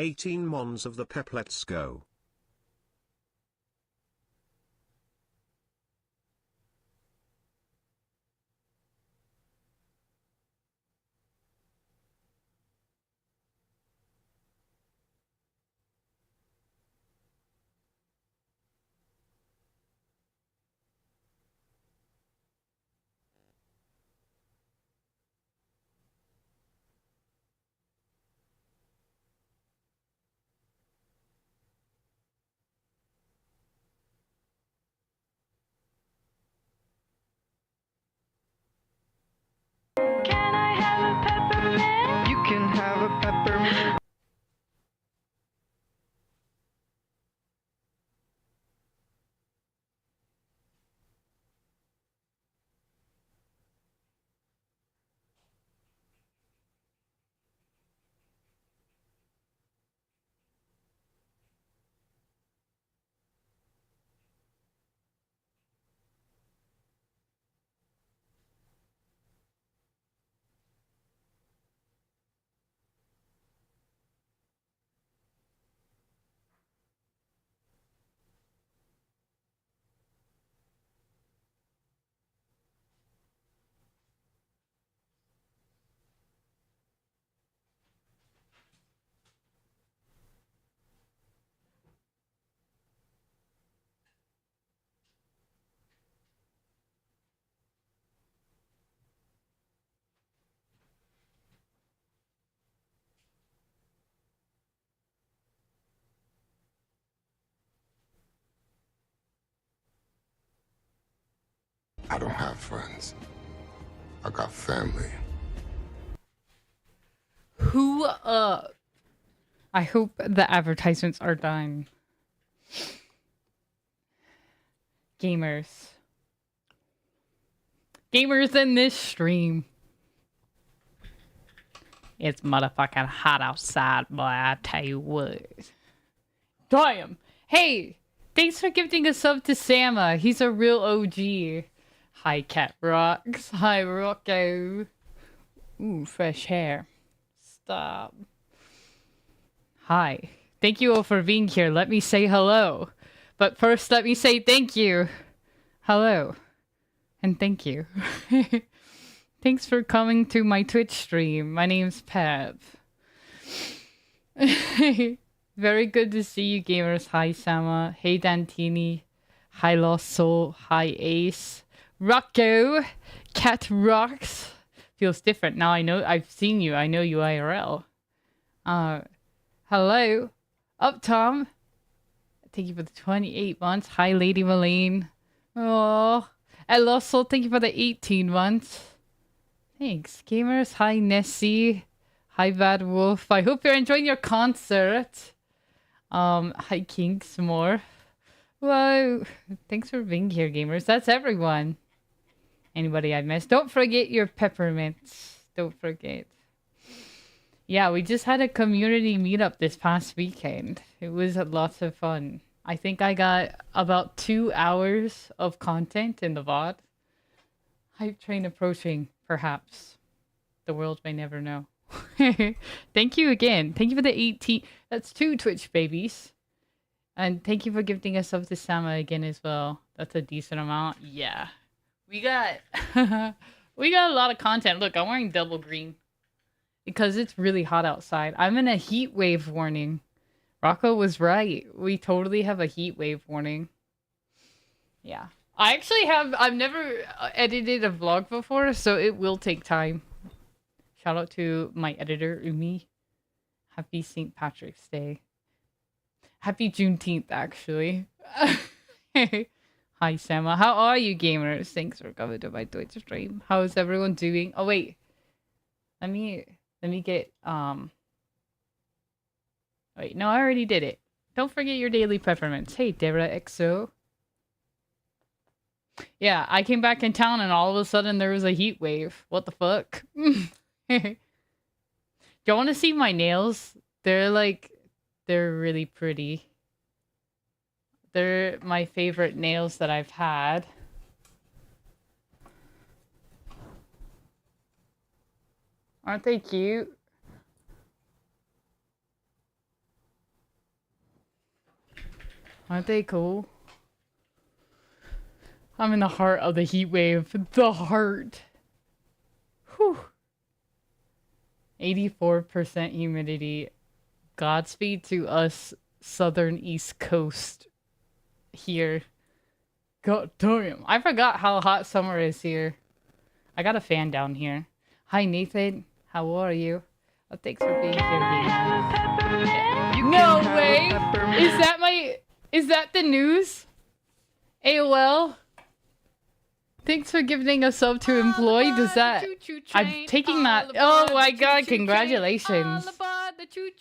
18 mons of the pep. Let's go. Can I have a peppermint? You can have a peppermint. I don't have friends. I got family. I hope the advertisements are done. Gamers. Gamers in this stream. It's motherfucking hot outside, boy, I tell you what. Damn! Hey! Thanks for gifting a sub to Sama. He's a real OG. Hi, Cat Rocks. Hi, Rocco. Ooh, fresh hair. Stop. Hi. Thank you all for being here. Let me say hello. But first, let me say thank you. Hello. And thank you. Thanks for coming to my Twitch stream. My name's Pep. Very good to see you, gamers. Hi, Sama. Hey, Dantini. Hi, Lost Soul. Hi, Ace. Rocco. Cat Rocks. Feels different. Now I know I've seen you. I know you IRL. Hello. Up, Tom. Thank you for the 28 months. Hi, Lady Malene. Oh. And Lost Soul, thank you for the 18 months. Thanks, gamers. Hi, Nessie. Hi, Bad Wolf. I hope you're enjoying your concert. Hi, Kinksmore. Whoa. Thanks for being here, gamers. That's everyone. Anybody I missed? Don't forget your peppermints. Don't forget. Yeah, we just had a community meetup this past weekend. It was lots of fun. I think I got about 2 hours of content in the VOD. Hype train approaching, perhaps. The world may never know. Thank you again. Thank you for the 18. That's 2 Twitch babies. And thank you for gifting us up to Sama again as well. That's a decent amount. Yeah. We got we got a lot of content. Look, I'm wearing double green. Because it's really hot outside. I'm in a heat wave warning. Rocco was right. We totally have a heat wave warning. Yeah. I've never edited a vlog before, so it will take time. Shout out to my editor, Umi. Happy St. Patrick's Day. Happy Juneteenth, actually. Hi, Sama. How are you, gamers? Thanks for coming to my Twitch stream. How's everyone doing? Oh, wait. Let me get, Wait, no, I already did it. Don't forget your daily peppermints. Hey, Debra XO. Yeah, I came back in town and all of a sudden there was a heat wave. What the fuck? Do you want to see my nails? They're really pretty. They're my favorite nails that I've had. Aren't they cute? Aren't they cool? I'm in the heart of the heat wave. The heart. Whew. 84% humidity. Godspeed to us southern East Coast here. God damn. I forgot how hot summer is here. I got a fan down here. Hi, Nathan. How are you? Oh, thanks for being here, Gamer. No way! Is that the news? AOL? Thanks for giving a sub to employ. Does that... I'm taking that... Oh my god, congratulations.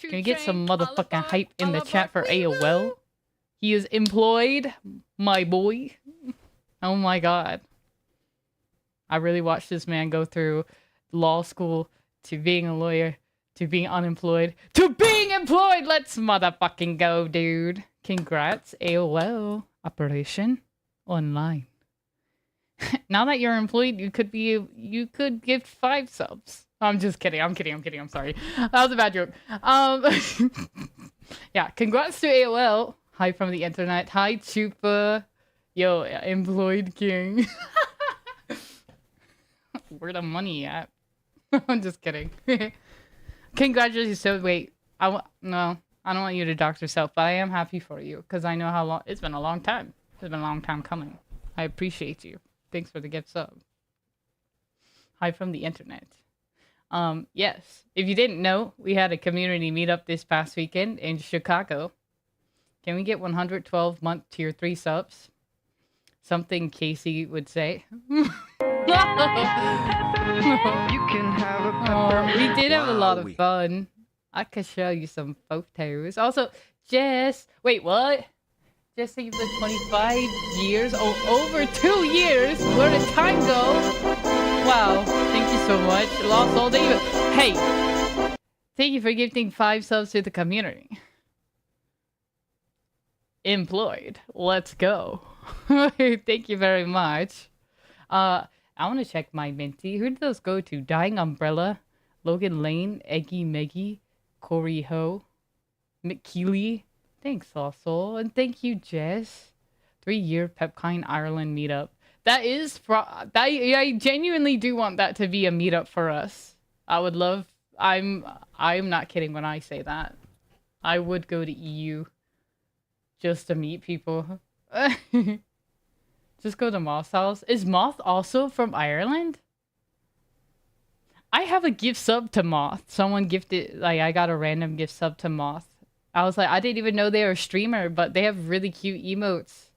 Can we get some motherfucking hype in the chat for AOL? He is employed, my boy. Oh my god. I really watched this man go through law school to being a lawyer to being unemployed to being employed. Let's motherfucking go, dude. Congrats, AOL operation online. Now that you're employed, you could give 5 subs. I'm just kidding. I'm sorry. That was a bad joke. Yeah, congrats to AOL. Hi from the internet. Hi, Chupa. Yo, employed king. Where the money at? I'm just kidding. Congratulations. So wait, no, I don't want you to dox yourself, but I am happy for you because I know how long it's been. A long time. It's been a long time coming. I appreciate you. Thanks for the gift sub. Hi from the internet. Yes. If you didn't know, we had a community meetup this past weekend in Chicago. Can we get 112 month tier 3 subs? Something Casey would say. You can have a peppermint. We did have a lot of fun. I could show you some photos. Also, Jess, wait, what? Jess, thank you for 25 years. Oh, over 2 years. Where did time go? Wow, thank you so much. Lost all day. Hey, thank you for gifting 5 subs to the community. Employed. Let's go. Thank you very much. I want to check my Minty. Who did those go to? Dying Umbrella, Logan Lane, Eggy Meggy, Corey Ho, McKeely. Thanks, also. And thank you, Jess. 3-year Pepkine Ireland meetup. That is... I genuinely do want that to be a meetup for us. I would love... I'm not kidding when I say that. I would go to EU just to meet people. Just go to Moth's house. Is Moth also from Ireland? I have a gift sub to Moth. Someone gifted... Like, I got a random gift sub to Moth. I was like, I didn't even know they were a streamer, but they have really cute emotes.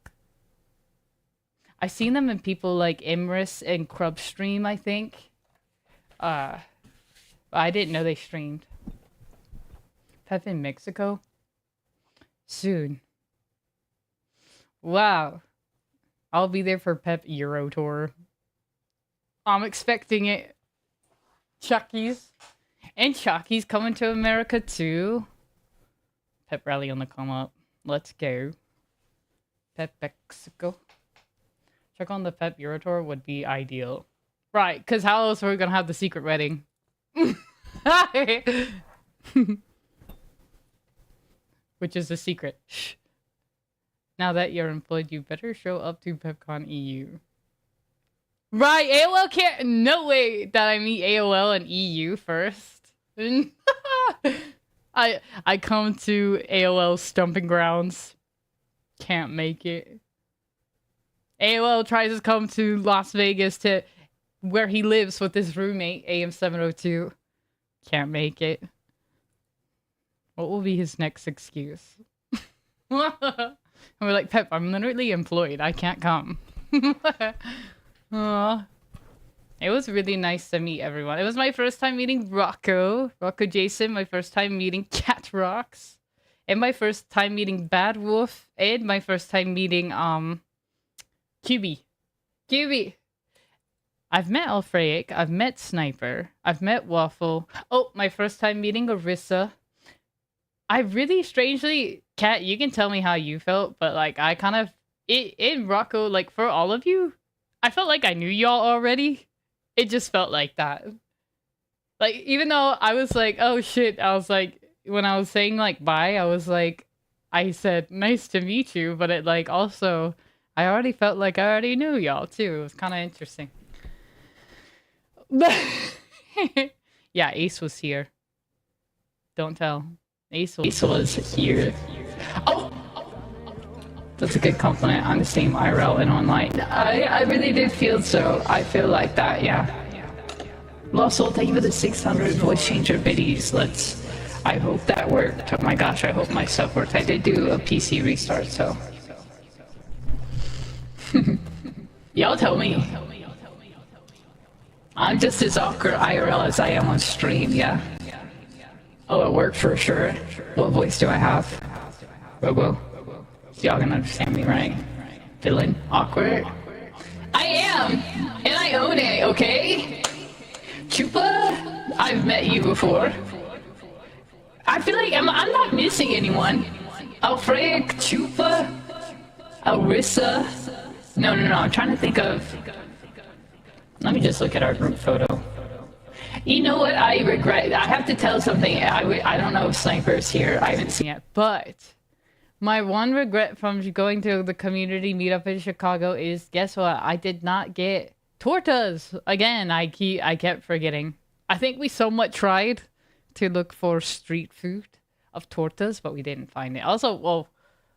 I've seen them in people like Imris and Crub stream, I think. I didn't know they streamed. Pep in Mexico? Soon. Wow. I'll be there for Pep Euro Tour. I'm expecting it. Chucky's. And Chucky's coming to America too. Pep Rally on the come up. Let's go. Pep Mexico. Check on the Pep Euro Tour would be ideal. Right, because how else are we going to have the secret wedding? Which is a secret. Shh. Now that you're employed, you better show up to PepCon EU. Right, AOL can't... No way that I meet AOL and EU first. I come to AOL stomping grounds. Can't make it. AOL tries to come to Las Vegas to where he lives with his roommate, AM702. Can't make it. What will be his next excuse? And we're like, Pep, I'm literally employed. I can't come. Aww. It was really nice to meet everyone. It was my first time meeting Rocco Jason, my first time meeting Cat Rocks, and my first time meeting Bad Wolf, and my first time meeting QB. I've met Alfreic, I've met Sniper, I've met Waffle. Oh, my first time meeting Arissa. I really strangely, Kat, you can tell me how you felt, but like I kind of in Rocco, like for all of you, I felt like I knew y'all already. It just felt like that. Like even though I was like, oh shit, I was like when I was saying like bye, I was like I said, nice to meet you, but it like also, I already felt like I already knew y'all too. It was kind of interesting. Yeah, Ace was here. Don't tell. Ace was here. Oh! That's a good compliment on the same IRL and online. I really did feel so. I feel like that, yeah. Lost thank you for the 600 voice changer biddies. I hope that worked. Oh my gosh, I hope my stuff worked. I did do a PC restart, so. Y'all tell me. I'm just as awkward IRL as I am on stream, yeah. Oh, it worked for sure. What voice do I have? Robo. So y'all can understand me, right? Feeling awkward? I am! And I own it, okay? Chupa, I've met you before. I feel like I'm not missing anyone. Alfred, Chupa, Arissa. No, I'm trying to think of... Let me just look at our group photo. You know what I regret? I have to tell something. I don't know if Sniper's here. I haven't seen it. But my one regret from going to the community meetup in Chicago is, guess what? I did not get tortas. Again, I kept forgetting. I think we somewhat tried to look for street food of tortas, but we didn't find it. Also, well,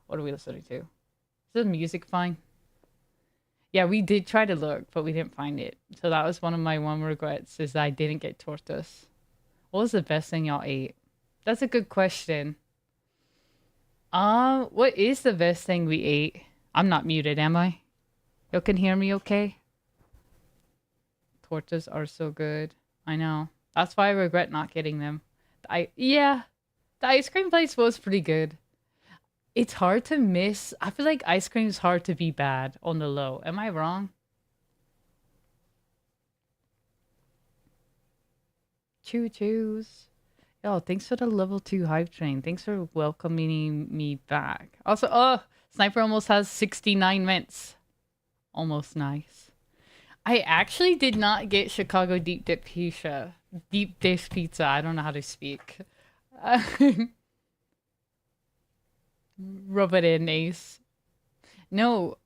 what are we listening to? Is the music fine? Yeah, we did try to look, but we didn't find it. So that was one of my regrets, is I didn't get tortas. What was the best thing y'all ate? That's a good question. What is the best thing we ate? I'm not muted, am I? Y'all can hear me okay? Tortas are so good. I know. That's why I regret not getting them. Yeah, the ice cream place was pretty good. It's hard to miss. I feel like ice cream is hard to be bad on the low. Am I wrong? Choo-choos. Yo, thanks for the level 2 hype train. Thanks for welcoming me back. Also, Sniper almost has 69 mints. Almost nice. I actually did not get Chicago deep dish pizza. I don't know how to speak. Rub it in, Ace. No.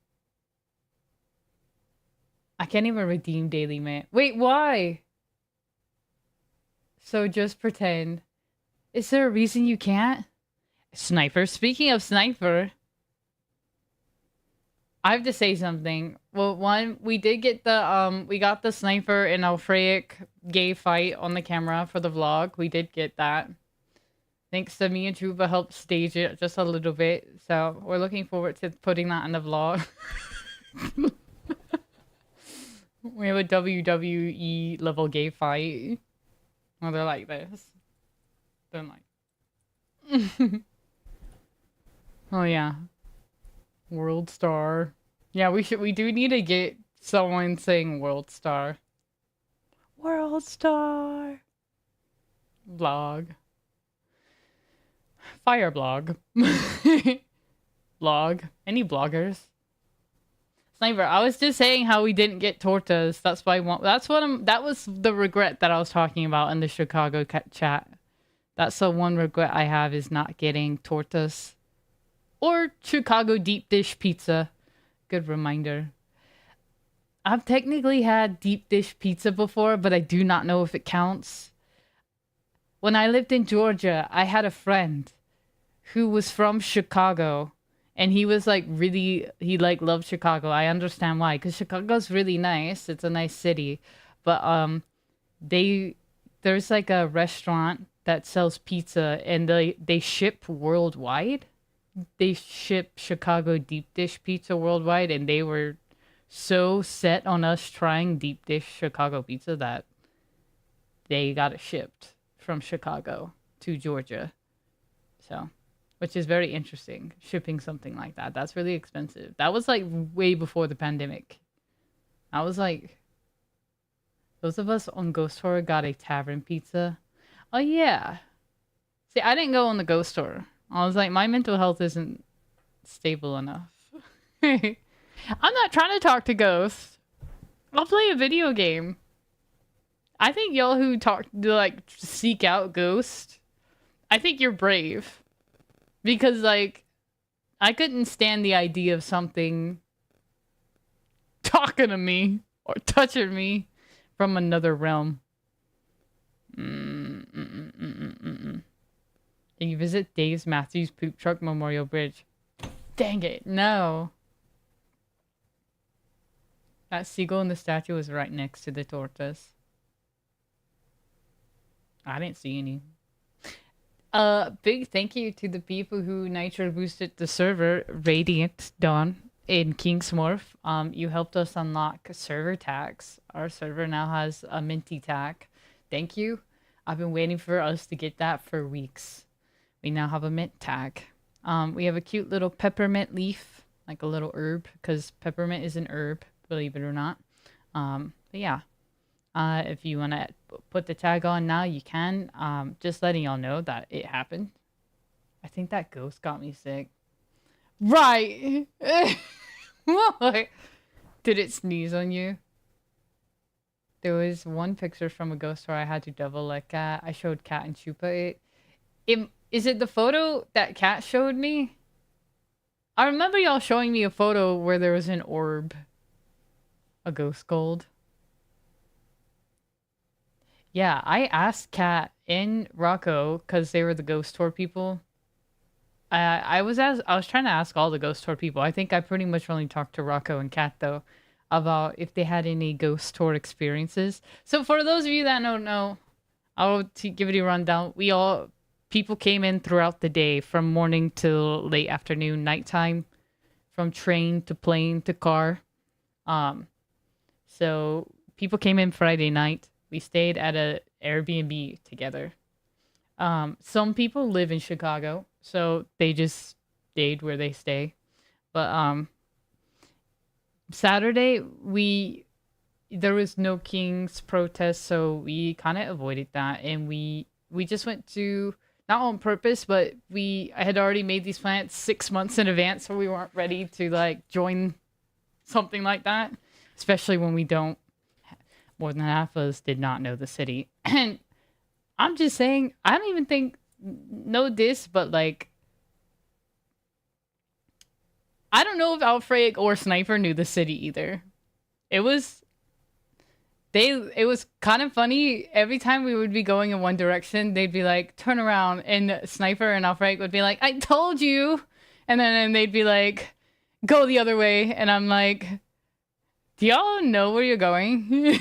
I can't even redeem Daily Mint. Wait, why? So just pretend. Is there a reason you can't? Sniper. Speaking of Sniper, I have to say something. Well, one, we did get the we got the Sniper and Alfreic gay fight on the camera for the vlog. We did get that. Thanks to me and Truba helped stage it just a little bit. So we're looking forward to putting that in the vlog. We have a WWE level gay fight. Oh, they're like this. They're like... Oh yeah. World Star. Yeah, we do need to get someone saying World Star. World Star. Vlog. Fire blog. Blog. Any bloggers? Sniper, I was just saying how we didn't get tortas. That's why that was the regret that I was talking about in the Chicago chat. That's the one regret I have, is not getting tortas. Or Chicago deep dish pizza. Good reminder. I've technically had deep dish pizza before, but I do not know if it counts. When I lived in Georgia, I had a friend who was from Chicago, and he was like he loved Chicago. I understand why, because Chicago's really nice. It's a nice city, but there's like a restaurant that sells pizza, and they ship worldwide. They ship Chicago deep dish pizza worldwide, and they were so set on us trying deep dish Chicago pizza that they got it shipped from Chicago to Georgia. So, which is very interesting, shipping something like that. That's really expensive. That was like way before the pandemic. I was like, those of us on Ghost Tour got a tavern pizza. Oh yeah. See, I didn't go on the Ghost Tour. I was like, my mental health isn't stable enough. I'm not trying to talk to ghosts. I'll play a video game. I think y'all who seek out ghosts, I think you're brave. Because, like, I couldn't stand the idea of something talking to me or touching me from another realm. Can you visit Dave's Matthews Poop Truck Memorial Bridge? Dang it, no. That seagull in the statue was right next to the tortoise. I didn't see any. Big thank you to the people who nitro boosted the server, Radiant Dawn in Kingsmorph. You helped us unlock server tags. Our server now has a minty tag. Thank you. I've been waiting for us to get that for weeks. We now have a mint tag. We have a cute little peppermint leaf, like a little herb, because peppermint is an herb, believe it or not. But yeah. If you want to put the tag on now, you can. Just letting y'all know that it happened. I think that ghost got me sick. Right! What? Did it sneeze on you? There was one picture from a ghost where I had to double look at. I showed Kat and Chupa it. Is it the photo that Kat showed me? I remember y'all showing me a photo where there was an orb. A ghost gold. Yeah, I asked Kat and Rocco because they were the ghost tour people. I was trying to ask all the ghost tour people. I think I pretty much only talked to Rocco and Kat though about if they had any ghost tour experiences. So for those of you that don't know, I'll give it a rundown. People came in throughout the day from morning till late afternoon, nighttime, from train to plane to car. So people came in Friday night. We stayed at a Airbnb together. Some people live in Chicago, so they just stayed where they stay. But Saturday there was no King's protest, so we kind of avoided that, and we just went to, not on purpose, but I had already made these plans 6 months in advance, so we weren't ready to like join something like that, especially when we don't. More than half of us did not know the city. And I'm just saying, I don't even know this, but like, I don't know if Alfred or Sniper knew the city either. It was kind of funny. Every time we would be going in one direction, they'd be like, turn around. And Sniper and Alfred would be like, I told you. And then they'd be like, go the other way. And I'm like, do y'all know where you're going?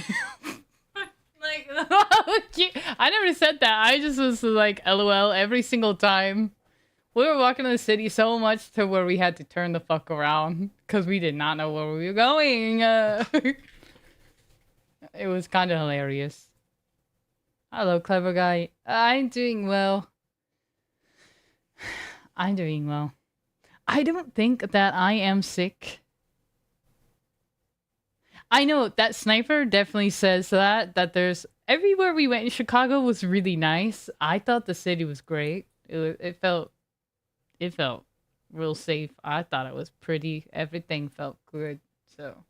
Like, I never said that. I just was like, LOL every single time. We were walking in the city so much to where we had to turn the fuck around because we did not know where we were going. It was kind of hilarious. Hello, clever guy. I'm doing well. I'm doing well. I don't think that I am sick. I know that Sniper definitely says that there's everywhere we went in Chicago was really nice. I thought the city was great. It felt real safe. I thought it was pretty. Everything felt good. So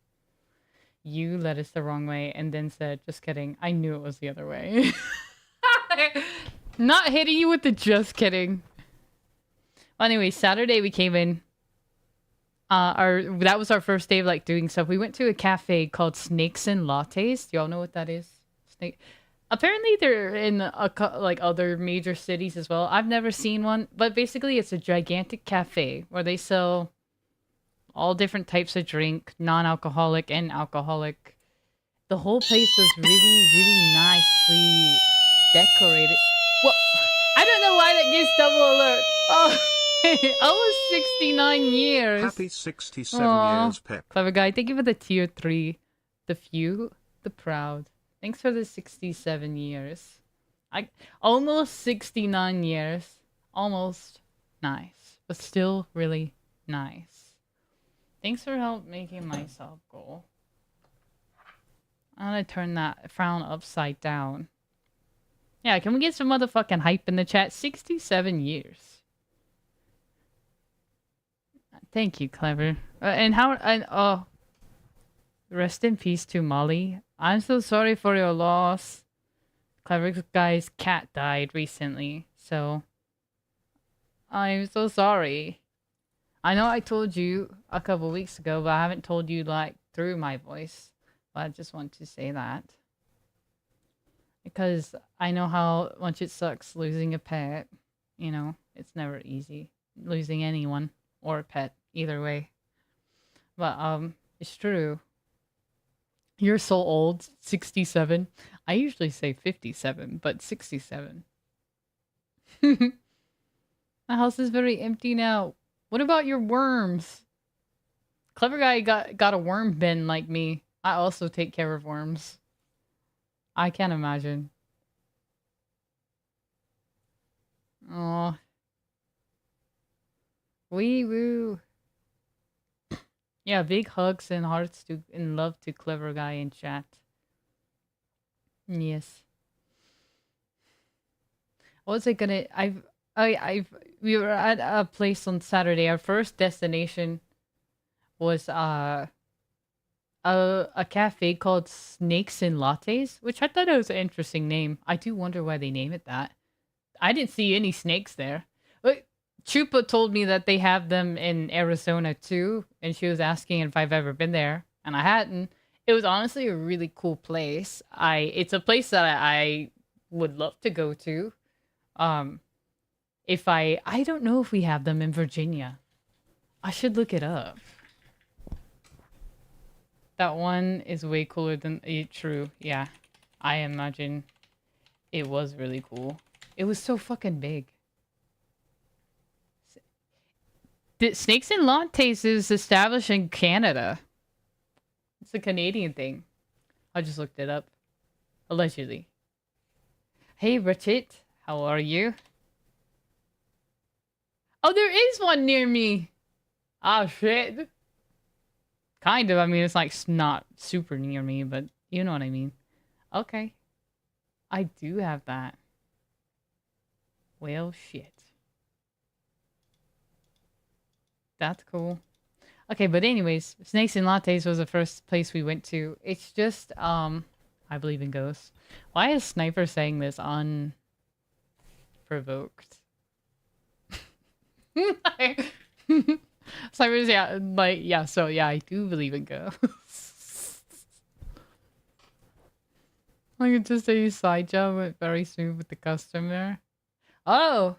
you led us the wrong way and then said, just kidding. I knew it was the other way. Not hitting you with the just kidding. Well, anyway, Saturday we came in. That was our first day of like doing stuff. We went to a cafe called Snakes and Lattes. Do y'all know what that is? Apparently they're in like other major cities as well. I've never seen one, but basically it's a gigantic cafe where they sell all different types of drink, non-alcoholic and alcoholic. The whole place was really, really nicely decorated. Well, I don't know why that gives double alert. Oh. Almost 69 years. Happy 67 years, Pep. Clever guy. Thank you for the tier 3. The few, the proud. Thanks for the 67 years. Almost 69 years. Almost nice. But still really nice. Thanks for help making myself goal. I'm gonna turn that frown upside down. Yeah, can we get some motherfucking hype in the chat? 67 years. Thank you, Clever. Rest in peace to Molly. I'm so sorry for your loss. Clever guy's cat died recently, so I'm so sorry. I know I told you a couple weeks ago, but I haven't told you like through my voice. But I just want to say that. Because I know how much it sucks losing a pet. You know, it's never easy. Losing anyone or a pet, either way. But it's true. You're so old, 67. I usually say 57, but 67. My house is very empty now. What about your worms? Clever guy got a worm bin like me. I also take care of worms. I can't imagine. Oh, wee woo. Yeah, big hugs and hearts to and love to clever guy in chat. Yes. What was I gonna? We were at a place on Saturday. Our first destination was a cafe called Snakes and Lattes, which I thought it was an interesting name. I do wonder why they name it that. I didn't see any snakes there. But Chupa told me that they have them in Arizona too, and she was asking if I've ever been there, and I hadn't. It was honestly a really cool place. It's a place that I would love to go to. If I don't know if we have them in Virginia. I should look it up. That one is way cooler than true. Yeah, I imagine it was really cool. It was so fucking big. The Snakes and Lattes is established in Canada. It's a Canadian thing. I just looked it up. Allegedly. Hey, Richard. How are you? Oh, there is one near me. Oh, shit. Kind of. I mean, it's like not super near me, but you know what I mean. Okay. I do have that. Well, shit. That's cool. Okay, but anyways, Snakes and Lattes was the first place we went to. It's just, I believe in ghosts. Why is Sniper saying this unprovoked? Sniper's, yeah, like, yeah, so yeah, I do believe in ghosts. I could just say you side job went very smooth with the customer. Oh,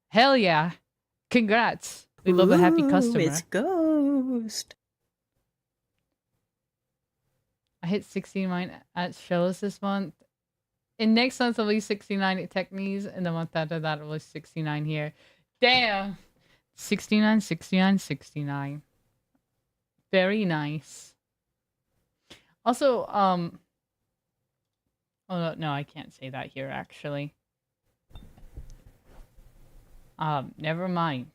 hell yeah. Congrats. We love a happy customer. It's Ghost. I hit 69 at shows this month. In next month, it'll be 69 at Technies, and the month after that, it was 69 here. Damn! 69, 69, 69. Very nice. Also, oh, no, I can't say that here, actually. Never mind.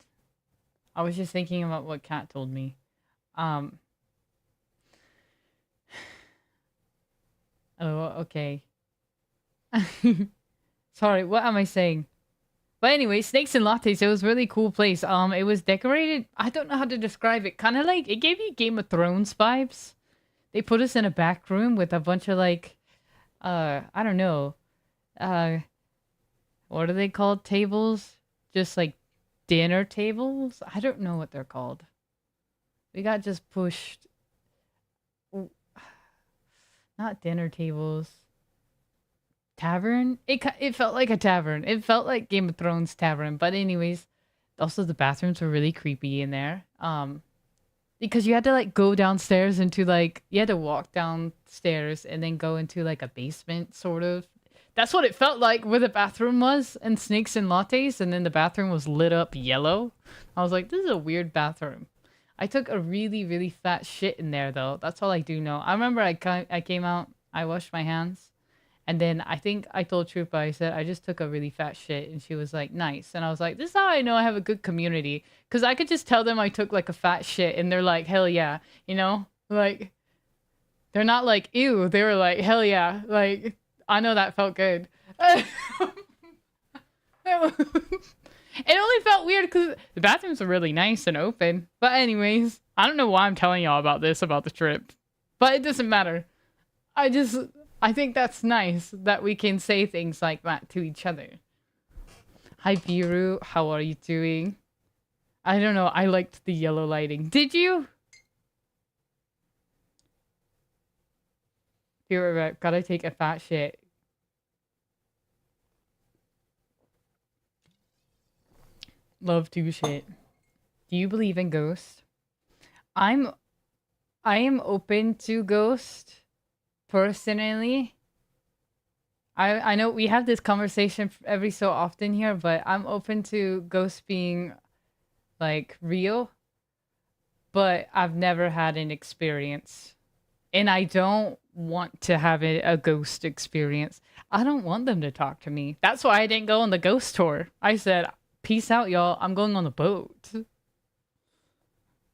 I was just thinking about what Kat told me. Oh, okay. Sorry, what am I saying? But anyway, Snakes and Lattes, it was a really cool place. It was decorated, I don't know how to describe it. Kind of like, it gave me Game of Thrones vibes. They put us in a back room with a bunch of like, I don't know. What are they called? Tables? Just like dinner tables? I don't know what they're called. We got just pushed. Not dinner tables. Tavern? It felt like a tavern. It felt like Game of Thrones tavern. But anyways, also the bathrooms were really creepy in there. Because you had to like go downstairs into like, you had to walk downstairs and then go into like a basement sort of. That's what it felt like where the bathroom was and Snakes and Lattes, and then the bathroom was lit up yellow. I was like, this is a weird bathroom. I took a really, really fat shit in there though. That's all I do know. I remember I came out, I washed my hands, and then I think I told Trupa, I said, I just took a really fat shit, and she was like, nice. And I was like, this is how I know I have a good community. Because I could just tell them I took like a fat shit, and they're like, hell yeah. You know? Like, they're not like, ew. They were like, hell yeah. Like, I know that felt good. It only felt weird because the bathrooms are really nice and open. But anyways, I don't know why I'm telling y'all about this, about the trip. But it doesn't matter. I think that's nice that we can say things like that to each other. Hi, Biru. How are you doing? I don't know. I liked the yellow lighting. Did you? Be right back. Gotta take a fat shit. Love to shit. Do you believe in ghosts? I am open to ghost personally. I know we have this conversation every so often here, but I'm open to ghosts being like real, but I've never had an experience. And I don't want to have a ghost experience. I don't want them to talk to me. That's why I didn't go on the ghost tour. I said, peace out, y'all. I'm going on a boat.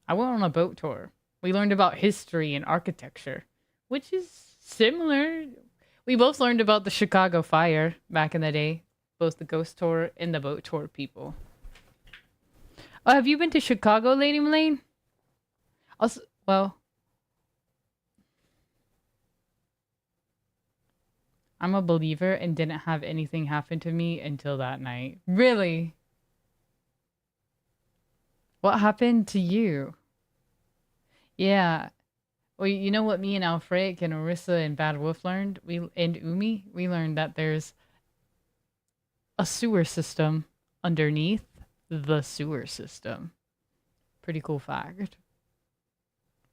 I went on a boat tour. We learned about history and architecture, which is similar. We both learned about the Chicago fire back in the day. Both the ghost tour and the boat tour people. Oh, have you been to Chicago, Lady Malane? Also, well, I'm a believer and didn't have anything happen to me until that night. Really? What happened to you? Yeah. Well, you know what me and Alfred and Orissa and Bad Wolf learned? And Umi? We learned that there's a sewer system underneath the sewer system. Pretty cool fact.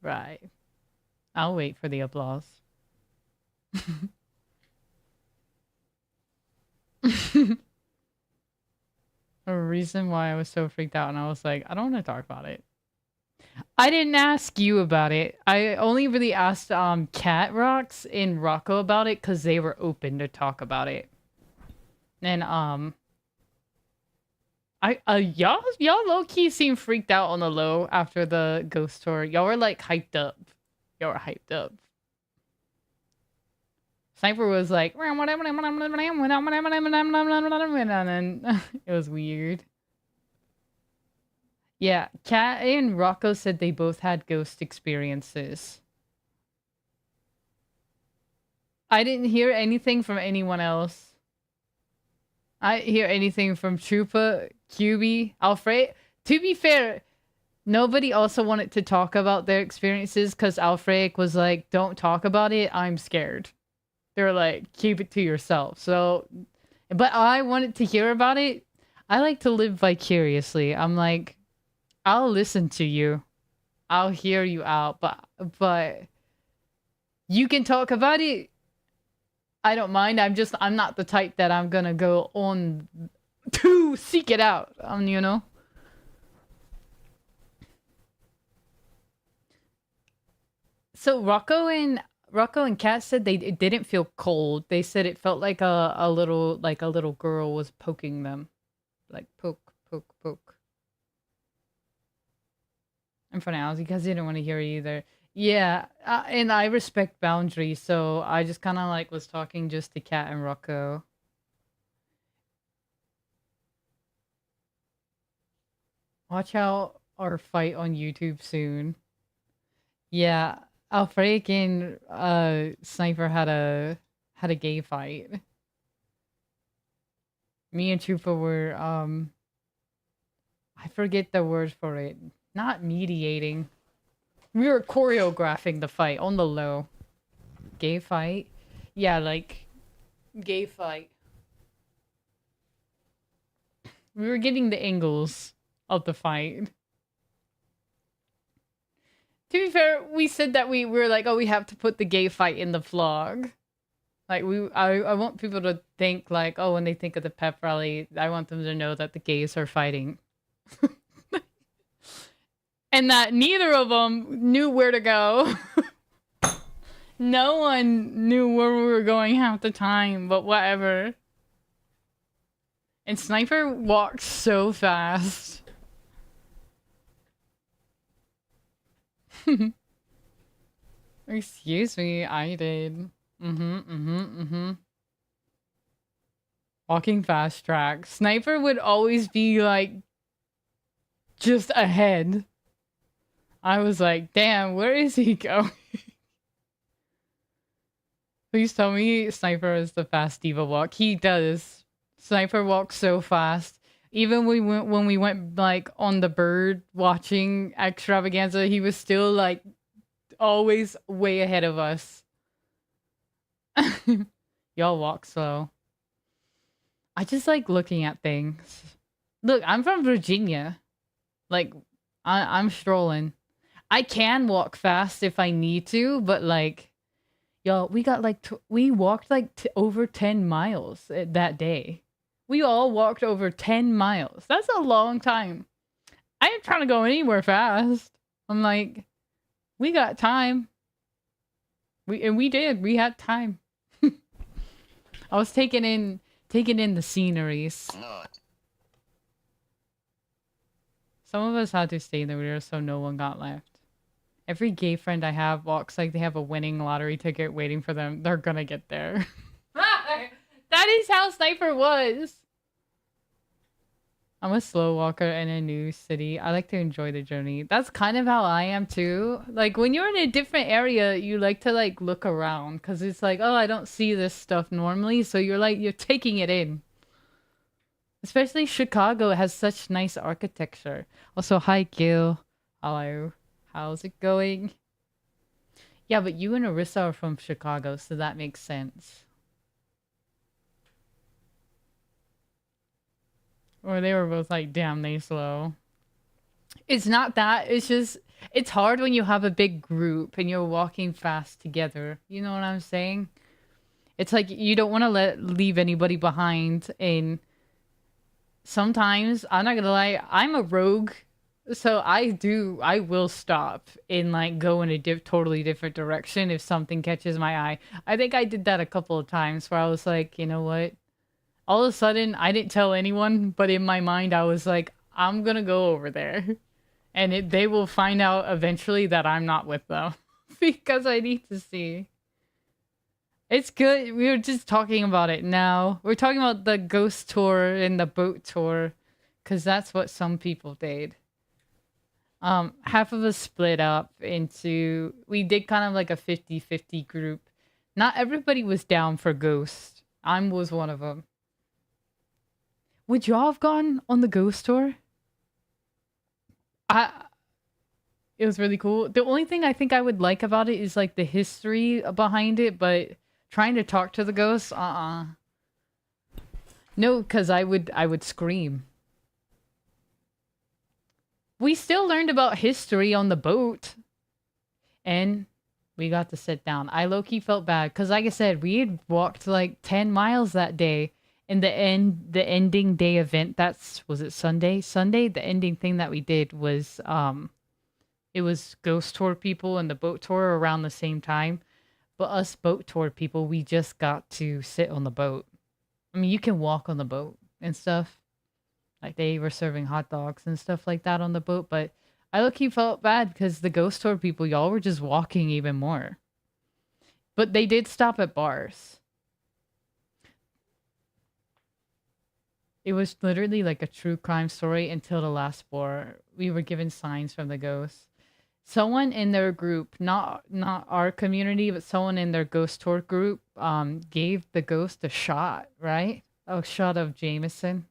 Right. I'll wait for the applause. A reason why I was so freaked out and I was like, I don't want to talk about it. I didn't ask you about it. I only really asked Cat Rocks and Rocco about it because they were open to talk about it. And y'all low key seemed freaked out on the low after the ghost tour. Y'all were like hyped up. Y'all were hyped up. Sniper was like, and then it was weird. Yeah, Kat and Rocco said they both had ghost experiences. I didn't hear anything from anyone else. I didn't hear anything from Trupa, QB, Alfred. To be fair, nobody also wanted to talk about their experiences because Alfred was like, don't talk about it, I'm scared. They were like, keep it to yourself. So, but I wanted to hear about it. I like to live vicariously. I'm like, I'll listen to you. I'll hear you out, but you can talk about it. I don't mind. I'm not the type that I'm gonna go on to seek it out. You know. So Rocco and Kat said it didn't feel cold. They said it felt like a little girl was poking them, like poke, poke, poke. In front of Alice because they didn't want to hear it either. Yeah, and I respect boundaries, so I just kind of like was talking just to Kat and Rocco. Watch out our fight on YouTube soon. Yeah, Alfred and Sniper had a gay fight. Me and Chupa were I forget the word for it. Not mediating. We were choreographing the fight on the low. Gay fight? Yeah, like gay fight. We were getting the angles of the fight. To be fair, we said that we were like, oh, we have to put the gay fight in the vlog. Like I want people to think like, oh, when they think of the pep rally, I want them to know that the gays are fighting. And that neither of them knew where to go. No one knew where we were going half the time, but whatever. And Sniper walked so fast. Excuse me, I did. Walking fast track. Sniper would always be like just ahead. I was like, damn, where is he going? Please tell me Sniper is the fast diva walk. He does. Sniper walks so fast. Even when we went like on the bird watching extravaganza, he was still like always way ahead of us. Y'all walk slow. I just like looking at things. Look, I'm from Virginia. Like, I'm strolling. I can walk fast if I need to, but like, y'all, we got like we walked like over 10 miles that day. We all walked over 10 miles. That's a long time. I ain't trying to go anywhere fast. I'm like, we got time. We did. We had time. I was taking in the sceneries. Some of us had to stay in the rear so no one got left. Every gay friend I have walks like they have a winning lottery ticket waiting for them. They're gonna get there. That is how Sniper was. I'm a slow walker in a new city. I like to enjoy the journey. That's kind of how I am too. Like when you're in a different area, you like to like look around because it's like, oh, I don't see this stuff normally. So you're taking it in. Especially Chicago has such nice architecture. Also, hi Gil. Hello. How's it going? Yeah, but you and Arissa are from Chicago, so that makes sense. Or they were both like, damn, they slow. It's not that. It's just, it's hard when you have a big group and you're walking fast together. You know what I'm saying? It's like you don't want to leave anybody behind. And sometimes, I'm not gonna lie, I'm a rogue. So I will stop and like go in a totally different direction if something catches my eye. I think I did that a couple of times where I was like, you know what? All of a sudden, I didn't tell anyone, but in my mind, I was like, I'm gonna go over there. And they will find out eventually that I'm not with them. Because I need to see. It's good. We were just talking about it now. We're talking about the ghost tour and the boat tour. Because that's what some people did. Half of us split up into... We did kind of like a 50-50 group. Not everybody was down for Ghost. I was one of them. Would y'all have gone on the ghost tour? It was really cool. The only thing I think I would like about it is like the history behind it, but trying to talk to the ghosts, no, because I would scream. We still learned about history on the boat, and we got to sit down. I low-key felt bad because, like I said, we had walked like 10 miles that day. In the ending day event, was it Sunday? Sunday, the ending thing that we did was, it was ghost tour people and the boat tour around the same time. But us boat tour people, we just got to sit on the boat. I mean, you can walk on the boat and stuff. Like, they were serving hot dogs and stuff like that on the boat. But I low-key felt bad because the ghost tour people, y'all were just walking even more. But they did stop at bars. It was literally like a true crime story until the last bar. We were given signs from the ghosts. Someone in their group, not our community, but someone in their ghost tour group, gave the ghost a shot, right? A shot of Jameson.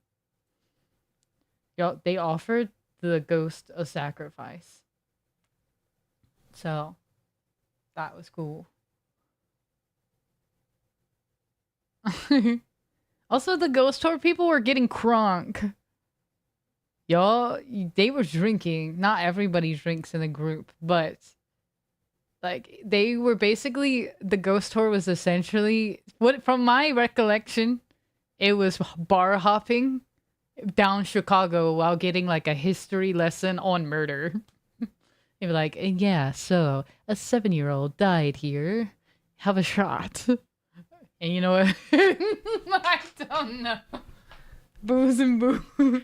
They offered the ghost a sacrifice. So, that was cool. Also, the ghost tour people were getting crunk. Y'all, they were drinking. Not everybody drinks in the group, but like they were basically, the ghost tour was essentially, what from my recollection, it was bar hopping down Chicago while getting like a history lesson on murder. They were like, yeah, so a 7-year-old died here. Have a shot. And you know what? I don't know. Booze and boo.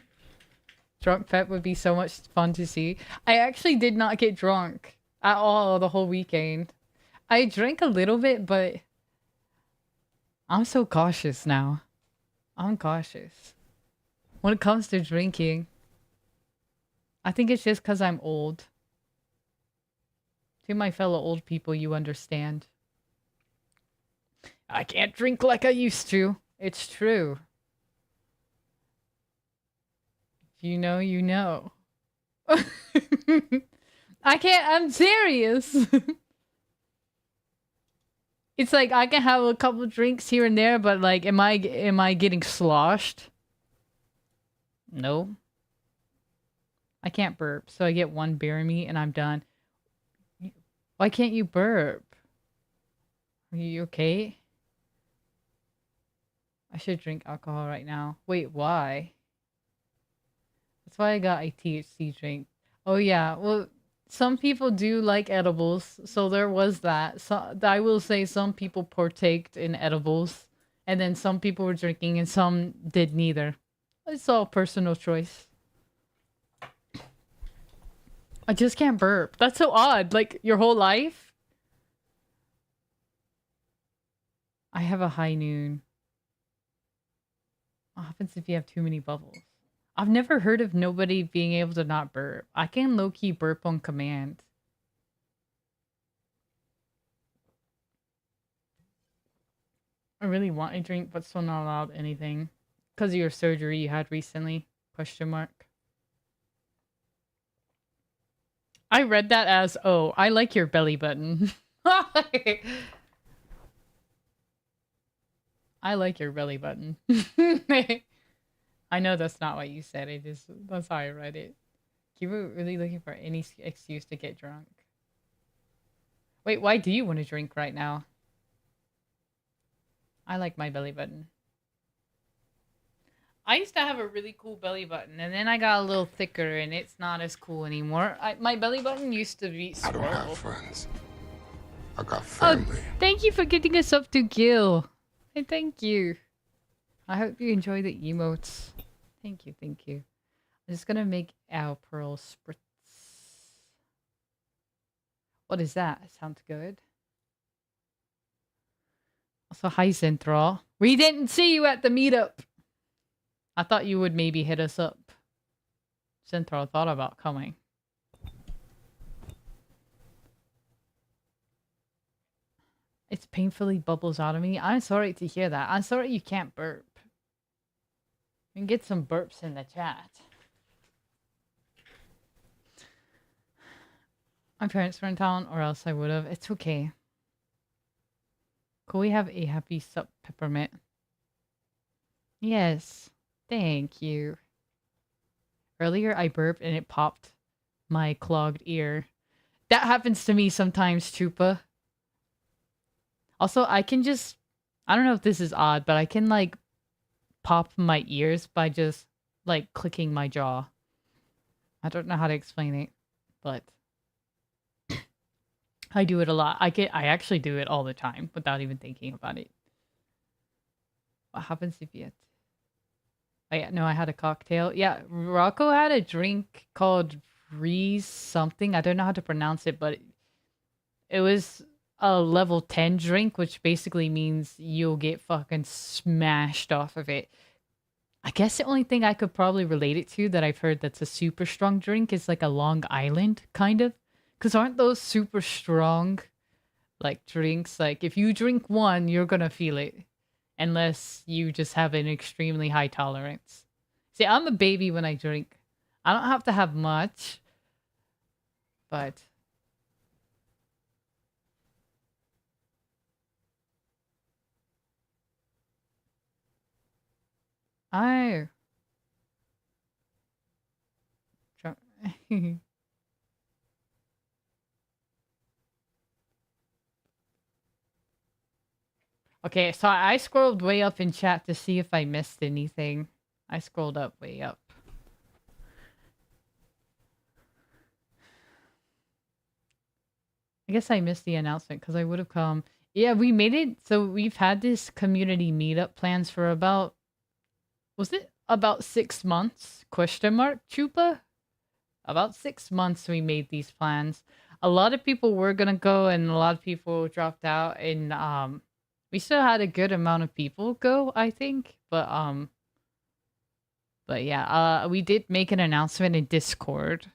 Drunk Pep would be so much fun to see. I actually did not get drunk at all the whole weekend. I drank a little bit, but I'm so cautious now. I'm cautious. When it comes to drinking, I think it's just because I'm old. To my fellow old people, you understand. I can't drink like I used to. It's true. If you know, you know. I can't. I'm serious. It's like I can have a couple drinks here and there, but like, am I getting sloshed? No. I can't burp, so I get one beer in me and I'm done. Why can't you burp? Are you okay? I should drink alcohol right now. Wait, why? That's why I got a THC drink. Oh yeah, well, some people do like edibles, so there was that. So I will say some people partaked in edibles, and then some people were drinking, and some did neither. It's all personal choice. I just can't burp. That's so odd. Like your whole life. I have a high noon. What happens if you have too many bubbles? I've never heard of nobody being able to not burp. I can low-key burp on command. I really want a drink, but still not allowed anything. Because of your surgery you had recently? Question mark. I read that as, oh, I like your belly button. I like your belly button. I know that's not what you said. That's how I read it. You were really looking for any excuse to get drunk. Wait, why do you want to drink right now? I like my belly button. I used to have a really cool belly button, and then I got a little thicker, and it's not as cool anymore. My belly button used to be I don't swole. have friends. I got Oh, family. thank you for getting us up to Gil. Hey, thank you. I hope you enjoy the emotes. Thank you, thank you. I'm just gonna make our pearl spritz. What is that? Sounds good. Also, hi, Zenthral. We didn't see you at the meetup. I thought you would maybe hit us up. Zenthral thought about coming. It's painfully bubbles out of me. I'm sorry to hear that. I'm sorry you can't burp. We can get some burps in the chat. My parents were in town, or else I would have. It's okay. Could we have a happy sup, Peppermint? Yes. Thank you. Earlier I burped and it popped my clogged ear. That happens to me sometimes, Chupa. Also, I can just... I don't know if this is odd, but I can, like, pop my ears by just, like, clicking my jaw. I don't know how to explain it, but... I do it a lot. I actually do it all the time without even thinking about it. What happens if you... Oh, yeah, no, I had a cocktail. Yeah, Rocco had a drink called Reese something. I don't know how to pronounce it, but it was a level 10 drink, which basically means you'll get fucking smashed off of it. I guess the only thing I could probably relate it to that I've heard that's a super strong drink is like a Long Island, kind of. Because aren't those super strong, like, drinks? Like, if you drink one, you're gonna feel it. Unless you just have an extremely high tolerance. See, I'm a baby when I drink. I don't have to have much. But... Oh. Okay, so I scrolled way up in chat to see if I missed anything. I scrolled up way up. I guess I missed the announcement because I would have come. Yeah, we made it. So we've had this community meetup plans for about... Was it about 6 months? Question mark, Chupa? About 6 months we made these plans. A lot of people were gonna go and a lot of people dropped out, and we still had a good amount of people go, I think. But yeah, we did make an announcement in Discord.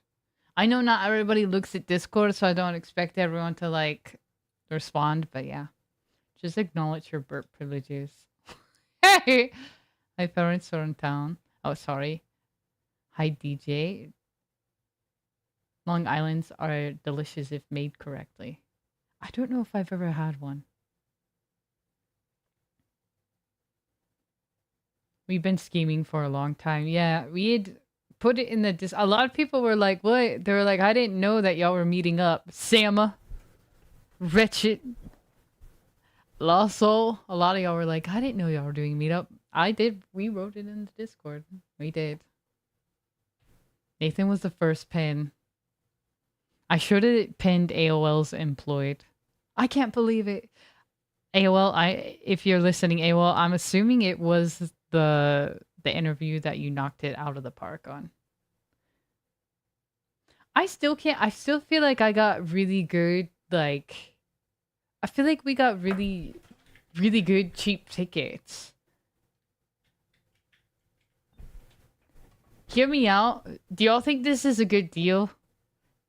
I know not everybody looks at Discord, so I don't expect everyone to like respond, but yeah. Just acknowledge your burp privileges. Hey! My parents are in town. Oh, sorry. Hi, DJ. Long Islands are delicious if made correctly. I don't know if I've ever had one. We've been scheming for a long time. Yeah, we had put it in the a lot of people were like, what? They were like, I didn't know that y'all were meeting up. Sama, Wretched, Lost Soul. A lot of y'all were like, I didn't know y'all were doing meetup. I did. We wrote it in the Discord. We did. Nathan was the first pin. I should have pinned AOL's employed. I can't believe it. AOL, if you're listening, AOL, I'm assuming it was the interview that you knocked it out of the park on. I still can't. I still feel like I got really good. Like, I feel like we got really, really good cheap tickets. Hear me out. Do y'all think this is a good deal?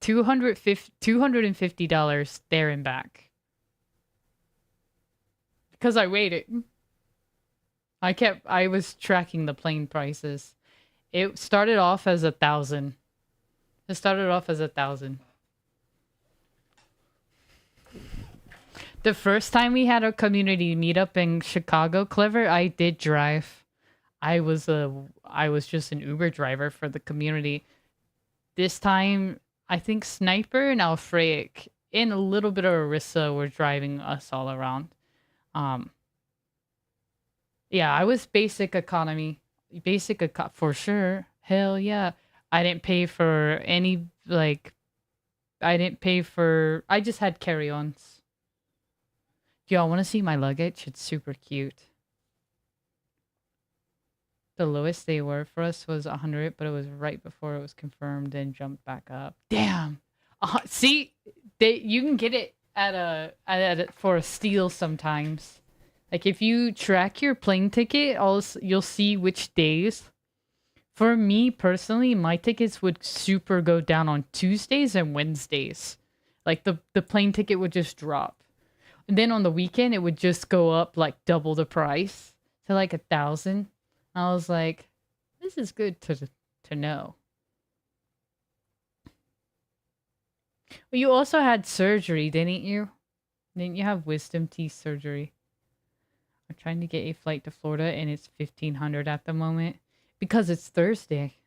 $250 there and back. Because I waited. I was tracking the plane prices. It started off as 1,000. It started off as 1,000. The first time we had a community meetup in Chicago, Clever, I did drive. I was just an Uber driver for the community. This time, I think Sniper and Alfreic and a little bit of Arissa were driving us all around. Yeah, I was basic economy. For sure. Hell yeah. I didn't pay for any, like, I just had carry-ons. Do y'all want to see my luggage? It's super cute. The lowest they were for us was 100, but it was right before it was confirmed and jumped back up. Damn. See, you can get it for a steal sometimes. Like if you track your plane ticket, you'll see which days. For me personally, my tickets would super go down on Tuesdays and Wednesdays. Like the plane ticket would just drop. And then on the weekend, it would just go up like double the price to like 1,000. I was like, this is good to know. Well, you also had surgery, didn't you? Didn't you have wisdom teeth surgery? I'm trying to get a flight to Florida, and it's $1,500 at the moment because it's Thursday.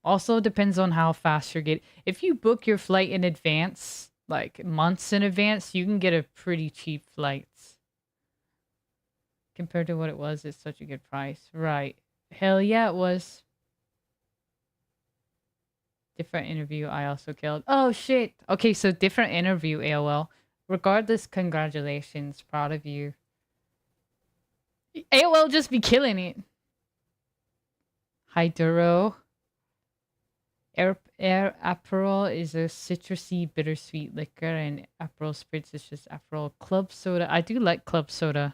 Also depends on how fast you're getting. If you book your flight in advance, like months in advance, you can get a pretty cheap flights. Compared to what it was, it's such a good price. Right. Hell yeah, it was. Different interview, I also killed. Oh, shit. Okay, so different interview, AOL. Regardless, congratulations. Proud of you. AOL just be killing it. Hi, Duro. Air Aperol is a citrusy, bittersweet liquor, and Aperol Spritz is just Aperol. Club soda. I do like club soda.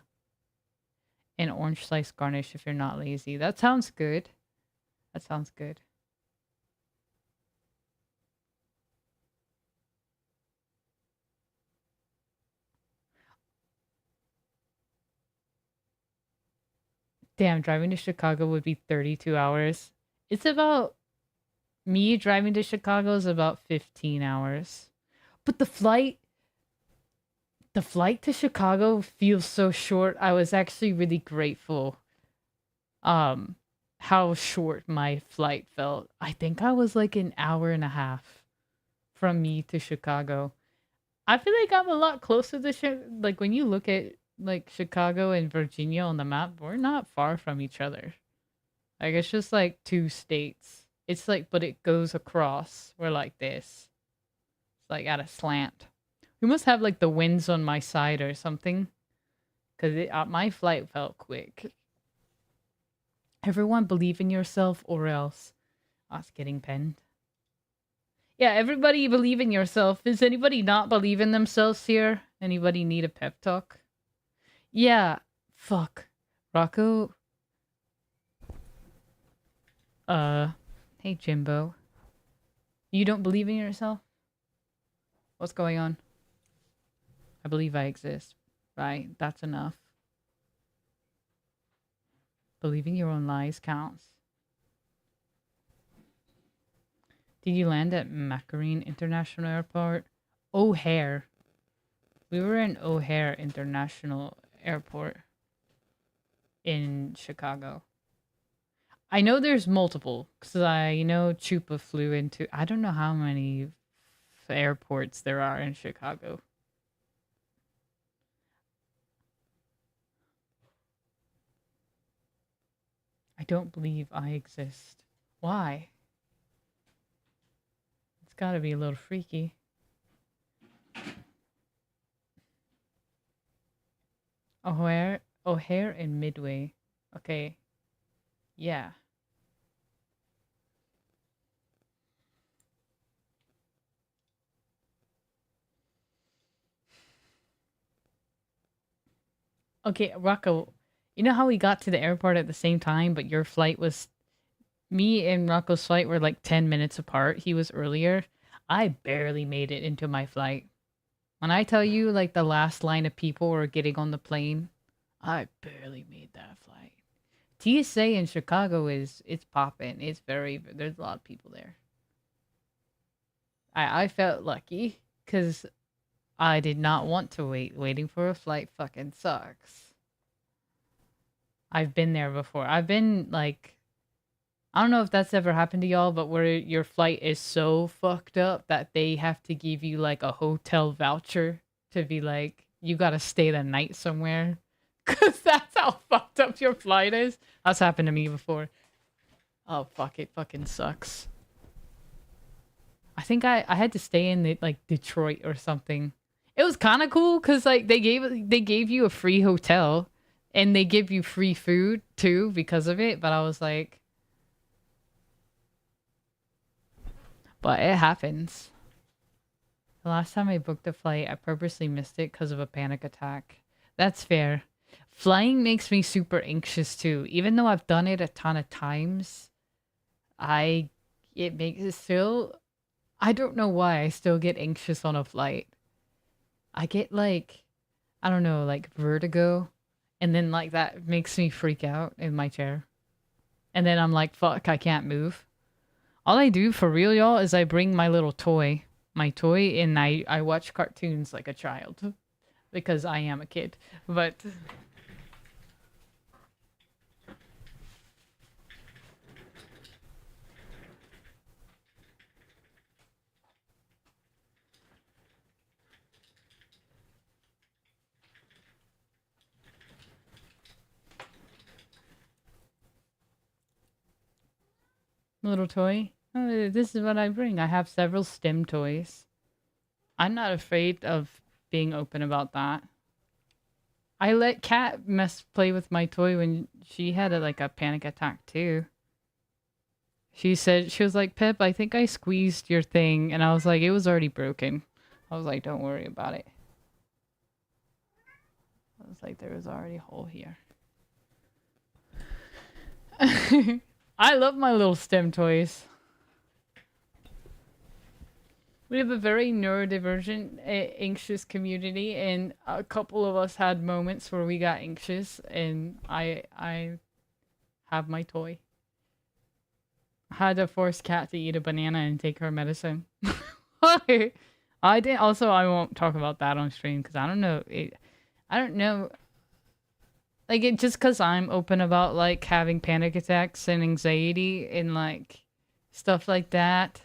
And orange slice garnish if you're not lazy. That sounds good. That sounds good. Damn, driving to Chicago would be 32 hours. It's about... Me driving to Chicago is about 15 hours. But the flight to Chicago feels so short. I was actually really grateful how short my flight felt. I think I was like an hour and a half from me to Chicago. I feel like I'm a lot closer to like when you look at like Chicago and Virginia on the map, we're not far from each other. Like it's just like two states. It's like, but it goes across. We're like this. It's like at a slant. We must have like the winds on my side or something. Because my flight felt quick. Everyone believe in yourself or else. Us getting penned. Yeah, everybody believe in yourself. Is anybody not believe in themselves here? Anybody need a pep talk? Yeah. Fuck. Rocco. Hey, Jimbo. You don't believe in yourself? What's going on? I believe I exist. Right? That's enough. Believing your own lies counts. Did you land at Macarene International Airport? O'Hare. We were in O'Hare International Airport in Chicago. I know there's multiple because I know Chupa flew into. I don't know how many airports there are in Chicago. I don't believe I exist. Why? It's gotta be a little freaky. O'Hare and Midway. Okay. Yeah. Okay, Rocco, you know how we got to the airport at the same time, but your flight was... Me and Rocco's flight were like 10 minutes apart. He was earlier. I barely made it into my flight. When I tell you, like, the last line of people were getting on the plane, I barely made that flight. TSA in Chicago it's popping. It's there's a lot of people there. I felt lucky because I did not want to wait. Waiting for a flight fucking sucks. I've been there before. I've been, like... I don't know if that's ever happened to y'all, but where your flight is so fucked up that they have to give you, like, a hotel voucher to be like, you gotta stay the night somewhere. Because that's how fucked up your flight is. That's happened to me before. Oh, fuck. It fucking sucks. I think I had to stay in, like, Detroit or something. It was kind of cool because, like, they gave you a free hotel. And they give you free food, too, because of it. But I was like... But it happens. The last time I booked a flight, I purposely missed it because of a panic attack. That's fair. Flying makes me super anxious too. Even though I've done it a ton of times, it makes it still... I don't know why I still get anxious on a flight. I get like, I don't know, like vertigo. And then like that makes me freak out in my chair. And then I'm like, fuck, I can't move. All I do for real, y'all, is I bring my little toy. My toy, and I watch cartoons like a child. Because I am a kid. But... Little toy? Oh, this is what I bring. I have several STEM toys. I'm not afraid of being open about that. I let Kat play with my toy when she had like a panic attack too. She was like, Pep, I think I squeezed your thing. And I was like, it was already broken. I was like, don't worry about it. I was like, there was already a hole here. I love my little STEM toys. We have a very neurodivergent, anxious community, and a couple of us had moments where we got anxious, and I have my toy. I had to force Kat to eat a banana and take her medicine. I didn't. Also, I won't talk about that on stream because I don't know. I don't know. Like, it just because I'm open about, like, having panic attacks and anxiety and, like, stuff like that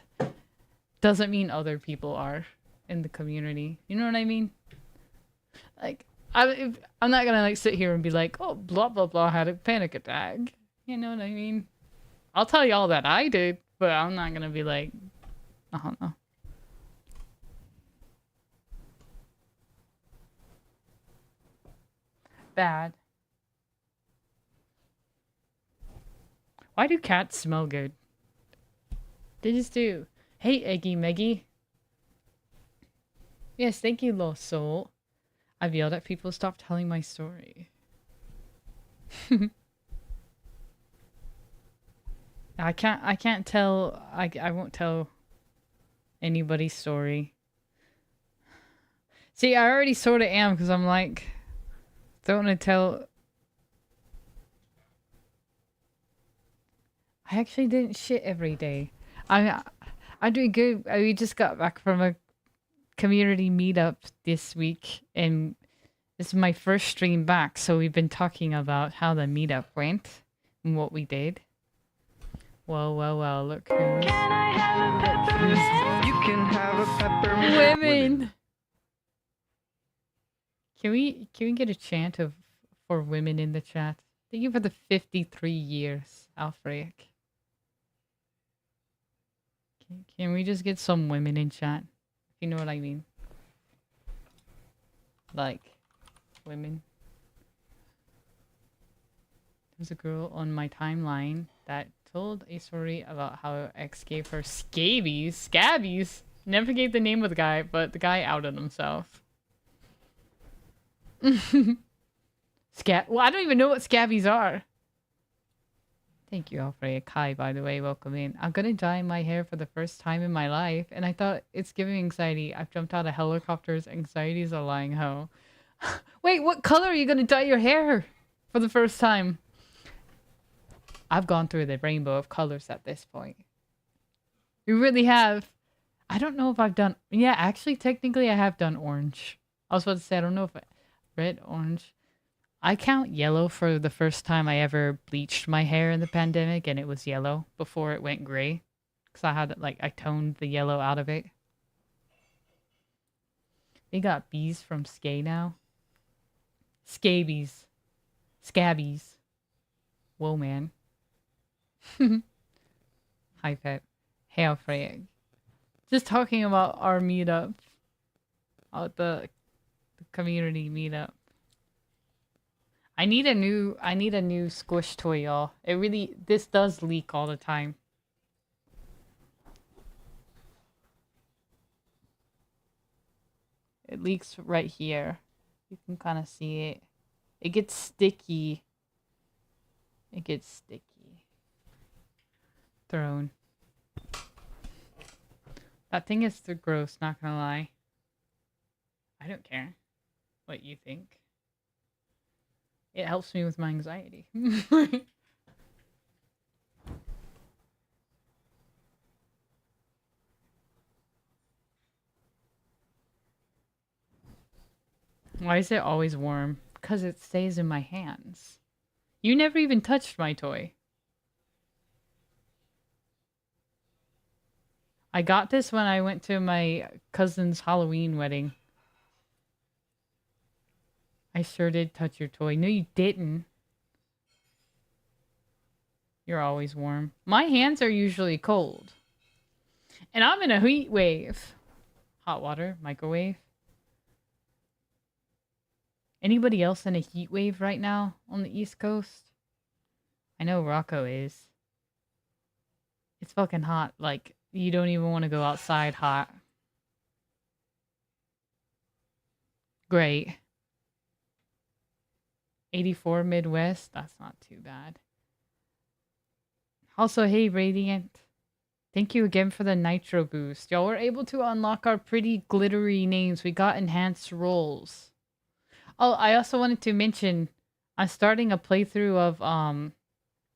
doesn't mean other people are in the community. You know what I mean? Like, I'm not gonna, like, sit here and be like, oh, blah, blah, blah, had a panic attack. You know what I mean? I'll tell y'all that I did, but I'm not gonna be like, I don't know. Bad. Why do cats smell good? They just do. Hey, Eggy Meggy. Yes, thank you, Lost Soul. I've yelled at people to stop telling my story. I can't tell, I won't tell anybody's story. See, I already sort of am, because I'm like, don't want to tell... I actually didn't shit every day. I'm doing good. We just got back from a community meetup this week, and this is my first stream back, so we've been talking about how the meetup went and what we did. Well, look who's... Can I have a peppermint? You can have a peppermint. Women! Can we get a chant for women in the chat? Thank you for the 53 years, Alfred. Can we just get some women in chat? If you know what I mean. Like, women. There's a girl on my timeline that told a story about how her ex gave her scabies. Never gave the name of the guy, but the guy outed himself. Well, I don't even know what scabies are. Thank you, Alfred. Kai, by the way, welcome in. I'm gonna dye my hair for the first time in my life, and I thought it's giving anxiety. I've jumped out of helicopters. Anxiety is a lying hoe. Wait, what color are you gonna dye your hair for the first time? I've gone through the rainbow of colors at this point. You really have. I don't know if I've done... Yeah, actually, technically, I have done orange. I was about to say, I don't know if... Red, orange... I count yellow for the first time I ever bleached my hair in the pandemic, and it was yellow before it went gray. Because I had, like, I toned the yellow out of it. They got bees from Skay now. Scabies. Scabbies. Whoa, man. Hi, Pep. Hey, Alfred. Just talking about our meetup. The community meetup. I need a new squish toy, y'all. This does leak all the time. It leaks right here. You can kind of see it. It gets sticky. Thrown. That thing is too gross, not gonna lie. I don't care what you think. It helps me with my anxiety. Why is it always warm? Because it stays in my hands. You never even touched my toy. I got this when I went to my cousin's Halloween wedding. I sure did touch your toy. No, you didn't. You're always warm. My hands are usually cold. And I'm in a heat wave. Hot water, microwave. Anybody else in a heat wave right now on the East Coast? I know Rocco is. It's fucking hot. Like, you don't even want to go outside hot. Great. 84 Midwest. That's not too bad. Also, hey, Radiant. Thank you again for the Nitro boost. Y'all were able to unlock our pretty glittery names. We got enhanced roles. Oh, I also wanted to mention I'm starting a playthrough of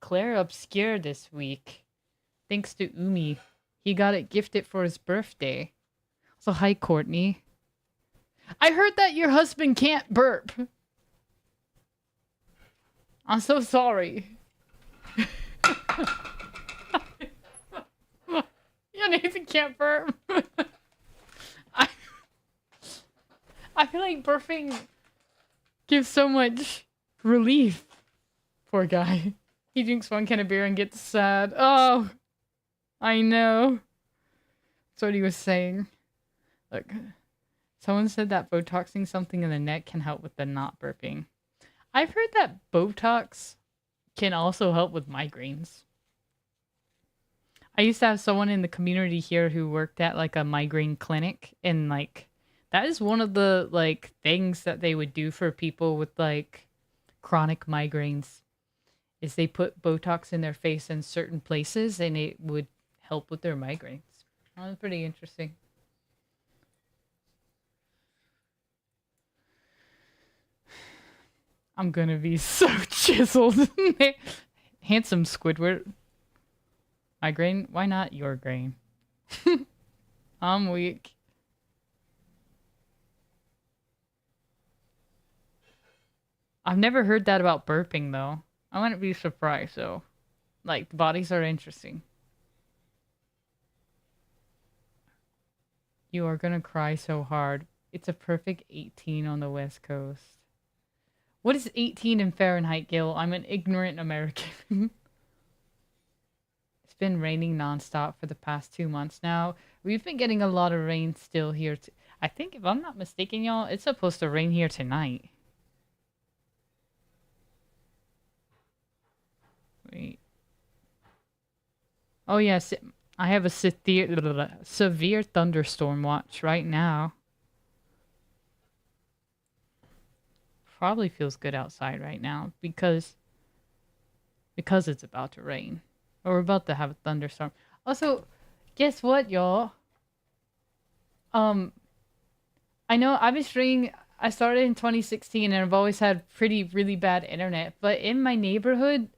Claire Obscure this week. Thanks to Umi. He got it gifted for his birthday. So hi, Courtney. I heard that your husband can't burp. I'm so sorry. Your Nathan can't burp. I feel like burping gives so much relief. Poor guy. He drinks one can of beer and gets sad. Oh, I know. That's what he was saying. Look, someone said that Botoxing something in the neck can help with the not burping. I've heard that Botox can also help with migraines. I used to have someone in the community here who worked at like a migraine clinic, and like that is one of the like things that they would do for people with like chronic migraines is they put Botox in their face in certain places and it would help with their migraines. That was pretty interesting. I'm gonna be so chiseled. Handsome Squidward. Migraine? Why not your grain? I'm weak. I've never heard that about burping though. I wouldn't be surprised though. Like bodies are interesting. You are gonna cry so hard. It's a perfect 18 on the West Coast. What is 18 in Fahrenheit, Gil? I'm an ignorant American. It's been raining nonstop for the past 2 months now. We've been getting a lot of rain still here. I think, if I'm not mistaken, y'all, it's supposed to rain here tonight. Wait. Oh, yes. I have a severe thunderstorm watch right now. Probably feels good outside right now because it's about to rain. Or we're about to have a thunderstorm. Also, guess what, y'all? I know I started in 2016 and I've always had really bad internet, but in my neighborhood,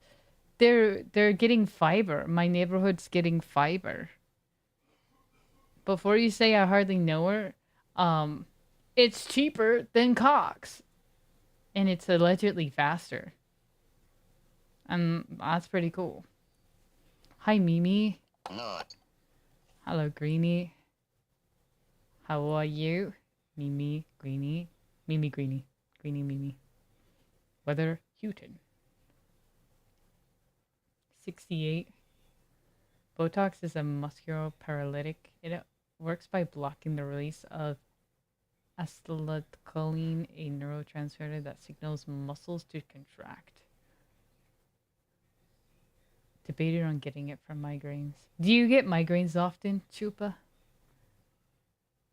they're getting fiber. My neighborhood's getting fiber. Before you say I hardly know her, it's cheaper than Cox. And it's allegedly faster. And that's pretty cool. Hi, Mimi. Hello, Greenie. How are you? Mimi, Greenie. Mimi, Greenie. Greenie, Mimi. Weather, Houghton. 68. Botox is a muscular paralytic. It works by blocking the release of acetylcholine, a neurotransmitter that signals muscles to contract. Debated on getting it for migraines. Do you get migraines often, Chupa?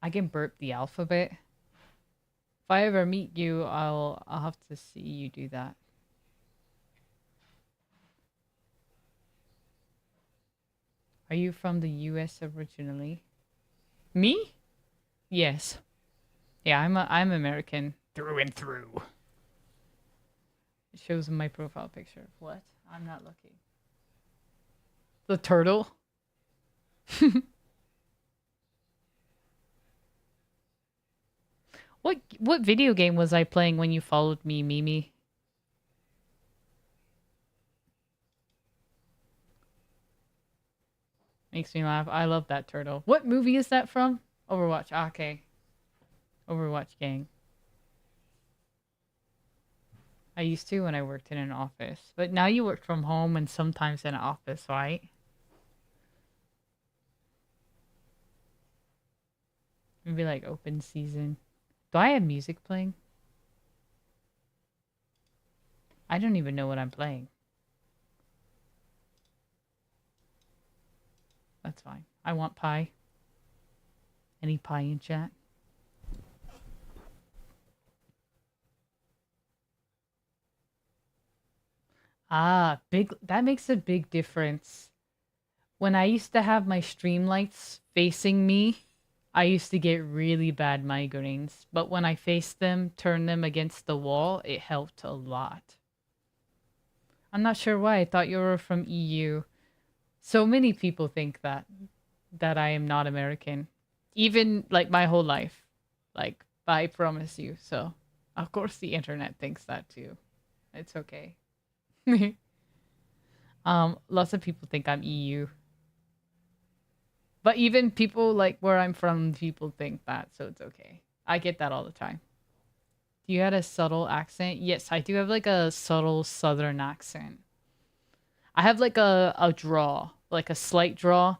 I can burp the alphabet. If I ever meet you, I'll have to see you do that. Are you from the US originally? Me? Yes. Yeah, I'm American through and through. It shows in my profile picture. What? I'm not looking. The turtle? What video game was I playing when you followed me, Mimi? Makes me laugh. I love that turtle. What movie is that from? Overwatch. Okay. Overwatch gang. I used to when I worked in an office. But now you work from home and sometimes in an office, right? Maybe like open season. Do I have music playing? I don't even know what I'm playing. That's fine. I want pie. Any pie in chat? Ah, that makes a big difference. When I used to have my stream lights facing me, I used to get really bad migraines. But when I faced them, turned them against the wall, it helped a lot. I'm not sure why. I thought you were from EU. So many people think that I am not American. Even like my whole life. Like, I promise you. So, of course the internet thinks that too. It's okay. Lots of people think I'm EU. But even people like where I'm from, people think that, so it's okay. I get that all the time. Do you have a subtle accent? Yes, I do have like a subtle southern accent. I have like a draw, like a slight draw.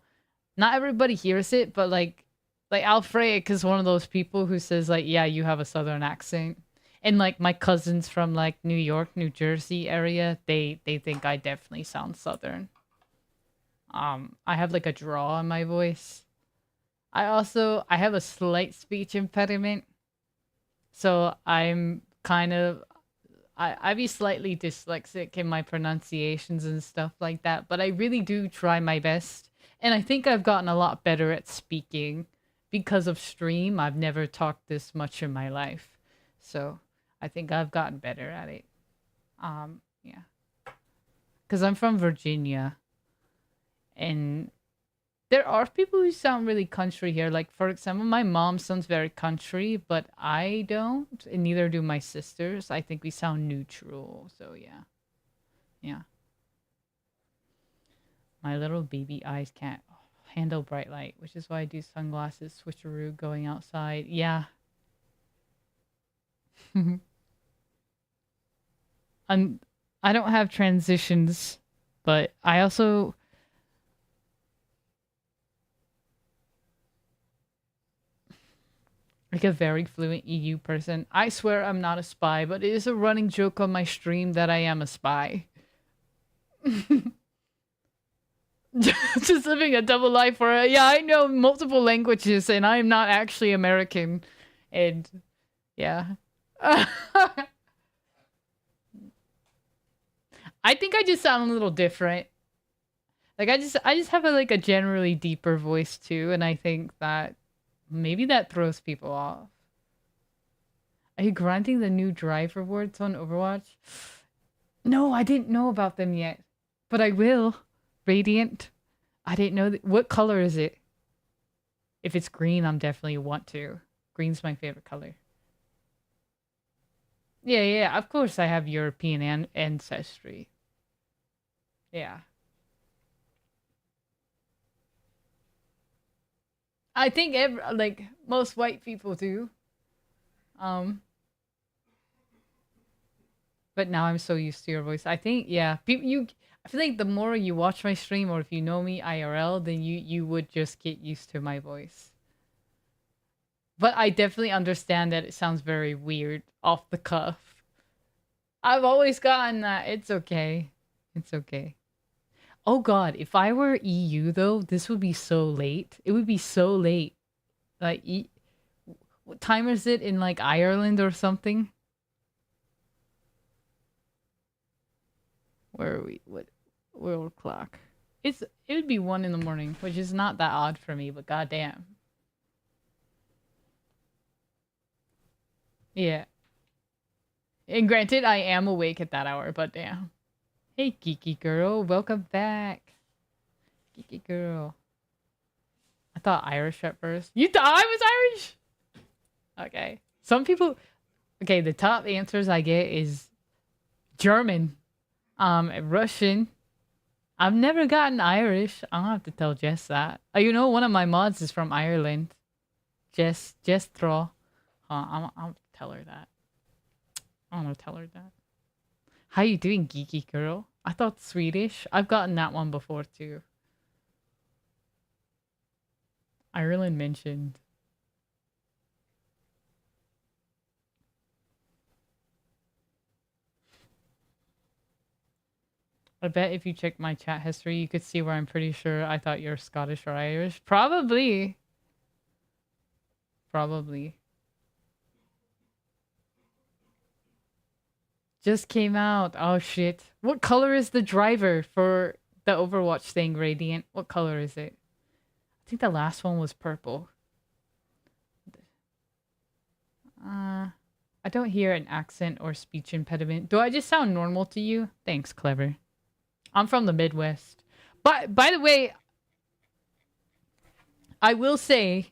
Not everybody hears it, but like Alfred is one of those people who says like, yeah, you have a southern accent. And like my cousins from like New York, New Jersey area, they think I definitely sound southern. I have like a draw in my voice. I have a slight speech impediment. So I'm kind of I be slightly dyslexic in my pronunciations and stuff like that, but I really do try my best. And I think I've gotten a lot better at speaking because of stream. I've never talked this much in my life. So I think I've gotten better at it. Yeah. Cuz I'm from Virginia. And There are people who sound really country here. Like, for example, my mom sounds very country, but I don't, and neither do my sisters. I think we sound neutral. So yeah, yeah. My little baby eyes can't handle bright light, which is why I do sunglasses switcheroo going outside. Yeah. I'm, I don't have transitions, but I also like a very fluent EU person. I swear I'm not a spy, but it is a running joke on my stream that I am a spy. Just living a double life for a, yeah, I know multiple languages and I'm not actually American. And yeah. I think I just sound a little different. Like I just have a, like a generally deeper voice too, and I think that maybe that throws people off. Are you granting the new drive rewards on Overwatch? No, I didn't know about them yet, but I will. Radiant. I didn't know what color is it? If it's green, I'm definitely want to. Green's my favorite color. Yeah, yeah, of course I have European ancestry. Yeah. I think like most white people do. But now I'm so used to your voice. I think yeah, I feel like the more you watch my stream or if you know me IRL, then you would just get used to my voice. But I definitely understand that it sounds very weird off the cuff. I've always gotten that. It's okay. It's okay. Oh god, if I were EU though, this would be so late. It would be so late. Like, what time is it in like Ireland or something? Where are we? What world clock? It would be 1 in the morning, which is not that odd for me, but goddamn. Yeah. And granted, I am awake at that hour, but damn. Hey, geeky girl, welcome back. Geeky girl. I thought Irish at first. You thought I was Irish? Okay. Some people... Okay, the top answers I get is German, Russian. I've never gotten Irish. I'll have to tell Jess that. Oh, you know, one of my mods is from Ireland. Jess Thraw. I'll tell her that. I'm gonna tell her that. How you doing, geeky girl? I thought Swedish. I've gotten that one before too. Ireland mentioned. I bet if you check my chat history, you could see where I'm pretty sure I thought you're Scottish or Irish. Probably. Probably. Just came out. Oh shit. What color is the driver for the Overwatch thing, Radiant? What color is it? I think the last one was purple. I don't hear an accent or speech impediment. Do I just sound normal to you? Thanks, Clever. I'm from the Midwest. But by the way, I will say,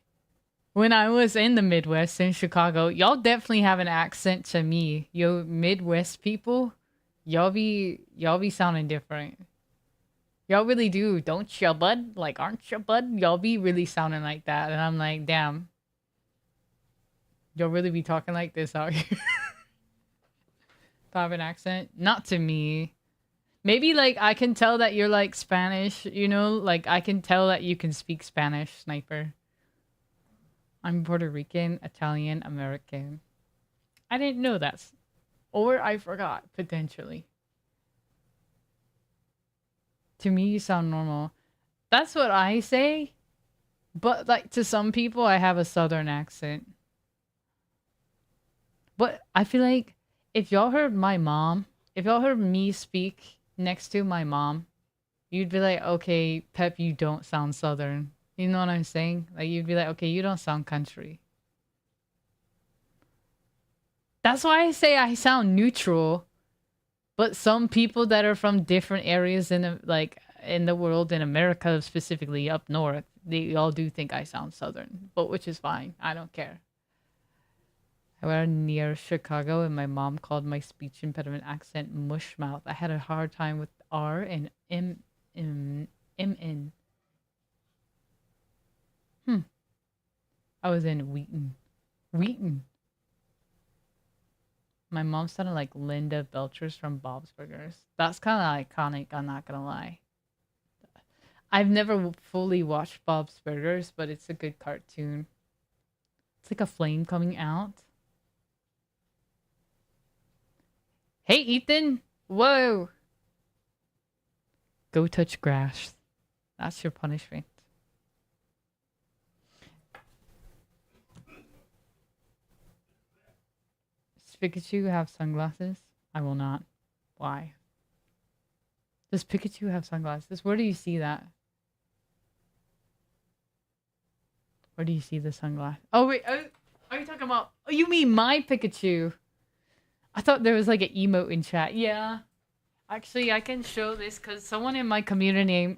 when I was in the Midwest in Chicago, y'all definitely have an accent to me. Yo, Midwest people, y'all be sounding different. Y'all really do, don't ya, bud? Like, aren't ya, bud? Y'all be really sounding like that, and I'm like, damn. Y'all really be talking like this out here. Do I have an accent? Not to me. Maybe, like, I can tell that you're, like, Spanish, you know? Like, I can tell that you can speak Spanish, Sniper. I'm Puerto Rican, Italian, American. I didn't know that. Or I forgot, potentially. To me, you sound normal. That's what I say. But, like, to some people, I have a southern accent. But I feel like if y'all heard my mom, if y'all heard me speak next to my mom, you'd be like, okay, Pep, you don't sound southern. You know what I'm saying? Like, you'd be like, okay, you don't sound country. That's why I say I sound neutral. But some people that are from different areas in, like, in the world, in America specifically, up north, they all do think I sound Southern, but which is fine. I don't care. I went near Chicago, and my mom called my speech impediment accent mush mouth. I had a hard time with R and M. I was in Wheaton. Wheaton. My mom sounded like Linda Belchers from Bob's Burgers. That's kind of iconic, I'm not gonna lie. I've never fully watched Bob's Burgers, but it's a good cartoon. It's like a flame coming out. Hey, Ethan! Whoa! Go touch grass. That's your punishment. Does Pikachu have sunglasses? I will not. Why? Does Pikachu have sunglasses? Where do you see that? Where do you see the sunglasses? Oh, wait. Are you talking about... Oh, you mean my Pikachu? I thought there was like an emote in chat. Yeah. Actually, I can show this because someone in my community,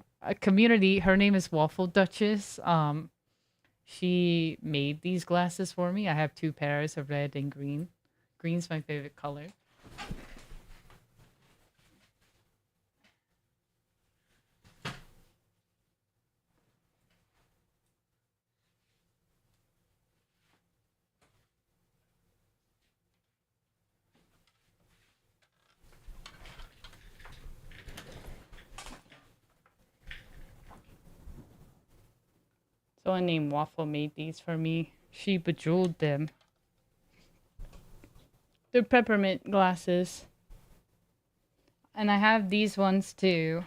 her name is Waffle Duchess. She made these glasses for me. I have 2 pairs of red and green. Green's my favorite color. Someone named Waffle made these for me. She bejeweled them. They're peppermint glasses. And I have these ones too.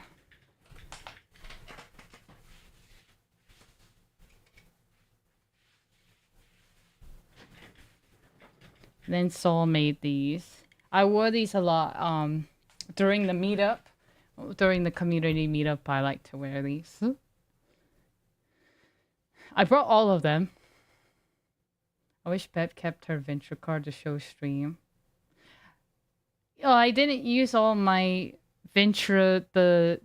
Then Saul made these. I wore these a lot during the meetup. During the community meetup, I like to wear these. I brought all of them. I wish Pep kept her venture card to show stream. Oh, I didn't use all my Ventura, the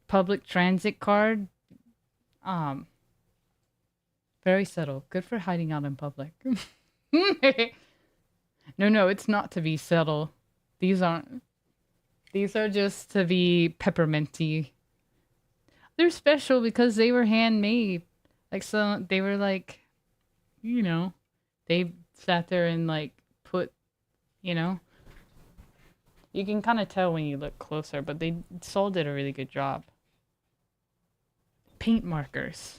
public transit card. Very subtle. Good for hiding out in public. No, it's not to be subtle. These aren't. These are just to be pepperminty. They're special because they were handmade. Like, so they were like, you know, they sat there and like put, you know. You can kind of tell when you look closer, but Saul did a really good job. Paint markers.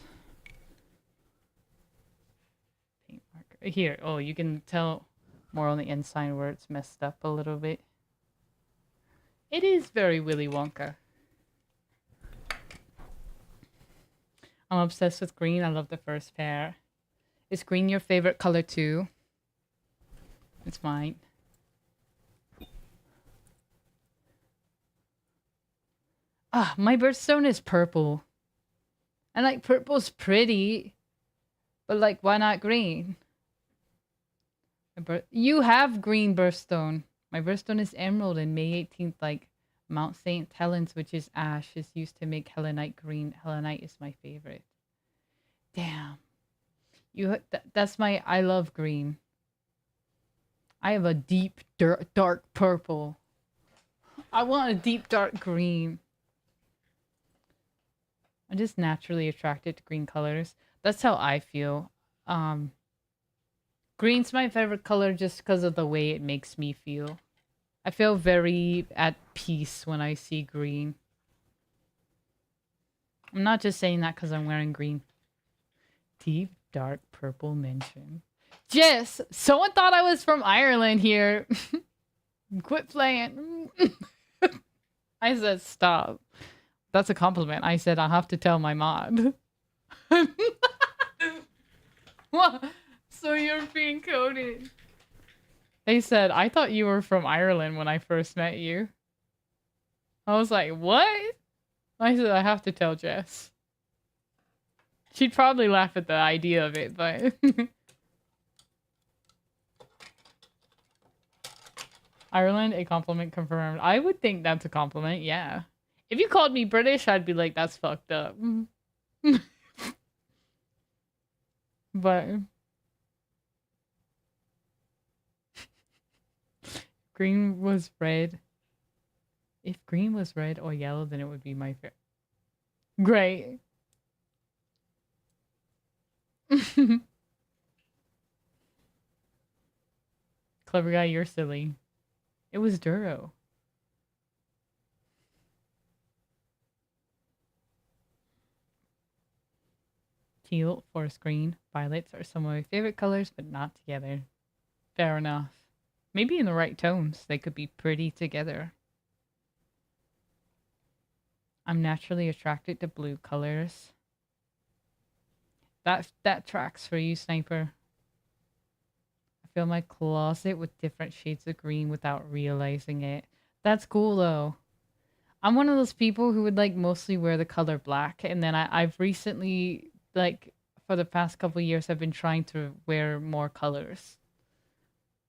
Paint marker. Here, oh, you can tell more on the inside where it's messed up a little bit. It is very Willy Wonka. I'm obsessed with green. I love the first pair. Is green your favorite color too? It's mine. Ah, my birthstone is purple. And like purple's pretty. But like, why not green? You have green birthstone. My birthstone is emerald, and May 18th, like Mount St. Helens, which is ash, is used to make Helenite green. Helenite is my favorite. Damn. That's my I love green. I have a deep dark purple. I want a deep dark green. I'm just naturally attracted to green colors. That's how I feel. Green's my favorite color just because of the way it makes me feel. I feel very at peace when I see green. I'm not just saying that because I'm wearing green. Deep dark purple mention. Jess, someone thought I was from Ireland here. Quit playing. I said stop. That's a compliment. I said I'll have to tell my mod. What? So you're being coded. They said, I thought you were from Ireland when I first met you. I was like, what? I said, I have to tell Jess. She'd probably laugh at the idea of it, but... Ireland, a compliment confirmed. I would think that's a compliment, yeah. If you called me British, I'd be like, that's fucked up. But green was red. If green was red or yellow, then it would be my favorite. Gray. Clever guy, you're silly. It was Duro. Teal, forest green, violets are some of my favorite colors, but not together. Fair enough. Maybe in the right tones, they could be pretty together. I'm naturally attracted to blue colors. That tracks for you, Sniper. I fill my closet with different shades of green without realizing it. That's cool though. I'm one of those people who would like mostly wear the color black, and then I've recently, like, for the past couple of years, I've been trying to wear more colors.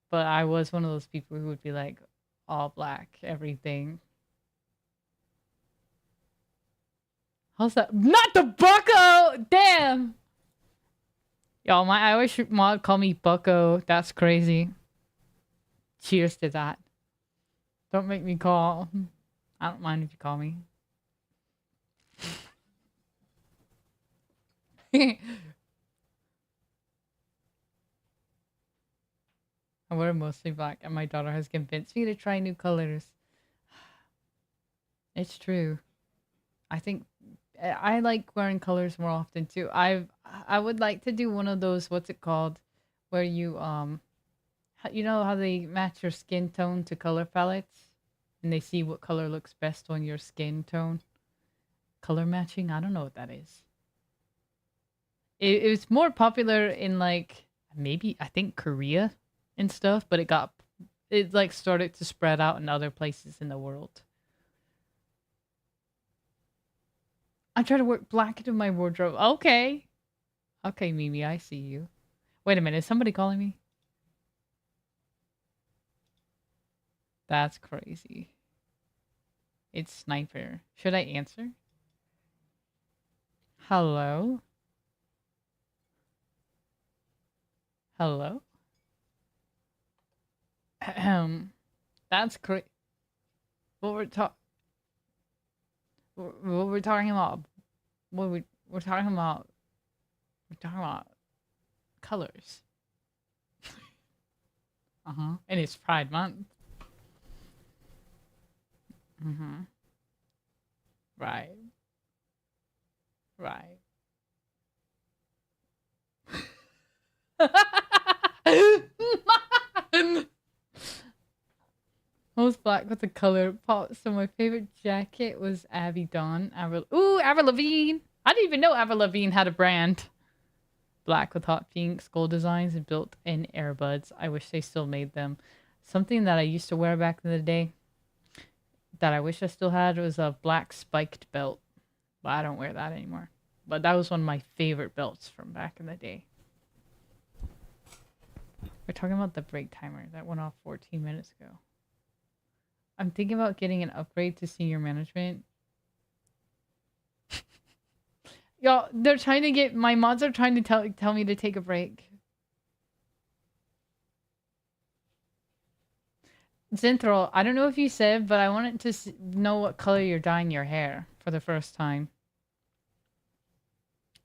But I was one of those people who would be like all black, everything. How's that? Not the bucko! Damn! Yo, my Irish mod call me bucko. That's crazy. Cheers to that. Don't make me call. I don't mind if you call me. I wear mostly black, and my daughter has convinced me to try new colors. It's true. I think I like wearing colors more often too. I would like to do one of those, what's it called, where you know how they match your skin tone to color palettes, and they see what color looks best on your skin tone. Color matching? I don't know what that is. It was more popular in like maybe I think Korea and stuff, but it like started to spread out in other places in the world. I'm trying to work black into my wardrobe. Okay. Okay, Mimi, I see you. Wait a minute, is somebody calling me? That's crazy. It's Sniper. Should I answer? Hello? Hello? That's crazy. What we're talking about. We're talking about colors. And it's Pride Month. Right. Right. I was black with the color pop, so my favorite jacket was Abby Dawn. Ooh, Avril Lavigne! I didn't even know Avril Lavigne had a brand. Black with hot pink skull designs and built-in earbuds. I wish they still made them. Something that I used to wear back in the day that I wish I still had was a black spiked belt. But I don't wear that anymore. But that was one of my favorite belts from back in the day. We're talking about the break timer that went off 14 minutes ago. I'm thinking about getting an upgrade to senior management. Y'all, they're trying to get... My mods are trying to tell me to take a break. Zinthral, I don't know if you said, but I wanted to know what color you're dyeing your hair for the first time.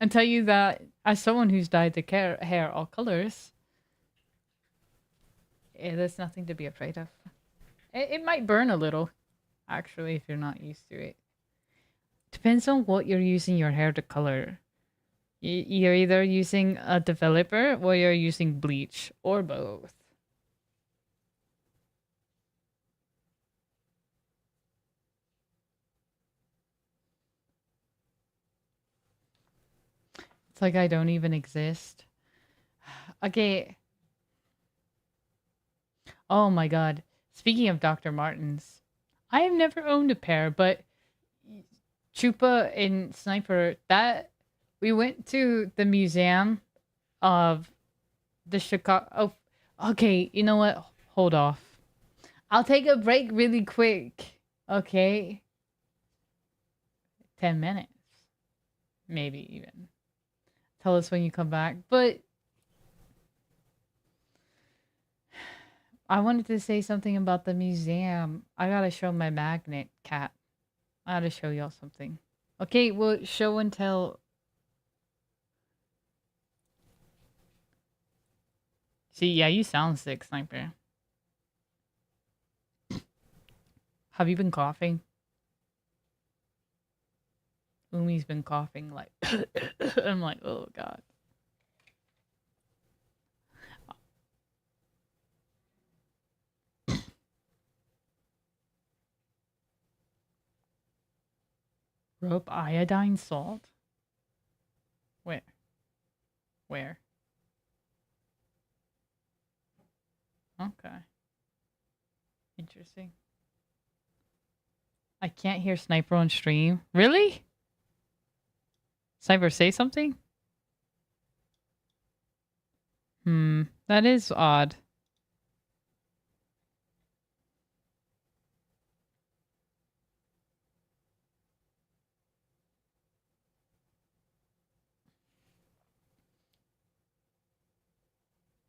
And tell you that, as someone who's dyed the hair all colors, there's nothing to be afraid of. It might burn a little, actually, if you're not used to it. Depends on what you're using your hair to color. You're either using a developer or you're using bleach, or both. It's like I don't even exist. Okay. Oh my god. Speaking of Dr. Martens, I have never owned a pair, but Chupa and Sniper, that we went to the museum of the Chicago. Oh, okay, you know what? Hold off. I'll take a break really quick. Okay. 10 minutes. Maybe even. Tell us when you come back. But I wanted to say something about the museum. I gotta show my magnet cat. I gotta show y'all something. Okay, well, show and tell. See, yeah, you sound sick, Sniper. Have you been coughing? Umi's been coughing like I'm like, oh god. Rope iodine salt? Where? Where? Okay. Interesting. I can't hear Sniper on stream. Really? Sniper, say something? That is odd.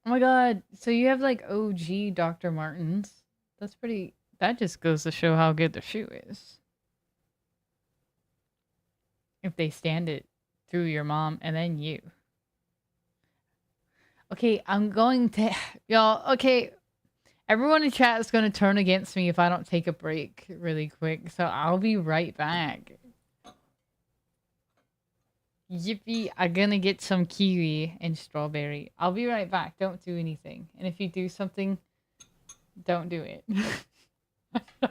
Oh my god, so you have like OG Dr. Martens. That's pretty... That just goes to show how good the shoe is. If they stand it through your mom and then you. Okay, I'm going to... Y'all, okay. Everyone in chat is going to turn against me if I don't take a break really quick. So I'll be right back. Yippee, I'm gonna get some kiwi and strawberry. I'll be right back. Don't do anything. And if you do something, don't do it. Oh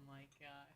my god.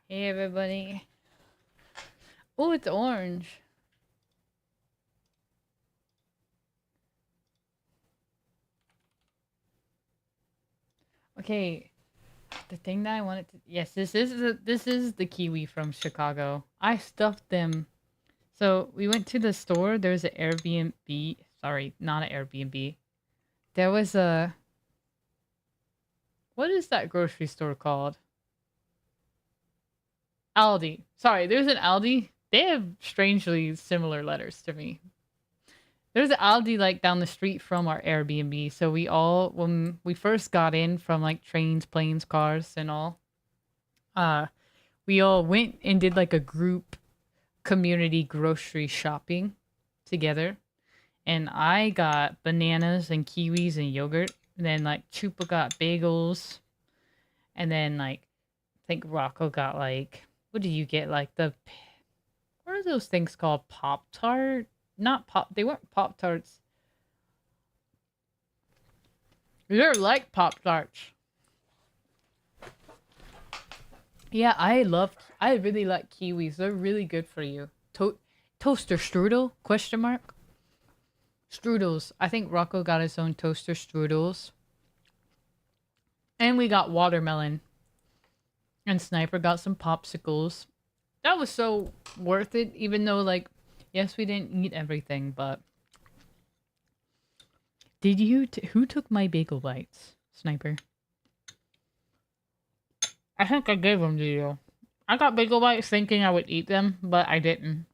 Hey everybody. Oh, it's orange. Okay. The thing that I wanted to yes, this is the kiwi from Chicago. I stuffed them. So we went to the store. There's an Airbnb. Sorry, not an Airbnb. There was a what is that grocery store called? Aldi. Sorry, there's an Aldi. They have strangely similar letters to me. There's an Aldi like down the street from our Airbnb. So we all when we first got in from like trains, planes, cars, and all, uh, we all went and did like a group community grocery shopping together. And I got bananas and kiwis and yogurt. And then like Chupa got bagels. And then like I think Rocco got like what did you get? Like what are those things called? Pop Tart? Not pop. They weren't Pop Tarts. They're like Pop Tarts. Yeah, I really like kiwis. They're really good for you. Toaster strudel? Question mark. Strudels. I think Rocco got his own toaster strudels. And we got watermelon. And Sniper got some popsicles. That was so worth it, even though, like, yes, we didn't eat everything, but... Did you... Who took my bagel bites? Sniper. I think I gave them to you. I got bagel bites thinking I would eat them, but I didn't.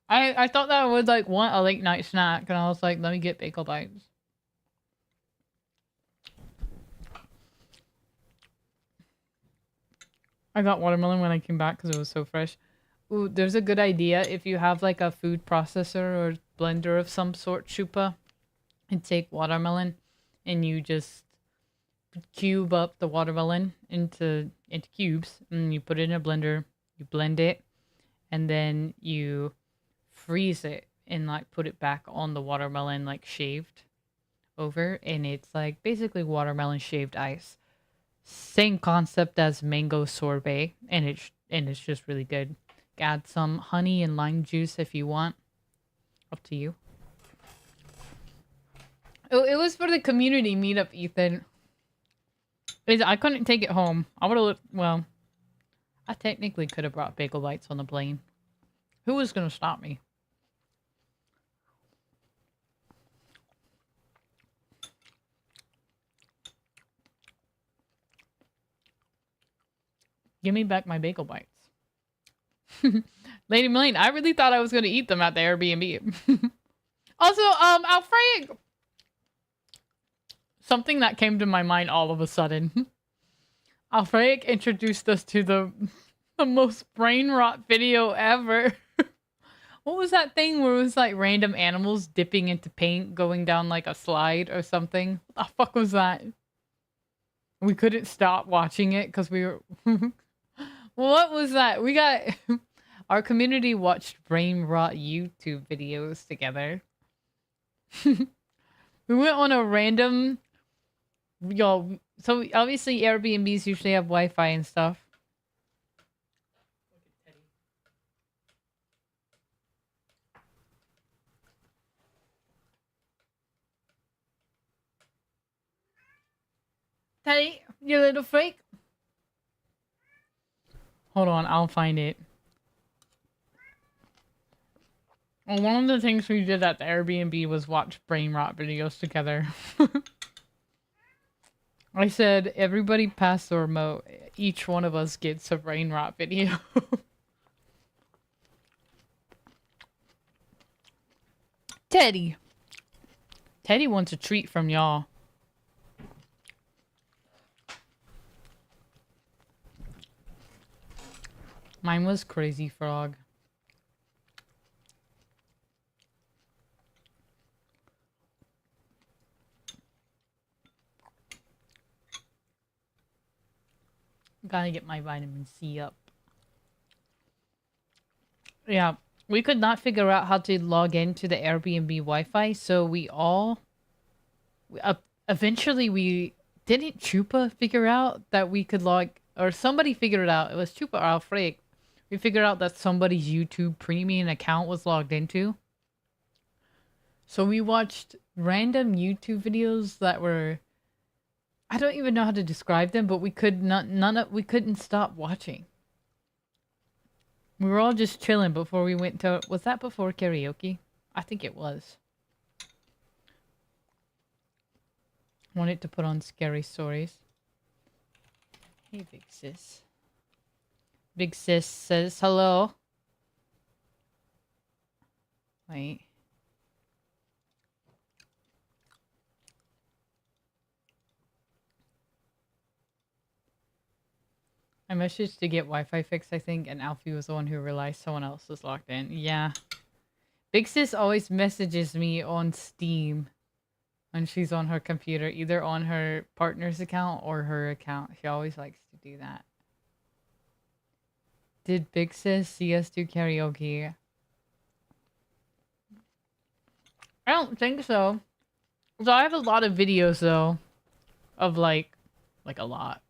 I thought that I would, like, want a late night snack, and I was like, let me get bagel bites. I got watermelon when I came back because it was so fresh. Ooh, there's a good idea if you have like a food processor or blender of some sort, Chupa, and take watermelon and you just cube up the watermelon into cubes and you put it in a blender, you blend it, and then you freeze it and like put it back on the watermelon like shaved over, and it's like basically watermelon shaved ice. Same concept as mango sorbet, and it's just really good. Add some honey and lime juice if you want. Up to you. It was for the community meetup, Ethan. I couldn't take it home. I would have, well, I technically could have brought bagel bites on the plane. Who was going to stop me? Give me back my bagel bites. Lady Milene, I really thought I was going to eat them at the Airbnb. Also, Alfred, something that came to my mind all of a sudden. Alfred introduced us to the most brain rot video ever. What was that thing where it was like random animals dipping into paint, going down like a slide or something? What the fuck was that? We couldn't stop watching it because we were... What was that? We got... Our community watched brain rot YouTube videos together. We went on a random... Yo, so obviously Airbnbs usually have Wi-Fi and stuff. Teddy, you little freak. Hold on, I'll find it. Well, one of the things we did at the Airbnb was watch brain rot videos together. I said, everybody pass the remote. Each one of us gets a brain rot video. Teddy. Teddy wants a treat from y'all. Mine was Crazy Frog. Gotta get my vitamin C up. Yeah, we could not figure out how to log into the Airbnb Wi-Fi, so we all... eventually we... Didn't Chupa figure out that we could log or somebody figured it out. It was Chupa Alfred. We figured out that somebody's YouTube premium account was logged into. So we watched random YouTube videos that were, I don't even know how to describe them, but we couldn't stop watching. We were all just chilling before we went to, was that before karaoke? I think it was. Wanted to put on scary stories. Hey, Big Sis. Big Sis says hello. Wait. I messaged to get Wi-Fi fixed, I think, and Alfie was the one who realized someone else was logged in. Yeah. Big Sis always messages me on Steam when she's on her computer, either on her partner's account or her account. She always likes to do that. Did Big Sis see us do karaoke? I don't think so. So I have a lot of videos, though, of like a lot.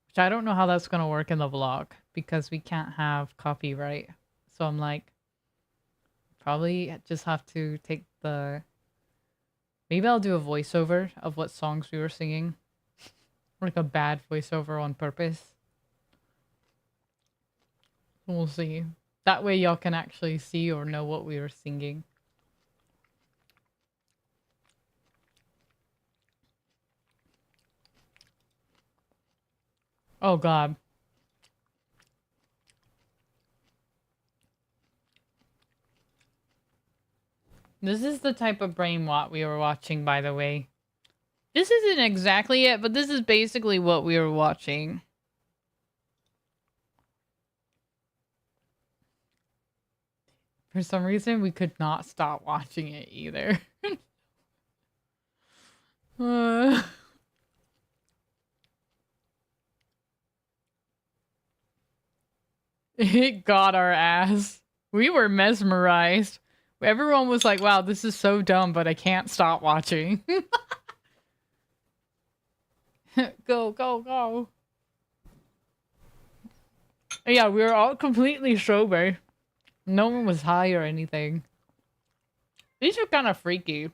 Which I don't know how that's going to work in the vlog, because we can't have copyright. So I'm like, probably just have to take the... Maybe I'll do a voiceover of what songs we were singing. Like a bad voiceover on purpose. We'll see. That way y'all can actually see or know what we were singing. Oh god. This is the type of brain rot we were watching, by the way. This isn't exactly it, but this is basically what we were watching. For some reason, we could not stop watching it either. It got our ass. We were mesmerized. Everyone was like, wow, this is so dumb, but I can't stop watching. Go, go, go. Yeah, we were all completely sober. No one was high or anything. These are kind of freaky.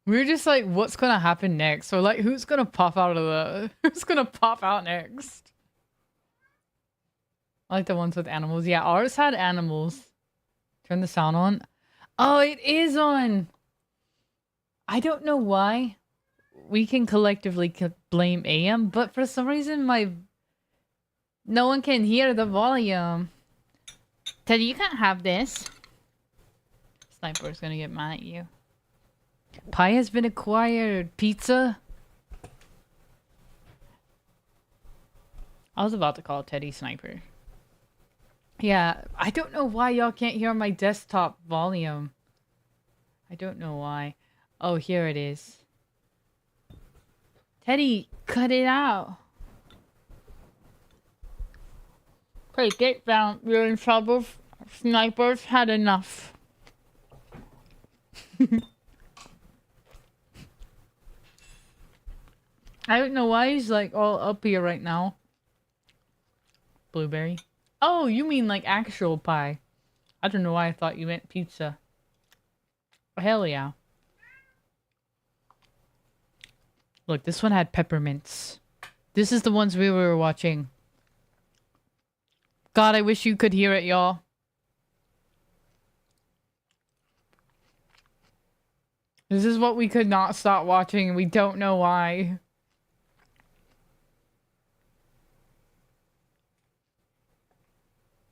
We were just like, what's gonna happen next? So like, who's gonna pop out of the... Who's gonna pop out next? I like the ones with animals. Yeah, ours had animals. Turn the sound on. Oh, it is on! I don't know why we can collectively blame AM, but for some reason no one can hear the volume. Teddy, you can't have this. Sniper's gonna get mad at you. Pie has been acquired. Pizza? I was about to call Teddy Sniper. Yeah, I don't know why y'all can't hear my desktop volume. I don't know why. Oh, here it is. Teddy, cut it out. Take it down. You're in trouble. Snipers had enough. I don't know why he's like all up here right now. Blueberry. Oh, you mean like actual pie. I don't know why I thought you meant pizza. Oh, hell yeah. Look, this one had peppermints. This is the ones we were watching. God, I wish you could hear it, y'all. This is what we could not stop watching, and we don't know why.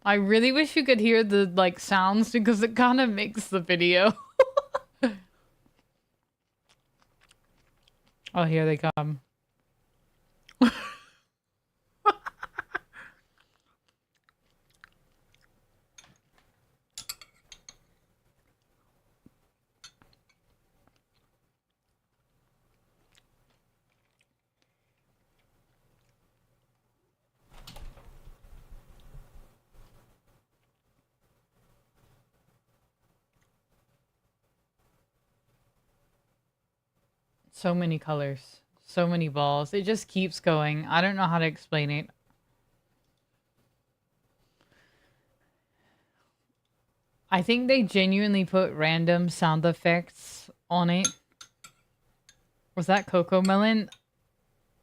I really wish you could hear the, like, sounds, because it kind of makes the video. Oh, here they come. So many colors. So many balls. It just keeps going. I don't know how to explain it. I think they genuinely put random sound effects on it. Was that Coco Melon?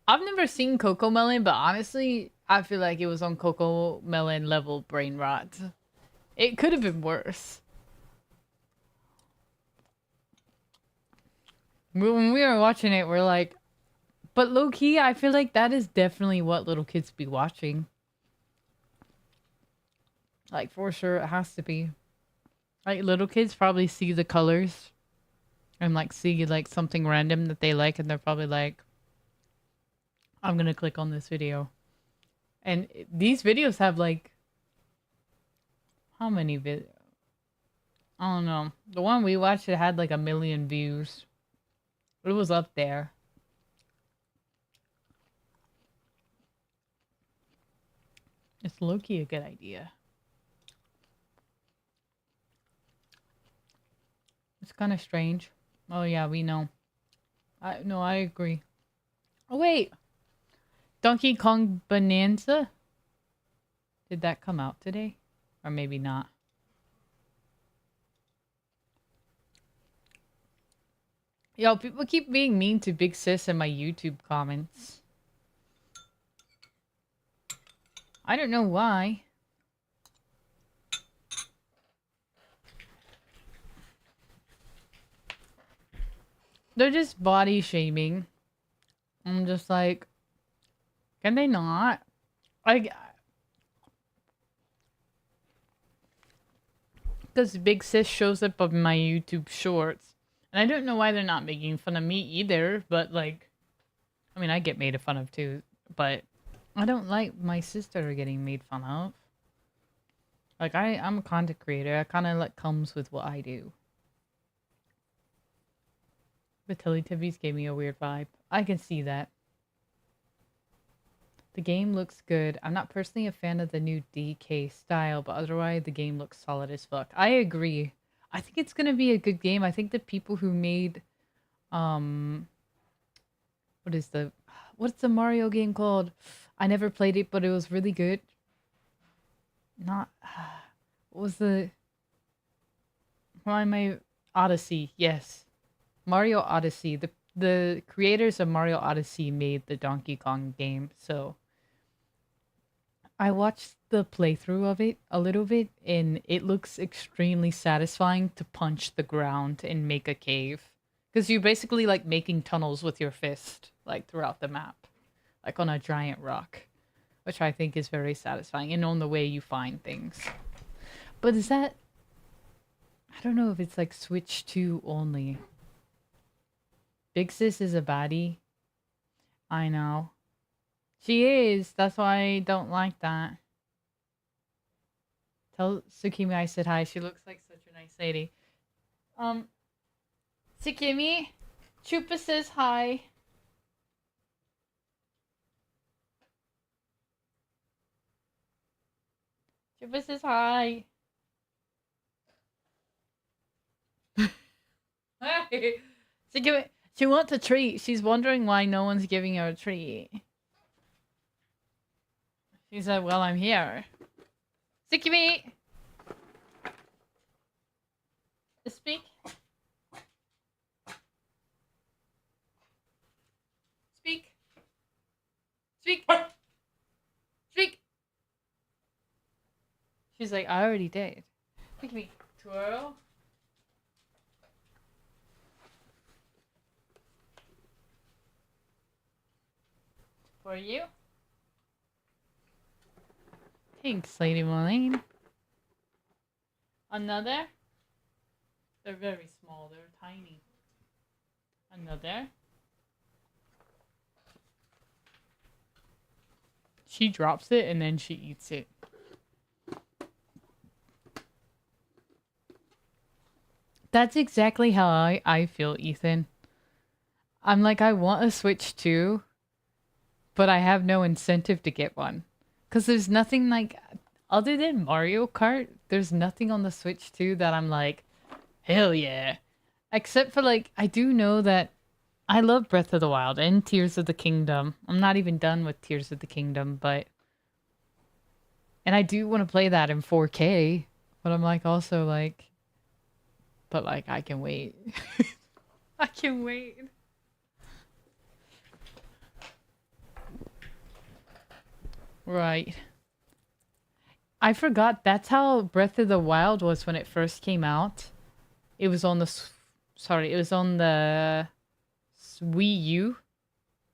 I've never seen Coco Melon, but honestly, I feel like it was on Coco Melon level brain rot. It could have been worse. When we were watching it, we're like, but low key, I feel like that is definitely what little kids be watching. Like, for sure, it has to be. Like, little kids probably see the colors and, like, see, like, something random that they like, and they're probably like, I'm gonna click on this video. And these videos have, like, how many videos? I don't know. The one we watched, it had, like, 1 million views. It was up there. It's low-key a good idea. It's kind of strange. Oh yeah, we know. I agree. Oh wait, Donkey Kong Bonanza? Did that come out today? Or maybe not. Yo, people keep being mean to Big Sis in my YouTube comments. I don't know why. They're just body shaming. I'm just like, can they not? Because Big Sis shows up on my YouTube shorts. And I don't know why they're not making fun of me either, but like, I mean, I get made fun of too, but I don't like my sister getting made fun of. Like, I'm a content creator. I kind of like comes with what I do. But Teletubbies gave me a weird vibe. I can see that. The game looks good. I'm not personally a fan of the new DK style, but otherwise the game looks solid as fuck. I agree. I think it's gonna be a good game. I think the people who made what's the Mario game called? I never played it, but it was really good. Not what was the why am I Odyssey? Yes. Mario Odyssey. The creators of Mario Odyssey made the Donkey Kong game, so I watched the playthrough of it a little bit, and it looks extremely satisfying to punch the ground and make a cave. Because you're basically like making tunnels with your fist, like throughout the map, like on a giant rock, which I think is very satisfying, and on the way you find things. But is that... I don't know if it's like Switch 2 only. Big Sis is a baddie. I know. She is. That's why I don't like that. Tell Tsukimi I said hi. She looks like such a nice lady. Tsukimi, Chupa says hi. Chupa says hi. Hey. Tsukimi, she wants a treat. She's wondering why no one's giving her a treat. She said, well, I'm here. Tsukimi! Speak. Speak. Speak. Speak. She's like, I already did. Tsukimi. Twirl. For you. Thanks, Lady Marlene. Another. They're very small. They're tiny. Another. She drops it and then she eats it. That's exactly how I feel, Ethan. I'm like, I want a Switch too, but I have no incentive to get one. Because there's nothing like, other than Mario Kart, there's nothing on the Switch 2 that I'm like, hell yeah. Except for like, I do know that I love Breath of the Wild and Tears of the Kingdom. I'm not even done with Tears of the Kingdom, but... And I do want to play that in 4K, but I'm like also like... But like, I can wait. I can wait. Right. I forgot that's how Breath of the Wild was when it first came out. It was on the... Sorry, it was on the... Wii U.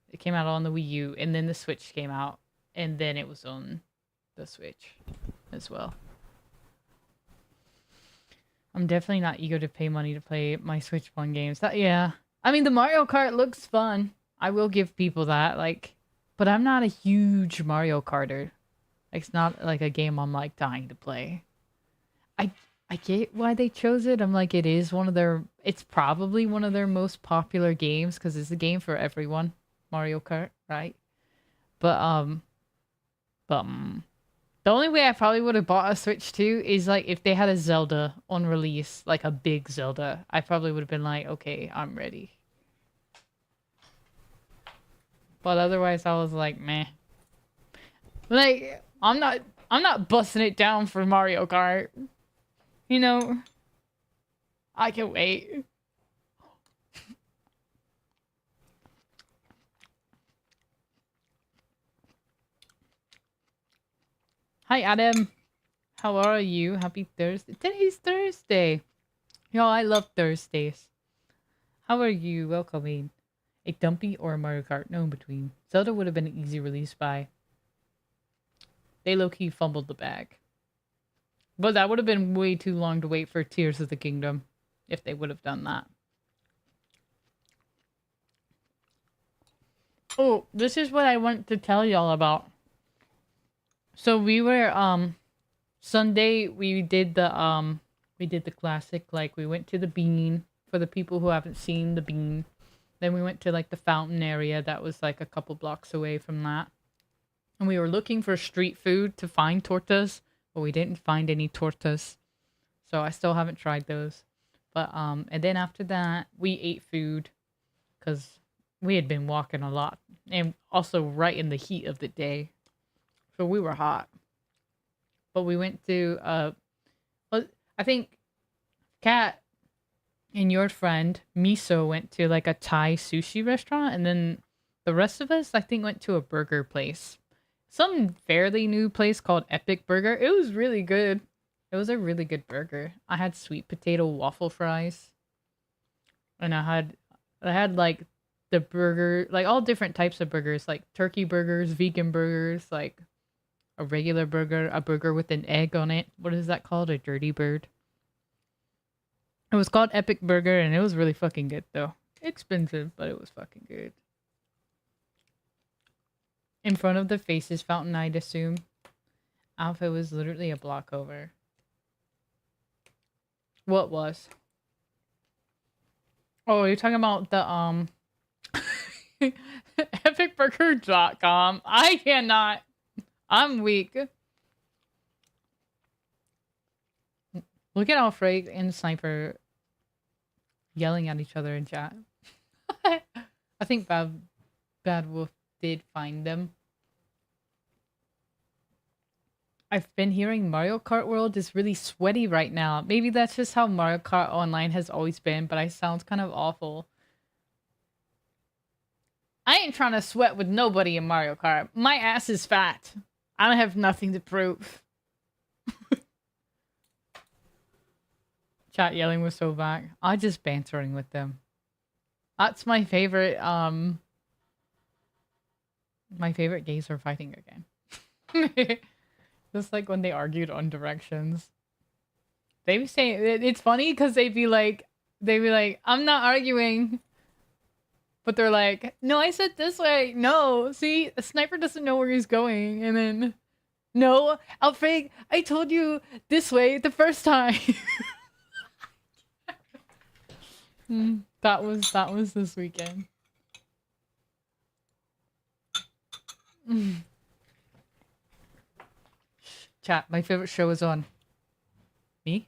It came out on the Wii U, and then the Switch came out, and then it was on the Switch as well. I'm definitely not eager to pay money to play my Switch One games. Yeah. I mean, the Mario Kart looks fun. I will give people that, like, but I'm not a huge Mario Karter. It's not like a game I'm like dying to play. I get why they chose it. I'm like, it's probably one of their most popular games because it's a game for everyone. Mario Kart, right? But the only way I probably would have bought a Switch 2 is like if they had a Zelda on release, like a big Zelda. I probably would have been like, okay, I'm ready. But otherwise I was like, meh. Like, I'm not busting it down for Mario Kart. You know, I can wait. Hi, Adam. How are you? Happy Thursday. Today's Thursday. Yo, I love Thursdays. How are you? Welcoming. A Dumpy or a Mario Kart? No in between. Zelda would have been an easy release buy. They low-key fumbled the bag. But that would have been way too long to wait for Tears of the Kingdom if they would have done that. Oh, this is what I want to tell y'all about. So we were Sunday we did the classic, like we went to the Bean for the people who haven't seen the Bean. Then we went to like the fountain area that was like a couple blocks away from that. And we were looking for street food to find tortas, but we didn't find any tortas. So I still haven't tried those. But and then after that, we ate food cuz we had been walking a lot and also right in the heat of the day. So we were hot. But we went to I think Kat and your friend Miso went to like a Thai sushi restaurant, and then the rest of us I think went to a burger place. Some fairly new place called Epic Burger. It was really good. It was a really good burger. I had sweet potato waffle fries. And I had like the burger, like all different types of burgers, like turkey burgers, vegan burgers, like a regular burger, a burger with an egg on it. What is that called? A dirty bird. It was called Epic Burger, and it was really fucking good though. Expensive, but it was fucking good. In front of the Faces fountain, I'd assume. Alpha was literally a block over. What was? Oh, you're talking about the epicburger.com. I cannot. I'm weak. Look at Alfred and Sniper yelling at each other in chat. I think Bad Wolf did find them. I've been hearing Mario Kart World is really sweaty right now. Maybe that's just how Mario Kart Online has always been, but I sound kind of awful. I ain't trying to sweat with nobody in Mario Kart. My ass is fat. I have nothing to prove. Chat yelling was so back. I'm just bantering with them. That's my favorite, my favorite gays are fighting again. Just like when they argued on directions. They be saying, it's funny because they'd be like, I'm not arguing. But they're like, no, I said this way. No, see, a sniper doesn't know where he's going. And then, no, Alfred, I told you this way the first time. That was this weekend. Chat, my favorite show is on. Me?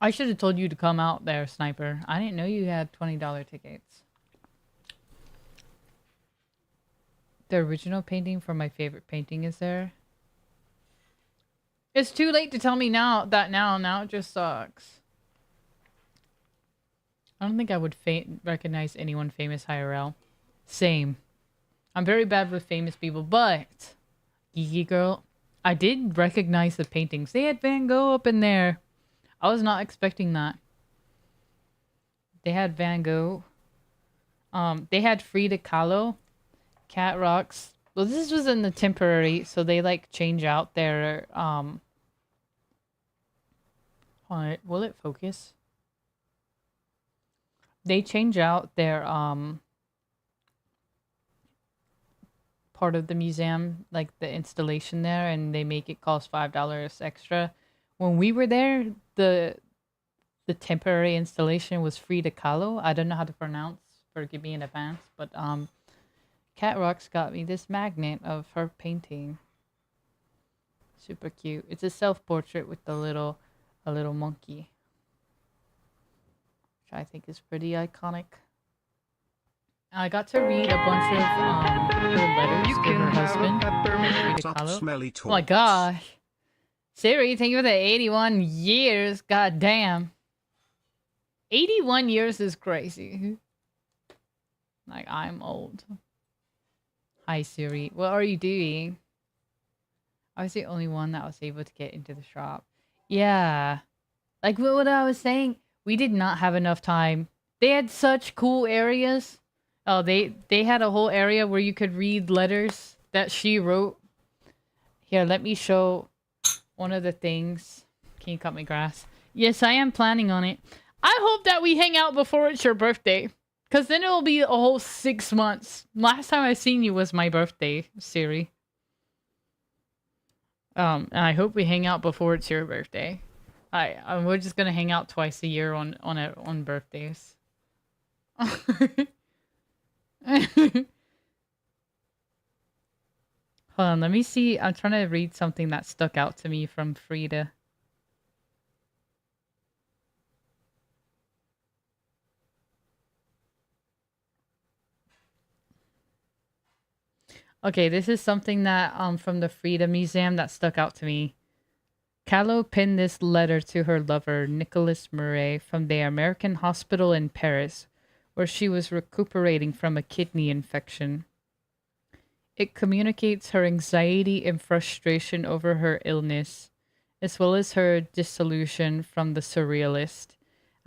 I should have told you to come out there, Sniper. I didn't know you had $20 tickets. The original painting for my favorite painting is there. It's too late to tell me now. Now it just sucks. I don't think I would recognize anyone famous IRL. Same. I'm very bad with famous people, but Geeky Girl, I did recognize the paintings. They had Van Gogh up in there. I was not expecting that. They had Van Gogh. They had Frida Kahlo, Cat Rocks. Well, this was in the temporary, so they like change out their Hold on, will it focus? They change out their part of the museum, like the installation there, and they make it cost $5 extra. When we were there, the temporary installation was Frida Kahlo. I don't know how to pronounce. Forgive me in advance, but Cat Rocks got me this magnet of her painting. Super cute. It's a self-portrait with a little monkey, which I think is pretty iconic. I got to read a bunch of her letters to her husband, Frida Stop Kahlo. smelly Oh my talk. gosh. Siri, thank you for the 81 years. God damn. 81 years is crazy. Like, I'm old. Hi, Siri. What are you doing? I was the only one that was able to get into the shop. Yeah. Like what I was saying, we did not have enough time. They had such cool areas. Oh, they had a whole area where you could read letters that she wrote. Here, let me show one of the things. Can you cut my grass? Yes, I am planning on it. I hope that we hang out before it's your birthday. Because then it will be a whole 6 months. Last time I seen you was my birthday, Siri. And I hope we hang out before it's your birthday. We're just gonna hang out twice a year on birthdays. Hold on, let me see. I'm trying to read something that stuck out to me from Frida. Okay, this is something that from the Frida Museum that stuck out to me. Kahlo penned this letter to her lover, Nicolas Murray, from the American hospital in Paris, where she was recuperating from a kidney infection. It communicates her anxiety and frustration over her illness, as well as her disillusion from the surrealist.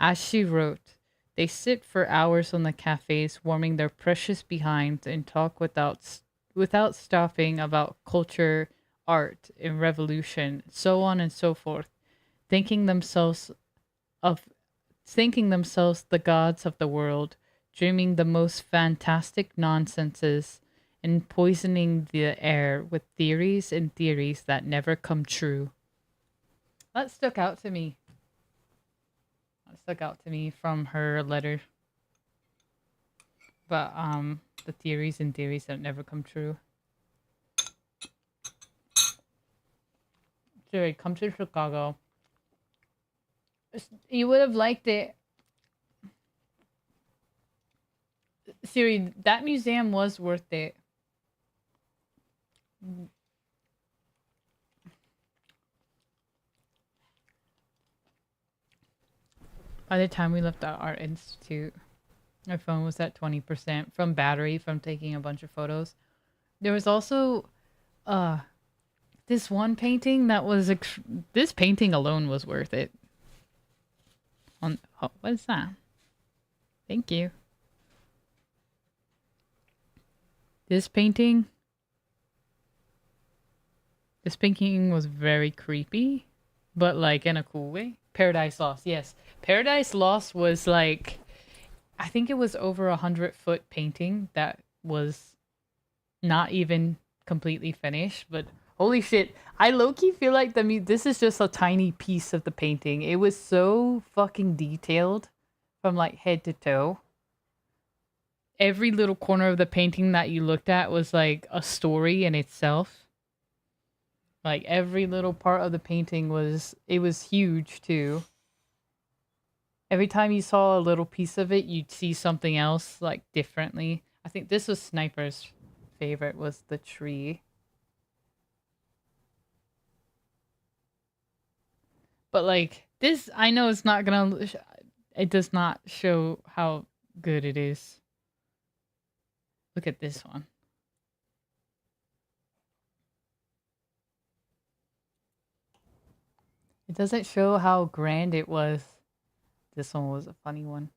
As she wrote, they sit for hours on the cafes, warming their precious behinds, and talk without stopping about culture, art, and revolution, so on and so forth, thinking themselves the gods of the world, dreaming the most fantastic nonsenses, and poisoning the air with theories that never come true. That stuck out to me. That stuck out to me from her letter. But the theories that never come true. Siri, come to Chicago. You would have liked it. Siri, that museum was worth it. By the time we left the art institute, my phone was at 20% from battery from taking a bunch of photos. There was also this one painting that was this painting alone was worth it. What is that? Thank you. This painting was very creepy, but like in a cool way. Paradise Lost, yes. Paradise Lost was like, I think it was over 100-foot painting that was not even completely finished, but holy shit, I low-key feel like this is just a tiny piece of the painting. It was so fucking detailed from like head to toe. Every little corner of the painting that you looked at was like a story in itself. Like every little part of the painting was huge too. every time you saw a little piece of it, you'd see something else like differently. I think this was Sniper's favorite, was the tree. But like this, I know it's not gonna. It does not show how good it is. Look at this one. It doesn't show how grand it was. This one was a funny one.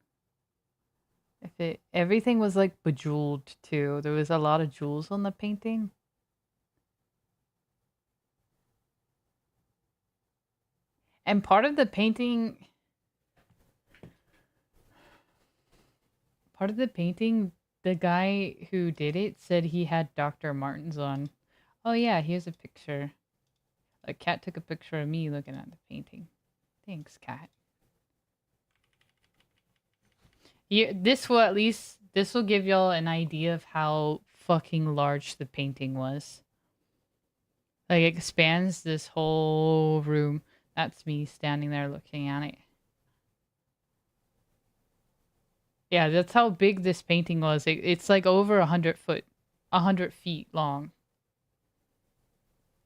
Everything was like bejeweled too. There was a lot of jewels on the painting. And part of the painting, the guy who did it said he had Dr. Martens on. Oh yeah, here's a picture. A cat took a picture of me looking at the painting. Thanks, cat. Yeah, this will give y'all an idea of how fucking large the painting was. Like, it expands this whole room. That's me standing there looking at it. Yeah, that's how big this painting was. It's like over 100 feet long.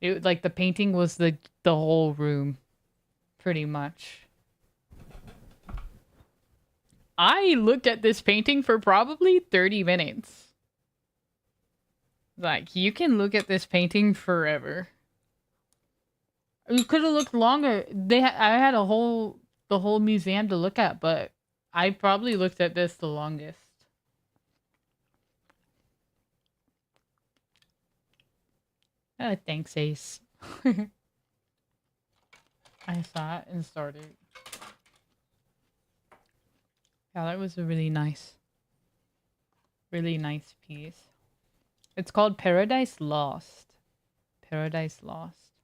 Like the painting was the whole room, pretty much. I looked at this painting for probably 30 minutes. Like, you can look at this painting forever. You could have looked longer. I had the whole museum to look at, but I probably looked at this the longest. Thanks, Ace. I saw it and started. Yeah, that was a really nice piece. It's called Paradise Lost. Paradise Lost.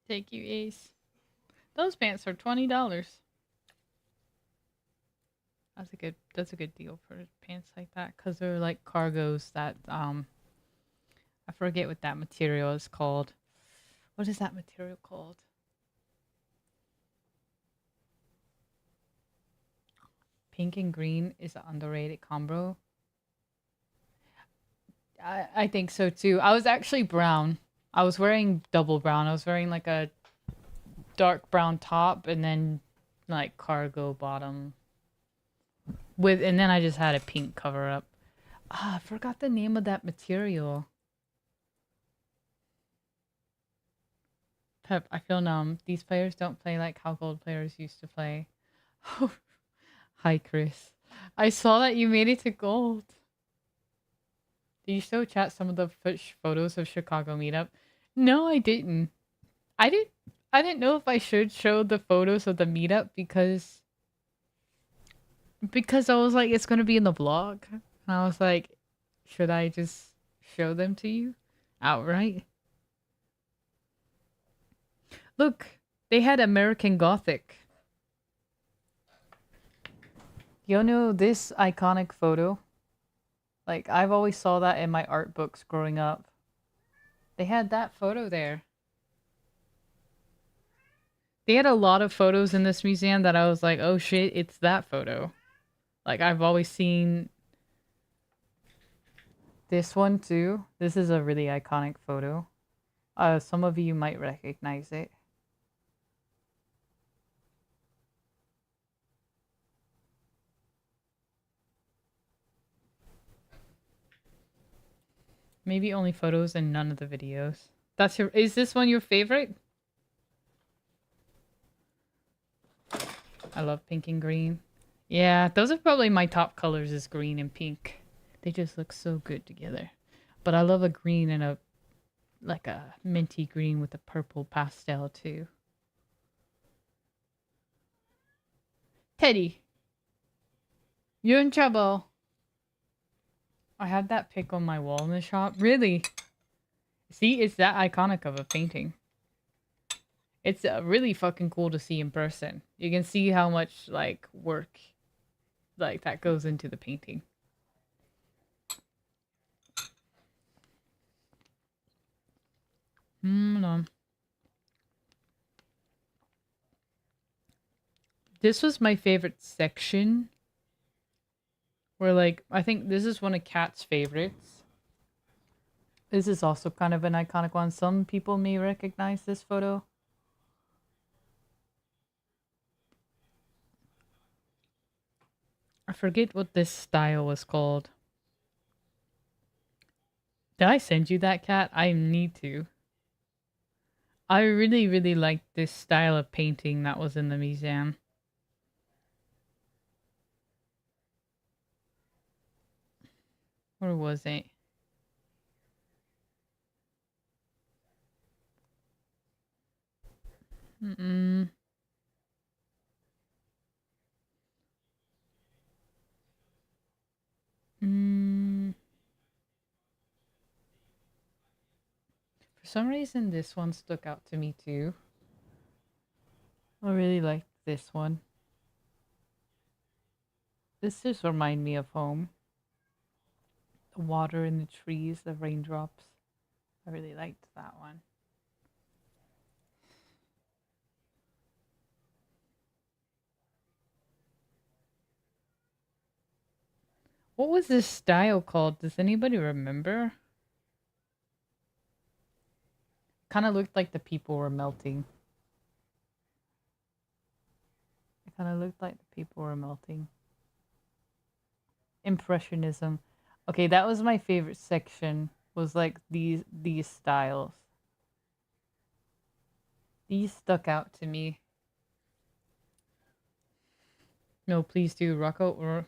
Thank you, Ace. Those pants are $20. That's a good deal for pants like that, because they're like cargos that I forget what that material is called. What is that material called? Pink and green is an underrated combo. I think so too. I was actually brown. I was wearing double brown. I was wearing like a dark brown top and then like cargo bottom. And then I just had a pink cover up. I forgot the name of that material. Pep, I feel numb. These players don't play like how gold players used to play. Hi, Chris. I saw that you made it to gold. Did you show chat some of the photos of Chicago meetup? No, I didn't. I didn't know if I should show the photos of the meetup because I was like, it's gonna be in the vlog. And I was like, should I just show them to you outright? Look, they had American Gothic. You know this iconic photo? Like, I've always saw that in my art books growing up. They had that photo there. They had a lot of photos in this museum that I was like, oh shit, it's that photo. Like, I've always seen this one too. This is a really iconic photo. Some of you might recognize it. Maybe only photos and none of the videos. Is this one your favorite? I love pink and green. Yeah, those are probably my top colors, is green and pink. They just look so good together. But I love a green and a minty green with a purple pastel too. Teddy, you're in trouble. I have that pic on my wall in the shop. Really? See, it's that iconic of a painting. It's really fucking cool to see in person. You can see how much like work like that goes into the painting. No. This was my favorite section. Where, like, I think this is one of Kat's favorites. This is also kind of an iconic one. Some people may recognize this photo. I forget what this style was called. Did I send you that, Kat? I need to. I really, really liked this style of painting that was in the museum. Where was it? Mm-mm. Mm. For some reason, this one stuck out to me too. I really liked this one. This just reminds me of home. The water in the trees, the raindrops. I really liked that one. What was this style called? Does anybody remember? Kind of looked like the people were melting. It kind of looked like the people were melting. Impressionism. Okay, that was my favorite section. Was like these styles. These stuck out to me. No, please do, Rocco. Or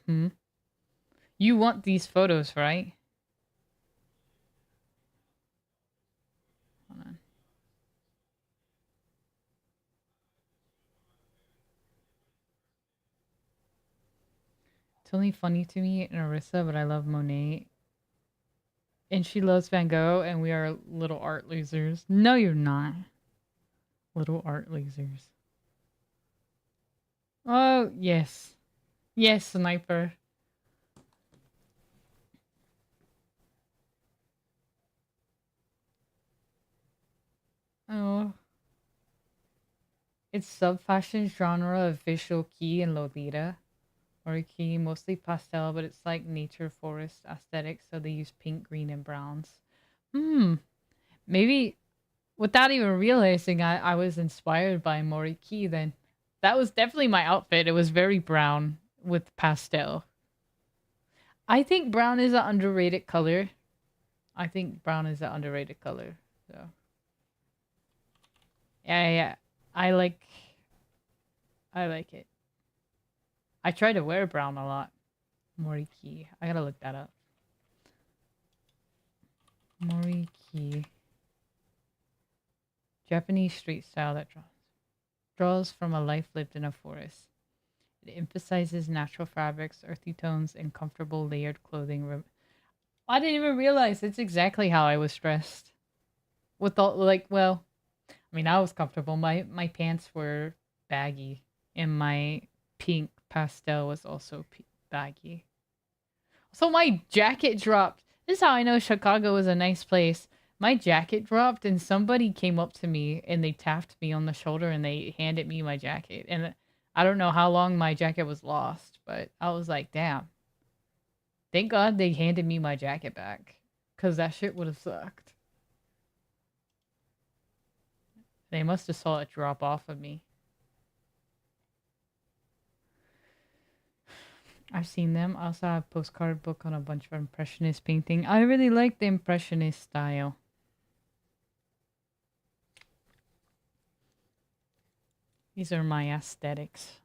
You want these photos, right? Hold on. It's only funny to me and Arissa, but I love Monet. And she loves Van Gogh, and we are little art losers. No, you're not. Little art losers. Oh, yes. Yes, Sniper. Oh. It's sub-fashion genre of visual kei and Lolita. Or kei, mostly pastel, but it's like nature forest aesthetic, so they use pink, green, and browns. Maybe without even realizing I was inspired by Moriki then. That was definitely my outfit. It was very brown with pastel. I think brown is an underrated color. I think brown is an underrated color. So yeah. I like it. I try to wear brown a lot. Moriki. I gotta look that up. Moriki. Japanese street style that draws from a life lived in a forest. It emphasizes natural fabrics, earthy tones, and comfortable layered clothing. I didn't even realize it's exactly how I was dressed. With all well, I mean, I was comfortable. My pants were baggy, and my pink pastel was also baggy. So my jacket dropped. This is how I know Chicago is a nice place. My jacket dropped, and somebody came up to me and they tapped me on the shoulder and they handed me my jacket. And I don't know how long my jacket was lost, but I was like, damn. Thank God they handed me my jacket back, because that shit would have sucked. They must have saw it drop off of me. I've seen them. I also have a postcard book on a bunch of Impressionist painting. I really like the Impressionist style. These are my aesthetics.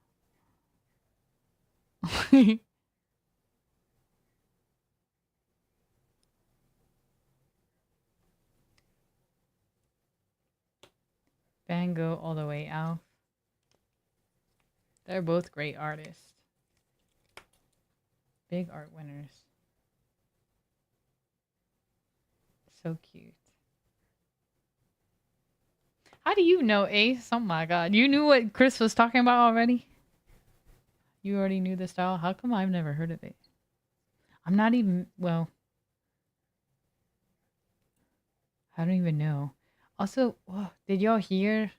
Van Gogh all the way out. They're both great artists. Big art winners. So cute. How do you know, Ace? Oh my god. You knew what Chris was talking about already? You already knew the style? How come I've never heard of it? I'm not even, well, I don't even know. Also, did y'all hear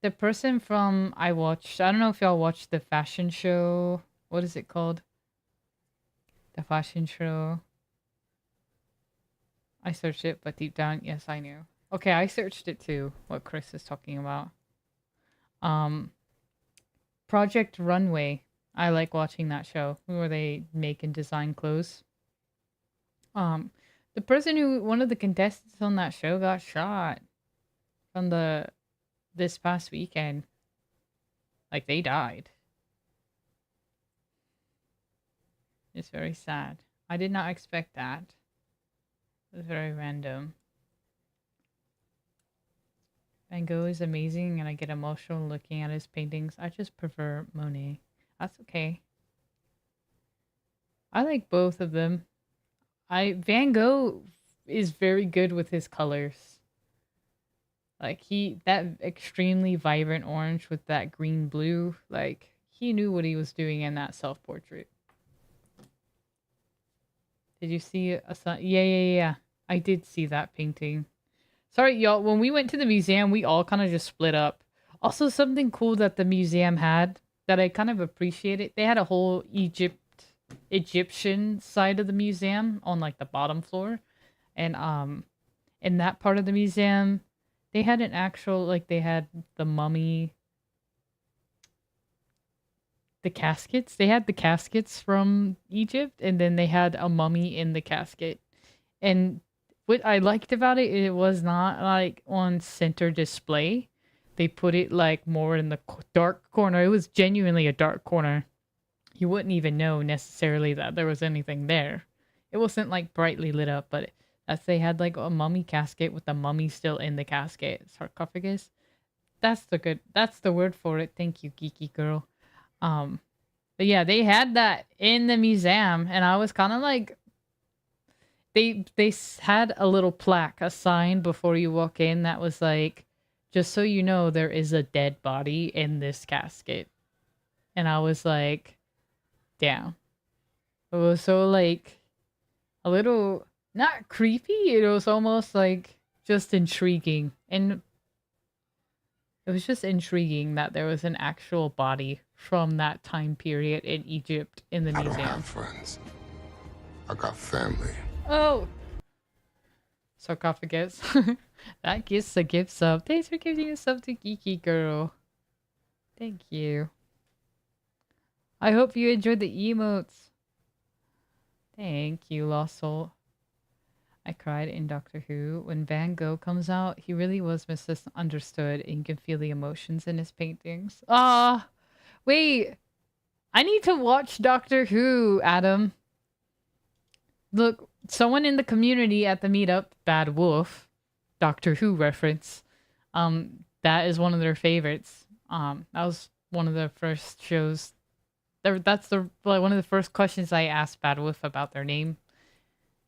The person from I don't know if y'all watched the fashion show. What is it called? The fashion show. I searched it, but deep down, yes, I knew. Okay, I searched it too, what Chris is talking about. Um, Project Runway. I like watching that show where they make and design clothes. Um, the person who, one of the contestants on that show got shot from this past weekend. Like, they died. It's very sad. I did not expect that. It was very random. Van Gogh is amazing and I get emotional looking at his paintings. I just prefer Monet. That's okay. I like both of them. Van Gogh is very good with his colors. Like that extremely vibrant orange with that green blue, like he knew what he was doing in that self-portrait. Did you see a sun? Yeah. I did see that painting. Sorry, y'all. When we went to the museum, we all kind of just split up. Also, something cool that the museum had that I kind of appreciated. They had a whole Egyptian side of the museum on like the bottom floor, and in that part of the museum, they had an actual like they had the mummy, the caskets. They had the caskets from Egypt, and then they had a mummy in the casket. And what I liked about it, it was not like on center display. They put it like more in the dark corner. It was genuinely a dark corner. You wouldn't even know necessarily that there was anything there. It wasn't like brightly lit up, but as they had like a mummy casket with the mummy still in the casket, sarcophagus. That's the word for it. Thank you, geeky girl. But yeah, they had that in the museum, and I was kind of like, they had a little plaque, a sign before you walk in that was like, just so you know, there is a dead body in this casket. And I was like, damn. It was so like a little not creepy, it was almost like just intriguing. And it was just intriguing that there was an actual body from that time period in Egypt in the I don't museum. have friends. I got family. Oh, sarcophagus. That gives a gift sub. Thanks for giving a sub to Geeky Girl. Thank you. I hope you enjoyed the emotes. Thank you, Lost Soul. I cried in Doctor Who. When Van Gogh comes out, he really was misunderstood and you can feel the emotions in his paintings. Ah, wait. I need to watch Doctor Who, Adam. Look, someone in the community at the meetup, Bad Wolf, Doctor Who reference, that is one of their favorites. That was one of the first shows. That's one of the first questions I asked Bad Wolf about their name.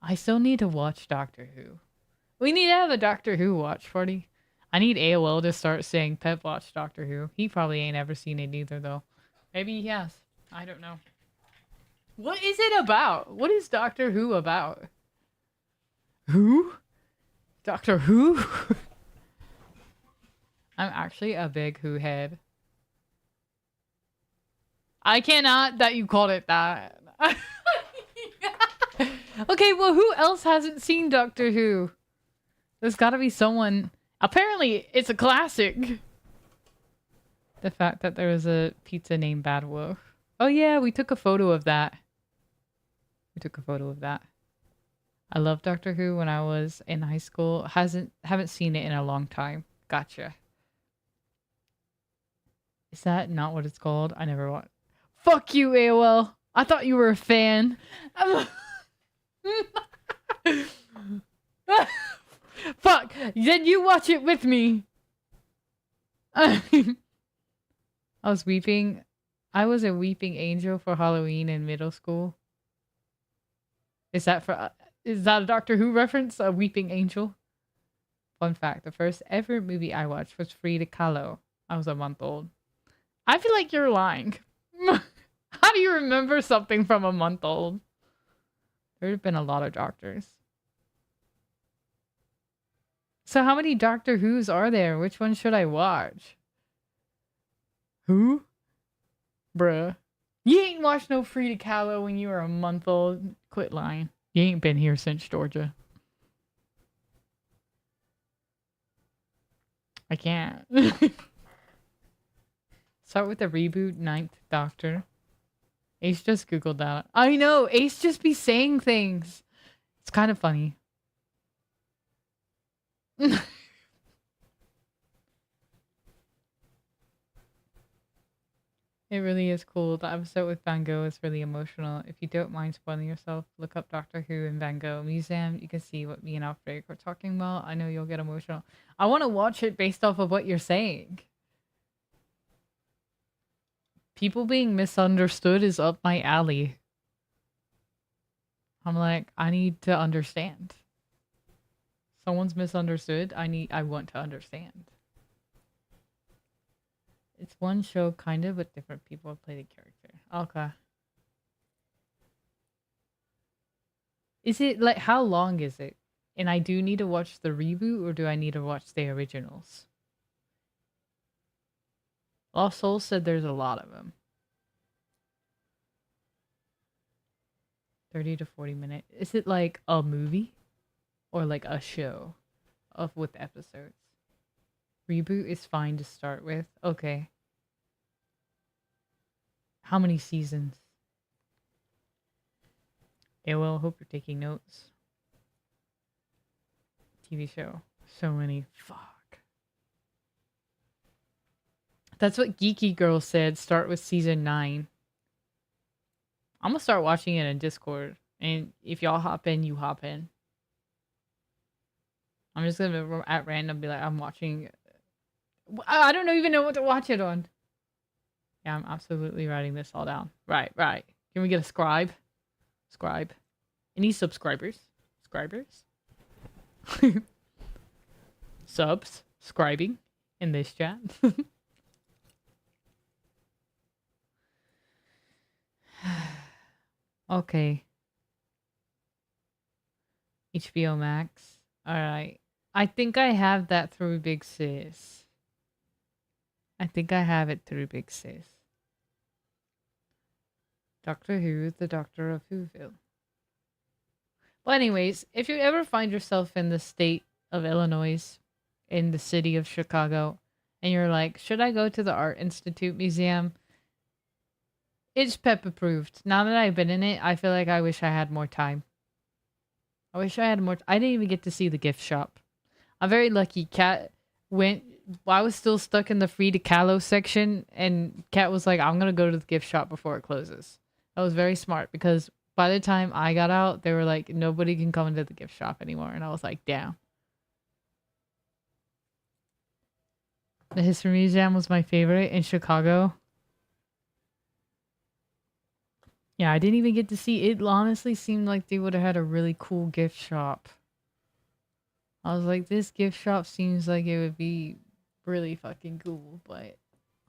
I still need to watch Doctor Who. We need to have a Doctor Who watch party. I need AOL to start saying Pep watch Doctor Who. He probably ain't ever seen it either, though. Maybe he has. I don't know. What is it about? What is Doctor Who about? Who? Doctor Who? I'm actually a big Who head. I cannot that you called it that. Okay, well, who else hasn't seen Doctor Who? There's gotta be someone. Apparently, it's a classic. The fact that there was a pizza named Bad Wolf. Oh yeah, we took a photo of that. I loved Doctor Who when I was in high school. Haven't seen it in a long time. Gotcha. Is that not what it's called? I never watched. Fuck you, AOL. I thought you were a fan. Fuck. Then you watch it with me. I was weeping. I was a weeping angel for Halloween in middle school. Is that a Doctor Who reference? A weeping angel? Fun fact, the first ever movie I watched was Frida Kahlo. I was a month old. I feel like you're lying. How do you remember something from a month old? There have been a lot of doctors. So how many Doctor Who's are there? Which one should I watch? Who? Bruh. You ain't watched no Frida Kahlo when you were a month old. Quit lying. You ain't been here since Georgia. I can't. Start with the reboot Ninth Doctor. Ace just Googled that. I know! Ace just be saying things. It's kind of funny. It really is cool. The episode with Van Gogh is really emotional. If you don't mind spoiling yourself, look up Doctor Who and Van Gogh Museum. You can see what me and Alfred were talking about. I know you'll get emotional. I want to watch it based off of what you're saying. People being misunderstood is up my alley. I'm like, I need to understand. Someone's misunderstood. I want to understand. It's one show, kind of, but different people play the character. Okay. Is it, like, how long is it? And I do need to watch the reboot, or do I need to watch the originals? Lost Souls said there's a lot of them. 30 to 40 minutes. Is it like a movie? Or like a show with episodes? Reboot is fine to start with. Okay. How many seasons? AOL, hope you're taking notes. TV show. So many. Fuck. That's what Geeky Girl said. Start with season 9. I'm gonna start watching it in Discord. And if y'all hop in, you hop in. I'm just gonna at random be like, I'm watching. I don't even know what to watch it on. Yeah, I'm absolutely writing this all down. Right. Can we get a scribe? Scribe. Any subscribers? Scribers? Subs. Scribing in this chat. Okay. HBO Max. Alright. I think I have that through Big Sis. I think I have it through Big Sis. Doctor Who, the Doctor of Whoville. Well, anyways, if you ever find yourself in the state of Illinois, in the city of Chicago, and you're like, should I go to the Art Institute Museum? It's PEP approved. Now that I've been in it, I feel like I wish I had more time. I wish I had more. I didn't even get to see the gift shop. I'm very lucky. Kat went. I was still stuck in the Frida Kahlo section, and Kat was like, I'm gonna go to the gift shop before it closes. That was very smart, because by the time I got out, they were like, nobody can come into the gift shop anymore. And I was like, damn. The History Museum was my favorite in Chicago. Yeah, I didn't even get to see it. Honestly seemed like they would have had a really cool gift shop. I was like, this gift shop seems like it would be really fucking cool, but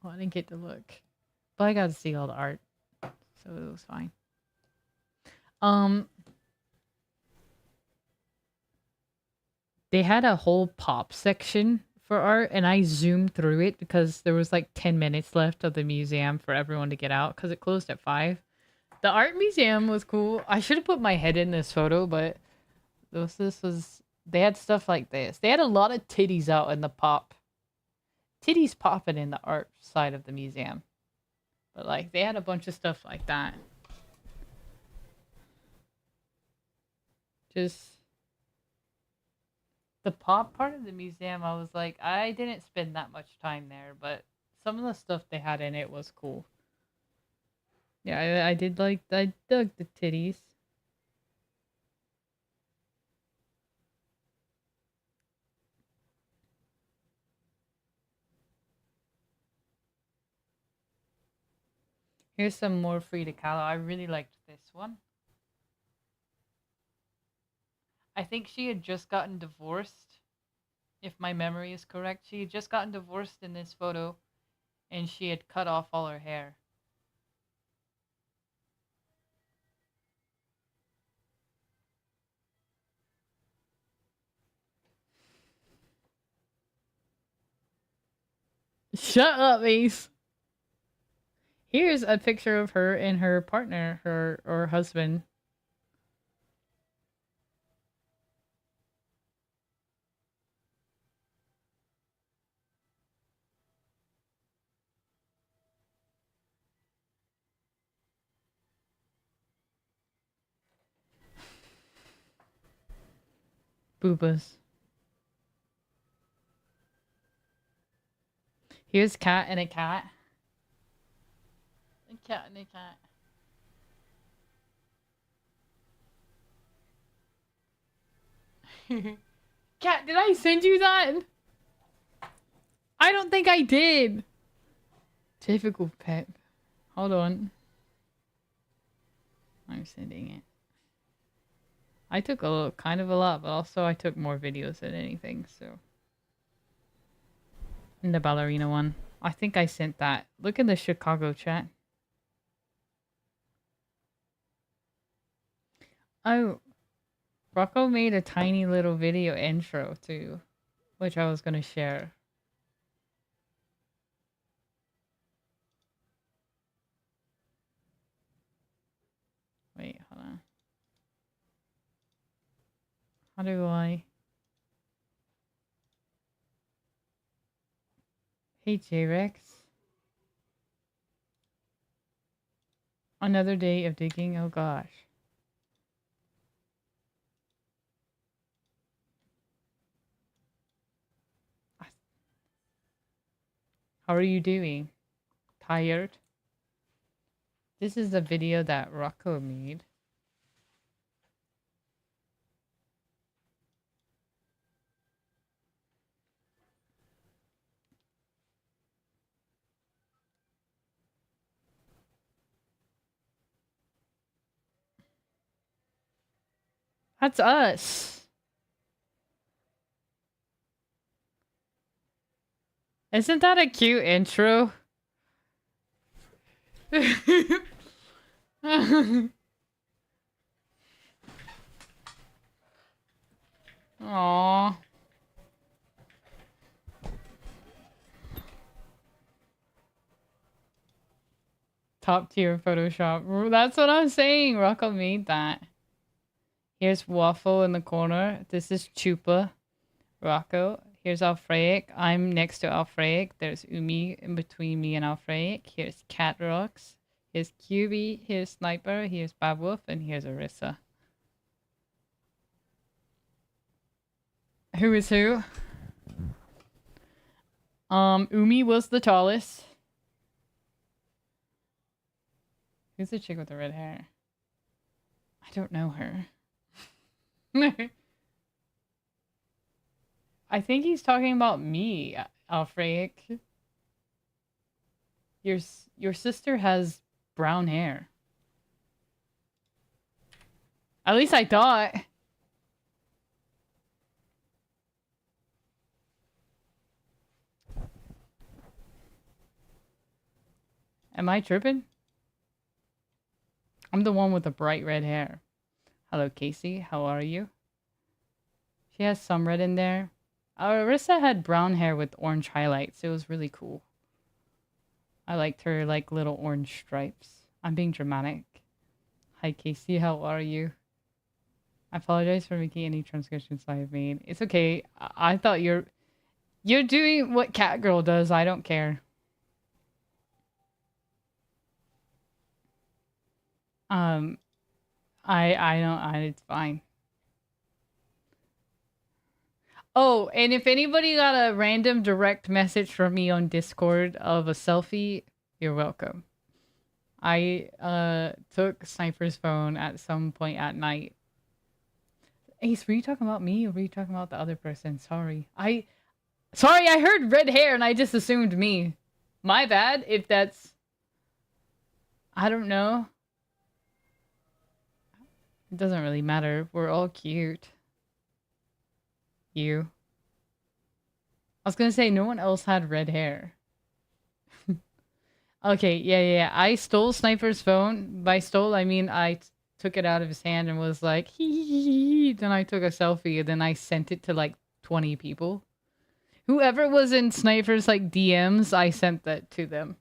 I didn't get to look. But I got to see all the art, so it was fine. They had a whole pop section for art, and I zoomed through it because there was like 10 minutes left of the museum for everyone to get out because it closed at 5. The art museum was cool. I should have put my head in this photo, but they had stuff like this. They had a lot of titties out in the pop. Titties popping in the art side of the museum. But like, they had a bunch of stuff like that. Just the pop part of the museum, I was like, I didn't spend that much time there, but some of the stuff they had in it was cool. Yeah, I dug the titties. Here's some more Frida Kahlo. I really liked this one. I think she had just gotten divorced, if my memory is correct. She had just gotten divorced in this photo, and she had cut off all her hair. Shut up, Ace. Here's a picture of her and her partner, her or husband. Boobas. Here's cat and a cat. A cat and a cat. Cat, did I send you that? I don't think I did. Typical pet. Hold on. I'm sending it. I took kind of a lot, but also I took more videos than anything, so. And the ballerina one. I think I sent that. Look in the Chicago chat. Oh, Rocco made a tiny little video intro too, which I was gonna share. Wait, hold on. How do I? Hey J-Rex. Another day of digging, oh gosh. How are you doing? Tired? This is a video that Rocco made. That's us. Isn't that a cute intro? Aww. Top tier Photoshop. That's what I'm saying. Rocco made that. Here's Waffle in the corner. This is Chupa. Rocco. Here's Alfreic. I'm next to Alfreic. There's Umi in between me and Alfreic. Here's Cat Rocks. Here's QB. Here's Sniper. Here's Babwolf. And here's Arissa. Who is who? Umi was the tallest. Who's the chick with the red hair? I don't know her. I think he's talking about me, Alfreic. Your sister has brown hair. At least I thought. Am I tripping? I'm the one with the bright red hair. Hello, Casey. How are you? She has some red in there. Arissa had brown hair with orange highlights. It was really cool. I liked her, like, little orange stripes. I'm being dramatic. Hi, Casey. How are you? I apologize for making any transgressions I have made. It's okay. I thought you're doing what Catgirl does. I don't care. I don't, it's fine. Oh, and if anybody got a random direct message from me on Discord of a selfie, you're welcome. I took Sniper's phone at some point at night. Ace, were you talking about me or were you talking about the other person? Sorry, I heard red hair and I just assumed me. My bad if that's... I don't know. It doesn't really matter. We're all cute. You. I was gonna say no one else had red hair. Okay, yeah. I stole Sniper's phone. By stole, I mean I took it out of his hand and was like, hee. Then I took a selfie and then I sent it to like 20 people. Whoever was in Sniper's like DMs, I sent that to them.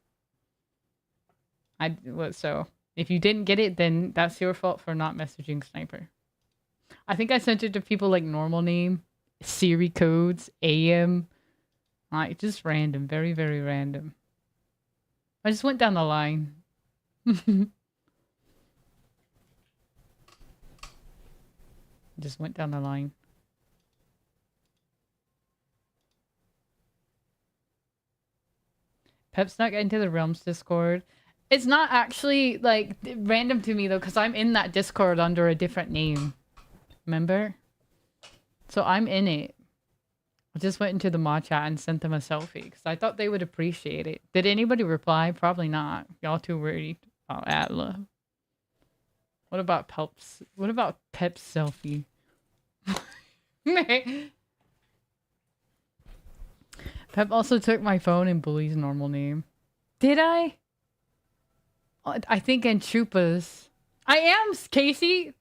So if you didn't get it, then that's your fault for not messaging Sniper. I think I sent it to people like normal name, Siri codes, AM. Like just random, very, very random. I just went down the line. Just went down the line. Pep snuck into the Realms Discord. It's not actually like random to me though, because I'm in that Discord under a different name. Remember? So I'm in it. I just went into the mod chat and sent them a selfie because I thought they would appreciate it. Did anybody reply? Probably not. Y'all too worried about Atla. What about Pep's? What about Pep's selfie? Pep also took my phone and Bully's normal name. Did I? Oh, I think in Chupas. I am, Casey.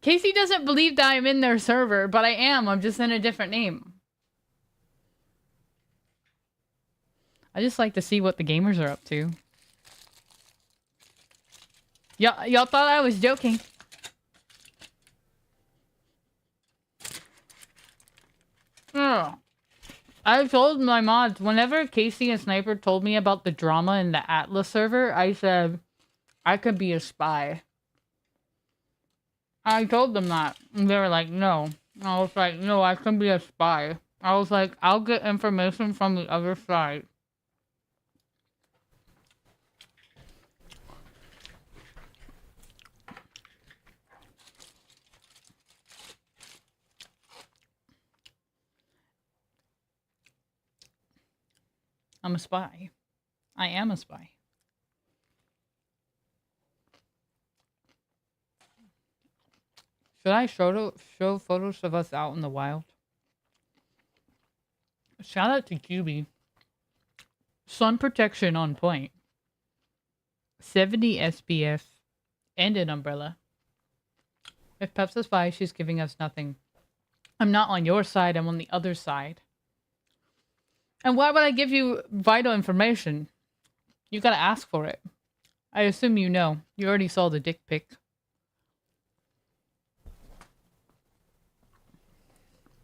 Casey doesn't believe that I'm in their server, but I am. I'm just in a different name. I just like to see what the gamers are up to. Y'all thought I was joking. Ugh. I told my mods, whenever Casey and Sniper told me about the drama in the Atlas server, I said, I could be a spy. I told them that. And they were like, no. I was like, no, I can be a spy. I was like, I'll get information from the other side. I'm a spy. I am a spy. Should I show photos of us out in the wild? Shout out to QB. Sun protection on point. 70 SPF and an umbrella. If Pep's a spy, she's giving us nothing. I'm not on your side, I'm on the other side. And why would I give you vital information? You gotta ask for it. I assume you know. You already saw the dick pic.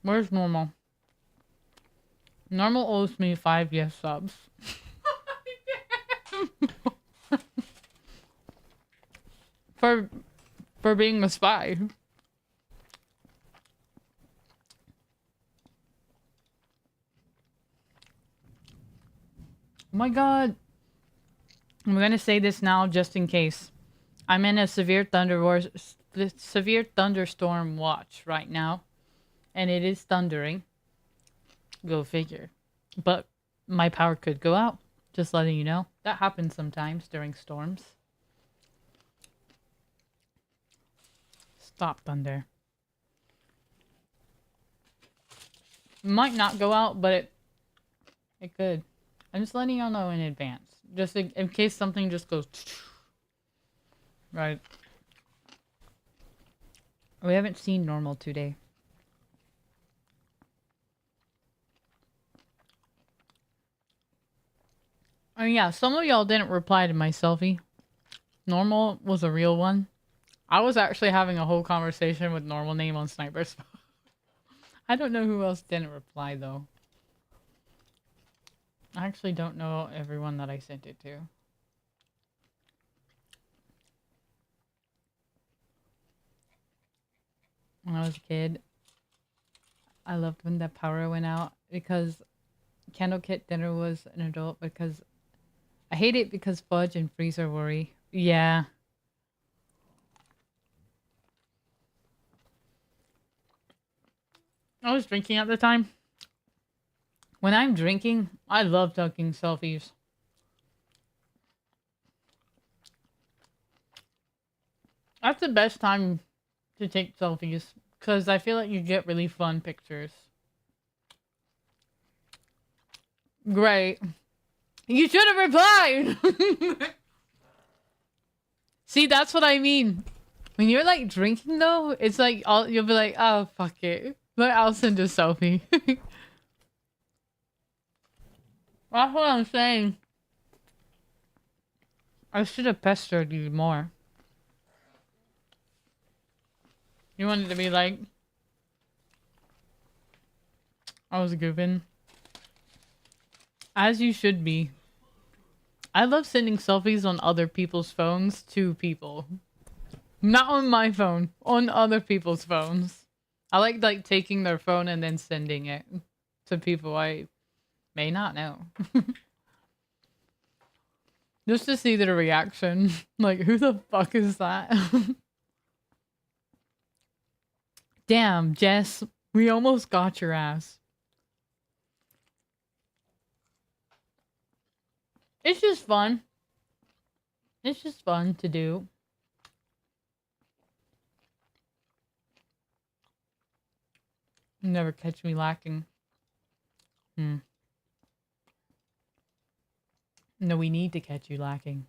Where's Normal? Normal owes me 5 yes subs. for being a spy. Oh my god. I'm gonna say this now just in case. I'm in a severe thunderstorm watch right now. And it is thundering. Go figure. But my power could go out. Just letting you know. That happens sometimes during storms. Stop thunder. Might not go out, but it could. I'm just letting y'all know in advance. Just in case something just goes... Right. We haven't seen Normal today. Oh yeah, some of y'all didn't reply to my selfie. Normal was a real one. I was actually having a whole conversation with Normal name on Sniper's phone. I don't know who else didn't reply though. I actually don't know everyone that I sent it to. When I was a kid, I loved when the power went out because Candle Kit Dinner was an adult because I hate it because Fudge and Freezer worry. Yeah. I was drinking at the time. When I'm drinking, I love taking selfies. That's the best time to take selfies because I feel like you get really fun pictures. Great. You should have replied! See, that's what I mean. When you're like drinking though, it's like you'll be like, oh fuck it. But I'll send a selfie. That's what I'm saying. I should have pestered you more. You wanted to be like, I was goofing. As you should be. I love sending selfies on other people's phones to people. Not on my phone, on other people's phones. I like taking their phone and then sending it to people I may not know. Just to see their reaction. Like, who the fuck is that? Damn, Jess, we almost got your ass. It's just fun. It's just fun to do. Never catch me lacking. No, we need to catch you lacking.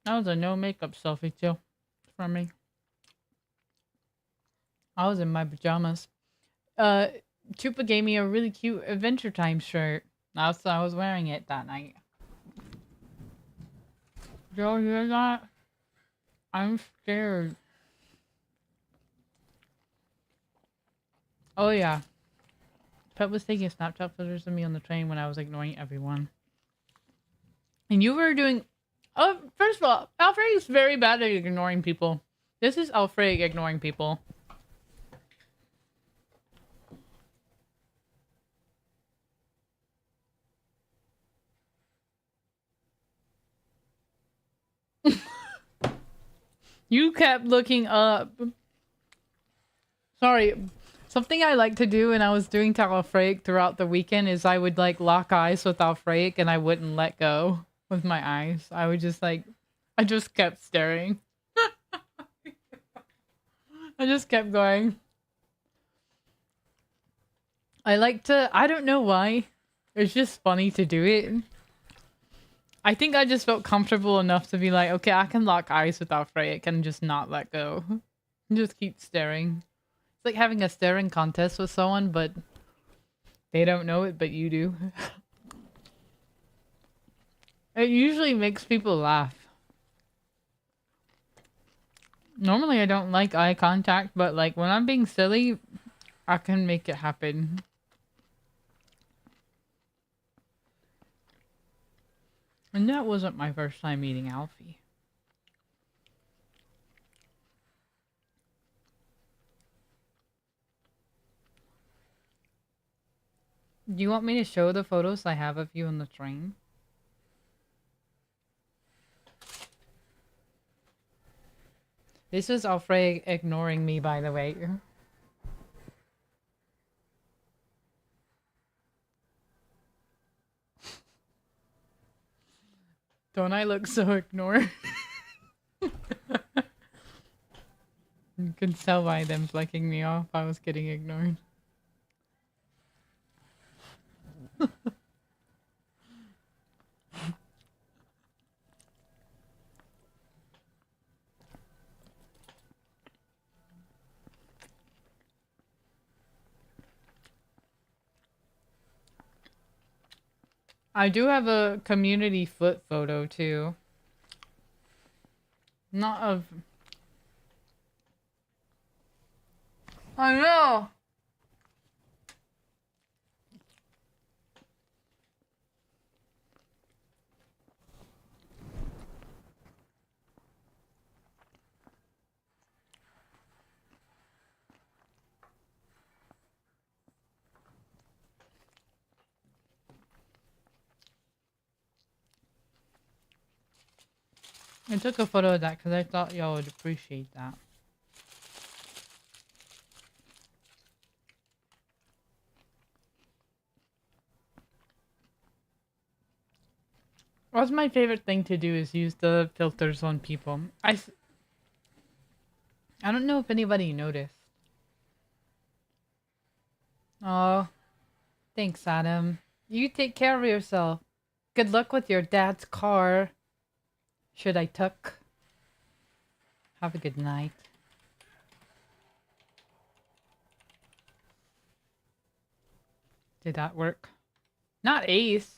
That was a no makeup selfie too from me. I was in my pajamas. Chupa gave me a really cute Adventure Time shirt. I was wearing it that night. Did y'all hear that? I'm scared. Oh yeah. Pet was taking Snapchat photos of me on the train when I was ignoring everyone. And you were doing... Oh, first of all, Alfred is very bad at ignoring people. This is Alfred ignoring people. You kept looking up. Sorry. Something I like to do, and I was doing to Alfred throughout the weekend, is I would like lock eyes with Alfred and I wouldn't let go with my eyes. I would just like... I just kept staring. I just kept going. I like to... I don't know why. It's just funny to do it. I think I just felt comfortable enough to be like, okay, I can lock eyes with Alfred and just not let go. Just keep staring. It's like having a staring contest with someone, but they don't know it, but you do. It usually makes people laugh. Normally I don't like eye contact, but like when I'm being silly, I can make it happen. And that wasn't my first time meeting Alfie. Do you want me to show the photos I have of you on the train? This is Alfred ignoring me, by the way. Don't I look so ignored? You can tell by them flicking me off I was getting ignored. I do have a community foot photo too. Not of... I know! I took a photo of that because I thought y'all would appreciate that. What's my favorite thing to do is use the filters on people. I don't know if anybody noticed. Oh, thanks, Adam. You take care of yourself. Good luck with your dad's car. Should I tuck? Have a good night. Did that work? Not Ace.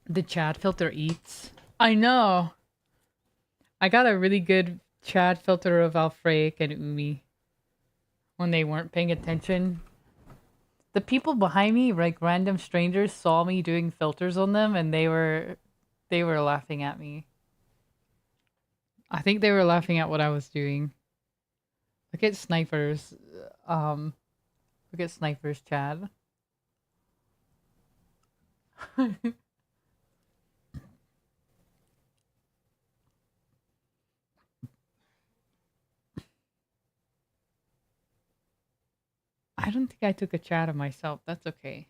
The Chad filter eats. I know. I got a really good Chad filter of Alfraic and Umi when they weren't paying attention. The people behind me, like random strangers, saw me doing filters on them and they were laughing at me. I think they were laughing at what I was doing. Look at snipers. Look at snipers, Chad. I don't think I took a chat of myself. That's okay.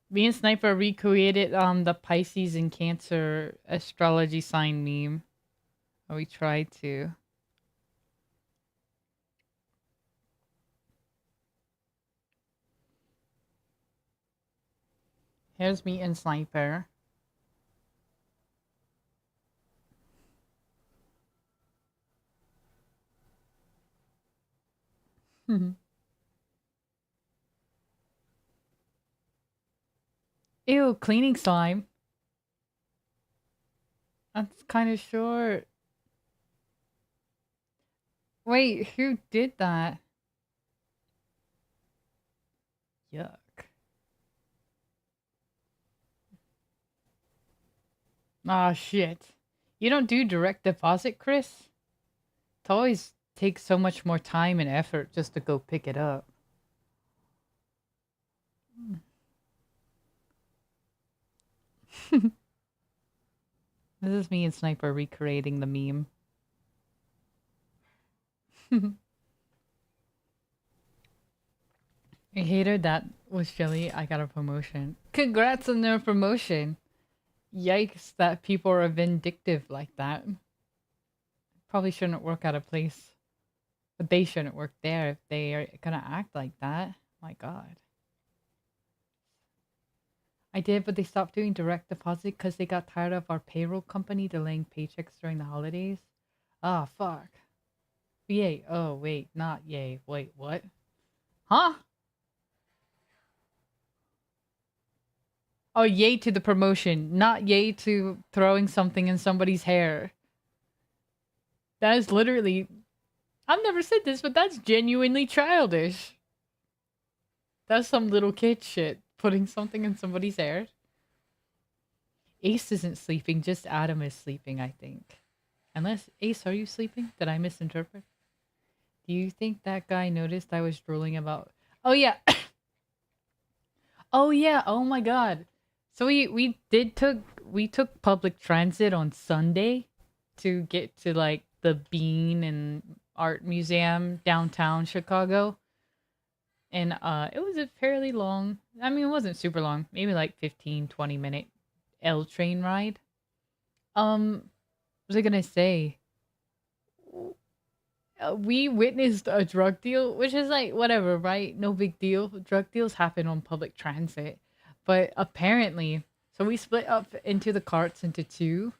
Me and Sniper recreated the Pisces and Cancer astrology sign meme. Or we tried to. Here's me and Sniper. Ew, cleaning slime. That's kind of short. Wait, who did that? Yuck. Ah, shit. You don't do direct deposit, Chris? It always takes so much more time and effort just to go pick it up. This is me and Sniper recreating the meme. A hater that was Jelly, I got a promotion. Congrats on their promotion. Yikes that people are vindictive like that. Probably shouldn't work at a place. But they shouldn't work there if they are gonna act like that. My god. I did, but they stopped doing direct deposit because they got tired of our payroll company delaying paychecks during the holidays. Ah, fuck. Yay. Oh, wait. Not yay. Wait, what? Huh? Oh, yay to the promotion. Not yay to throwing something in somebody's hair. That is literally... I've never said this, but that's genuinely childish. That's some little kid shit. Putting something in somebody's hair. Ace isn't sleeping, just Adam is sleeping, I think. Unless... Ace, are you sleeping? Did I misinterpret? Do you think that guy noticed I was drooling about... Oh, yeah. Oh, yeah. Oh, my God. So we took public transit on Sunday to get to, like, the Bean and Art Museum downtown Chicago. And it was a fairly long, I mean, it wasn't super long, maybe like 15-20 minute L train ride. What was I gonna say? We witnessed a drug deal, which is like whatever, right? No big deal. Drug deals happen on public transit. But apparently, so we split up into the carts into two.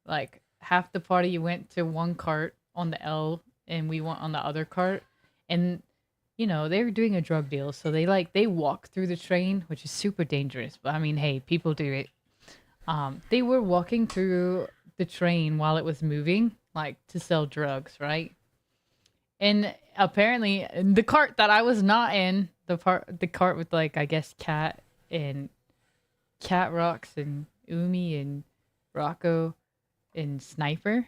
Like half the party went to one cart on the L and we went on the other cart. And you know, they were doing a drug deal, so they walk through the train, which is super dangerous. But I mean, hey, people do it. They were walking through the train while it was moving, like to sell drugs, right? And apparently, the cart that I was not in, the cart with like I guess Cat and Cat Rocks and Umi and Rocco and Sniper.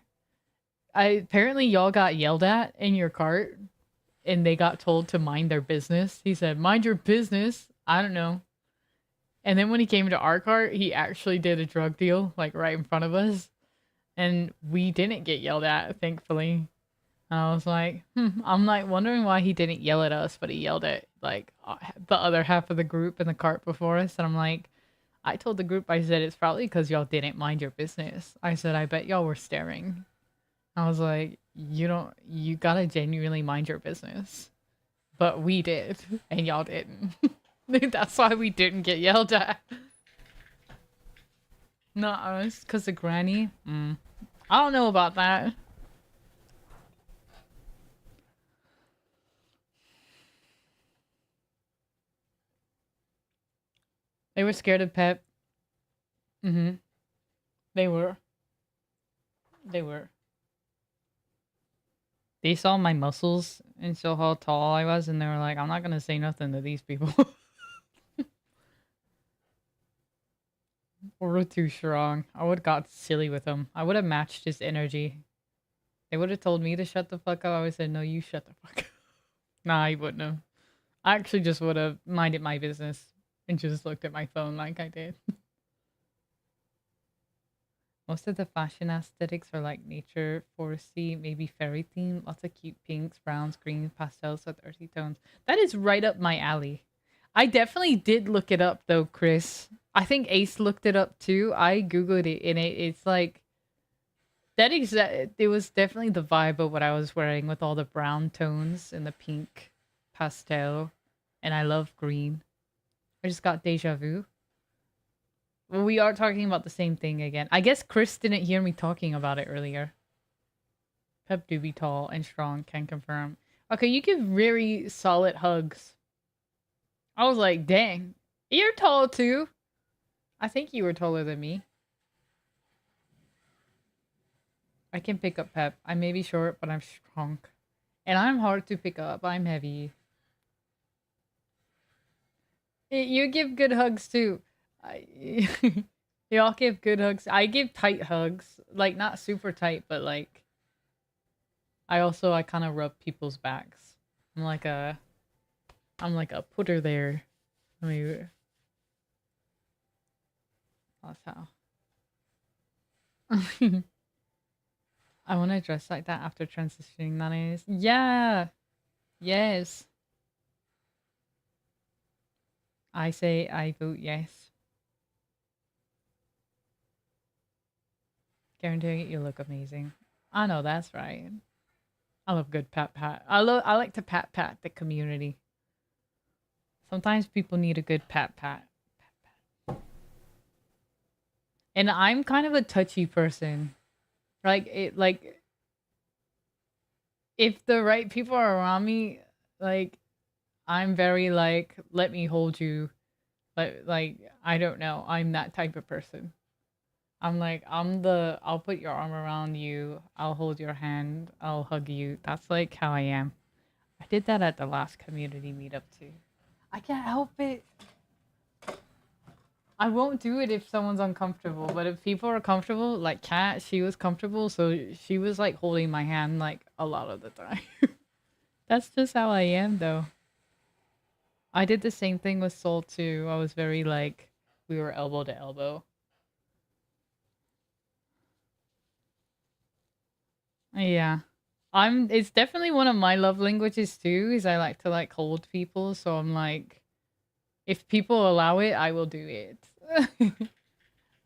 Apparently y'all got yelled at in your cart and they got told to mind their business. He said, "Mind your business." I don't know. And then when he came to our cart, he actually did a drug deal like right in front of us. And we didn't get yelled at, thankfully. And I was like, I'm like wondering why he didn't yell at us, but he yelled at like the other half of the group in the cart before us. And I'm like, I told the group, I said, it's probably because y'all didn't mind your business. I said, I bet y'all were staring. I was like, you gotta genuinely mind your business. But we did, and y'all didn't. That's why we didn't get yelled at. Not us, because of Granny. I don't know about that. They were scared of Pep. Mm-hmm. They were. They were. They saw my muscles and saw how tall I was, and they were like, I'm not gonna say nothing to these people. We're too strong. I would have got silly with them. I would have matched his energy. They would have told me to shut the fuck up. I would have said, no, you shut the fuck up. Nah, I wouldn't have. I actually just would have minded my business and just looked at my phone like I did. Most of the fashion aesthetics are like nature, foresty, maybe fairy theme. Lots of cute pinks, browns, greens, pastels with earthy tones. That is right up my alley. I definitely did look it up though, Chris. I think Ace looked it up too. I googled it and it's like that exact. It was definitely the vibe of what I was wearing with all the brown tones and the pink pastel, and I love green. I just got deja vu. Well, we are talking about the same thing again. I guess Chris didn't hear me talking about it earlier. Pep do be tall and strong, can confirm. Okay, you give very solid hugs. I was like, dang, you're tall too. I think you were taller than me. I can pick up Pep. I may be short, but I'm strong. And I'm hard to pick up. I'm heavy. You give good hugs too. Y'all give good hugs. I give tight hugs. Like, not super tight, but like... I kind of rub people's backs. I'm like a putter there. I mean... That's how. I want to dress like that after transitioning, that is. Yeah! Yes. I say I vote yes. Guaranteeing it, you look amazing. I know, that's right. I love good pat. I like to pat the community. Sometimes people need a good pat. And I'm kind of a touchy person. Like if the right people are around me, like I'm very like, let me hold you. Like I don't know. I'm that type of person. I'm like, I'll put your arm around you. I'll hold your hand. I'll hug you. That's like how I am. I did that at the last community meetup too. I can't help it. I won't do it if someone's uncomfortable, but if people are comfortable, like Kat, she was comfortable, so she was like holding my hand like a lot of the time. That's just how I am though. I did the same thing with Soul too. I was very like, we were elbow to elbow. Yeah. It's definitely one of my love languages too, is I like to like hold people, so I'm like, if people allow it, I will do it.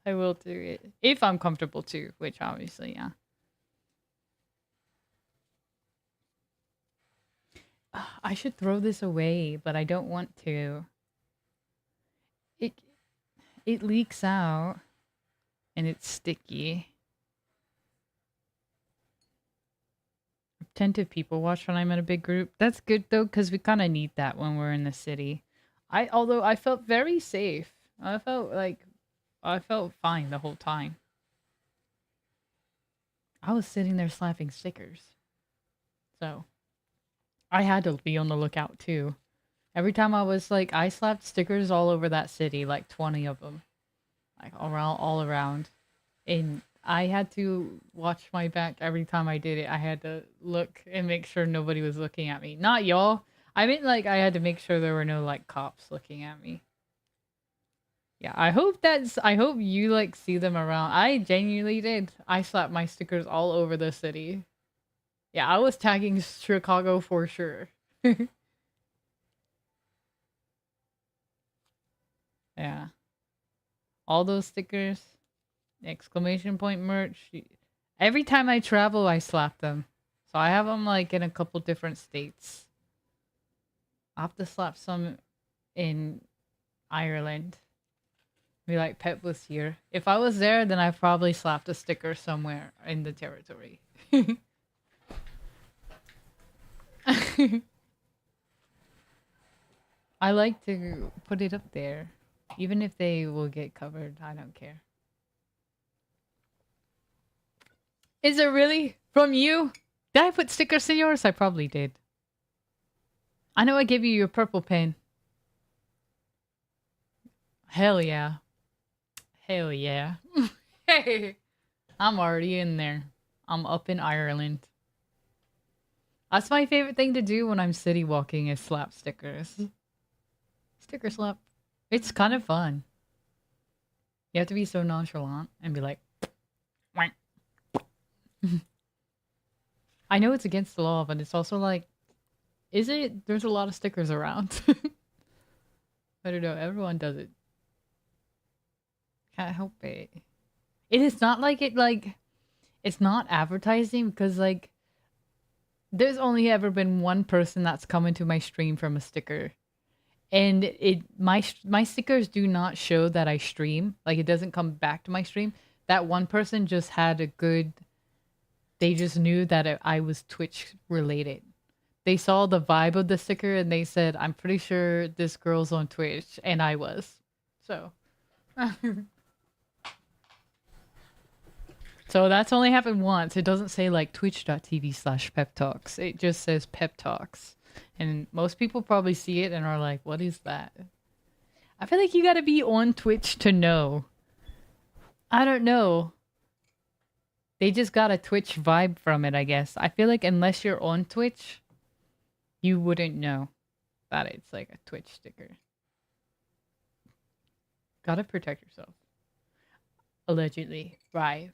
I will do it. If I'm comfortable too, which obviously, yeah. I should throw this away, but I don't want to. It leaks out and it's sticky. Attentive people watch when I'm in a big group. That's good though, because we kind of need that when we're in the city. Although I felt very safe. I felt fine the whole time. I was sitting there slapping stickers. So I had to be on the lookout too. Every time I slapped stickers all over that city, like 20 of them. Like all around. And I had to watch my back every time I did it. I had to look and make sure nobody was looking at me. Not y'all. I meant like I had to make sure there were no like cops looking at me. Yeah, I hope you like see them around. I genuinely did. I slapped my stickers all over the city. Yeah, I was tagging Chicago for sure. Yeah. All those stickers. Exclamation point merch. Every time I travel, I slap them. So I have them like in a couple different states. I'll have to slap some in Ireland. Be like, Pep was here. If I was there, then I probably slapped a sticker somewhere in the territory. I like to put it up there. Even if they will get covered, I don't care. Is it really from you? Did I put stickers in yours? I probably did. I know I gave you your purple pen. Hell yeah. Hell yeah. Hey, I'm already in there. I'm up in Ireland. That's my favorite thing to do when I'm city walking is slap stickers. Sticker slap. It's kind of fun. You have to be so nonchalant and be like, "Wank." I know it's against the law, but it's also like, is it? There's a lot of stickers around. I don't know. Everyone does it. Can't help it. It is not like it, like, it's not advertising because, like, there's only ever been one person that's come into my stream from a sticker. And my stickers do not show that I stream. Like, it doesn't come back to my stream. That one person just had a good... They just knew that I was Twitch related. They saw the vibe of the sticker and they said, I'm pretty sure this girl's on Twitch. And I was. So. So that's only happened once. It doesn't say like twitch.tv/pep talks. It just says pep talks. And most people probably see it and are like, what is that? I feel like you gotta be on Twitch to know. I don't know. They just got a Twitch vibe from it, I guess. I feel like unless you're on Twitch, you wouldn't know that it's like a Twitch sticker. Gotta protect yourself. Allegedly. Right.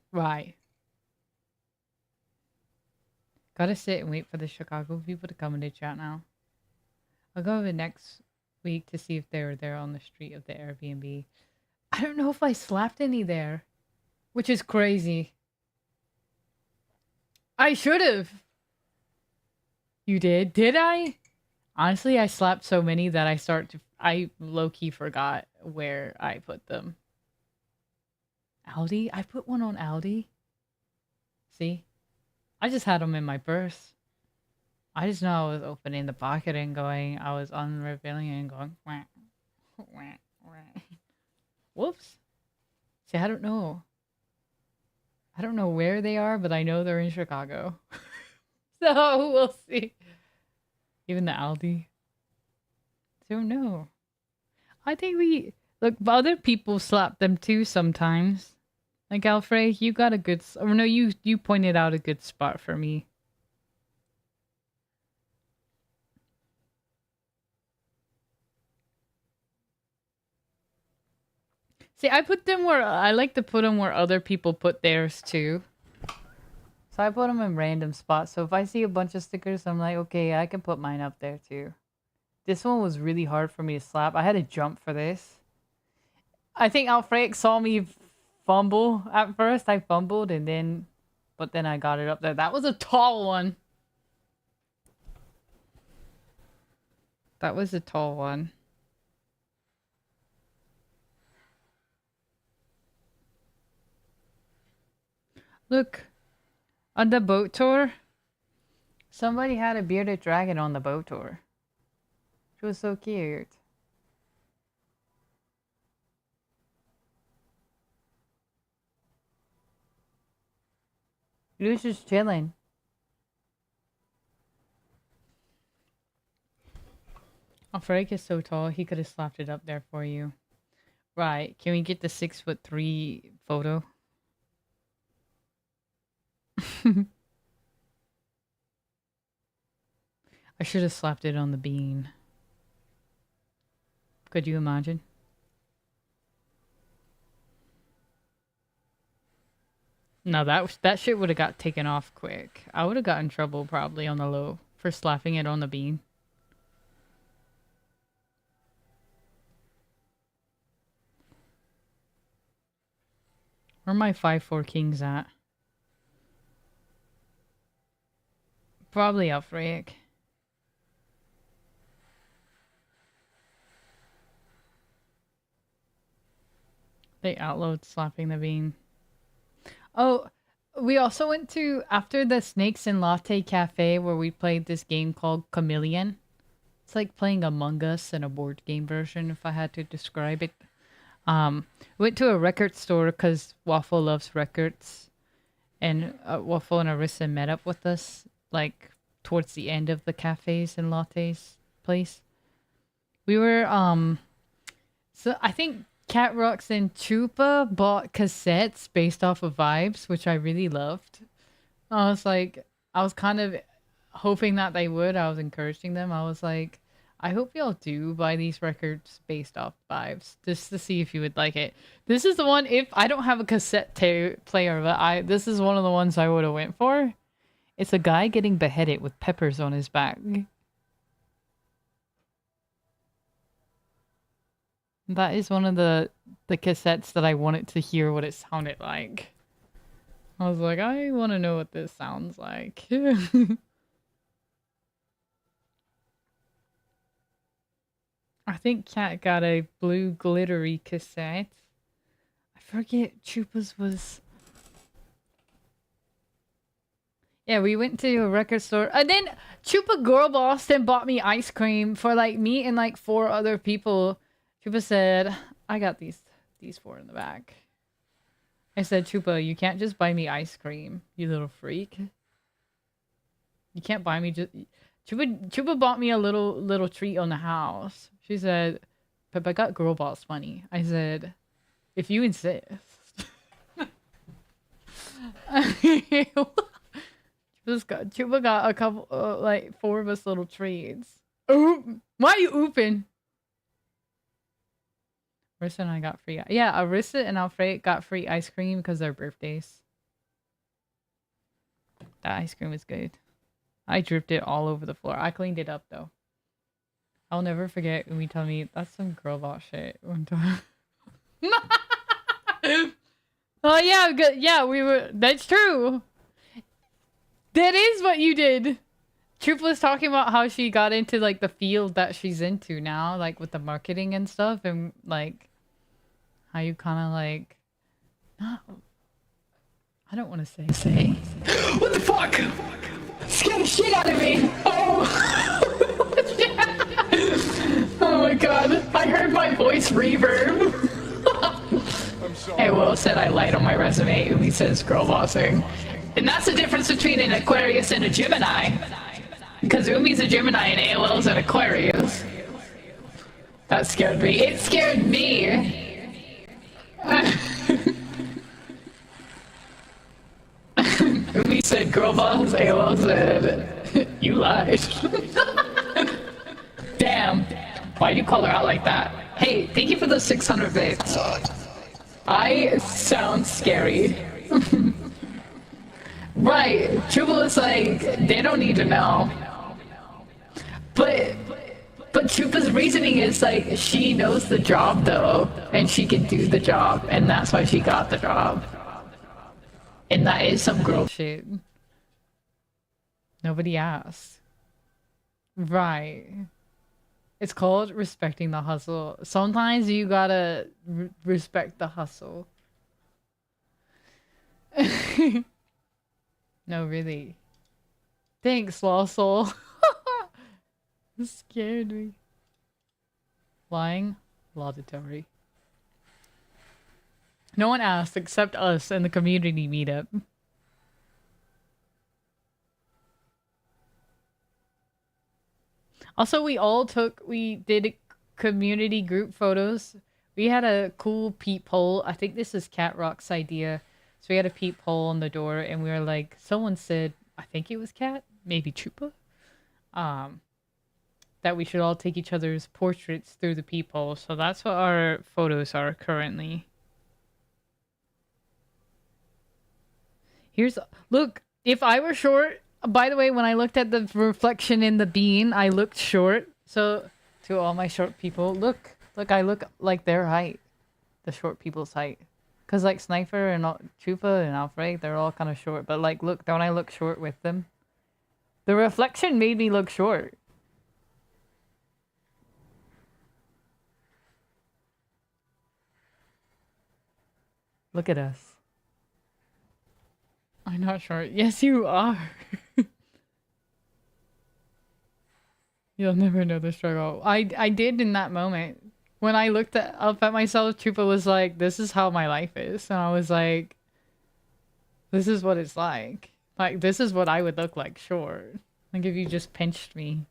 Gotta sit and wait for the Chicago people to come into chat now. I'll go over next week to see if they're there on the street of the Airbnb. I don't know if I slapped any there, which is crazy. I should have. You did? Did I? Honestly, I slapped so many that I low-key forgot where I put them. Aldi? I put one on Aldi. See? I just had them in my purse. I just know I was opening the pocket and going, I was unrevealing and going, wah, wah, wah. Whoops. See, I don't know. I don't know where they are, but I know they're in Chicago. So we'll see. Even the Aldi. Don't know. I think look, other people slap them too sometimes. Like Alfred, you got a good... Oh no, you pointed out a good spot for me. See, I put them where... I like to put them where other people put theirs too. So I put them in random spots. So if I see a bunch of stickers, I'm like, okay, I can put mine up there too. This one was really hard for me to slap. I had to jump for this. I think Alfred saw me fumble at first. I fumbled but then I got it up there. That was a tall one. That was a tall one. Look, on the boat tour, somebody had a bearded dragon on the boat tour. It was so cute. He was just chilling. Oh, Frank is so tall, he could have slapped it up there for you. Right, can we get the 6'3" photo? I should have slapped it on the bean. Could you imagine? No, that shit would have got taken off quick. I would have got in trouble probably on the low for slapping it on the bean. Where are my 5-4 kings at? Probably up, Rick. They outlawed slapping the bean. Oh, we also went to, after the Snakes and Latte Cafe, where we played this game called Chameleon. It's like playing Among Us in a board game version, if I had to describe it. Went to a record store because Waffle loves records, and Waffle and Arissa met up with us like towards the end of the cafes and lattes place. We were so I think Cat Rocks and Chupa bought cassettes based off of Vibes, which I really loved. I was kind of hoping that they would. I was encouraging them. I was like, I hope y'all do buy these records based off Vibes, just to see if you would like it. This is the one, if I don't have a cassette player, but this is one of the ones I would have went for. It's a guy getting beheaded with peppers on his back. That is one of the cassettes that I wanted to hear what it sounded like. I was like, I want to know what this sounds like. I think Cat got a blue glittery cassette. I forget Chupa's was... Yeah, we went to a record store. And then Chupa Girl Boss then bought me ice cream for like me and like 4 other people. Chupa said, I got these 4 in the back. I said, Chupa, you can't just buy me ice cream, you little freak. You can't buy me just... Chupa bought me a little treat on the house. She said, Pep, I got girl boss money. I said, if you insist. Chupa got a couple, like 4 of us little treats. Oop! Why are you ooping? Arissa and I got free. Yeah, Arissa and Alfred got free ice cream because they're birthdays. That ice cream was good. I dripped it all over the floor. I cleaned it up though. I'll never forget when we told me that's some girl boss shit one time. Oh yeah, good. Yeah, we were. That's true. That is what you did. Troop was talking about how she got into like the field that she's into now, like with the marketing and stuff, and like how you kind of like. Not, I don't want to say. What the fuck? Scared the shit out of me. Oh. Oh my god. I heard my voice reverb. Hey, Will said I lied on my resume. Umi says girl bossing. And that's the difference between an Aquarius and a Gemini. Because Umi's a Gemini and AOL's an Aquarius. That scared me. It scared me. Umi said girl boss, AOL said you lied. Damn. Why'd you call her out like that? Hey, thank you for the 600 bits. I sound scary. Right. Trouble is like, they don't need to know. But Chupa's reasoning is like, she knows the job though, and she can do the job, and that's why she got the job. And that is some girl shit. Nobody asked. Right. It's called respecting the hustle. Sometimes you gotta respect the hustle. No, really. Thanks, Lost Soul. It scared me. Lying? Laudatory. No one asked except us and the community meetup. Also, we did community group photos. We had a cool peephole. I think this is Cat Rock's idea. So we had a peephole on the door, and we were like, someone said, I think it was Cat, maybe Chupa, that we should all take each other's portraits through the peephole. So that's what our photos are currently. Look, if I were short, by the way, when I looked at the reflection in the bean, I looked short. So to all my short people, look, I look like their height, the short people's height. Cause like Sniper and Chupa and Alfred, they're all kind of short. But like, look, don't I look short with them? The reflection made me look short. Look at us. I'm not short. Yes, you are. You'll never know the struggle. I did in that moment. when I looked up at myself, Chupa was like, "This is how my life is," and I was like, "This is what it's like. Like this is what I would look like short. Like if you just pinched me,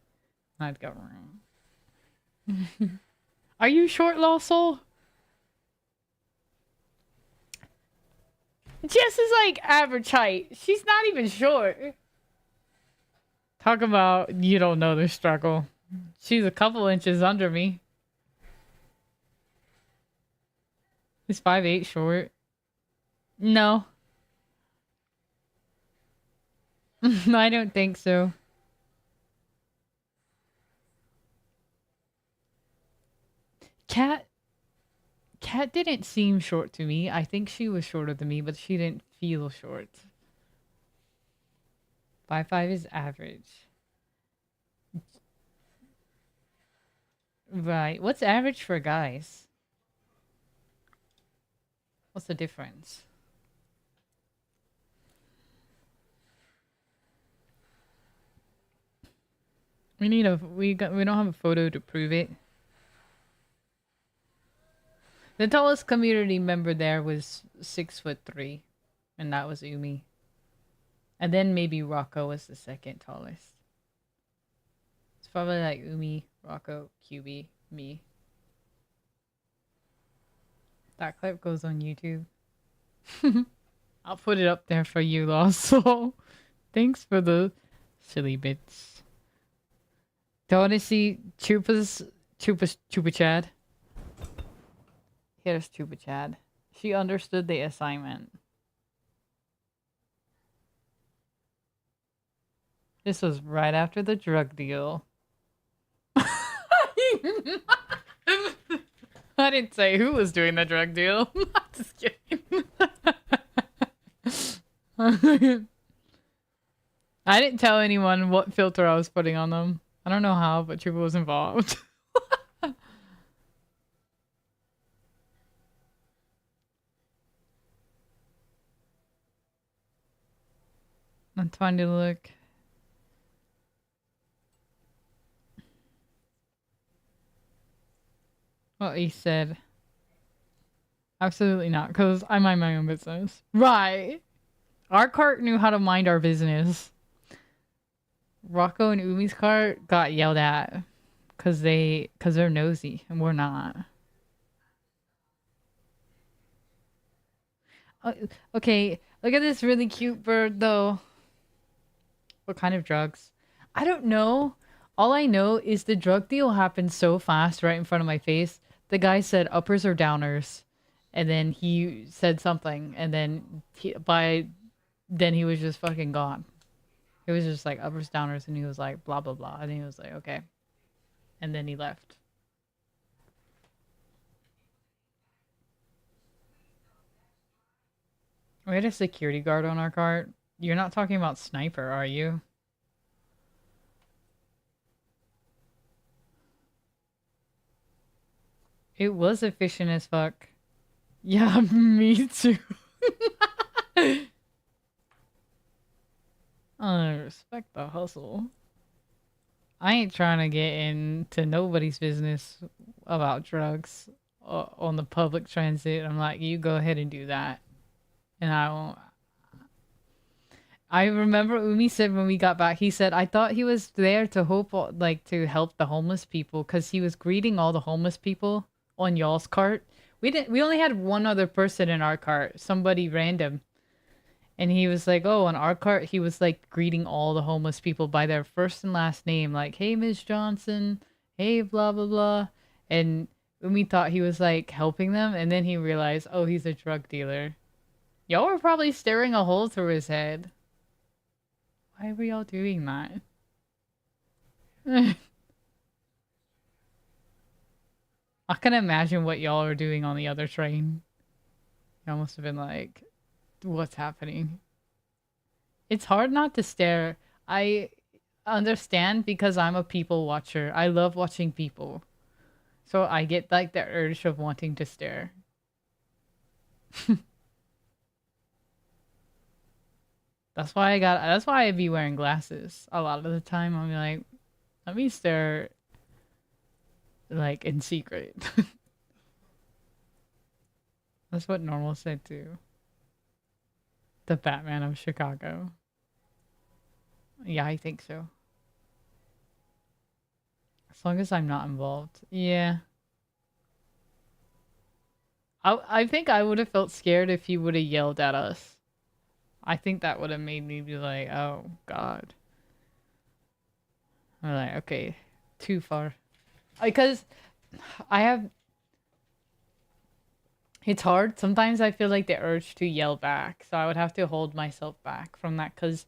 I'd go wrong." Are you short, Lawsol? Jess is like average height. She's not even short. Talk about you don't know the struggle. She's a couple inches under me. Is 5'8" short? No. I don't think so. Cat didn't seem short to me. I think she was shorter than me, but she didn't feel short. 5'5" is average. Right. What's average for guys? What's the difference? We don't have a photo to prove it. The tallest community member there was 6'3", and that was Umi. And then maybe Rocco was the second tallest. It's probably like Umi, Rocco, QB, me. That clip goes on YouTube. I'll put it up there for you, also. Thanks for the silly bits. Do you want to see Chupa Chad? Here's Chupa Chad. She understood the assignment. This was right after the drug deal. I didn't say who was doing the drug deal. Just kidding. I didn't tell anyone what filter I was putting on them. I don't know how, but Chupa was involved. I'm trying to look. What he said. Absolutely not, because I mind my own business. Right. Our cart knew how to mind our business. Rocco and Umi's cart got yelled at because they're nosy and we're not. Okay, look at this really cute bird though. What kind of drugs? I don't know. All I know is the drug deal happened so fast right in front of my face. The guy said uppers or downers, and then he said something, and then then he was just fucking gone. It was just like uppers, downers, and he was like blah blah blah, and he was like okay, and then he left. We had a security guard on our cart. You're not talking about Sniper, are you? It was efficient as fuck. Yeah, me too. I respect the hustle. I ain't trying to get into nobody's business about drugs on the public transit. I'm like, you go ahead and do that. And I won't. I remember Umi said when we got back, he said, I thought he was there to to help the homeless people because he was greeting all the homeless people on y'all's cart. We only had one other person in our cart, somebody random. And he was like, oh, on our cart, he was like greeting all the homeless people by their first and last name, like, hey, Ms. Johnson, hey, blah, blah, blah. And Umi thought he was like helping them. And then he realized, oh, he's a drug dealer. Y'all were probably staring a hole through his head. Why were y'all doing that? I can imagine what y'all are doing on the other train. Y'all must have been like, what's happening? It's hard not to stare. I understand because I'm a people watcher. I love watching people. So I get like the urge of wanting to stare. That's why I'd be wearing glasses a lot of the time. I'll be like, let me stare like in secret. That's what Normal said too. The Batman of Chicago. Yeah, I think so. As long as I'm not involved. Yeah. I think I would have felt scared if he would have yelled at us. I think that would have made me be like, oh, God. I'm like, okay, too far. Because I have... It's hard. Sometimes I feel like the urge to yell back. So I would have to hold myself back from that because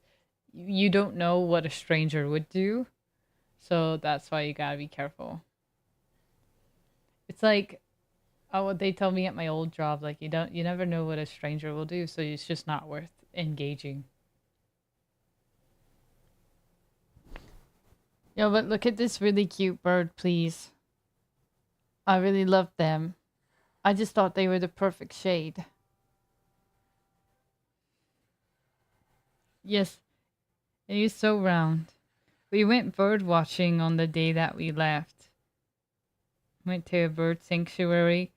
you don't know what a stranger would do. So that's why you gotta be careful. It's like... Oh, what they tell me at my old job, like you never know what a stranger will do, so it's just not worth engaging. Yo, but look at this really cute bird, please. I really love them. I just thought they were the perfect shade. Yes, it is so round. We went bird watching on the day that we left. Went to a bird sanctuary.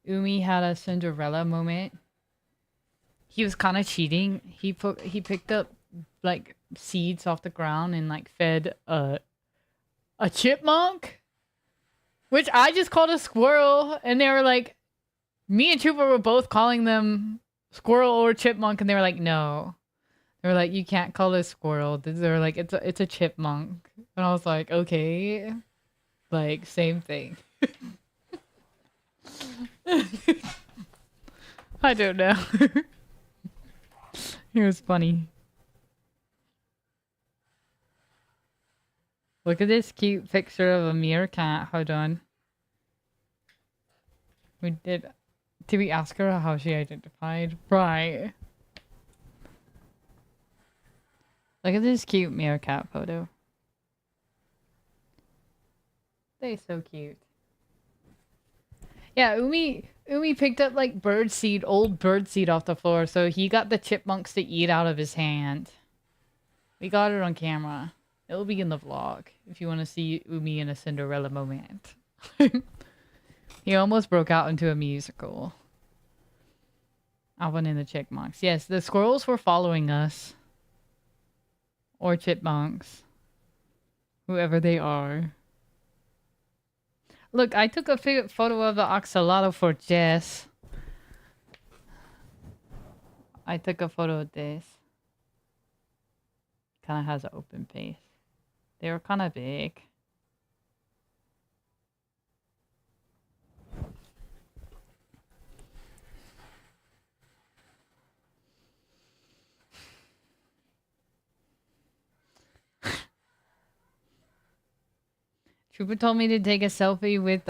Umi had a Cinderella moment. He was kind of cheating. He picked up like seeds off the ground and like fed a chipmunk, which I just called a squirrel, and they were like, me and Trooper were both calling them squirrel or chipmunk, and they were like, no. They were like, you can't call it squirrel. They were like, it's a chipmunk, and I was like, okay, like same thing. I don't know. It was funny. Look at this cute picture of a meerkat. Hold on. Did we ask her how she identified? Right. Look at this cute meerkat photo. They're so cute. Yeah, Umi picked up like old bird seed off the floor, so he got the chipmunks to eat out of his hand. We got it on camera. It'll be in the vlog if you want to see Umi in a Cinderella moment. He almost broke out into a musical. Alvin and the Chipmunks. Yes, the squirrels were following us. Or chipmunks. Whoever they are. Look, I took a photo of the axolotl for Jess. I took a photo of this. Kind of has an open face. They were kind of big. Trooper told me to take a selfie with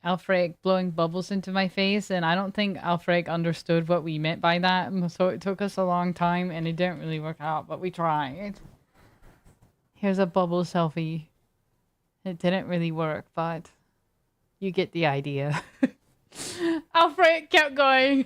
Alfred blowing bubbles into my face, and I don't think Alfred understood what we meant by that, so it took us a long time and it didn't really work out, but we tried. Here's a bubble selfie. It didn't really work, but you get the idea. Alfred kept going.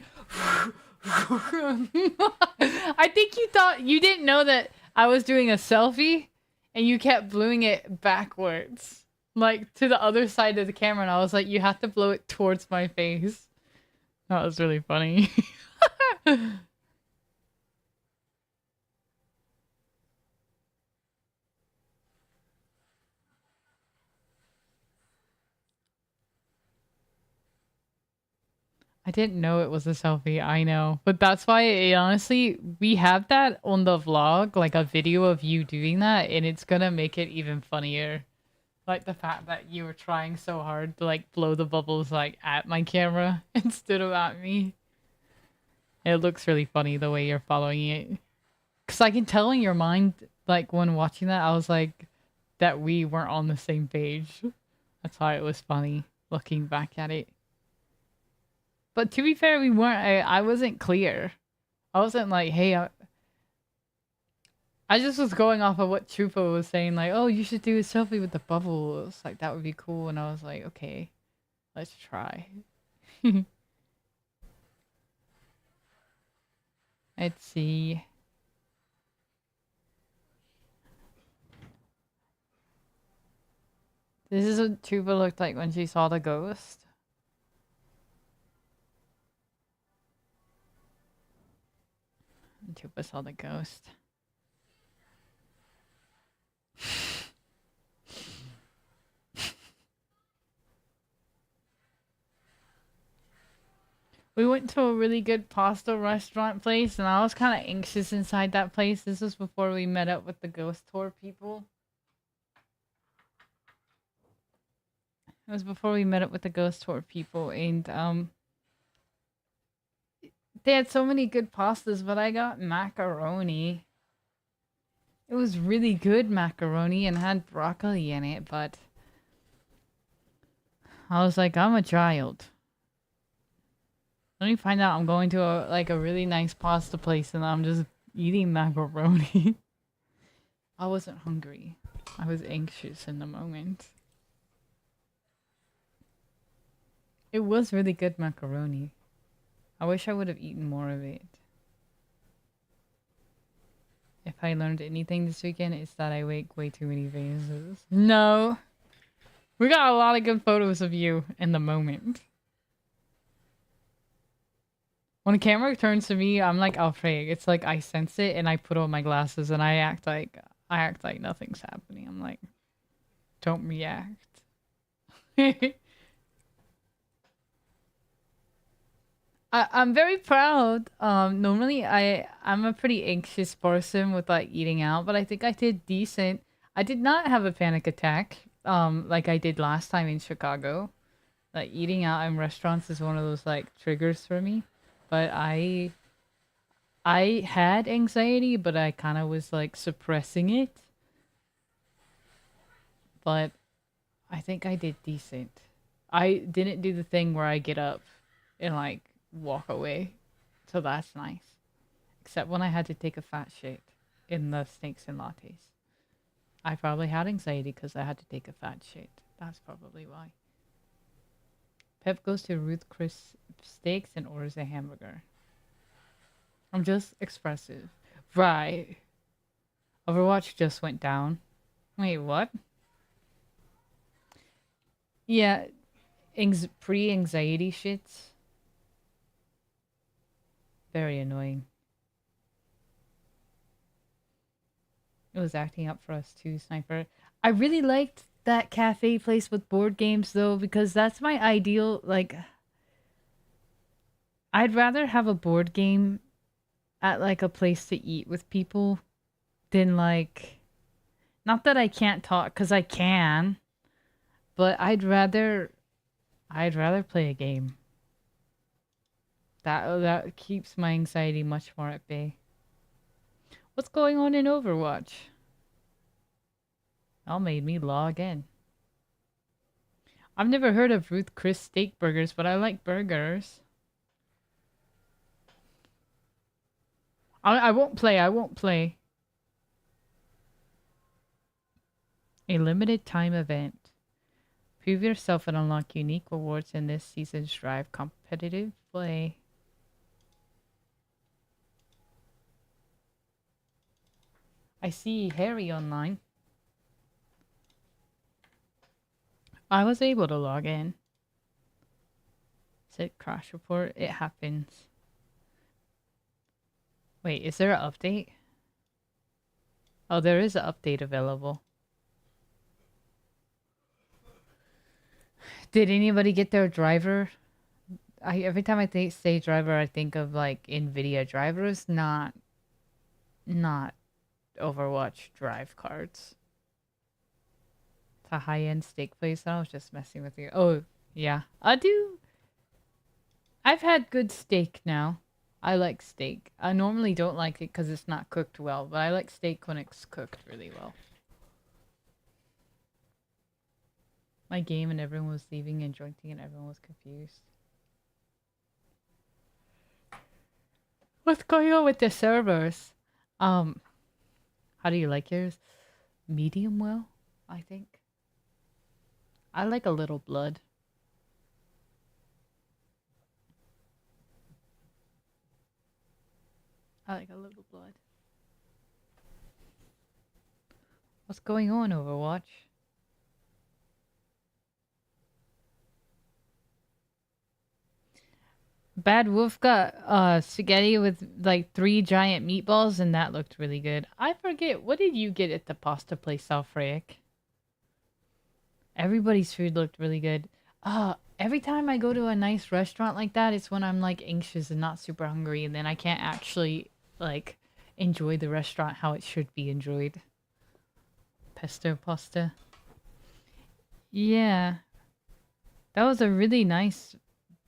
I think you didn't know that I was doing a selfie and you kept blowing it backwards. Like to the other side of the camera, and I was like, you have to blow it towards my face. That was really funny. I didn't know it was a selfie, I know. But that's why, honestly, we have that on the vlog, like a video of you doing that, and it's gonna make it even funnier. Like the fact that you were trying so hard to like blow the bubbles like at my camera instead of at me. It looks really funny the way you're following it. Cause I can tell in your mind, like when watching that, I was like, that we weren't on the same page. That's why it was funny looking back at it. But to be fair, we weren't. I wasn't clear. I wasn't like, hey, I just was going off of what Chupo was saying, like, oh, you should do a selfie with the bubbles. Like, that would be cool. And I was like, okay, let's try. Let's see. This is what Chupa looked like when she saw the ghost. Tupa saw the ghost. We went to a really good pasta restaurant place, and I was kind of anxious inside that place. This was before we met up with the ghost tour people. It was before we met up with the ghost tour people, and they had so many good pastas, but I got macaroni. It was really good macaroni and had broccoli in it, but I was like, I'm a child. Let me find out I'm going to a really nice pasta place and I'm just eating macaroni. I wasn't hungry. I was anxious in the moment. It was really good macaroni. I wish I would have eaten more of it. If I learned anything this weekend, it's that I make way too many faces. No! We got a lot of good photos of you in the moment. When the camera turns to me, I'm like afraid. It's like I sense it and I put on my glasses and I act like nothing's happening. I'm like, don't react. I'm very proud. Normally I'm a pretty anxious person with like eating out, but I think I did decent. I did not have a panic attack, like I did last time in Chicago. Like eating out in restaurants is one of those like triggers for me. But I had anxiety, but I kind of was like suppressing it. But I think I did decent. I didn't do the thing where I get up and like walk away. So that's nice. Except when I had to take a fat shit in the snakes and lattes. I probably had anxiety because I had to take a fat shit. That's probably why. Pep goes to Ruth Chris Steaks and orders a hamburger. I'm just expressive. Right. Overwatch just went down. Wait, what? Yeah, pre-anxiety shits. Very annoying. It was acting up for us too, Sniper. I really liked that cafe place with board games though, because that's my ideal, like, I'd rather have a board game at like a place to eat with people than like, not that I can't talk, because I can, but I'd rather play a game. That keeps my anxiety much more at bay. What's going on in Overwatch? That made me log in. I've never heard of Ruth Chris Steak Burgers, but I like burgers. I won't play. I won't play. A limited time event. Prove yourself and unlock unique rewards in this season's Drive competitive play. I see Harry online. I was able to log in. Said crash report. It happens. Wait, is there an update? Oh, there is an update available. Did anybody get their driver? Every time I say driver, I think of like NVIDIA drivers, not Overwatch drive cards. It's a high-end steak place. I was just messing with you. Oh, yeah. I've had good steak now. I like steak. I normally don't like it because it's not cooked well, but I like steak when it's cooked really well. My game and everyone was leaving and jointing and everyone was confused. What's going on with the servers? How do you like yours? Medium well, I think. I like a little blood. I like a little blood. What's going on, Overwatch? Bad Wolf got spaghetti with like 3 giant meatballs, and that looked really good. I forget, what did you get at the pasta place, Alfreic? Everybody's food looked really good. Every time I go to a nice restaurant like that, it's when I'm like anxious and not super hungry, and then I can't actually like enjoy the restaurant how it should be enjoyed. Pesto pasta. Yeah. That was a really nice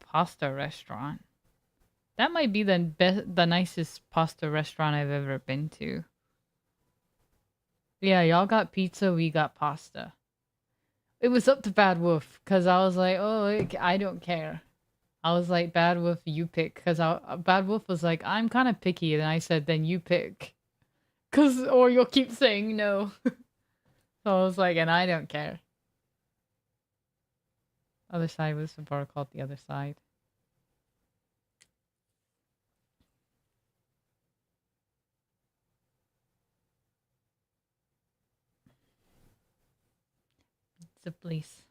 pasta restaurant. That might be the nicest pasta restaurant I've ever been to. Yeah, y'all got pizza, we got pasta. It was up to Bad Wolf, because I was like, oh, I don't care. I was like, Bad Wolf, you pick. Because Bad Wolf was like, I'm kind of picky. And I said, then you pick. Or you'll keep saying no. So I was like, and I don't care. Other side was the bar called the other side. It's a place.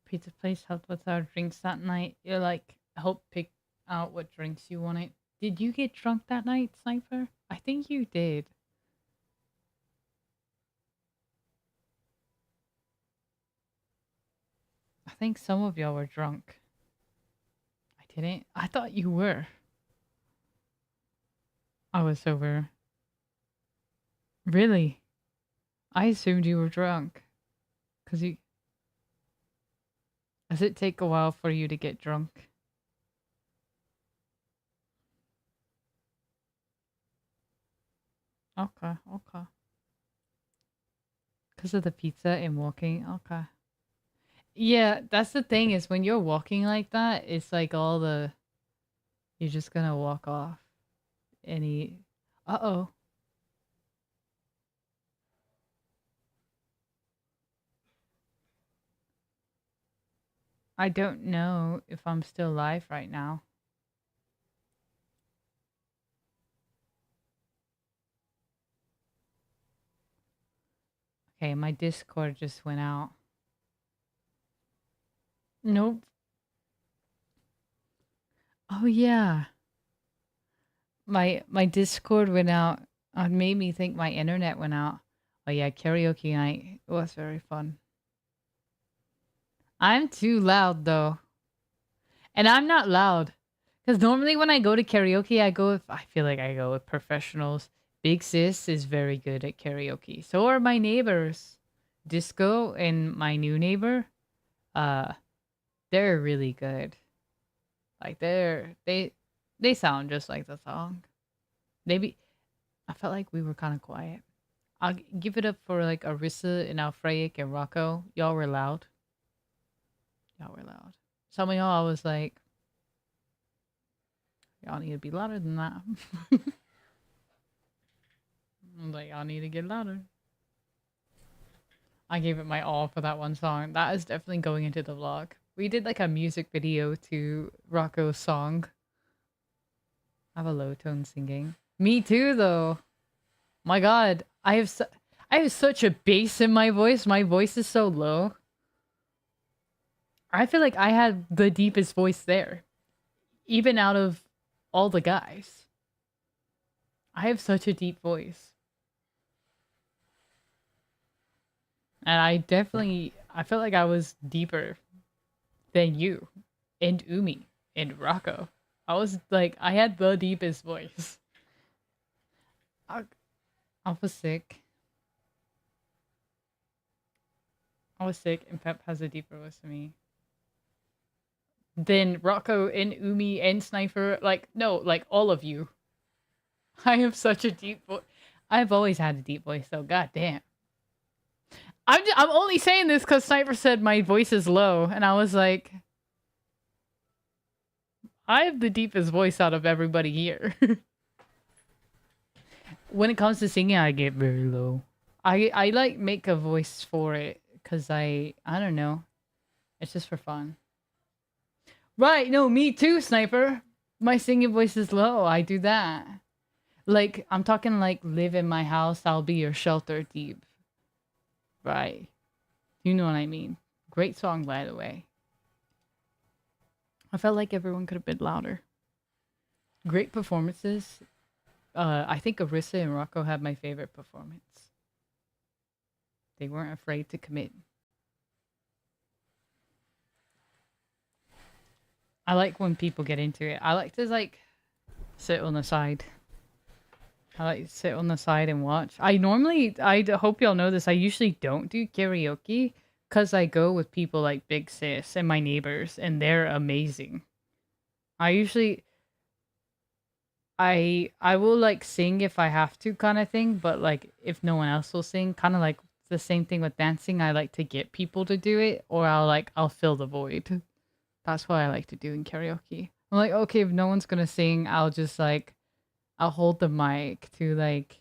Pizza place helped with our drinks that night. You like help pick out what drinks you wanted. Did you get drunk that night, Sniper? I think you did. I think some of y'all were drunk. I didn't. I thought you were. I was sober. Really? I assumed you were drunk. Cause you... Does it take a while for you to get drunk? Okay, okay. Because of the pizza and walking? Okay. Yeah, that's the thing is when you're walking like that, it's like all the... You're just gonna walk off. Any... Uh-oh. I don't know if I'm still live right now. Okay, my Discord just went out. Nope. Oh yeah. My Discord went out. It made me think my internet went out. Oh yeah, karaoke night. It was very fun. I'm too loud though. And I'm not loud. Because normally when I go to karaoke, I feel like I go with professionals. Big Sis is very good at karaoke. So are my neighbors. Disco and my new neighbor. They're really good. Like they sound just like the song. I felt like we were kind of quiet. I'll give it up for like Arissa and Alfreic and Rocco. Y'all were loud. Y'all were loud. Some of y'all I was like, y'all need to be louder than that. I'm like, y'all need to get louder. I gave it my all for that one song. That is definitely going into the vlog. We did like a music video to Rocco's song. I have a low tone singing. Me too, though. My God, I have such a bass in my voice. My voice is so low. I feel like I had the deepest voice there, even out of all the guys. I have such a deep voice. And I felt like I was deeper than you and Umi and Rocco. I was like, I had the deepest voice. I was sick. I was sick and Pep has a deeper voice than me. Then Rocco and Umi and Sniper, like, no, like all of you. I have such a deep voice. I've always had a deep voice, so goddamn. I'm only saying this because Sniper said my voice is low, and I was like, I have the deepest voice out of everybody here. when it comes to singing, I get very low. I like make a voice for it because I don't know. It's just for fun. Right, no, me too, Sniper. My singing voice is low. I do that. Like, I'm talking like live in my house, I'll be your shelter deep. Right. You know what I mean. Great song, by the way. I felt like everyone could have been louder. Great performances. I think Arissa and Rocco had my favorite performance. They weren't afraid to commit. I like when people get into it. I like to like sit on the side. I like to sit on the side and watch. I hope y'all know this. I usually don't do karaoke because I go with people like Big Sis and my neighbors, and they're amazing. I usually I will like sing if I have to kind of thing, but like if no one else will sing, kind of like the same thing with dancing. I like to get people to do it, or I'll fill the void. That's what I like to do in karaoke. I'm like, okay, if no one's gonna sing, I'll just like I'll hold the mic to like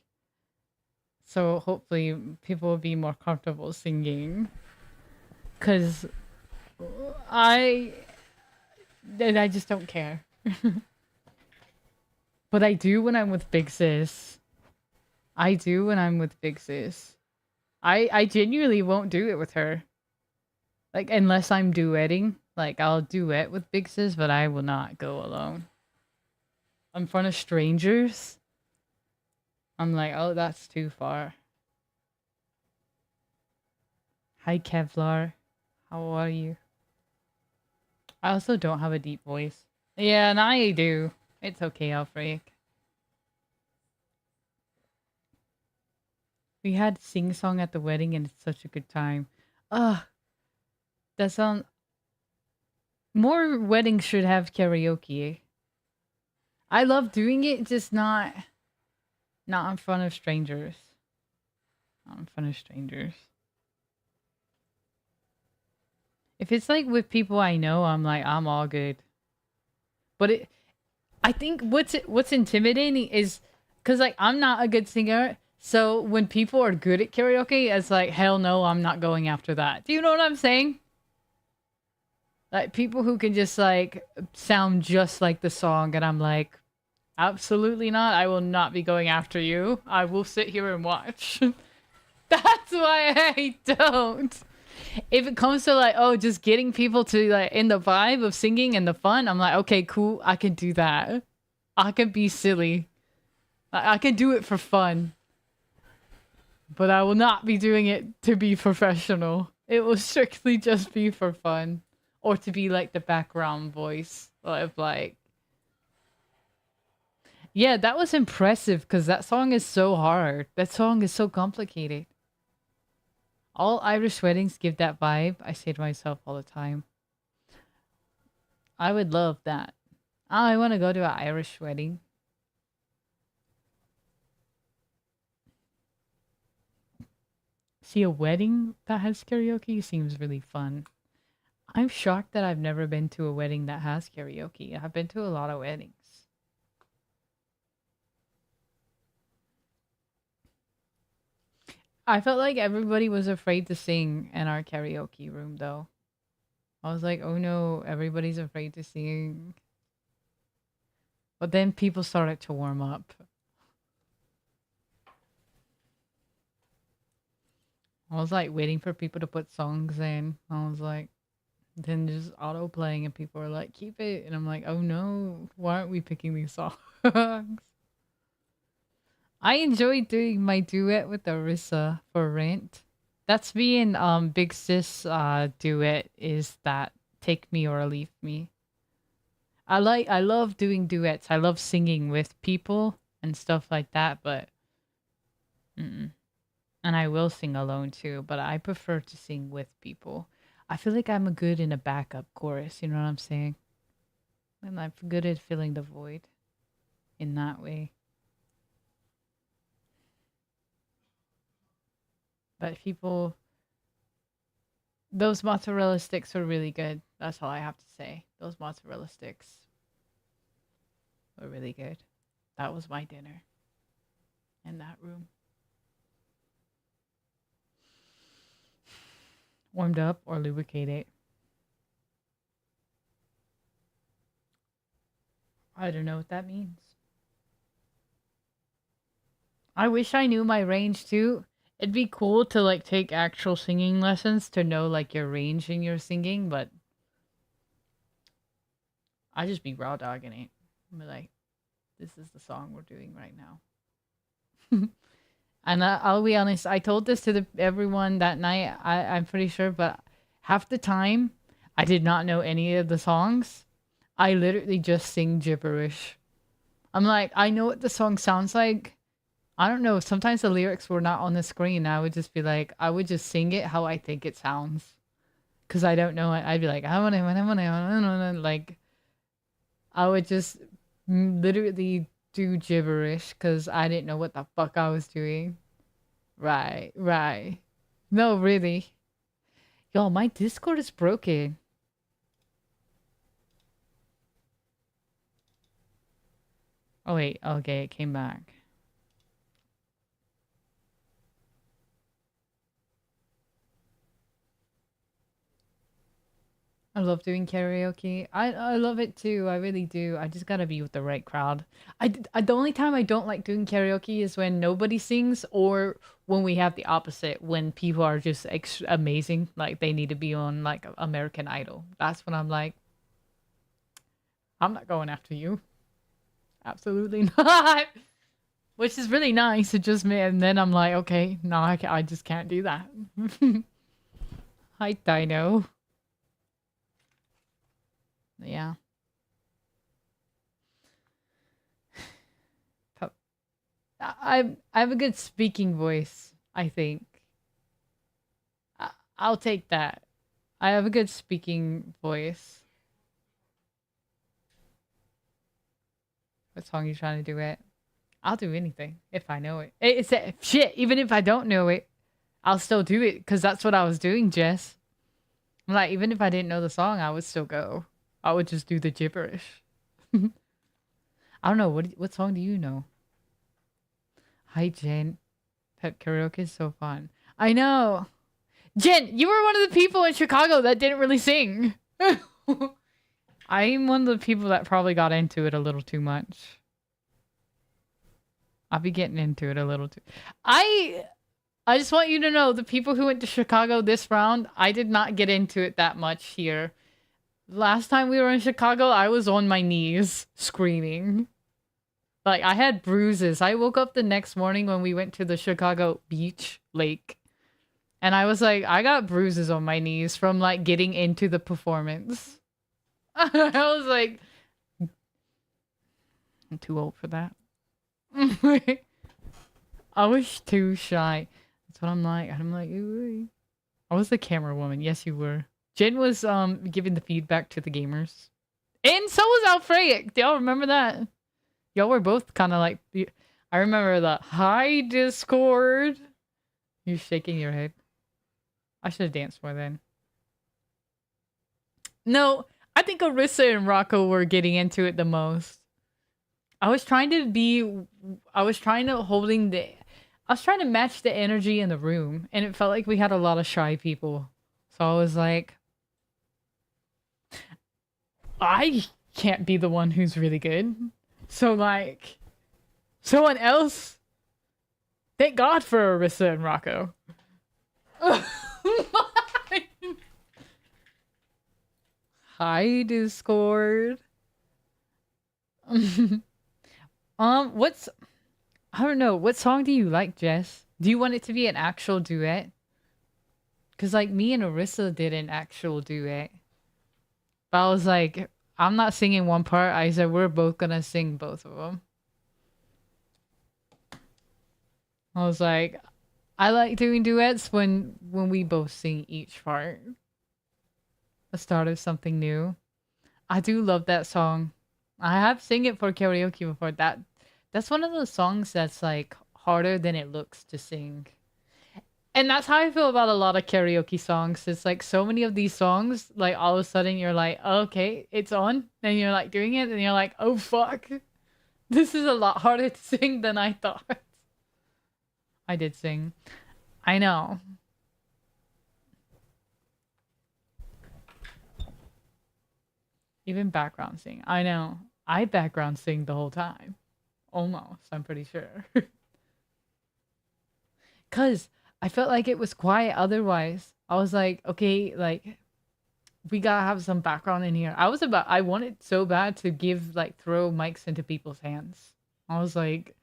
so hopefully people will be more comfortable singing. Cause I I just don't care. But I do when I'm with Big Sis. I do when I'm with Big Sis. I genuinely won't do it with her. Like unless I'm duetting. Like I'll duet with Big Sis, but I will not go alone. In front of strangers. I'm like, oh, that's too far. Hi Kevlar. How are you? I also don't have a deep voice. Yeah, and I do. It's okay, Alfred. We had sing song at the wedding and it's such a good time. Ugh. That sound more weddings should have karaoke. I love doing it, just not in front of strangers. Not in front of strangers. If it's like with people I know, I'm like, I'm all good. But I think what's intimidating is because like I'm not a good singer, so when people are good at karaoke, it's like hell no, I'm not going after that. Do you know what I'm saying? Like people who can just like sound just like the song, and I'm like, absolutely not. I will not be going after you. I will sit here and watch. That's why I don't. If it comes to like, oh, just getting people to like in the vibe of singing and the fun, I'm like, okay, cool. I can do that. I can be silly. I can do it for fun. But I will not be doing it to be professional. It will strictly just be for fun. Or to be like the background voice of like... Yeah, that was impressive because that song is so hard. That song is so complicated. All Irish weddings give that vibe. I say to myself all the time. I would love that. Oh, I want to go to an Irish wedding. See, a wedding that has karaoke seems really fun. I'm shocked that I've never been to a wedding that has karaoke. I've been to a lot of weddings. I felt like everybody was afraid to sing in our karaoke room, though. I was like, oh no, everybody's afraid to sing. But then people started to warm up. I was like waiting for people to put songs in. I was like, then just auto playing, and people are like, keep it. And I'm like, oh no, why aren't we picking these songs? I enjoyed doing my duet with Arissa for Rent. That's me and Big Sis duet is that Take Me or Leave Me. I love doing duets. I love singing with people and stuff like that, but and I will sing alone too, but I prefer to sing with people. I feel like I'm good in a backup chorus, you know what I'm saying? And I'm good at filling the void in that way. But people, those mozzarella sticks were really good. That's all I have to say. Those mozzarella sticks were really good. That was my dinner. in that room. Warmed up or lubricated. I don't know what that means. I wish I knew my range too. It'd be cool to like take actual singing lessons to know like your range in your singing, but I just be raw dogging it. I'm like, this is the song we're doing right now. And I'll be honest, I told this to everyone that night, I'm pretty sure, but half the time, I did not know any of the songs. I literally just sing gibberish. I'm like, I know what the song sounds like. I don't know, sometimes the lyrics were not on the screen. I would just be like, I would just sing it how I think it sounds. Because I don't know it. I'd be like, I want to, like, I would just literally do gibberish because I didn't know what the fuck I was doing. Right. No, really. Yo, my Discord is broken. Oh, wait. Okay, it came back. I love doing karaoke. I love it too. I really do. I just gotta be with the right crowd. The only time I don't like doing karaoke is when nobody sings or when we have the opposite, when people are just amazing. Like they need to be on like American Idol. That's when I'm like, I'm not going after you. Absolutely not. Which is really nice. It just me. And then I'm like, okay, no, I just can't do that. Hi, Dino. Yeah. I have a good speaking voice, I think. I'll take that. I have a good speaking voice. What song are you trying to do it? I'll do anything if I know it. It's shit, even if I don't know it, I'll still do it because that's what I was doing, Jess. Like, even if I didn't know the song, I would still go. I would just do the gibberish. I don't know. What song do you know? Hi, Jen. Pet karaoke is so fun. I know. Jen, you were one of the people in Chicago that didn't really sing. I'm one of the people that probably got into it a little too much. I'll be getting into it a little too. I just want you to know, the people who went to Chicago this round, I did not get into it that much here. Last time we were in Chicago, I was on my knees screaming. Like, I had bruises. I woke up the next morning when we went to the Chicago beach lake. And I was like, I got bruises on my knees from, like, getting into the performance. I was like, I'm too old for that. I was too shy. That's what I'm like. I'm like, ooh. I was the camera woman. Yes, you were. Jen was giving the feedback to the gamers. And so was Alfreic. Do y'all remember that? Y'all were both kind of like... I remember the hi Discord. You're shaking your head. I should have danced more then. No, I think Arissa and Rocco were getting into it the most. I was trying to match the energy in the room. And it felt like we had a lot of shy people. So I was like... I can't be the one who's really good. So, like, someone else. Thank God for Arissa and Rocco. Hi, Discord. What's... I don't know. What song do you like, Jess? Do you want it to be an actual duet? Because, like, me and Arissa did an actual duet. But I was like, I'm not singing one part. I said, we're both gonna sing both of them. I was like, I like doing duets when we both sing each part. The start of something new. I do love that song. I have sing it for karaoke before. That's one of those songs that's like harder than it looks to sing. And that's how I feel about a lot of karaoke songs. It's like so many of these songs, like all of a sudden you're like, oh, okay, it's on. And you're like doing it and you're like, oh fuck. This is a lot harder to sing than I thought. I did sing. I know. Even background sing. I know. I background sing the whole time. Almost, I'm pretty sure. Cause I felt like it was quiet otherwise. I was like, okay, like we gotta have some background in here. I wanted so bad to throw mics into people's hands. I was like,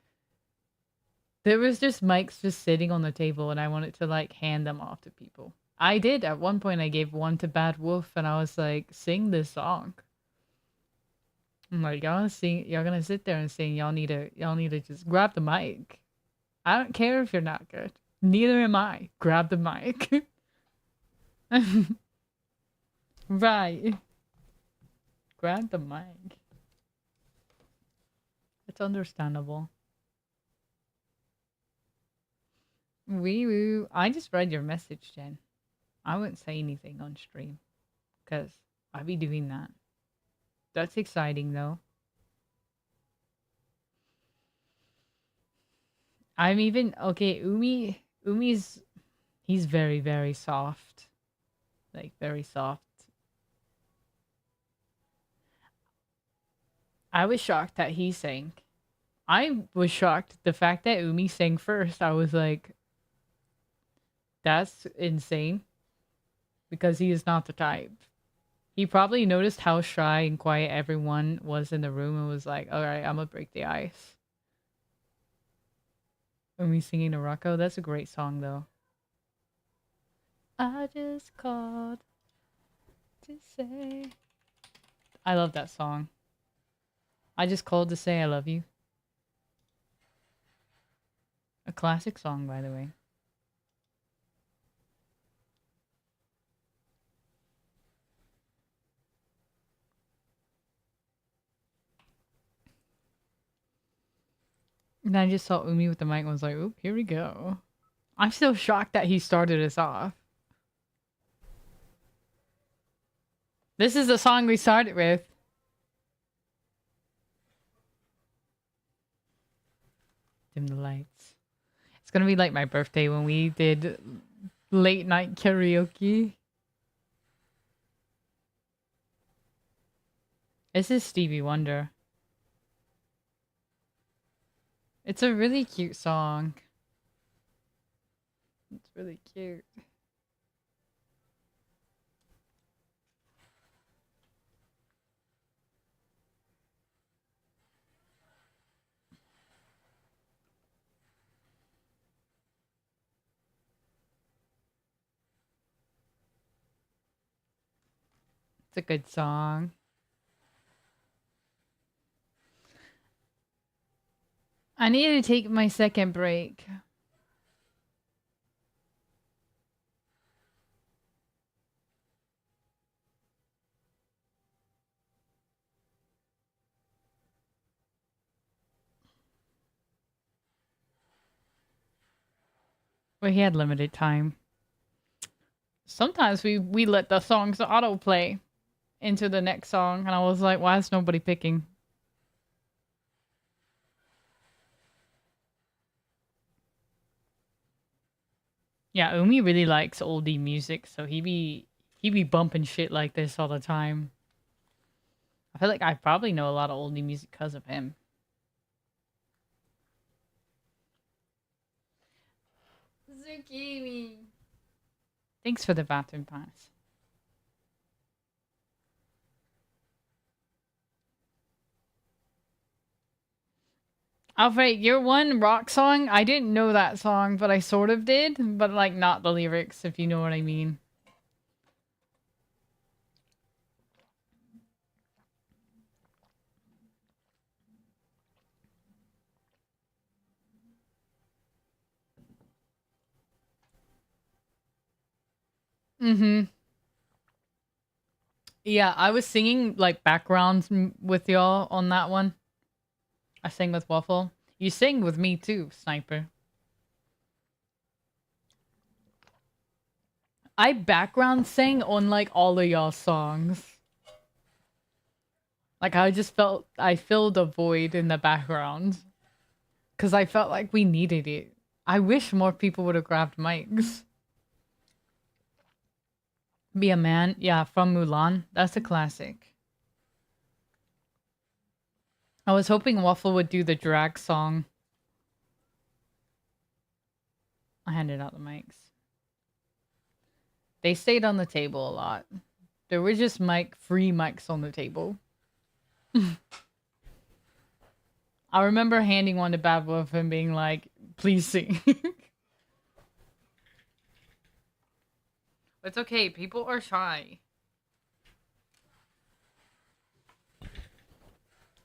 there was just mics just sitting on the table and I wanted to like hand them off to people. I did at one point. I gave one to Bad Wolf and I was like, sing this song. I'm like, y'all gonna sit there and sing, y'all need to just grab the mic. I don't care if you're not good. Neither am I. Grab the mic. Right. Grab the mic. It's understandable. Wee woo. I just read your message, Jen. I wouldn't say anything on stream. Because I'd be doing that. That's exciting, though. I'm even... Okay, he's very, very soft. Like, very soft. I was shocked that he sang. I was shocked. The fact that Umi sang first, I was like... That's insane. Because he is not the type. He probably noticed how shy and quiet everyone was in the room and was like, alright, I'm gonna break the ice. Umi singing to Rocco, that's a great song though. I just called to say... I love that song. I just called to say I love you. A classic song, by the way. And I just saw Umi with the mic and was like, oop, here we go. I'm still shocked that he started us off. This is the song we started with. Dim the lights. It's gonna be like my birthday when we did late night karaoke. This is Stevie Wonder. It's a really cute song. It's really cute. It's a good song. I need to take my second break. Well, he had limited time. Sometimes we let the songs autoplay into the next song, and I was like, why is nobody picking? Yeah, Umi really likes oldie music, so he be bumping shit like this all the time. I feel like I probably know a lot of oldie music because of him. Zucchini. Thanks for the bathroom pass. Alfred, your one rock song, I didn't know that song, but I sort of did, but like not the lyrics, if you know what I mean. Mm-hmm. Yeah, I was singing like backgrounds with y'all on that one. I sang with Waffle. You sang with me too, Sniper. I background sang on like all of y'all's songs. Like I just felt I filled a void in the background. Cause I felt like we needed it. I wish more people would have grabbed mics. Be a Man, yeah, from Mulan. That's a classic. I was hoping Waffle would do the drag song. I handed out the mics. They stayed on the table a lot. There were just free mics on the table. I remember handing one to Bad Wolf and being like, please sing. It's okay, people are shy.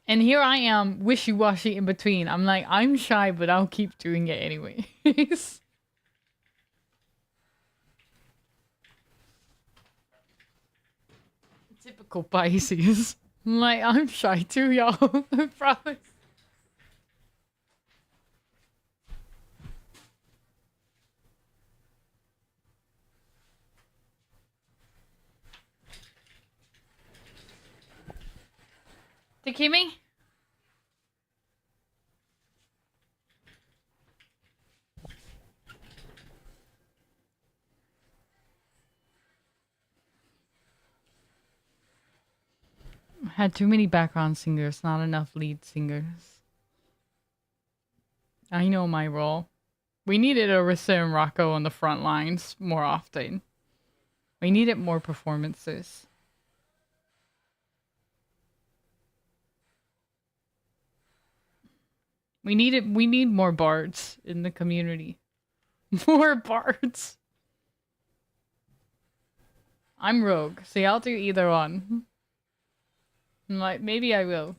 And here I am, wishy-washy in between. I'm like, I'm shy, but I'll keep doing it anyways. Typical Pisces. I'm like, I'm shy too, y'all. I promise. Takimi? Had too many background singers, not enough lead singers. I know my role. We needed Arissa and Rocco on the front lines more often. We needed more performances. We need more bards in the community. More bards. I'm rogue, so I'll do either one. Like, maybe I will.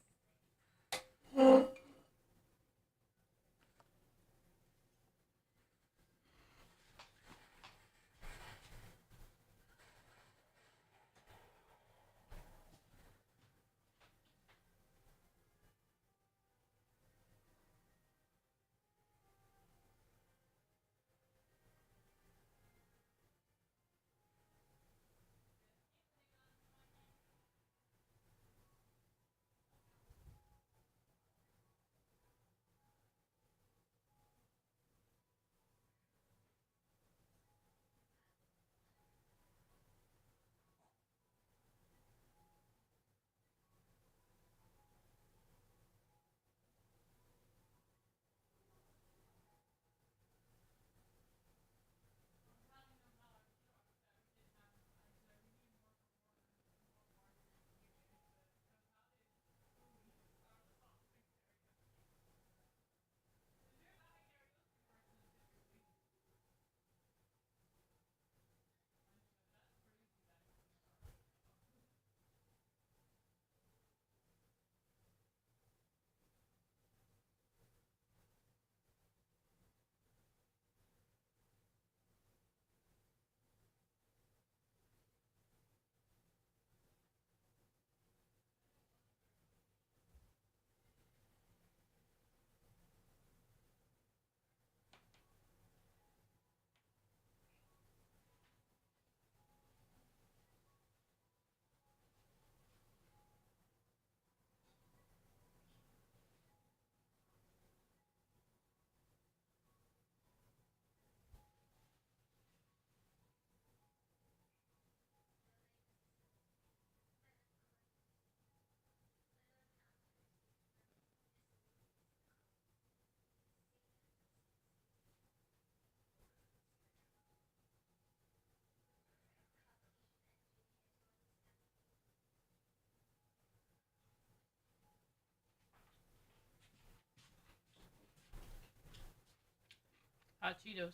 Hot Cheetos.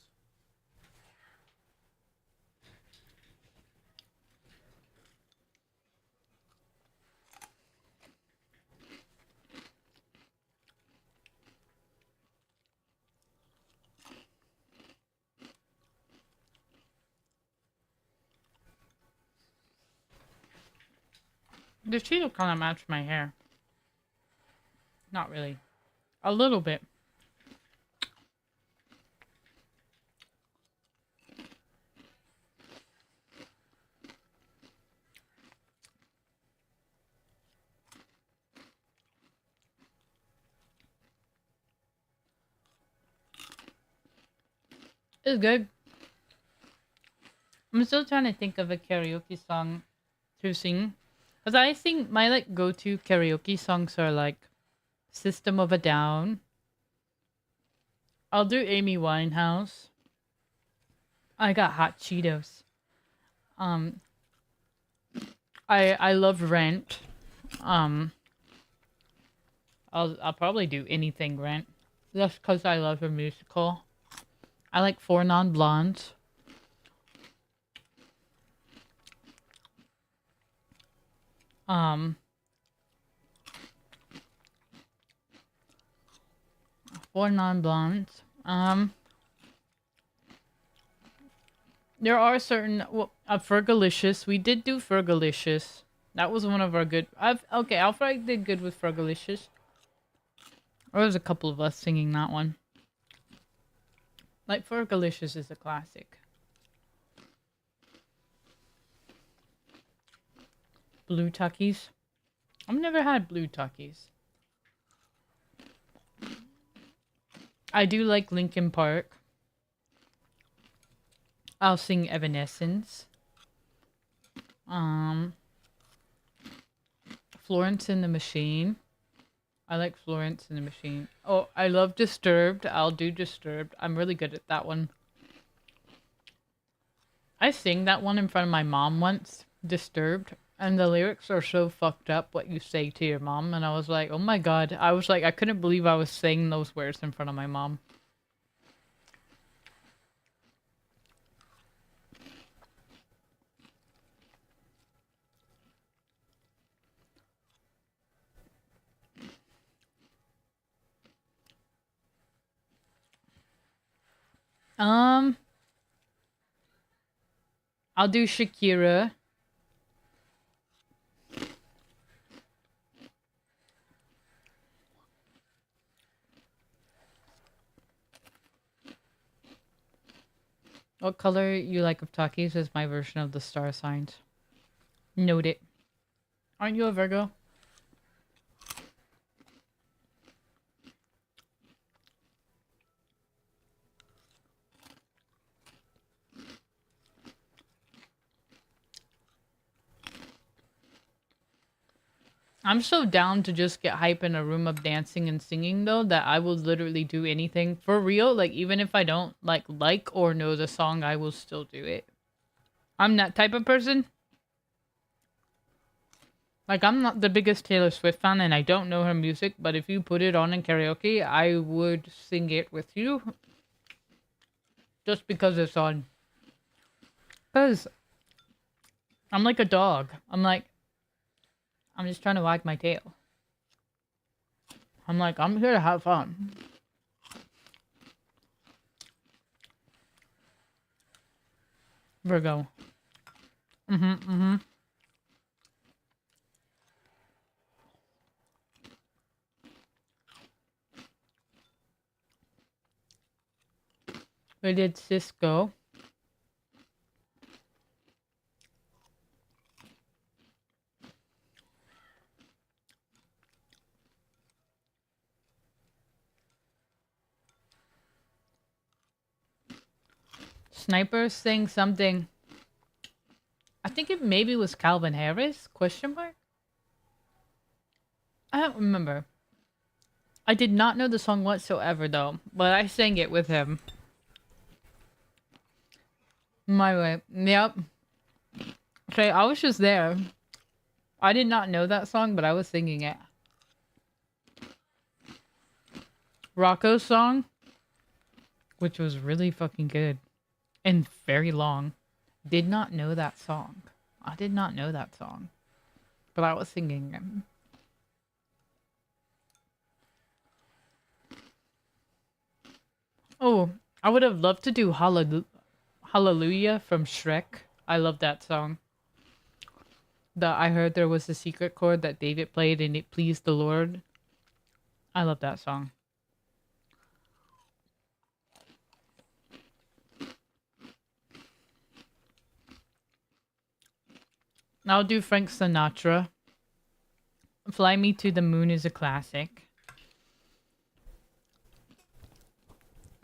The Cheeto kind of matched my hair. Not really. A little bit. It's good. I'm still trying to think of a karaoke song to sing. Because I think my like go-to karaoke songs are like System of a Down. I'll do Amy Winehouse. I got Hot Cheetos. Um I love Rent. I'll probably do anything Rent. Just because I love a musical. I like Four Non-Blondes. Four Non-Blondes. There are certain Fergalicious. We did do Fergalicious. That was one of our good. Okay. Alfred did good with Fergalicious. There was a couple of us singing that one. Like Fergalicious is a classic. Blue Tuckies. I've never had Blue Tuckies. I do like Linkin Park. I'll sing Evanescence. Florence and the Machine. I like Florence and the Machine. Oh, I love Disturbed. I'll do Disturbed. I'm really good at that one. I sang that one in front of my mom once, Disturbed, and the lyrics are so fucked up what you say to your mom, and I was like, oh my god. I was like, I couldn't believe I was saying those words in front of my mom. I'll do Shakira. What color you like of Takis is my version of the star signs. Note it. Aren't you a Virgo? I'm so down to just get hype in a room of dancing and singing though that I will literally do anything for real. Like even if I don't like or know the song, I will still do it. I'm that type of person. Like I'm not the biggest Taylor Swift fan and I don't know her music, but if you put it on in karaoke, I would sing it with you. Just because it's on. Because I'm like a dog. I'm just trying to wag my tail. I'm like, I'm here to have fun. Virgo. Where did Sis go? Sniper saying something. I think it maybe was Calvin Harris? Question mark? I don't remember. I did not know the song whatsoever though, but I sang it with him. My way. Yep. Okay, I was just there. I did not know that song, but I was singing it. Rocco's song, which was really fucking good. And very long. Did not know that song. I did not know that song. But I was singing it. Oh, I would have loved to do Hallelujah from Shrek. I love that song. I heard there was a secret chord that David played and it pleased the Lord. I love that song. I'll do Frank Sinatra. Fly Me to the Moon is a classic.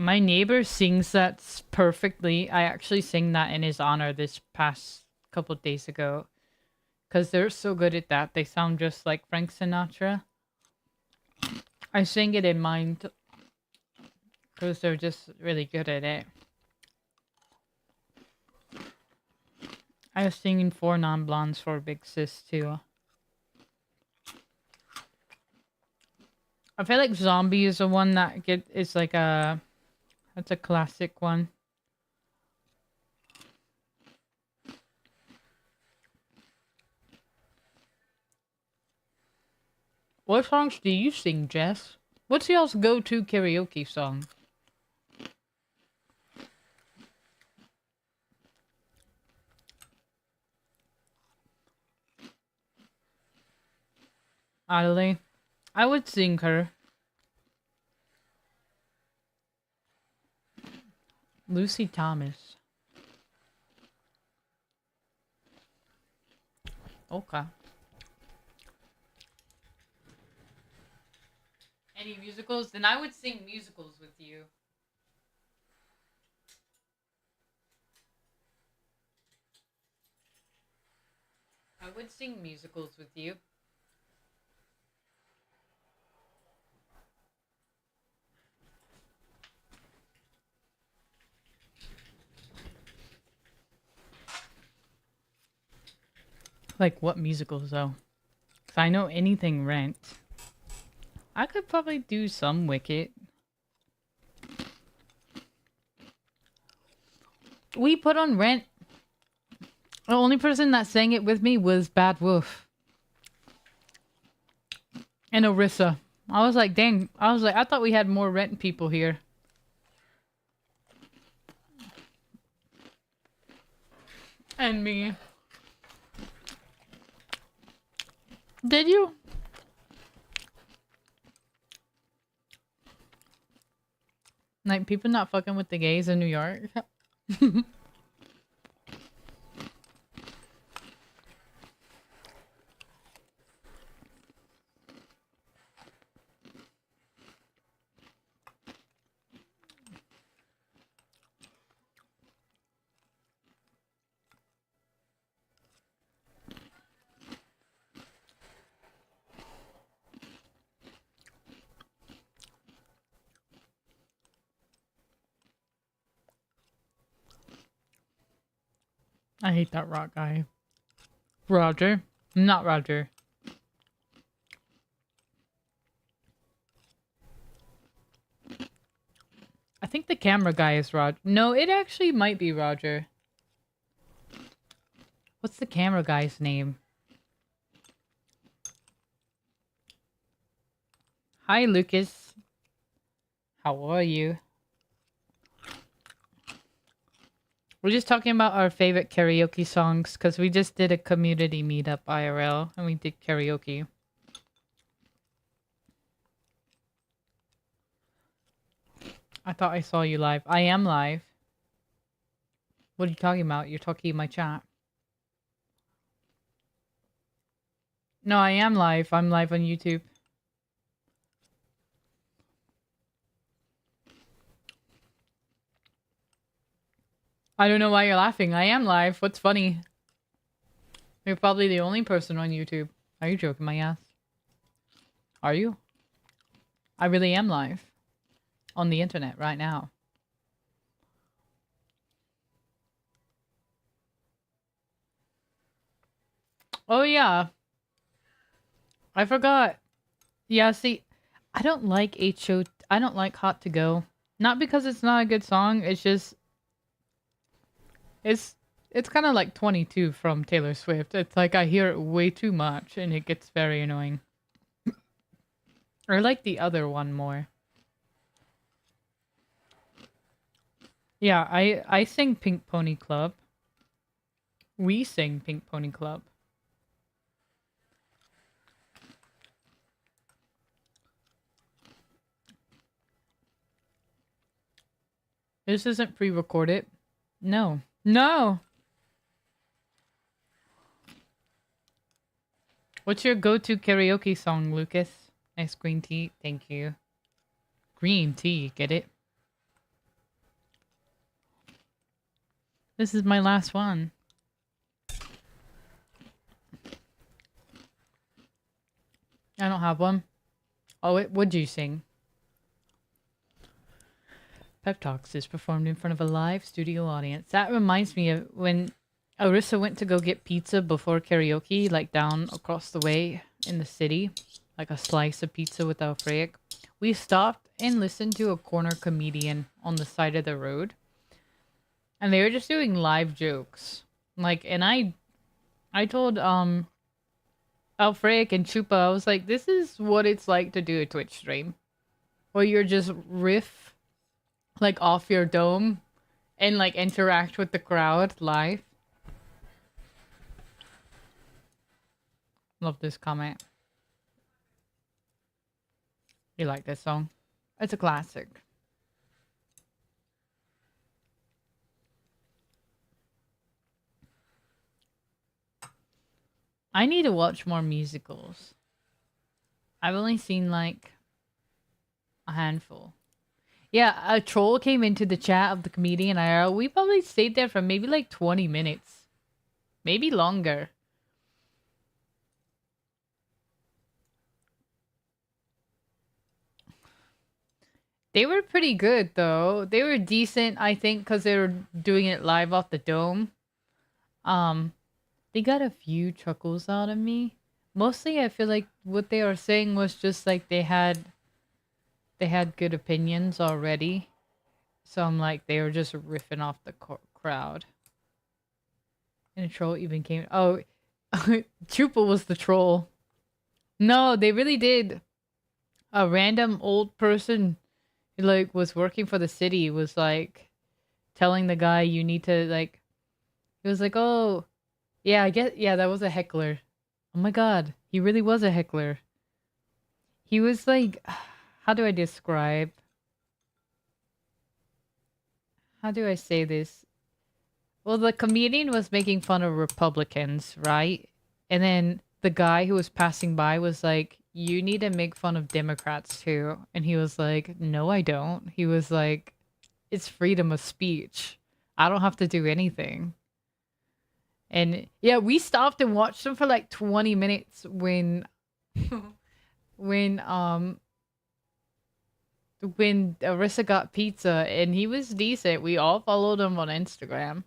My neighbor sings that perfectly. I actually sang that in his honor this past couple days ago. Because they're so good at that. They sound just like Frank Sinatra. I sing it in mine because they're just really good at it. I was singing Four Non-Blondes for Big Sis too. I feel like Zombie is the one that is like a... That's a classic one. What songs do you sing, Jess? What's y'all's go-to karaoke song? Adelaide? I would sing her. Lucy Thomas. Okay. Any musicals? Then I would sing musicals with you. I would sing musicals with you. Like what musicals though? 'Cause I know anything Rent. I could probably do some Wicked. We put on Rent. The only person that sang it with me was Bad Wolf. And Orissa. I was like, dang. I was like, I thought we had more Rent people here. And me. Did you? Like, people not fucking with the gays in New York? I hate that rock guy. Roger. Not Roger. I think the camera guy is Roger. No, it actually might be Roger. What's the camera guy's name? Hi, Lucas. How are you? We're just talking about our favorite karaoke songs because we just did a community meetup IRL and we did karaoke. I thought I saw you live. I am live. What are you talking about? You're talking in my chat. No, I am live. I'm live on YouTube. I don't know why you're laughing. I am live. What's funny? You're probably the only person on YouTube. Are you joking my ass? Are you? I really am live. On the internet right now. Oh yeah. I forgot. Yeah, see, I don't like HO. I don't like Hot to Go. Not because it's not a good song. It's just... It's kind of like 22 from Taylor Swift. It's like I hear it way too much and it gets very annoying. I like the other one more. Yeah, I sing Pink Pony Club. We sing Pink Pony Club. This isn't pre-recorded. No. No! What's your go-to karaoke song, Lucas? Nice green tea. Thank you. Green tea, get it? This is my last one. I don't have one. Oh, what'd you sing? Pep Talks is performed in front of a live studio audience. That reminds me of when Arissa went to go get pizza before karaoke, like down across the way in the city, like a slice of pizza with Alfredo. We stopped and listened to a corner comedian on the side of the road. And they were just doing live jokes. Like, and I told Alfredo and Chupa, I was like, this is what it's like to do a Twitch stream. Where you're just riff like off your dome and like interact with the crowd live. Love this comment. You like this song? It's a classic. I need to watch more musicals. I've only seen like a handful. Yeah, a troll came into the chat of the comedian IRL. We probably stayed there for maybe like 20 minutes. Maybe longer. They were pretty good though. They were decent, I think, because they were doing it live off the dome. They got a few chuckles out of me. Mostly I feel like what they were saying was just like they had good opinions already. So I'm like, they were just riffing off the crowd. And a troll even came. Oh, Chupa was the troll. No, they really did. A random old person who like was working for the city was like telling the guy you need to like. It was like, oh, yeah, I guess that was a heckler. Oh my god, he really was a heckler. He was like, how do I describe? How do I say this? Well, the comedian was making fun of Republicans, right? And then the guy who was passing by was like, you need to make fun of Democrats too. And he was like, no, I don't. He was like, it's freedom of speech. I don't have to do anything. And yeah, we stopped and watched them for like 20 minutes when Arissa got pizza, and he was decent. We all followed him on Instagram.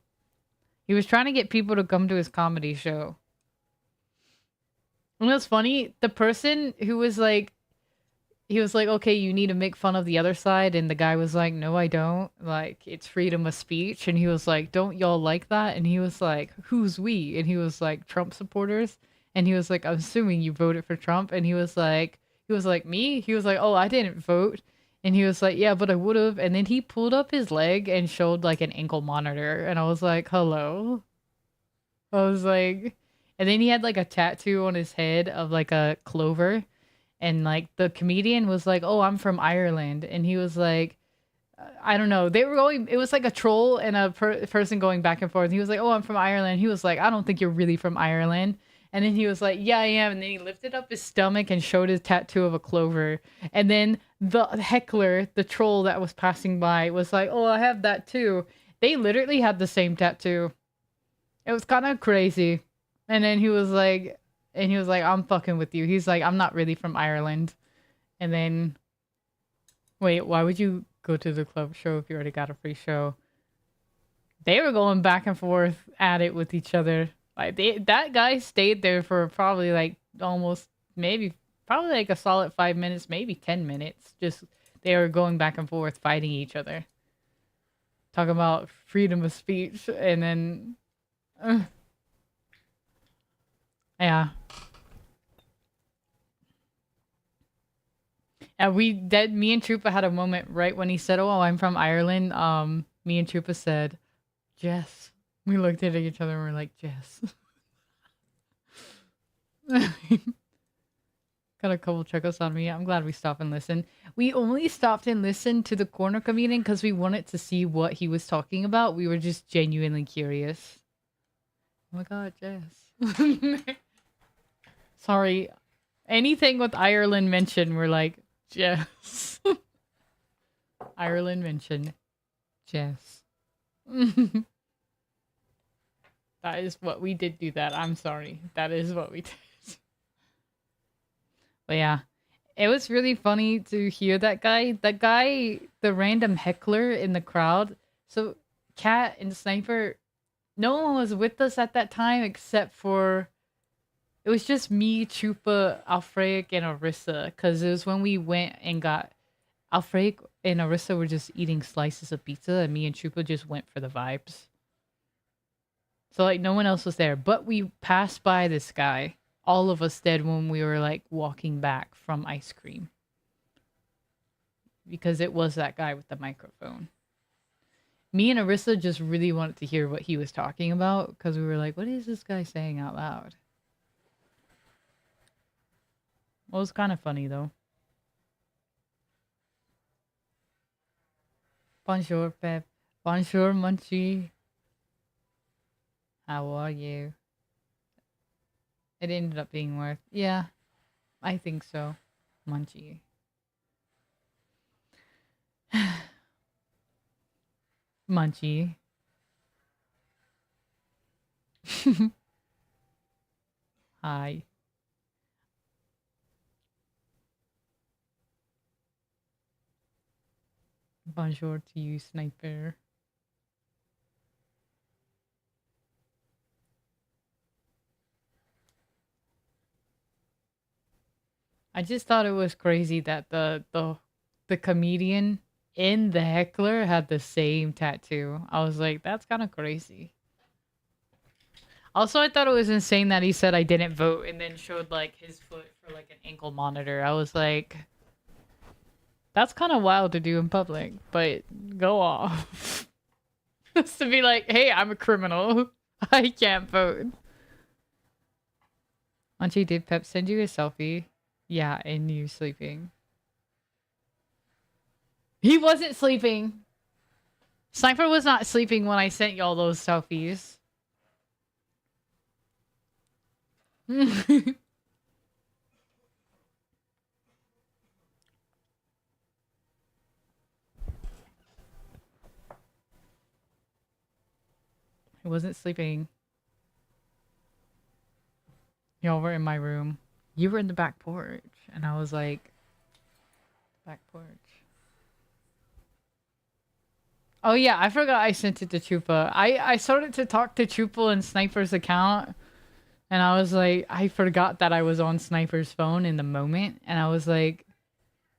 He was trying to get people to come to his comedy show. And it was funny, the person who was like, he was like, okay, you need to make fun of the other side. And the guy was like, no, I don't. Like, it's freedom of speech. And he was like, don't y'all like that? And he was like, who's we? And he was like, Trump supporters. And he was like, I'm assuming you voted for Trump. And he was like, me? He was like, oh, I didn't vote. And he was like, yeah, but I would have. And then he pulled up his leg and showed like an ankle monitor. And I was like, hello? I was like, and then he had like a tattoo on his head of like a clover. And like the comedian was like, oh, I'm from Ireland. And he was like, I don't know. They were going, it was like a troll and a person going back and forth. And he was like, oh, I'm from Ireland. He was like, I don't think you're really from Ireland. And then he was like, yeah, I am. And then he lifted up his stomach and showed his tattoo of a clover. And then the heckler, the troll that was passing by, was like, oh, I have that too. They literally had the same tattoo. It was kind of crazy. And then he was like, I'm fucking with you. He's like, I'm not really from Ireland. And then, wait, why would you go to the club show if you already got a free show? They were going back and forth at it with each other. Like that guy stayed there for probably like probably like a solid 5 minutes, maybe 10 minutes. Just they were going back and forth, fighting each other, talking about freedom of speech, and then, yeah. And me and Trupa had a moment right when he said, "Oh, I'm from Ireland." Me and Trupa said, "Jess." We looked at each other and we're like, Jess. Got a couple chuckles on me. I'm glad we stopped and listened. We only stopped and listened to the corner comedian because we wanted to see what he was talking about. We were just genuinely curious. Oh my god, Jess. Sorry. Anything with Ireland mentioned, we're like, Jess. Ireland mentioned. Jess. That is what we did do that. I'm sorry. That is what we did. But yeah, it was really funny to hear that guy. That guy, the random heckler in the crowd. So, Cat and Sniper, no one was with us at that time except for. It was just me, Chupa, Alfredic, and Arissa. Because it was when we went and got. Alfredic and Arissa were just eating slices of pizza, and me and Chupa just went for the vibes. So, like, no one else was there. But we passed by this guy. All of us did when we were, like, walking back from ice cream. Because it was that guy with the microphone. Me and Arissa just really wanted to hear what he was talking about. Because we were like, what is this guy saying out loud? Well, it was kind of funny, though. Bonjour, Pep. Bonjour, Munchie. How are you? It ended up being worth. Yeah, I think so. Munchie. Munchie. Hi. Bonjour to you, Sniper. I just thought it was crazy that the comedian and the heckler had the same tattoo. I was like, that's kind of crazy. Also, I thought it was insane that he said I didn't vote and then showed like his foot for like an ankle monitor. I was like, that's kind of wild to do in public, but go off. Just to be like, hey, I'm a criminal. I can't vote. Auntie, did Pep send you a selfie? Yeah, and you sleeping. He wasn't sleeping. Sniper was not sleeping when I sent y'all those selfies. He wasn't sleeping. Y'all were in my room. You were in the back porch. And I was like, back porch. Oh yeah, I forgot I sent it to Chupa. I started to talk to Chupa in Sniper's account. And I was like, I forgot that I was on Sniper's phone in the moment. And I was like,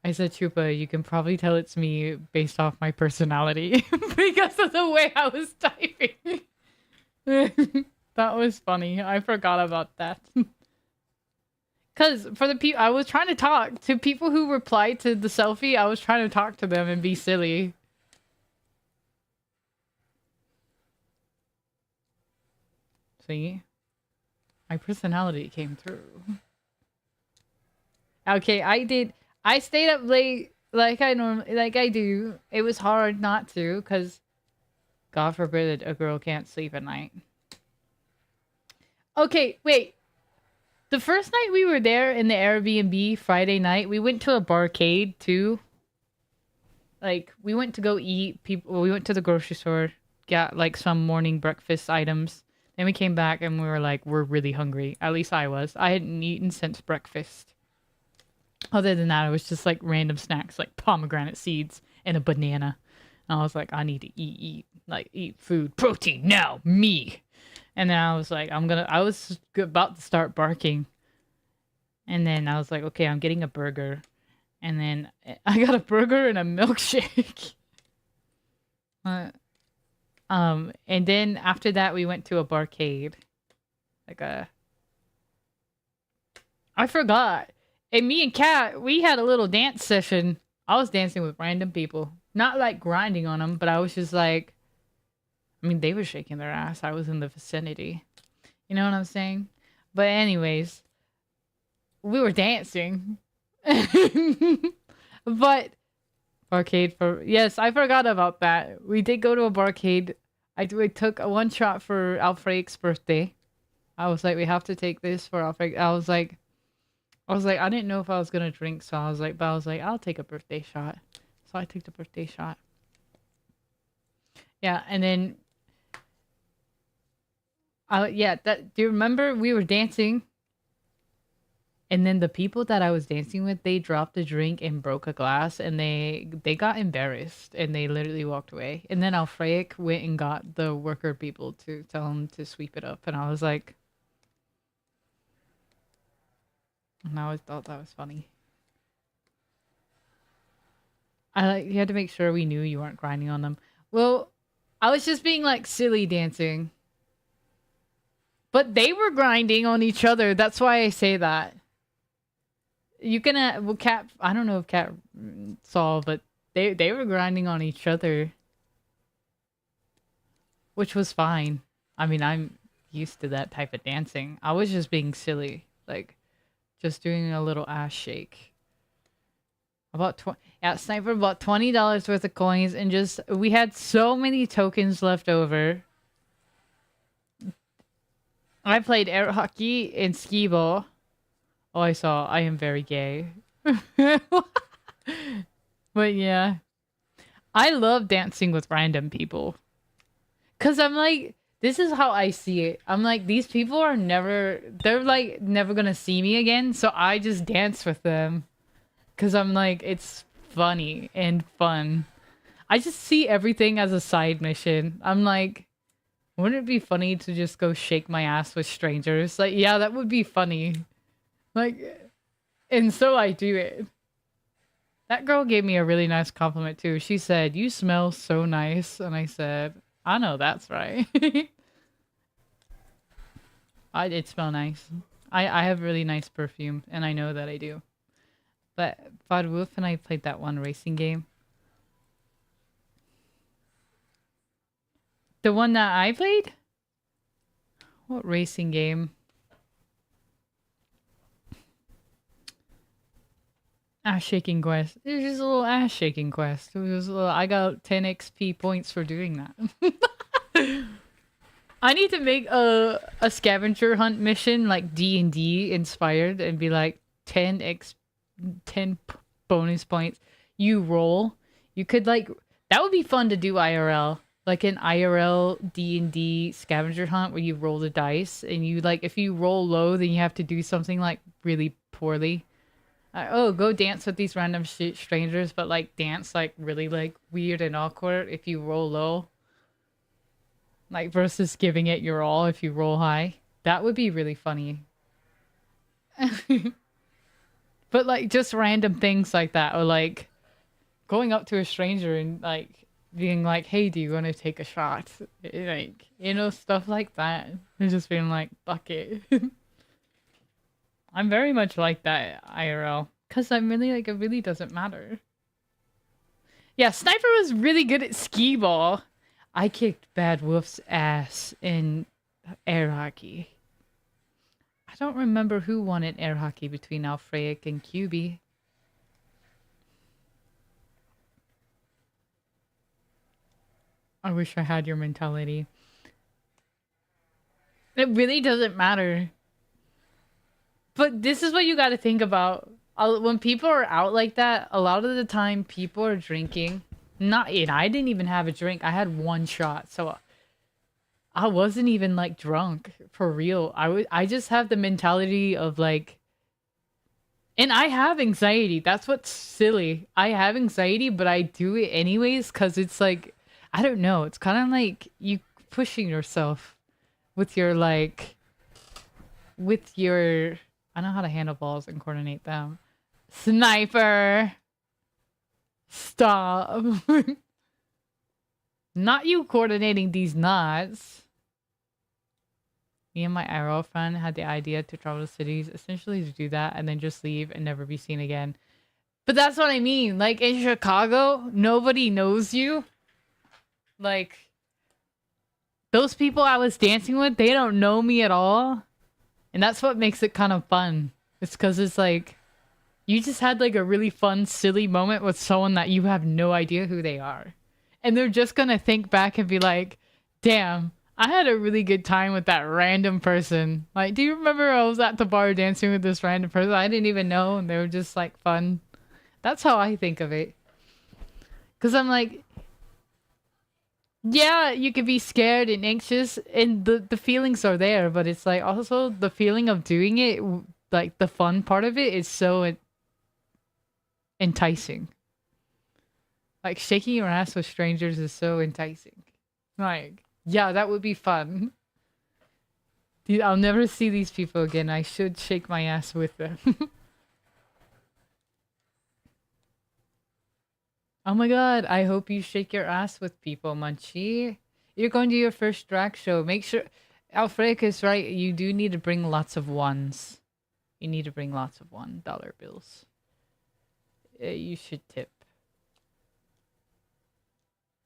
I said, Chupa, you can probably tell it's me based off my personality. Because of the way I was typing. That was funny. I forgot about that. Because for the people, I was trying to talk to people who replied to the selfie. I was trying to talk to them and be silly. See? My personality came through. Okay, I stayed up late like I do. It was hard not to, because God forbid a girl can't sleep at night. Okay, wait. The first night we were there in the Airbnb, Friday night, we went to a barcade too. Like, we went to go eat. We went to the grocery store, got like some morning breakfast items. Then we came back and we were like, we're really hungry. At least I was. I hadn't eaten since breakfast. Other than that, it was just like random snacks like pomegranate seeds and a banana. And I was like, I need to eat food, protein now, me. And then I was like, I was about to start barking. And then I was like, okay, I'm getting a burger. And then I got a burger and a milkshake. And then after that, we went to a barcade. I forgot. And me and Kat, we had a little dance session. I was dancing with random people. Not like grinding on them, but I was just like, I mean, they were shaking their ass. I was in the vicinity. You know what I'm saying? But anyways, we were dancing. But barcade yes, I forgot about that. We did go to a barcade. We took a one shot for Alfred's birthday. I was like, we have to take this for Alfred. I was like, I didn't know if I was gonna drink, so I was like, I'll take a birthday shot. So I took the birthday shot. Yeah, and then Yeah, that do you remember we were dancing and then the people that I was dancing with, they dropped a drink and broke a glass and they got embarrassed and they literally walked away. And then Alfreic went and got the worker people to tell him to sweep it up and I was like and I always thought that was funny. You had to make sure we knew you weren't grinding on them. Well, I was just being like silly dancing. But they were grinding on each other. That's why I say that. You can, well, Cat, I don't know if Cat saw, but they were grinding on each other. Which was fine. I mean, I'm used to that type of dancing. I was just being silly. Like, just doing a little ass shake. Sniper bought $20 worth of coins and just, we had so many tokens left over. I played air hockey and skee ball. Oh, I am very gay. But yeah. I love dancing with random people. Cause I'm like, this is how I see it. I'm like, these people are they're like never gonna see me again. So I just dance with them. Cause I'm like, it's funny and fun. I just see everything as a side mission. I'm like, wouldn't it be funny to just go shake my ass with strangers? Like, yeah, that would be funny. Like, and so I do it. That girl gave me a really nice compliment too. She said, "You smell so nice." And I said, "I know that's right." I did smell nice. I have really nice perfume, and I know that I do. But Fad Wolf and I played that one racing game. The one that I played? What racing game? Ass shaking quest. It was just a little ass shaking quest. It was a little, I got 10 XP points for doing that. I need to make a scavenger hunt mission like D&D inspired and be like 10 bonus points. You roll. You could like, that would be fun to do IRL. Like an IRL D&D scavenger hunt where you roll the dice and you like, if you roll low, then you have to do something like really poorly. Go dance with these random strangers, but like dance like really like weird and awkward if you roll low. Like versus giving it your all if you roll high. That would be really funny. But like just random things like that, or like going up to a stranger and like being like, "Hey, do you want to take a shot?" Like, you know, stuff like that. And just being like, "Fuck it." I'm very much like that IRL. Because I'm really like, it really doesn't matter. Yeah, Sniper was really good at skee ball. I kicked Bad Wolf's ass in air hockey. I don't remember who won in air hockey between Alfreic and QB. I wish I had your mentality. It really doesn't matter. But this is what you got to think about. When people are out like that, a lot of the time people are drinking. I didn't even have a drink. I had one shot. So I wasn't even like drunk for real. I just have the mentality of like, and I have anxiety. That's what's silly. I have anxiety, but I do it anyways because it's like, I don't know. It's kind of like you pushing yourself with your like, I know how to handle balls and coordinate them. Sniper! Stop. Not you coordinating these knots. Me and my IRL friend had the idea to travel to cities, essentially to do that, and then just leave and never be seen again. But that's what I mean. Like, in Chicago, nobody knows you. Like, those people I was dancing with, they don't know me at all. And that's what makes it kind of fun. It's because it's like, you just had like a really fun, silly moment with someone that you have no idea who they are. And they're just going to think back and be like, damn, I had a really good time with that random person. Like, do you remember I was at the bar dancing with this random person I didn't even know? And they were just like fun. That's how I think of it. Because I'm like, Yeah, you could be scared and anxious, and the feelings are there, but it's like also the feeling of doing it, like the fun part of it, is so enticing. Like shaking your ass with strangers is so enticing. Like, yeah, that would be fun. Dude, I'll never see these people again. I should shake my ass with them. Oh my god, I hope you shake your ass with people, Munchie. You're going to your first drag show. Make sure Alfred is right. You do need to bring lots of ones. You need to bring lots of $1 bills. You should tip.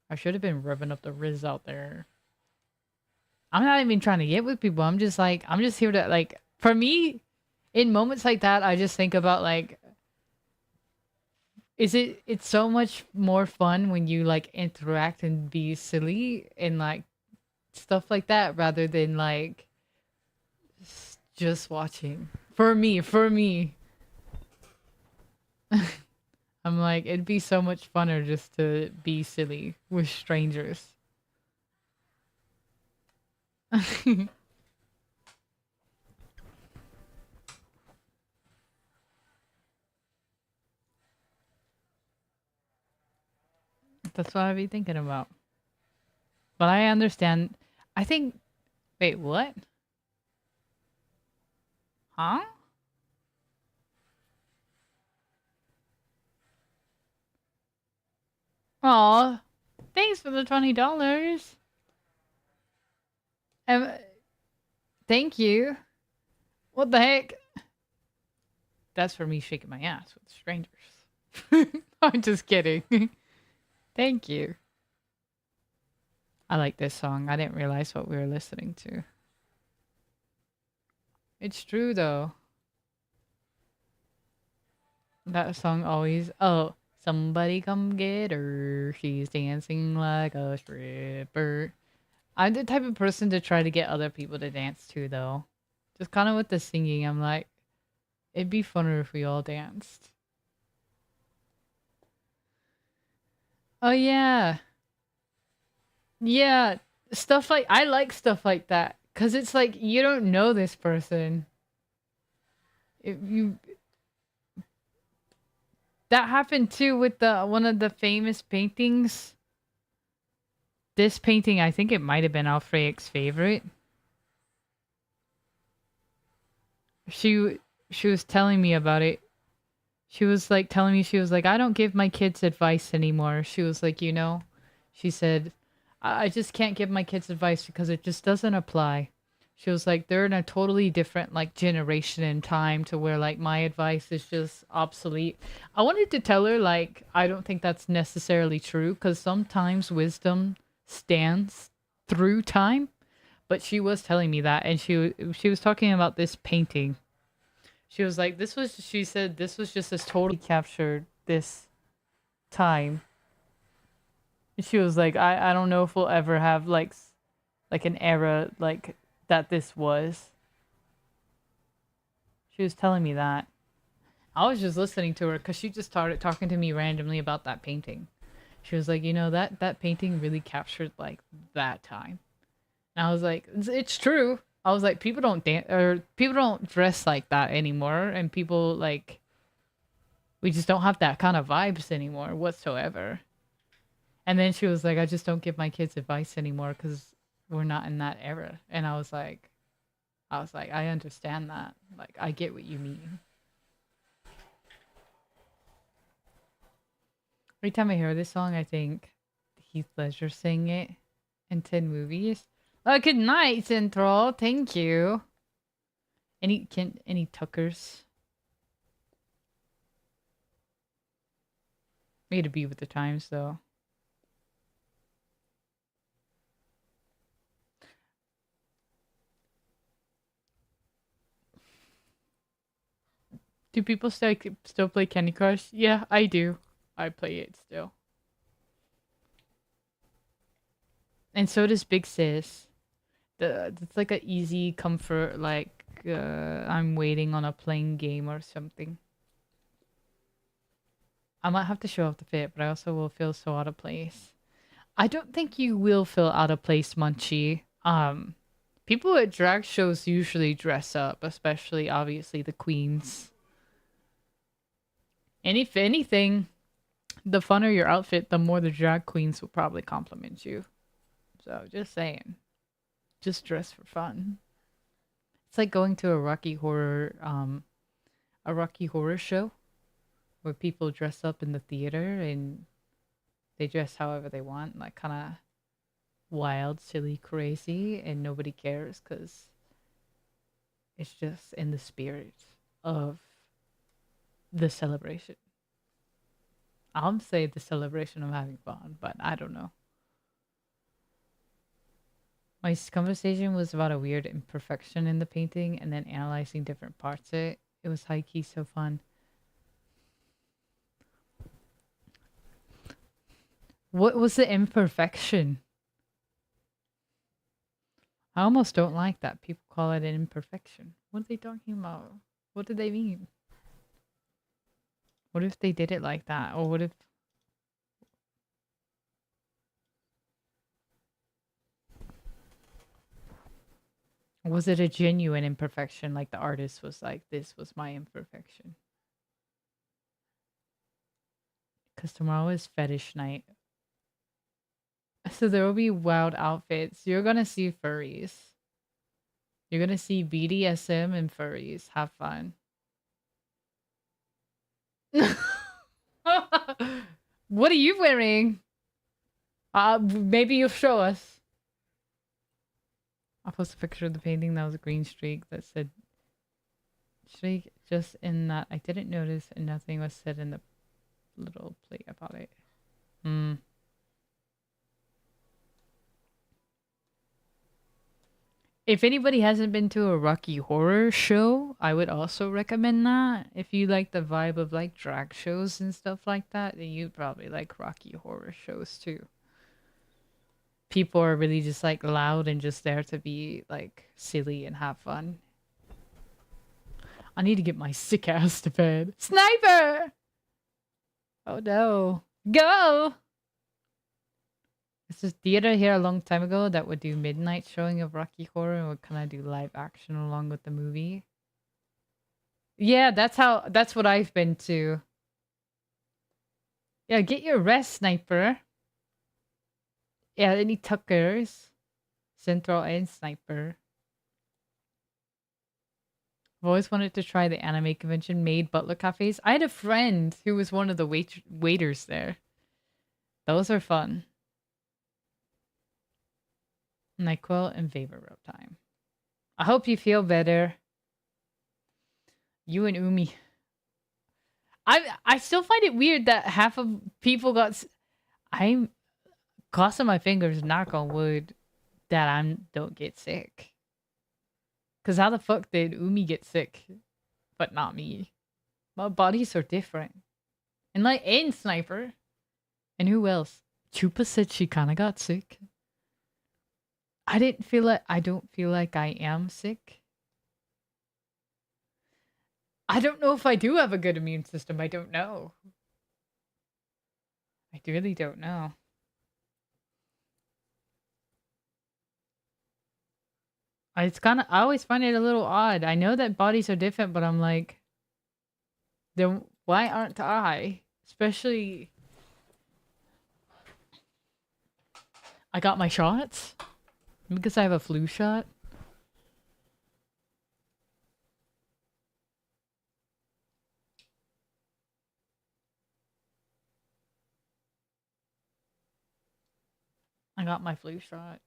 I should have been rubbing up the Riz out there. I'm not even trying to get with people. I'm just here to, like, for me, in moments like that, I just think about, like, it's so much more fun when you, like, interact and be silly and, like, stuff like that rather than, like, just watching. For me. I'm like, it'd be so much funner just to be silly with strangers. That's what I'd be thinking about. But I understand. I think. Wait, what? Huh? Aw. Thanks for the $20. Um, thank you. What the heck? That's for me shaking my ass with strangers. I'm just kidding. Thank you. I like this song. I didn't realize what we were listening to. It's true though. That song always. Oh, somebody come get her. She's dancing like a stripper. I'm the type of person to try to get other people to dance too, though. Just kind of with the singing, I'm like, it'd be funner if we all danced. Oh yeah, yeah. Stuff like I like stuff like that because it's like you don't know this person. If you that happened too with the one of the famous paintings. This painting, I think it might have been Alfred's favorite. She she was telling me about it. She was like telling me she was like, I don't give my kids advice anymore. She was like, you know, she said, I just can't give my kids advice because it just doesn't apply. She was like, they're in a totally different like generation and time to where like my advice is just obsolete. I wanted to tell her like I don't think that's necessarily true because sometimes wisdom stands through time. But she was telling me that, and she was talking about this painting. She was like, "This was." She said, "This was just as totally captured this time." And she was like, "I don't know if we'll ever have like an era like that this was." She was telling me that. I was just listening to her because she just started talking to me randomly about that painting. She was like, "You know that painting really captured like that time." And I was like, it's true. I was like, people don't dance or people don't dress like that anymore, and people like we just don't have that kind of vibes anymore whatsoever. And then she was like, I just don't give my kids advice anymore because we're not in that era. And I was like, I understand that. Like, I get what you mean. Every time I hear this song, I think Heath Ledger sang it in 10 movies. Oh, good night, Central. Thank you. Any tuckers? Way to be with the times, though. Do people still play Candy Crush? Yeah, I do. I play it still. And so does Big Sis. It's like an easy comfort, like I'm waiting on a playing game or something. I might have to show off the fit, but I also will feel so out of place. I don't think you will feel out of place, Munchie. People at drag shows usually dress up, especially obviously the queens. And if anything, the funner your outfit, the more the drag queens will probably compliment you. So just saying, just dress for fun. It's like going to a Rocky Horror show where people dress up in the theater and they dress however they want, like kind of wild, silly, crazy, and nobody cares because it's just in the spirit of the celebration. I'll say the celebration of having fun, but I don't know. My conversation was about a weird imperfection in the painting and then analyzing different parts of it. It was high key so fun. What was the imperfection? I almost don't like that people call it an imperfection. What are they talking about? What do they mean? What if they did it like that? Or what if... Was it a genuine imperfection? Like the artist was like, this was my imperfection. Because tomorrow is fetish night. So there will be wild outfits. You're gonna see furries. You're gonna see BDSM and furries. Have fun. What are you wearing? Maybe you'll show us. I'll post a picture of the painting. That was a green streak that said streak just in that I didn't notice and nothing was said in the little plate about it. If anybody hasn't been to a Rocky Horror show, I would also recommend that. If you like the vibe of like drag shows and stuff like that, then you'd probably like Rocky Horror shows too. People are really just like loud and just there to be like silly and have fun. I need to get my sick ass to bed. Sniper! Oh no. Go! It's this theater here a long time ago that would do midnight showing of Rocky Horror and would kind of do live action along with the movie. Yeah, that's what I've been to. Yeah, get your rest, Sniper. Yeah, any Tuckers. Central and Sniper. I've always wanted to try the anime convention made Butler Cafes. I had a friend who was one of the waiters there. Those are fun. NyQuil and Vapor Rub time. I hope you feel better. You and Umi. I still find it weird that half of people got... I'm crossing my fingers, knock on wood, that I don't get sick. Because how the fuck did Umi get sick, but not me? My bodies are different. And like, and Sniper. And who else? Chupa said she kind of got sick. I don't feel like I am sick. I don't know if I do have a good immune system. I don't know. I really don't know. I always find it a little odd. I know that bodies are different, but I'm like, then why aren't I? Especially, I got my shots because I have a flu shot. I got my flu shot.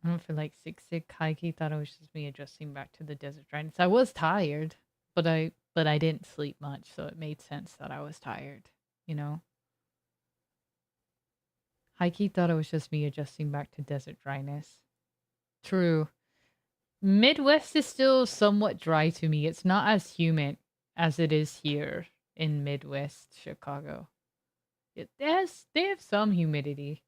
I don't feel like sick. Heike thought it was just me adjusting back to the desert dryness. I was tired, but I didn't sleep much, so it made sense that I was tired, you know? Heike thought it was just me adjusting back to desert dryness. True. Midwest is still somewhat dry to me. It's not as humid as it is here in Midwest Chicago. They have some humidity.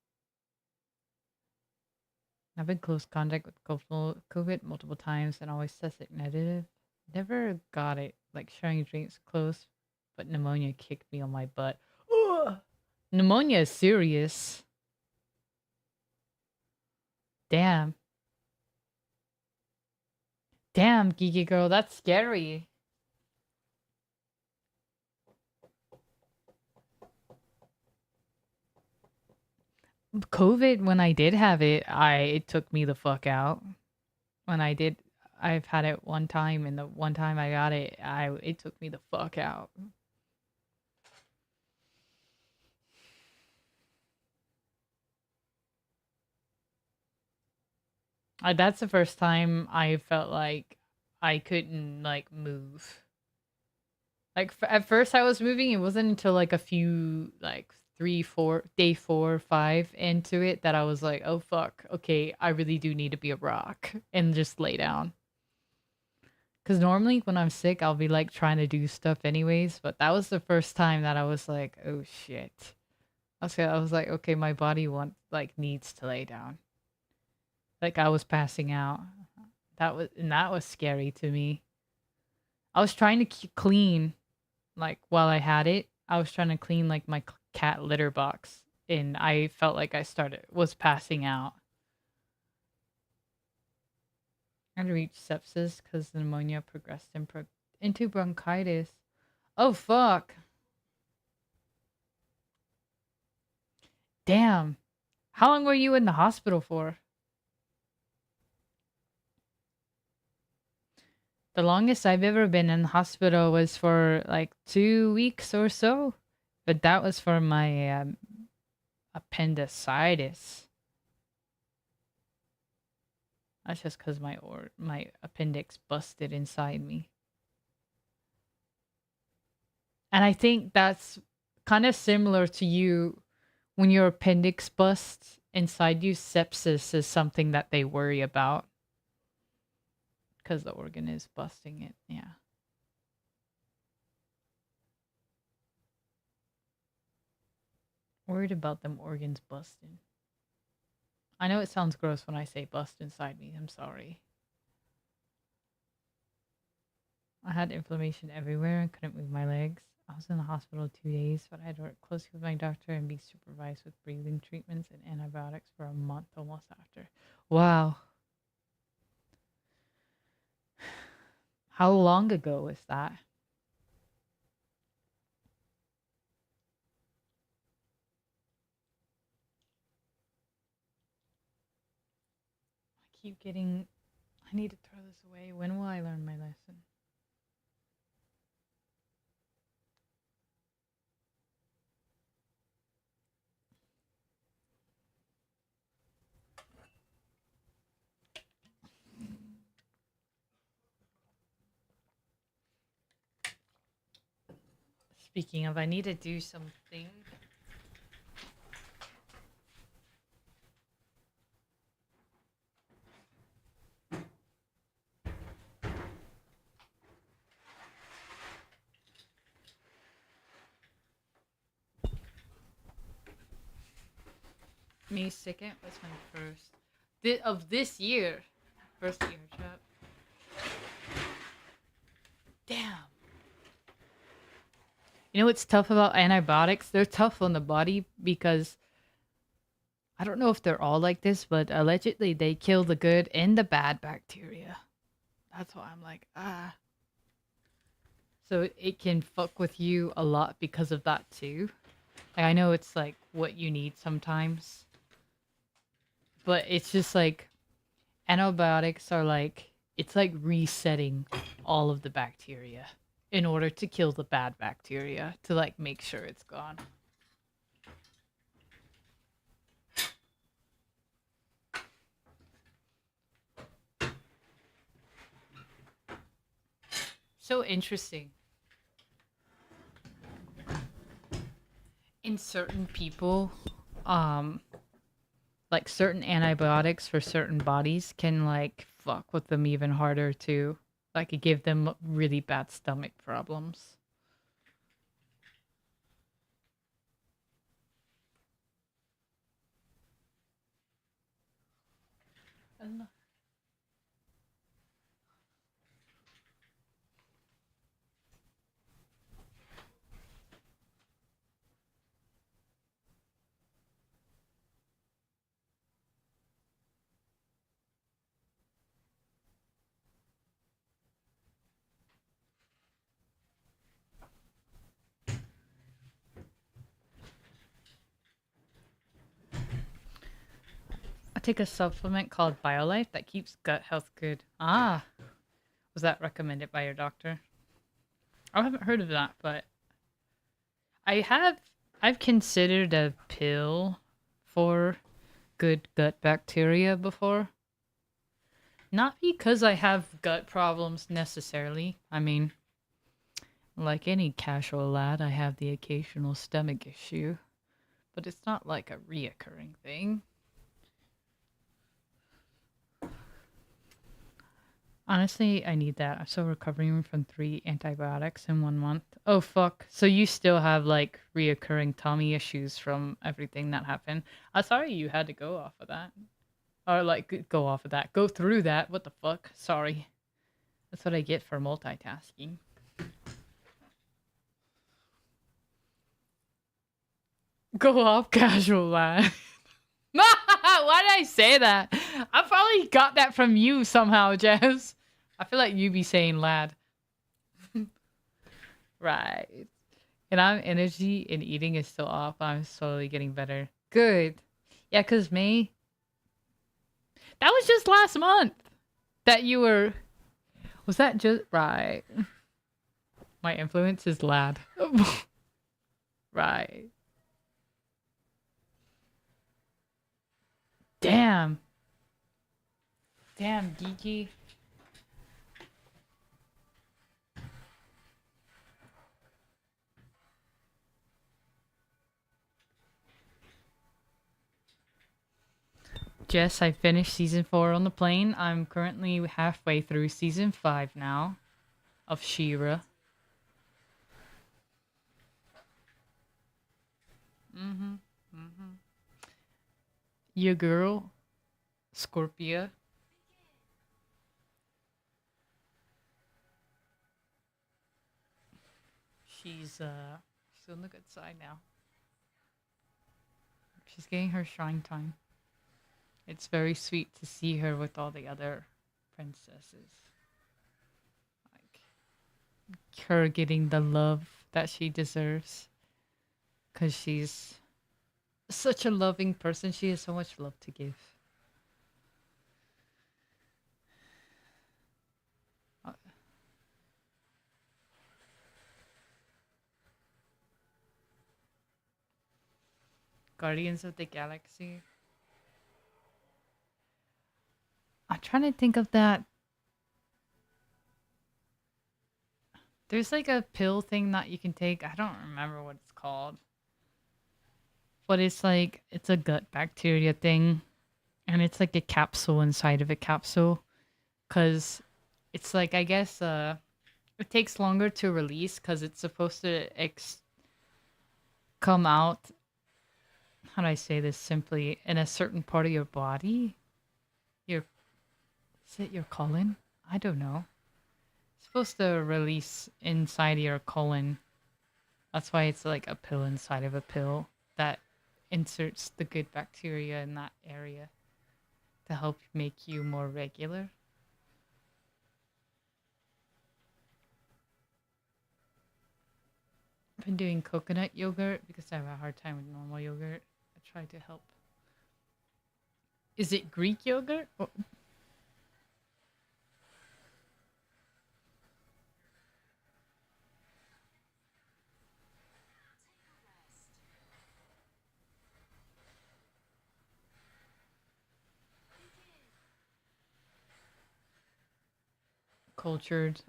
I've been close contact with COVID multiple times and always tested negative. Never got it. like sharing drinks close, but pneumonia kicked me on my butt. Ugh. Pneumonia is serious. Damn. Damn, Geeky Girl, that's scary. COVID, when I did have it, it took me the fuck out. When I did, I've had it one time, and the one time I got it, it took me the fuck out. That's the first time I felt like I couldn't like move. Like at first I was moving. It wasn't until like a few like 4, 5 into it that I was like, oh fuck, okay, I really do need to be a rock and just lay down. Because normally when I'm sick, I'll be like trying to do stuff anyways. But that was the first time that I was like, oh shit. I was like, okay, my body needs to lay down. Like I was passing out. That was scary to me. I was trying to keep clean, like while I had it. I was trying to clean like my cat litter box, and I felt like was passing out. I had to reach sepsis because the pneumonia progressed into bronchitis. Oh fuck! Damn. How long were you in the hospital for? The longest I've ever been in the hospital was for like 2 weeks or so, but that was for my appendicitis. That's just because my appendix busted inside me, and I think that's kind of similar to you when your appendix busts inside you. Sepsis is something that they worry about because the organ is busting it. Yeah. Worried about them organs busting. I know it sounds gross when I say bust inside me. I'm sorry. I had inflammation everywhere and couldn't move my legs. I was in the hospital 2 days, but I had to work closely with my doctor and be supervised with breathing treatments and antibiotics for a month almost after. Wow. How long ago was that? I need to throw this away. When will I learn my lesson? Speaking of, I need to do something. May 2nd was my first of this year. First year, chat. Damn. You know what's tough about antibiotics? They're tough on the body because I don't know if they're all like this, but allegedly they kill the good and the bad bacteria. That's why I'm like, ah. So it can fuck with you a lot because of that too. Like, I know it's like what you need sometimes. But it's just like antibiotics are like, it's like resetting all of the bacteria in order to kill the bad bacteria to like make sure it's gone. So interesting. In certain people, like certain antibiotics for certain bodies can like fuck with them even harder too. Like it give them really bad stomach problems. take a supplement called BioLife that keeps gut health good. Ah, was that recommended by your doctor? I haven't heard of that, but I've considered a pill for good gut bacteria before. Not because I have gut problems necessarily. I mean, like any casual lad, I have the occasional stomach issue, but it's not like a reoccurring thing. Honestly, I need that. I'm still recovering from 3 antibiotics in 1 month. Oh, fuck. So you still have, like, reoccurring tummy issues from everything that happened. I'm sorry you had to go off of that. Or, like, go off of that. Go through that. What the fuck? Sorry. That's what I get for multitasking. Go off casual, lad. Why did I say that? I probably got that from you somehow, Jess. I feel like you be saying lad. Right. And I'm energy and eating is still off. I'm slowly getting better. Good. Yeah, because May. That was just last month that you were. Was that just. Right. My influence is lad. Right. Damn. Damn, geeky. Jess, I finished season 4 on the plane. I'm currently halfway through season 5 now of She-Ra. Your girl, Scorpia. She's on the good side now. She's getting her shine time. It's very sweet to see her with all the other princesses. Like her getting the love that she deserves. Cause she's such a loving person. She has so much love to give. Guardians of the Galaxy. I'm trying to think of that. There's like a pill thing that you can take. I don't remember what it's called. But it's like, it's a gut bacteria thing. And it's like a capsule inside of a capsule. Because it's like, I guess, it takes longer to release because it's supposed to come out. How do I say this simply? In a certain part of your body? Is it your colon? I don't know. It's supposed to release inside your colon. That's why it's like a pill inside of a pill that inserts the good bacteria in that area to help make you more regular. I've been doing coconut yogurt because I have a hard time with normal yogurt. I try to help. Is it Greek yogurt? Or cultured?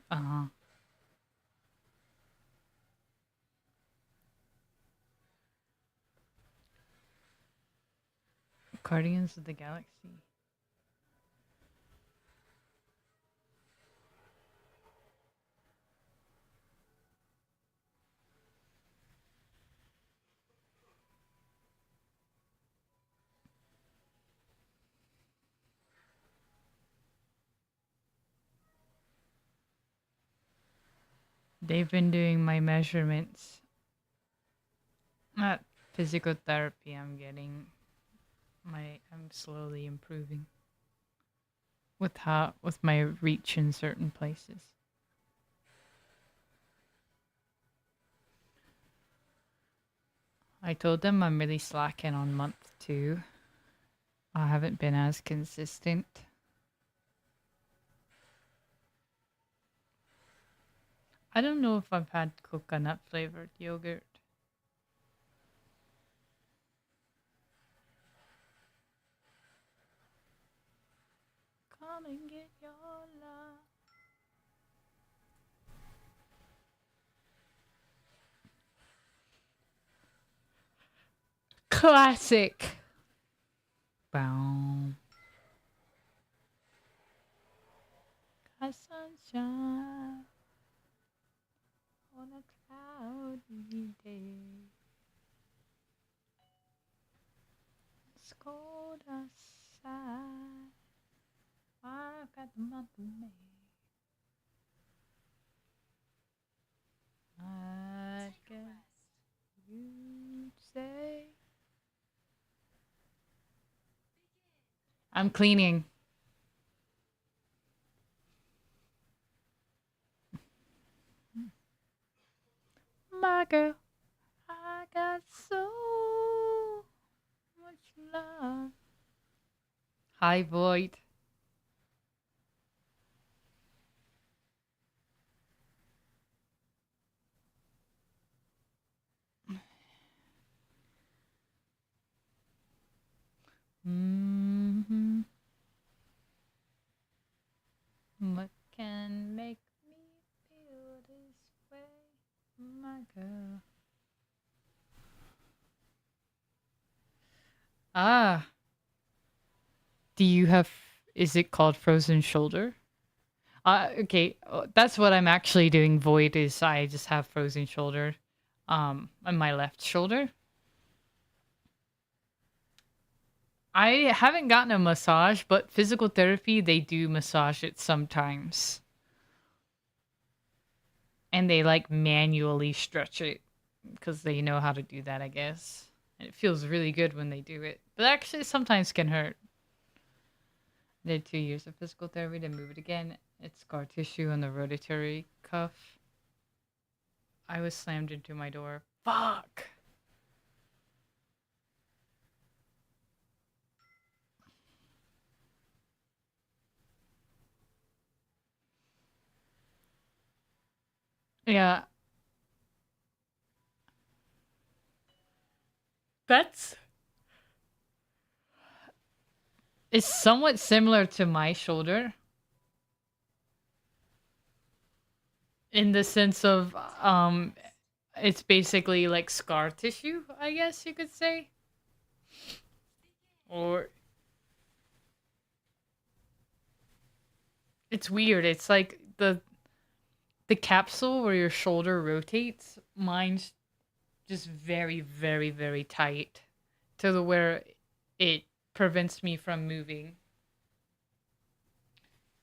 Guardians of the Galaxy. They've been doing my measurements. Not physical therapy. I'm slowly improving with my reach in certain places. I told them I'm really slacking on month 2. I haven't been as consistent. I don't know if I've had coconut flavored yogurt. Come and get your love. Classic. Bow. Got sunshine on a cloudy day. It's cold outside. I've got the month of May. I guess you'd say I'm cleaning. My girl, I got so much love. Hi, Void. Mm-hmm. What can make me feel this way, my girl? Ah, do you have? Is it called frozen shoulder? Okay, that's what I'm actually doing. Void is I just have frozen shoulder, on my left shoulder. I haven't gotten a massage, but physical therapy, they do massage it sometimes. And they like manually stretch it because they know how to do that, I guess. And it feels really good when they do it. But actually, sometimes can hurt. Did 2 years of physical therapy, then move it again. It's scar tissue on the rotatory cuff. I was slammed into my door. Fuck! Yeah. That's... It's somewhat similar to my shoulder. In the sense of, it's basically like scar tissue, I guess you could say. Or... It's weird. It's like the capsule where your shoulder rotates. Mine's just very, very, very tight to the where it prevents me from moving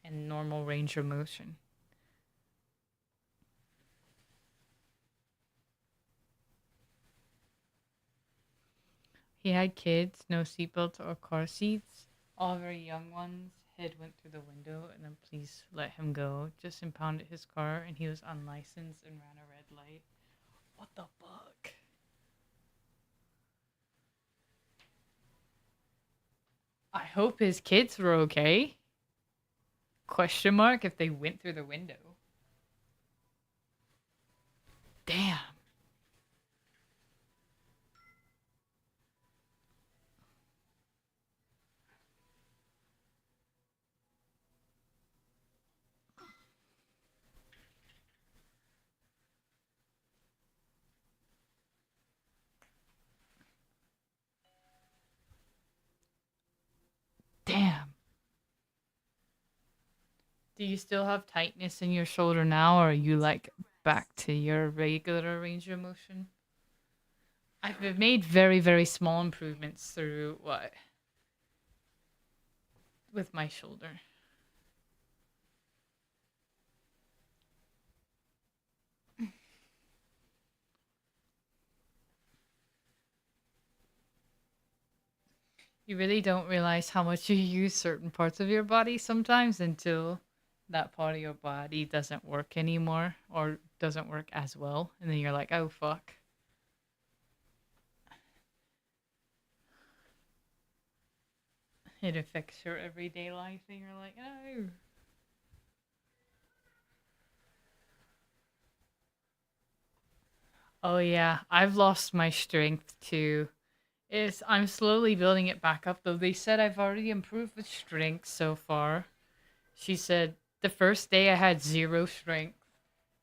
in normal range of motion. He had kids, no seatbelts or car seats, all very young ones. Head went through the window and then please let him go. Just impounded his car and he was unlicensed and ran a red light. What the fuck? I hope his kids were okay. Question mark if they went through the window. Damn. Damn. Do you still have tightness in your shoulder now, or are you like back to your regular range of motion? I've made very, very small improvements through what? With my shoulder. You really don't realize how much you use certain parts of your body sometimes until that part of your body doesn't work anymore or doesn't work as well. And then you're like, oh, fuck. It affects your everyday life, and you're like, oh. Oh yeah, I've lost my strength too. I'm slowly building it back up though. They said I've already improved with strength so far. She said the first day I had zero strength.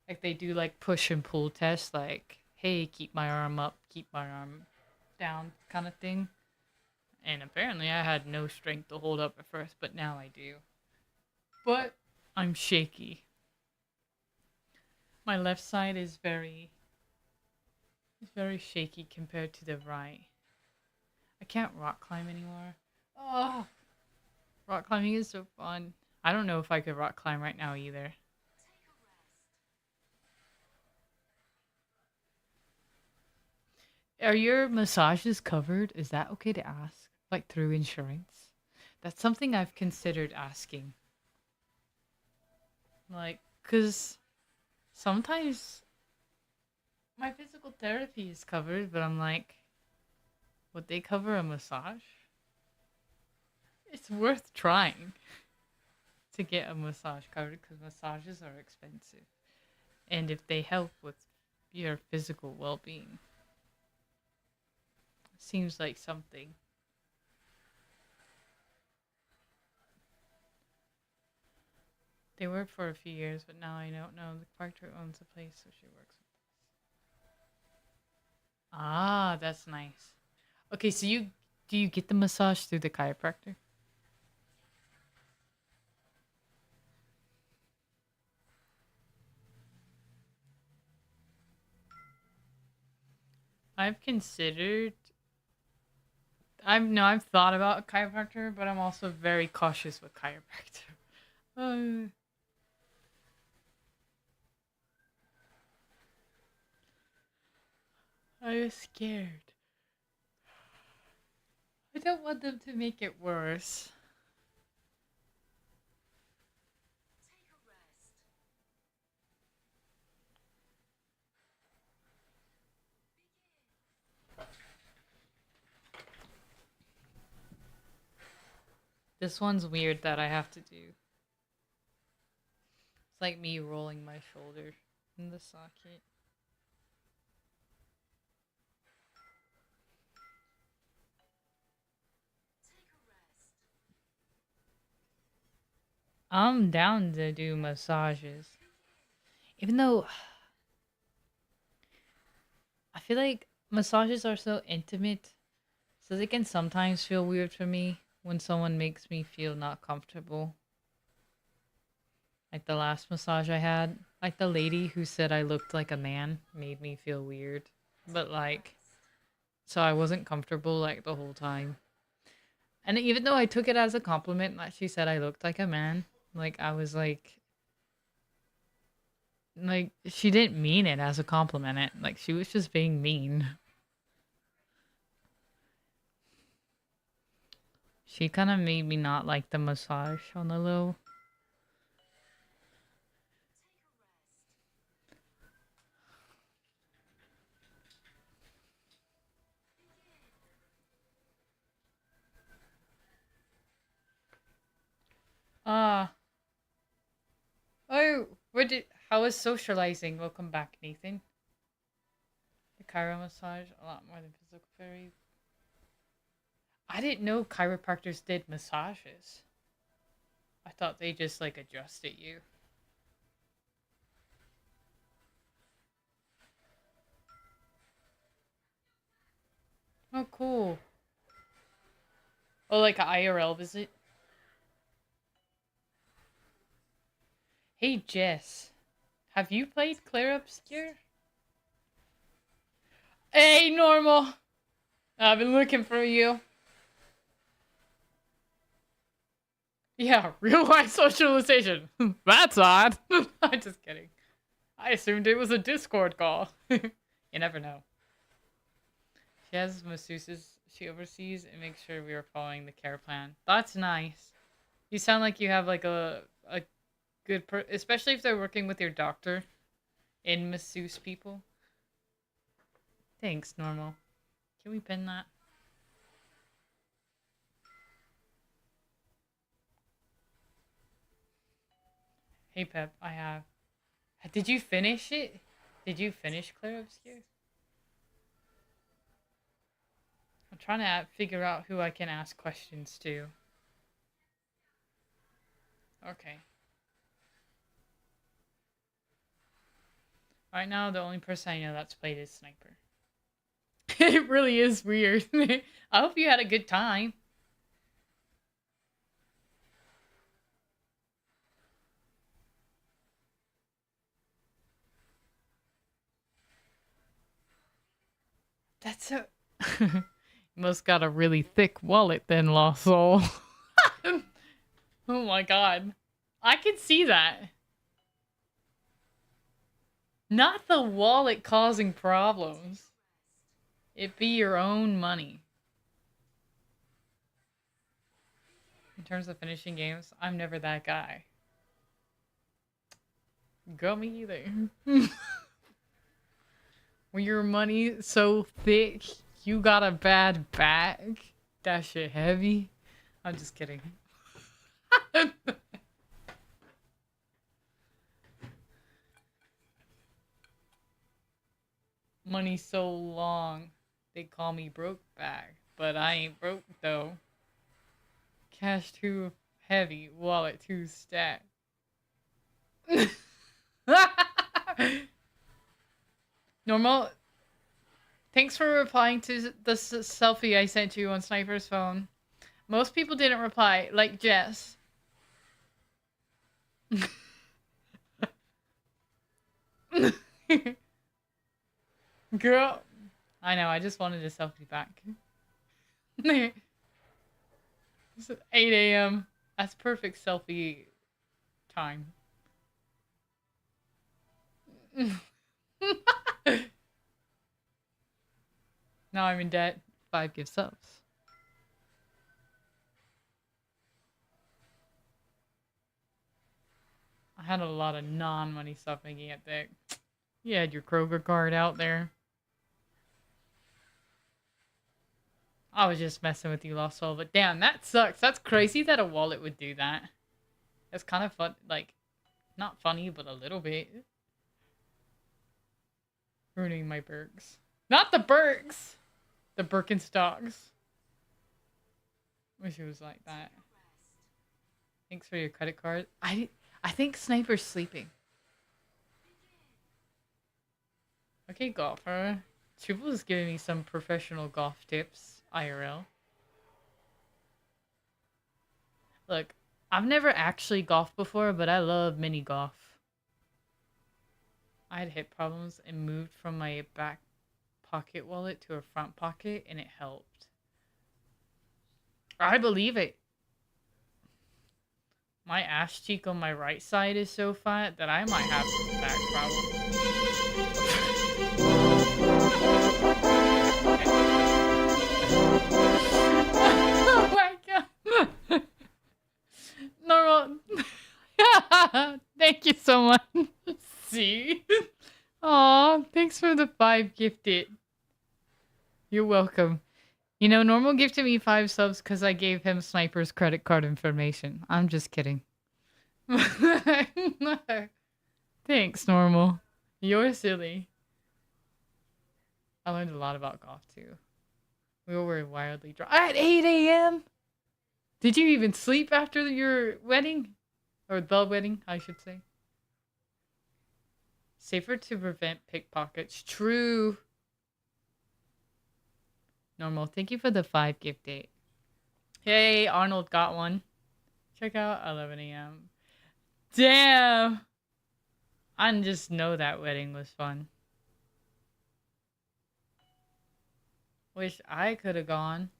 Like they do like push and pull tests, like, hey, keep my arm up, keep my arm down kind of thing. And apparently I had no strength to hold up at first, but now I do. But I'm shaky. My left side is very shaky compared to the right. I can't rock climb anymore. Oh, rock climbing is so fun. I don't know if I could rock climb right now either. Are your massages covered? Is that okay to ask? Like through insurance? That's something I've considered asking. Like, cause sometimes my physical therapy is covered, but I'm like, would they cover a massage? It's worth trying to get a massage covered because massages are expensive. And if they help with your physical well being, seems like something. They worked for a few years, but now I don't know. The character owns the place, so she works with us. Ah, that's nice. Okay, so do you get the massage through the chiropractor? I've considered. I've thought about a chiropractor, but I'm also very cautious with chiropractor. Uh, I was scared. I don't want them to make it worse. This one's weird that I have to do. It's like me rolling my shoulder in the socket. I'm down to do massages. Even though I feel like massages are so intimate, so they can sometimes feel weird for me when someone makes me feel not comfortable. Like the last massage I had, like the lady who said I looked like a man made me feel weird. But like, so I wasn't comfortable like the whole time. And even though I took it as a compliment that she said I looked like a man, like I was like she didn't mean it as a compliment. Like she was just being mean. She kind of made me not like the massage on the low. Ah. Oh, how was socializing? Welcome back, Nathan. The chiro massage, a lot more than physical therapy. I didn't know chiropractors did massages. I thought they just like adjusted you. Oh, cool. Oh, like an IRL visit? Hey, Jess. Have you played Claire Obscure? Hey, Normal. I've been looking for you. Yeah, real life socialization. That's odd. I'm just kidding. I assumed it was a Discord call. You never know. She has masseuses she oversees and makes sure we are following the care plan. That's nice. You sound like you have like a good especially if they're working with your doctor in masseuse people. Thanks, Normal. Can we pin that? Hey Pep, I have. Did you finish it? Did you finish Claire Obscure? I'm trying to figure out who I can ask questions to. Okay. Right now, the only person I know that's played is Sniper. It really is weird. I hope you had a good time. That's a... You must got a really thick wallet then, Lost Soul. Oh my god. I can see that. Not the wallet causing problems. It be your own money. In terms of finishing games, I'm never that guy. Go me either. When your money so thick, you got a bad bag? That shit heavy? I'm just kidding. Money so long, they call me broke bag. But I ain't broke though. Cash too heavy, wallet too stacked. Normal. Thanks for replying to the selfie I sent you on Sniper's phone. Most people didn't reply, like Jess. Girl. I know, I just wanted a selfie back. It's 8 a.m. That's perfect selfie time. Now I'm in debt. 5 gift subs. I had a lot of non-money stuff making it thick. You had your Kroger card out there. I was just messing with you, Lost Soul, but damn, that sucks. That's crazy that a wallet would do that. It's kind of fun, like, not funny, but a little bit. Ruining my Bergs. Not the Bergs! The Birkenstocks. Wish it was like that. Thanks for your credit card. I think Sniper's sleeping. Okay, golfer. Triple is giving me some professional golf tips. IRL. Look, I've never actually golfed before, but I love mini golf. I had hip problems and moved from my back pocket wallet to a front pocket, and it helped. I believe it. My ass cheek on my right side is so fat that I might have some back problems. Oh my god. Normal. Thank you so much. See? Aw, thanks for the 5 gifted. You're welcome. You know, Normal gifted me 5 subs because I gave him Sniper's credit card information. I'm just kidding. Thanks, Normal. You're silly. I learned a lot about golf, too. We were wildly drunk. At 8 a.m.? Did you even sleep after your wedding? Or the wedding, I should say. Safer to prevent pickpockets. True. Normal. Thank you for the 5 gift date. Hey, Arnold got one. Check out 11 a.m. Damn. I just know that wedding was fun. Wish I could have gone.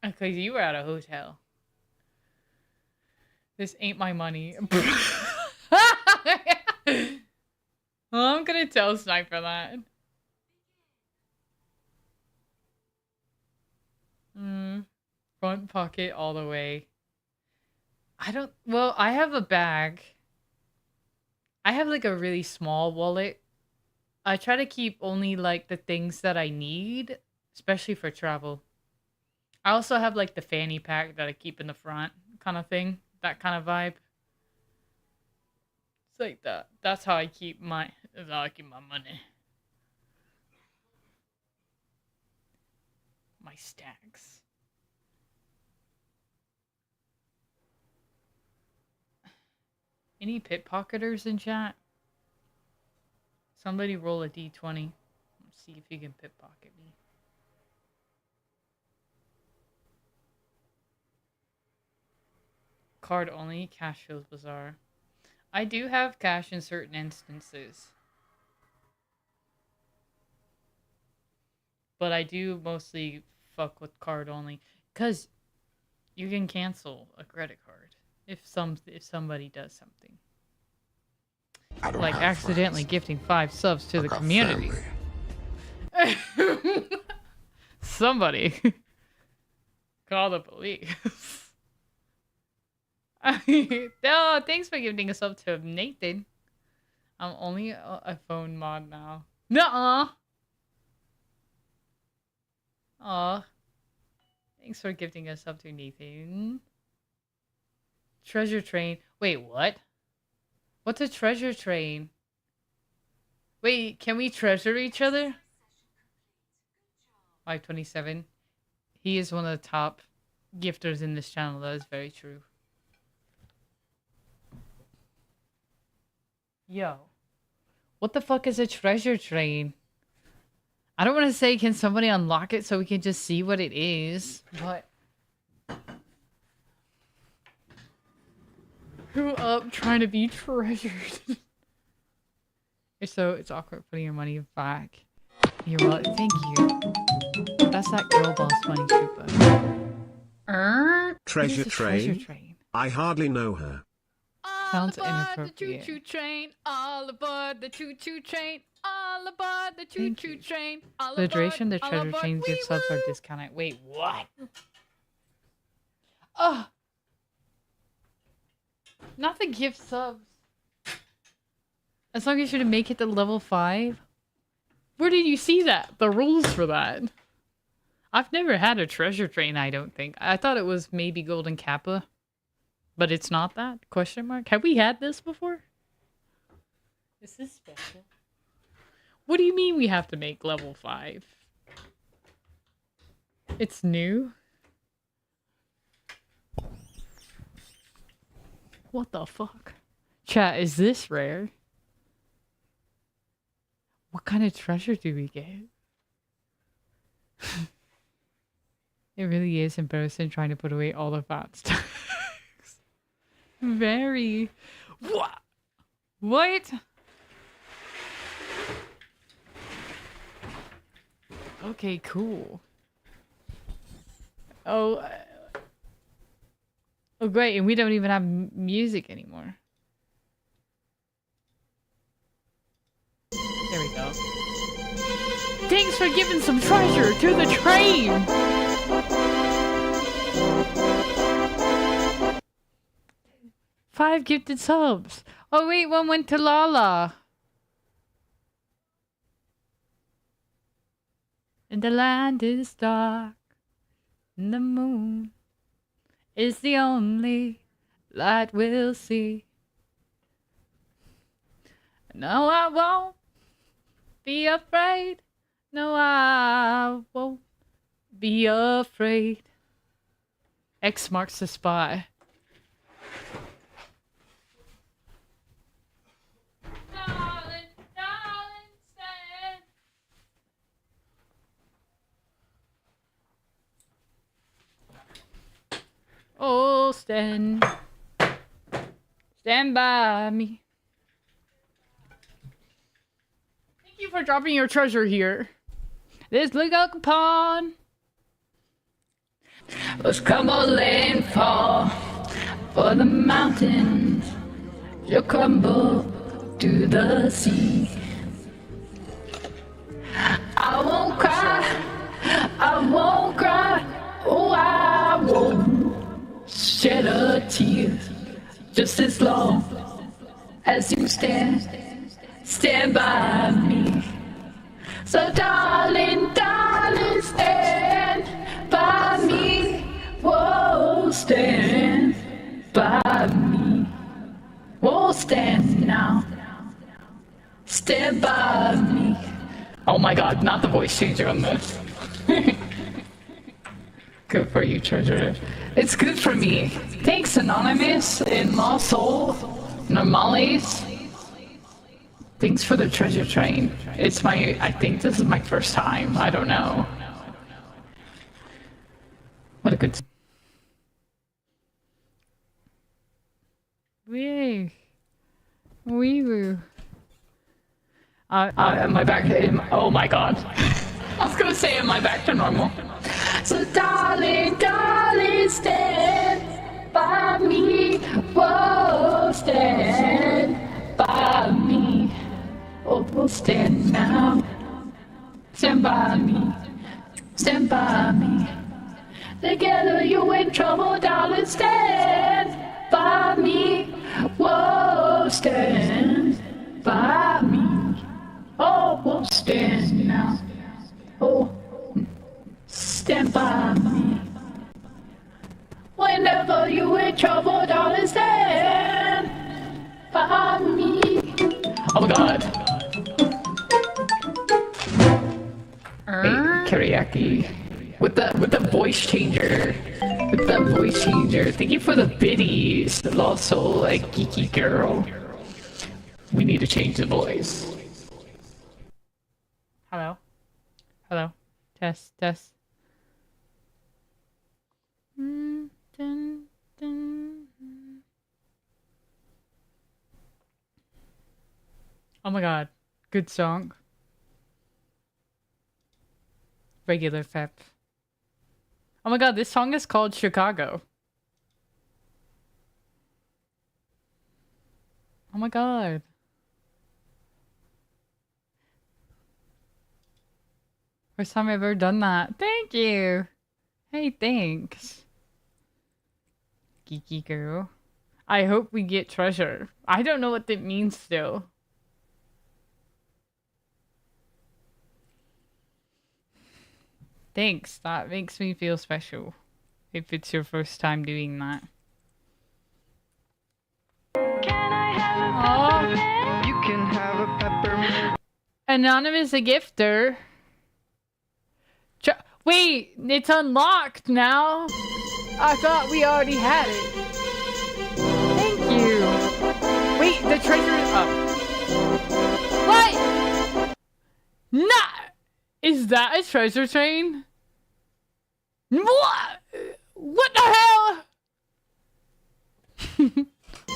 Because you were at a hotel. This ain't my money. Well, I'm gonna tell Sniper that. Front pocket all the way. Well, I have a bag. I have like a really small wallet. I try to keep only like the things that I need, especially for travel. I also have like the fanny pack that I keep in the front, kind of thing, that kind of vibe. It's like that. That's how I keep my money. My stacks. Any pickpocketers in chat? Somebody roll a d20. Let's see if you can pickpocket me. Card only, cash feels bizarre. I do have cash in certain instances. But I do mostly fuck with card only. Because you can cancel a credit card if somebody does something. I don't Like have accidentally friends. gifting 5 subs to I the got community. family. Somebody call the police. Oh, thanks for giving a sub to Nathan. I'm only a phone mod now. Nuh-uh. Aw. Thanks for gifting a sub to Nathan. Treasure train. Wait, what? What's a treasure train? Wait, can we treasure each other? 527. He is one of the top gifters in this channel. That is very true. Yo. What the fuck is a treasure train? I don't want to say can somebody unlock it so we can just see what it is, but... Grew up trying to be treasured. So it's awkward putting your money back. You're welcome. Thank you. That's that girl boss money trooper. Treasure Treasure train? train. I hardly know her. Sounds All aboard inappropriate. the choo-choo train. All aboard the choo-choo train. All aboard the choo-choo you. train. All The aboard, duration the all treasure aboard, train gift subs are wee-woo. discounted. Wait, what? Oh. Not the gift subs. As long as you make it to level 5. Where did you see that? The rules for that. I've never had a treasure train, I don't think. I thought it was maybe Golden Kappa. But it's not that? Question mark? Have we had this before? Is this special? What do you mean we have to make level 5? It's new? What the fuck? Chat, is this rare? What kind of treasure do we get? It really is embarrassing trying to put away all the fat stuff. Very. What? What? Okay, cool. Oh. Oh, great. And we don't even have music anymore. There we go. Thanks for giving some treasure to the train! 5 gifted subs. Oh wait, one went to Lala. And the land is dark. And the moon is the only light we'll see. No, I won't be afraid. No, I won't be afraid. X marks the spot. Darling, darling, stand. Oh, stand by me. Thank you for dropping your treasure here. This look upon. Let's come all and fall for the mountains. You'll crumble to the sea. I won't cry. I won't cry. Oh, I won't shed a tear. Just as long as you stand by me. So darling, darling, stand by me. Whoa, stand Stand by me. Oh my god, not the voice changer on this. Good for you, treasure. It's good for me. Thanks, Anonymous and Lost Soul. Normales. Thanks for the treasure train. It's my, I think this is my first time. I don't know. What a good. Wee. Wee woo. Am I back? Oh my god. I was gonna say, am I back to normal? So darling, darling, stand by me. Whoa, stand by me. Oh, stand now. Stand by me. Stand by me. Together you in trouble, darling, stand by me. Whoa, stand by me. Oh, whoa, stand now. Oh, stand by me. Whenever you in trouble, darling, stand by me. Oh my god. Hey, Kariaki. With the voice changer. With the voice changer. Thank you for the biddies. Also, like, geeky girl. We need to change the voice. Hello? Hello? Test, test. Dun, dun. Oh my god. Good song. Regular Fep. Oh my god, this song is called Chicago. Oh my god. First time I've ever done that. Thank you. Hey, thanks. Geeky girl. I hope we get treasure. I don't know what that means still. Thanks. That makes me feel special. If it's your first time doing that. Can I have a peppermint? You can have a peppermint. Anonymous a gifter. Wait, it's unlocked now. I thought we already had it. Thank you. Wait, the treasure is up. What? Not. Is that a treasure train? What? What the hell?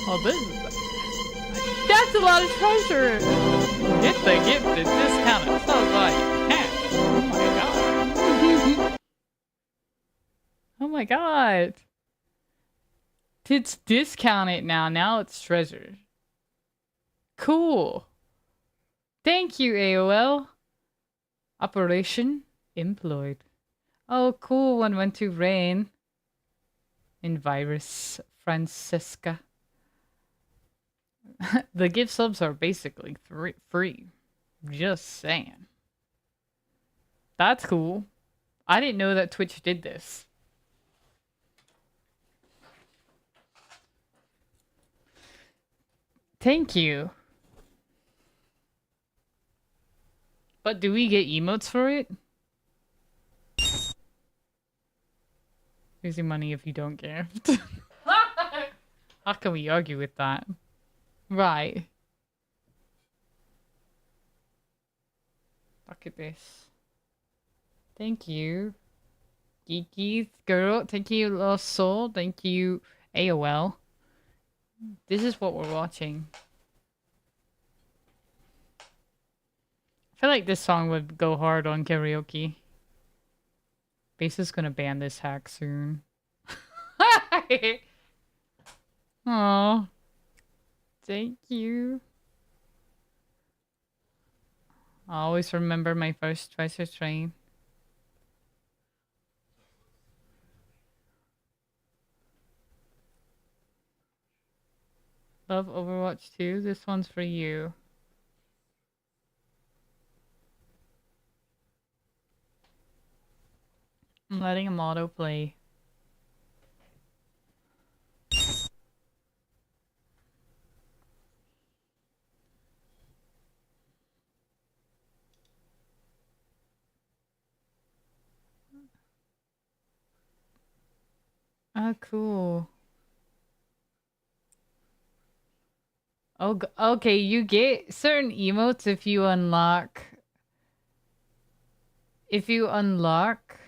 Oh, this is. That's a lot of treasure. Get the gift at discounted. So like, oh my god. Oh my god. It's discounted now. Now it's treasure. Cool. Thank you, AOL. Operation employed. Oh, cool. One went to Rain. In Virus Francisca. The gift subs are basically free. Just saying. That's cool. I didn't know that Twitch did this. Thank you. But do we get emotes for it? Losing money if you don't gift. How can we argue with that? Right. Look at this. Thank you. Geeky girl. Thank you, Lost Soul. Thank you, AOL. This is what we're watching. I feel like this song would go hard on karaoke. Bass is gonna ban this hack soon. Aww. Thank you. I always remember my first treasure train. Love Overwatch 2. This one's for you. I'm letting him autoplay. Oh, cool. Oh, okay. You get certain emotes if you unlock. If you unlock.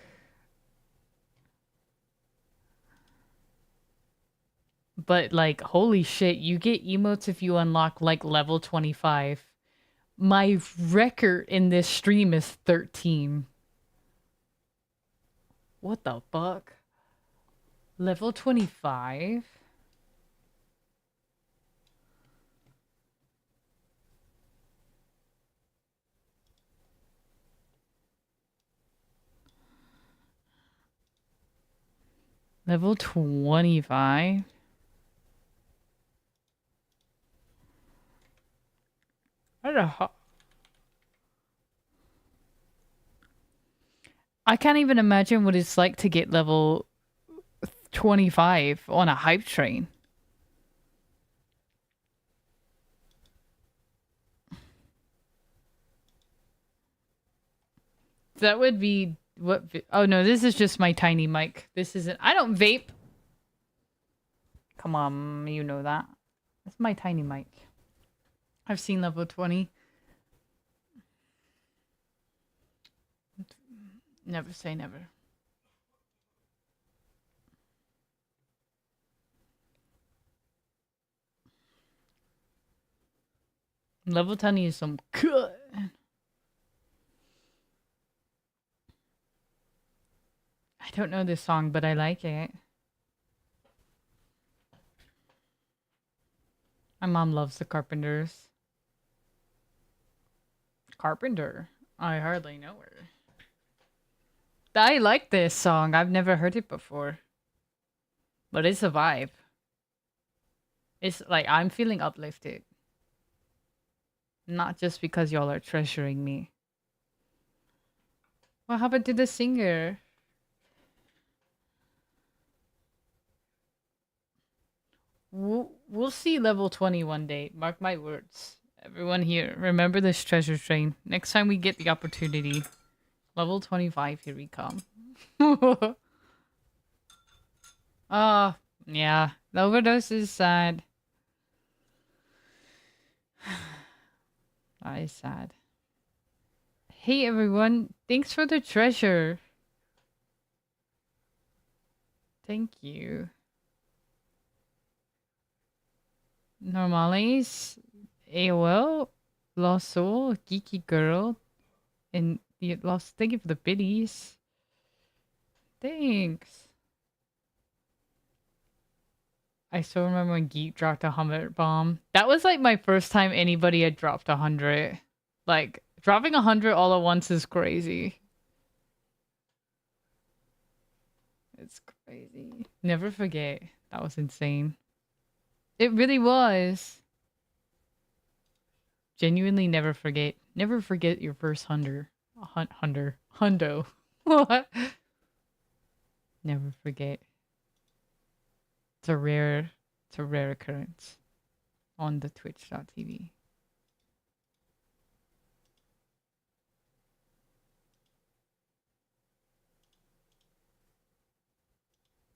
But like, holy shit, you get emotes if you unlock like level 25. My record in this stream is 13. What the fuck? Level 25? Level 25? I don't know. I can't even imagine what it's like to get level 25 on a hype train. That would be what. Oh no, this is just my tiny mic. This isn't. I don't vape. Come on, you know that. That's my tiny mic. I've seen level 20. Never say never. Level 20 is some good. I don't know this song, but I like it. My mom loves the Carpenters. Carpenter? I hardly know her. I like this song. I've never heard it before. But it's a vibe. It's like I'm feeling uplifted. Not just because y'all are treasuring me. What happened to the singer? We'll see level 20 one day. Mark my words. Everyone here, remember this treasure train. Next time we get the opportunity. Level 25, here we come. Oh, yeah. The overdose is sad. That is sad. Hey everyone, thanks for the treasure. Thank you. Normales, AOL, Lost Soul, Geeky Girl, and the Lost. Thank you for the biddies. Thanks. I still remember when Geek dropped a 100 bomb. That was like my first time anybody had dropped 100. Like, dropping 100 all at once is crazy. It's crazy. Never forget. That was insane. It really was. Genuinely never forget. Never forget your first hundo. What? Never forget. It's a rare occurrence on the twitch.tv.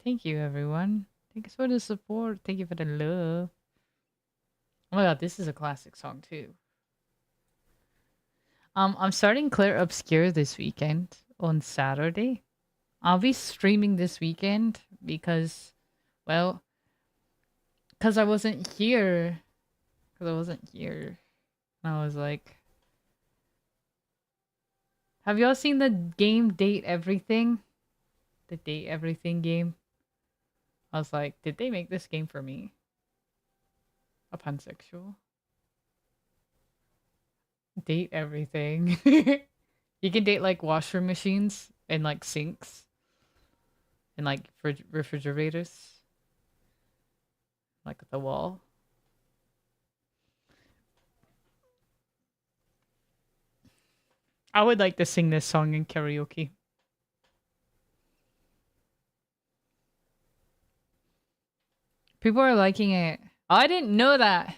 Thank you, everyone. Thanks for the support. Thank you for the love. Oh my god, this is a classic song too. I'm starting Claire Obscure this weekend on Saturday. I'll be streaming this weekend because, well, because I wasn't here. Because I wasn't here. And I was like, have y'all seen the game Date Everything? The Date Everything game? I was like, did they make this game for me? A pansexual? Date everything. You can date like washroom machines and like sinks and like refrigerators, like at the wall. I would like to sing this song in karaoke. People are liking it. Oh, I didn't know that.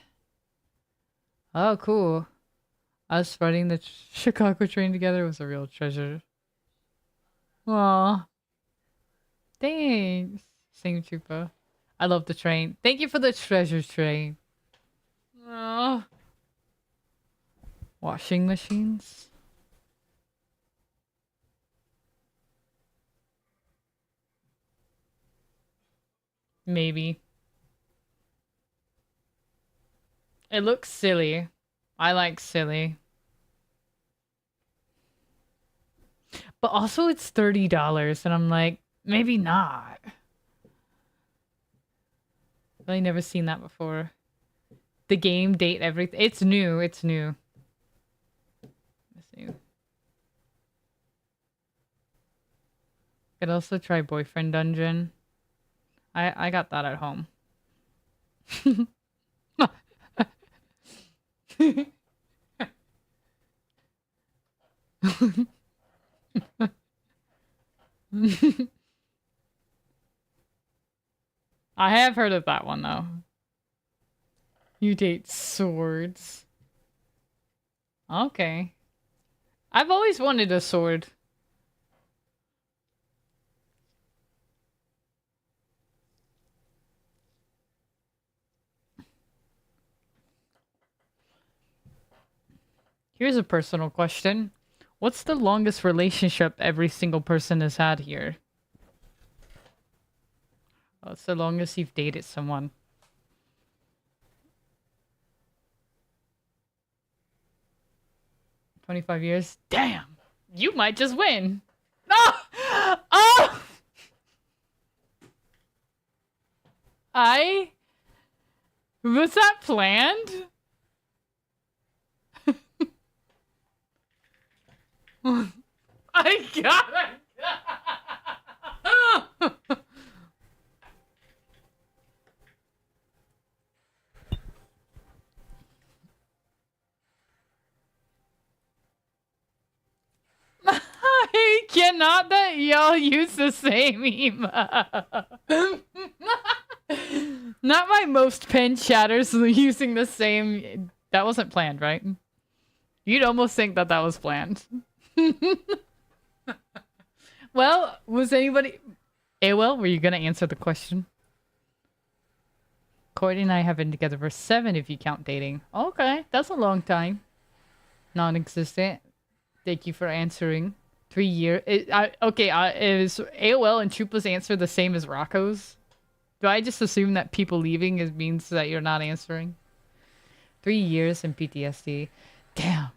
Oh, cool. Us riding the Chicago train together was a real treasure. Aw. Thanks. Same Chupa. I love the train. Thank you for the treasure train. Oh. Washing machines. Maybe. It looks silly. I like silly. But also it's $30 and I'm like, maybe not. Really never seen that before. The game, date, everything. It's new. It's new. It's new. Could also try Boyfriend Dungeon. I got that at home. I have heard of that one though. You date swords. Okay. I've always wanted a sword. Here's a personal question. What's the longest relationship every single person has had here? What's the longest you've dated someone? 25 years? Damn! You might just win! No! Oh! Was that planned? I got it! I cannot that y'all use the same emote. Not my most pen chatters using the same. That wasn't planned, right? You'd almost think that that was planned. Well, was anybody... AOL, were you gonna answer the question? Courtney and I have been together for 7 if you count dating. Okay, that's a long time. Non-existent. Thank you for answering. 3 years. Okay, is AOL and Chupa's answer the same as Rocco's? Do I just assume that people leaving means that you're not answering? 3 years in PTSD. Damn.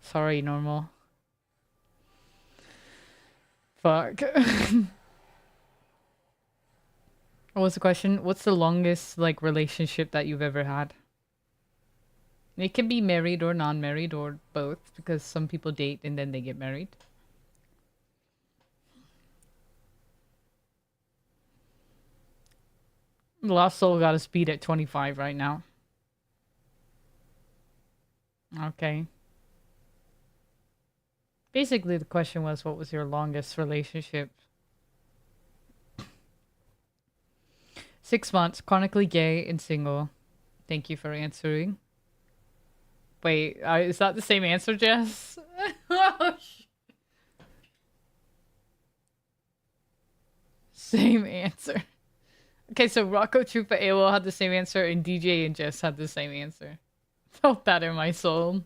Sorry, normal. Fuck. What was the question? What's the longest, like, relationship that you've ever had? It can be married or non-married or both, because some people date and then they get married. Lost Soul got a speed at 25 right now. Okay. Basically, the question was, what was your longest relationship? 6 months, chronically gay and single. Thank you for answering. Wait, is that the same answer, Jess? Oh, same answer. Okay, so Rocco, Chupa, AOL had the same answer, and DJ and Jess had the same answer. Felt that in my soul.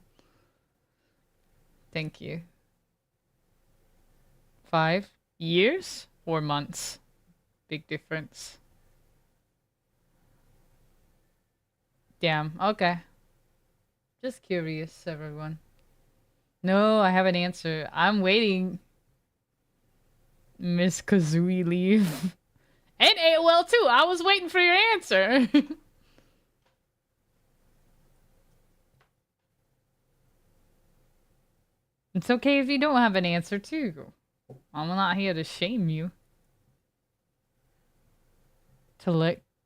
Thank you. 5 years or months? Big difference. Damn, okay. Just curious, everyone. No, I have an answer. I'm waiting. Miss Kazooie leave. And AOL too. I was waiting for your answer. It's okay if you don't have an answer too. I'm not here to shame you.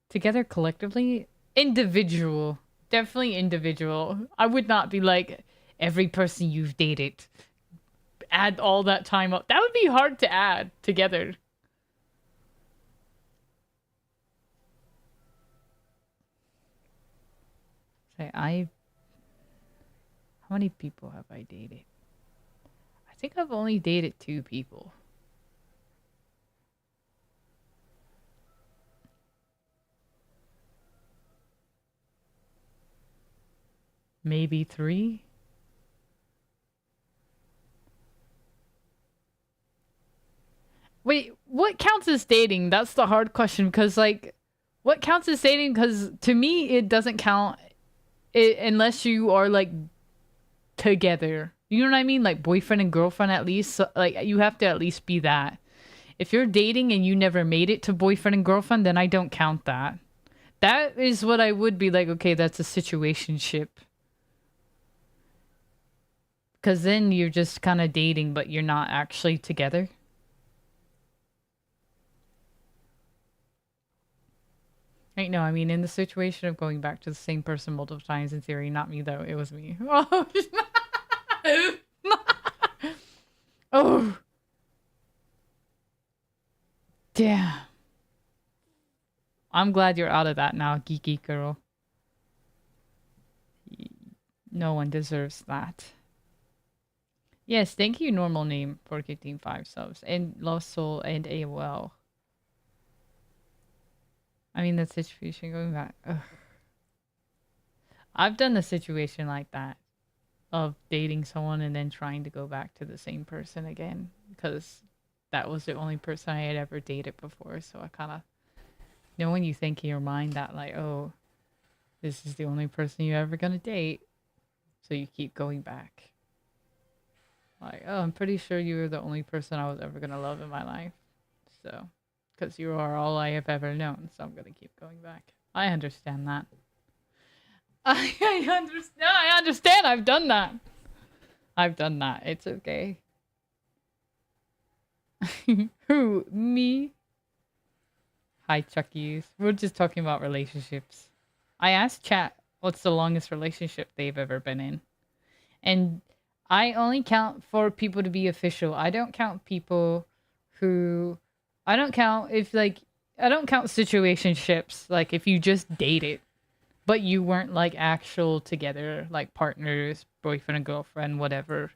Together collectively? Individual. Definitely individual. I would not be like, every person you've dated. Add all that time up. That would be hard to add together. Say, how many people have I dated? I think I've only dated 2 people. maybe 3. Wait, what counts as dating? That's the hard question because, like, what counts as dating? Because to me, it doesn't count unless you are, like, together. You know what I mean? Like, boyfriend and girlfriend at least. So, like, you have to at least be that. If you're dating and you never made it to boyfriend and girlfriend, then I don't count that. That is what I would be like, okay, that's a situationship. Because then you're just kind of dating, but you're not actually together. Right, no, I mean, in the situation of going back to the same person multiple times, in theory, not me though, it was me. Oh. Damn. I'm glad you're out of that now, geeky girl. No one deserves that. Yes, thank you, normal name, for getting 5 subs. And Lost Soul and AOL. I mean, that situation going back. Ugh. I've done a situation like that. Of dating someone and then trying to go back to the same person again. Because that was the only person I had ever dated before. So I kind of... You know when you think in your mind that, like, oh, this is the only person you're ever going to date. So you keep going back. Like, oh, I'm pretty sure you were the only person I was ever going to love in my life. So, because you are all I have ever known. So I'm going to keep going back. I understand that. I understand. I understand. I've done that. I've done that. It's okay. Who? Me? Hi, Chuckies. We're just talking about relationships. I asked chat what's the longest relationship they've ever been in. And I only count for people to be official. I don't count people who... I don't count if, like... I don't count situationships. Like, if you just dated. But you weren't, like, actual together. Like, partners, boyfriend and girlfriend, whatever.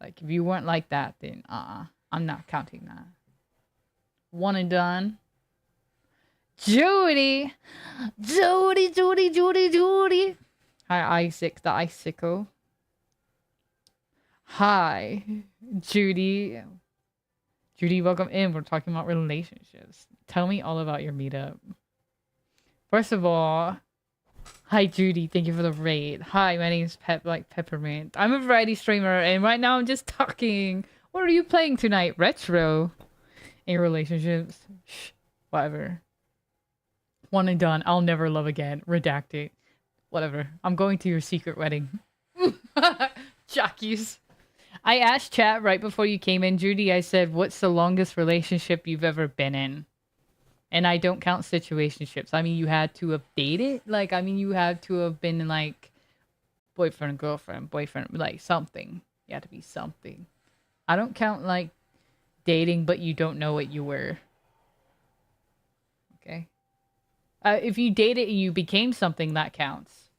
Like, if you weren't like that, then, I'm not counting that. One and done. Judy! Judy, Judy, Judy, Judy! Hi, Isaac, the icicle. Hi, Judy. Judy, welcome in. We're talking about relationships. Tell me all about your meetup. First of all, hi, Judy. Thank you for the raid. Hi, my name is Peppermint. I'm a variety streamer, and right now I'm just talking. What are you playing tonight? Retro. In relationships. Shh. Whatever. One and done. I'll never love again. Redacted. Whatever. I'm going to your secret wedding. Jockeys. I asked chat right before you came in, Judy. I said, what's the longest relationship you've ever been in? And I don't count situationships. I mean, you had to have dated. Like, I mean, you had to have been in, like, boyfriend, girlfriend, boyfriend, like, something. You had to be something. I don't count, like, dating, but you don't know what you were. Okay? If you dated and you became something, that counts.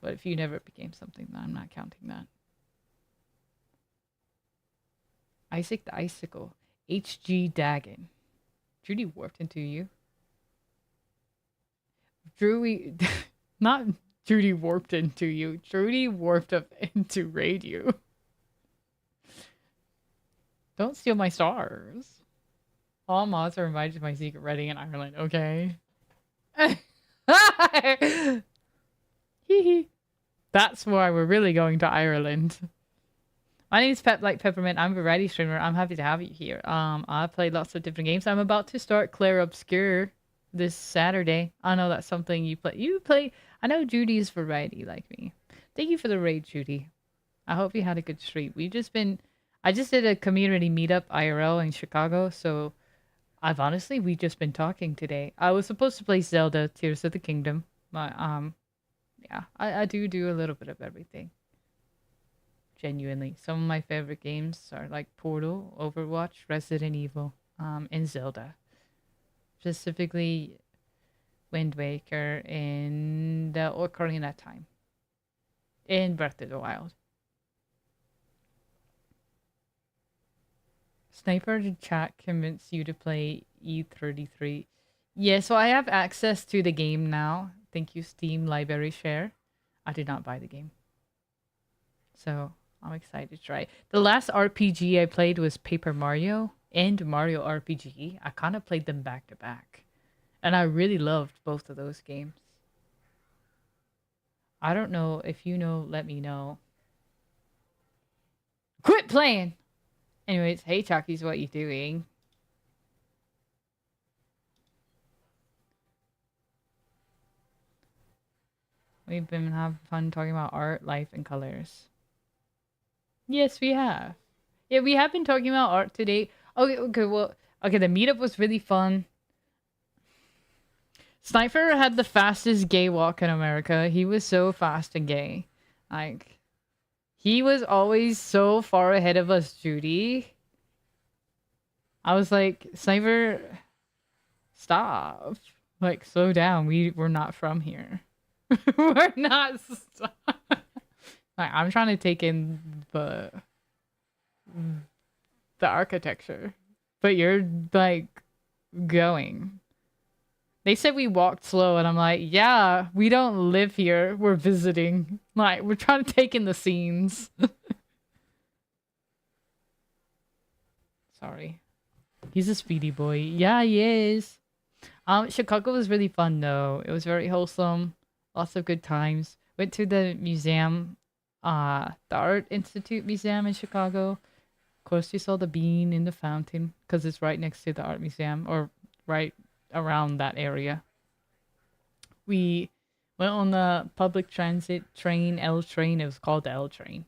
But if you never became something, then I'm not counting that. Isaac the Icicle. HG Dagon. Judy warped into you. Drury... Not Judy warped into you. Judy warped up into radio. Don't steal my stars. All mods are invited to my secret wedding in Ireland. Okay. Hee. That's why we're really going to Ireland. My name is Peppermint. I'm a variety streamer. I'm happy to have you here. I play lots of different games. I'm about to start Claire Obscure this Saturday. I know that's something you play. You play. I know Judy's variety like me. Thank you for the raid, Judy. I hope you had a good stream. I just did a community meetup IRL in Chicago, so we just been talking today. I was supposed to play Zelda Tears of the Kingdom, but yeah, I do a little bit of everything. Genuinely, some of my favorite games are like Portal, Overwatch, Resident Evil, and Zelda. Specifically, Wind Waker and Ocarina of Time, and Breath of the Wild. Sniper to chat convince you to play E33. Yeah, so I have access to the game now. Thank you, Steam Library Share. I did not buy the game. So I'm excited to try. The last RPG I played was Paper Mario and Mario RPG. I kind of played them back to back. And I really loved both of those games. I don't know if you know, let me know. Quit playing! Anyways, hey Chucky's, what you doing? We've been having fun talking about art, life, and colors. Yes, we have. Yeah, we have been talking about art today. Okay, well, okay, the meetup was really fun. Sniper had the fastest gay walk in America. He was so fast and gay. Like, he was always so far ahead of us, Judy. I was like, Sniper, stop. Like, slow down. We're not from here. We're not. Like, I'm trying to take in the architecture, but you're like going. They said we walked slow, and I'm like, yeah, we don't live here. We're visiting. Like, we're trying to take in the scenes. Sorry. He's a speedy boy. Yeah, he is. Chicago was really fun though. It was very wholesome. Lots of good times. Went to the museum, the Art Institute Museum in Chicago. Of course, you saw the bean in the fountain because it's right next to the art museum, or right around that area. We went on the public transit train, L train. It was called the L train.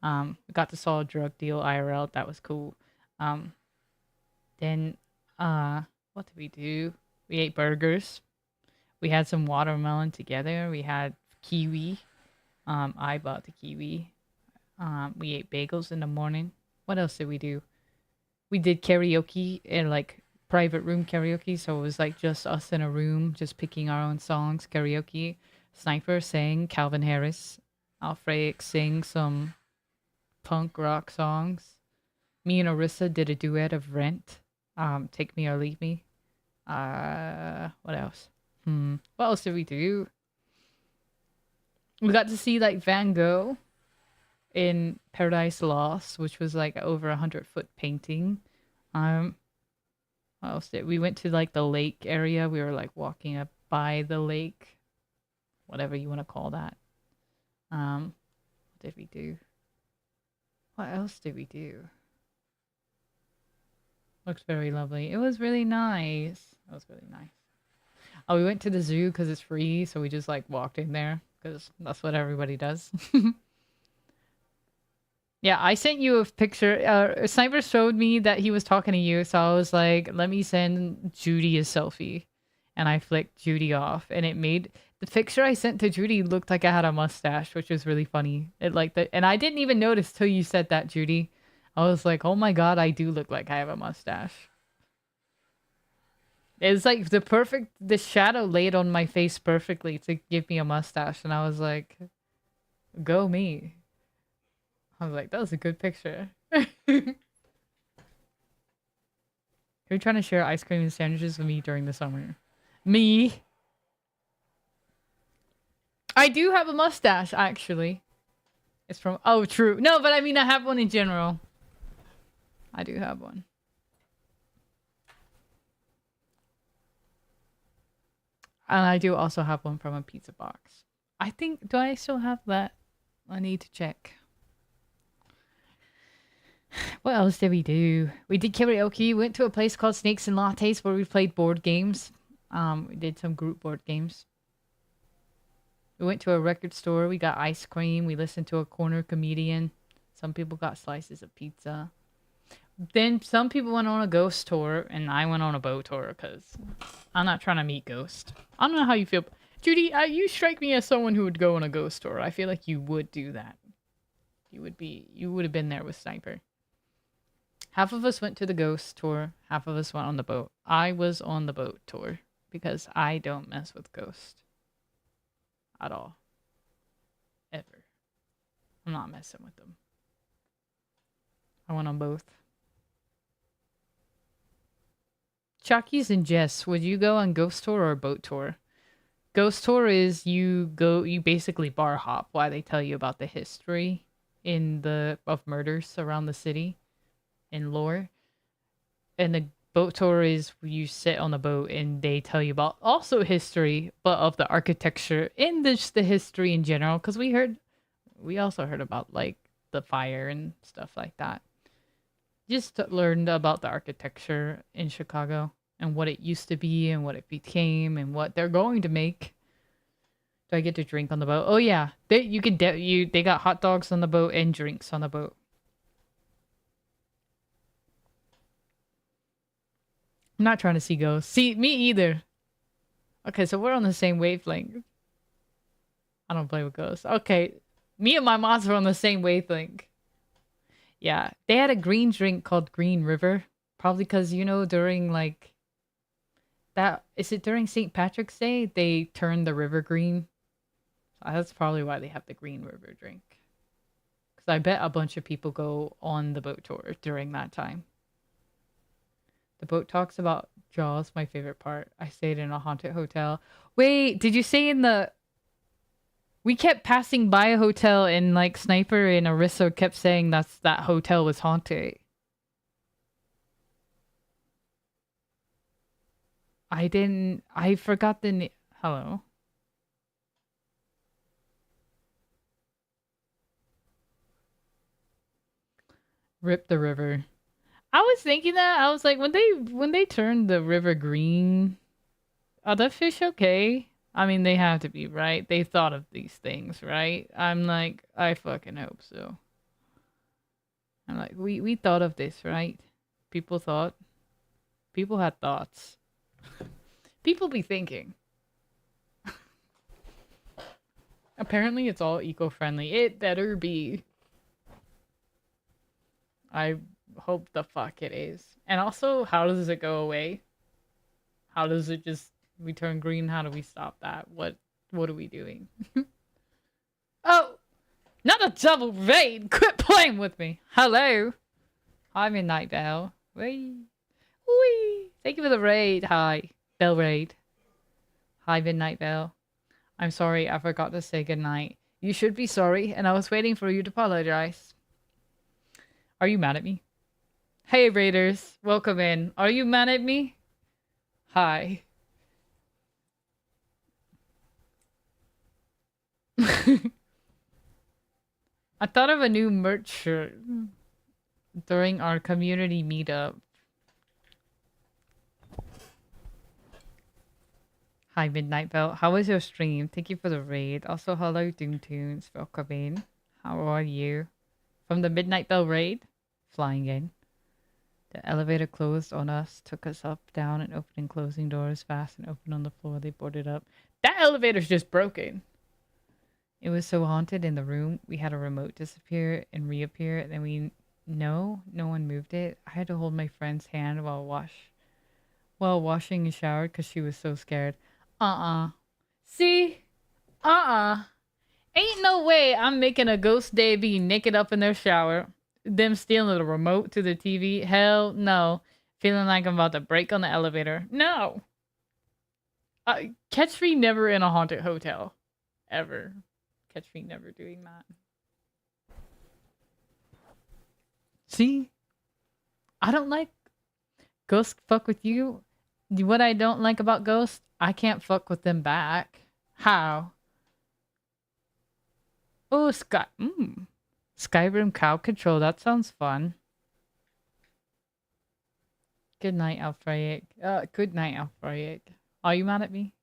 We got to saw a drug deal IRL. That was cool. Then what did we do? We ate burgers. We had some watermelon together. We had kiwi. I bought the kiwi. We ate bagels in the morning. What else did we do? We did karaoke in like private room karaoke, so it was like just us in a room, just picking our own songs, karaoke. Sniper sang Calvin Harris. Alfred sang some punk rock songs. Me and Arissa did a duet of Rent. Take Me or Leave Me. What else? What else did we do? We got to see like Van Gogh in Paradise Lost, which was like over 100-foot painting. What else did we went to like the lake area? We were like walking up by the lake, whatever you want to call that. What did we do? What else did we do? Looks very lovely. It was really nice. It was really nice. Oh, we went to the zoo because it's free, so we just like walked in there because that's what everybody does. Yeah, I sent you a picture. Sniper showed me that he was talking to you, so I was like, let me send Judy a selfie. And I flicked Judy off, and it made the picture I sent to Judy looked like I had a mustache, which was really funny. It like that, and I didn't even notice till you said that, Judy. I was like, oh my god, I do look like I have a mustache. It's like the shadow laid on my face perfectly to give me a mustache, and I was like, go me. I was like, that was a good picture. Who trying to share ice cream and sandwiches with me during the summer? Me. I do have a mustache, actually. It's from... Oh, true. No, but I mean, I have one in general. I do have one. And I do also have one from a pizza box. I think... Do I still have that? I need to check. What else did we do? We did karaoke. Went to a place called Snakes and Lattes where we played board games. We did some group board games. We went to a record store. We got ice cream. We listened to a corner comedian. Some people got slices of pizza. Then some people went on a ghost tour, and I went on a boat tour because I'm not trying to meet ghosts. I don't know how you feel. Judy, you strike me as someone who would go on a ghost tour. I feel like you would do that. You would have been there with Sniper. Half of us went to the ghost tour. Half of us went on the boat. I was on the boat tour because I don't mess with ghosts. At all. Ever. I'm not messing with them. I went on both. Chucky's and Jess, would you go on ghost tour or boat tour? Ghost tour is you basically bar hop while they tell you about the history of murders around the city in lore. And the boat tour is you sit on the boat and they tell you about also history, but of the architecture and just the history in general. Because we also heard about like the fire and stuff like that. Just learned about the architecture in Chicago and what it used to be and what it became and what they're going to make. Do I get to drink on the boat? Oh yeah, they got hot dogs on the boat and drinks on the boat. I'm not trying to see ghosts. See, me either. Okay, so we're on the same wavelength. I don't play with ghosts. Okay, me and my mods are on the same wavelength. Yeah, they had a green drink called Green River. Probably because, during like... Is it during St. Patrick's Day? They turned the river green. That's probably why they have the Green River drink. Because I bet a bunch of people go on the boat tour during that time. The boat talks about Jaws, my favorite part. I stayed in a haunted hotel. Wait, did you say in the... We kept passing by a hotel and like Sniper and Arissa kept saying that hotel was haunted. I forgot the name. Hello? Rip the river. I was thinking that. I was like, when they turned the river green, are the fish okay? I mean, they have to be, right? They thought of these things, right? I'm like, I fucking hope so. I'm like, we thought of this, right? People had thoughts. People be thinking. Apparently it's all eco-friendly. It better be. I hope the fuck it is. And also, how does it go away? How does it just... We turn green. How do we stop that? What are we doing? Oh, not a double raid. Quit playing with me. Hello. Hi, Midnight Bell. Wee. Wee. Thank you for the raid. Hi. Bell raid. Hi, Midnight Bell. I'm sorry. I forgot to say goodnight. You should be sorry, and I was waiting for you to apologize. Are you mad at me? Hey, raiders. Welcome in. Are you mad at me? Hi. I thought of a new merch shirt during our community meetup. Hi, Midnight Bell. How was your stream? Thank you for the raid. Also, hello, Doom Tunes. Welcome in. How are you? From the Midnight Bell raid? Flying in. The elevator closed on us, took us up, down, and opening, closing doors fast and open on the floor. They boarded up. That elevator's just broken. It was so haunted in the room. We had a remote disappear and reappear. And then no one moved it. I had to hold my friend's hand while washing and showered because she was so scared. See? Ain't no way I'm making a ghost day be naked up in their shower. Them stealing the remote to the TV. Hell no. Feeling like I'm about to break on the elevator. No. Catch me never in a haunted hotel. Ever. Catch me never doing that. See? I don't like ghosts fuck with you. What I don't like about ghosts, I can't fuck with them back. How? Oh, Skyrim cow control. That sounds fun. Good night, Alfreyak. Good night, Alfreyak. Are you mad at me?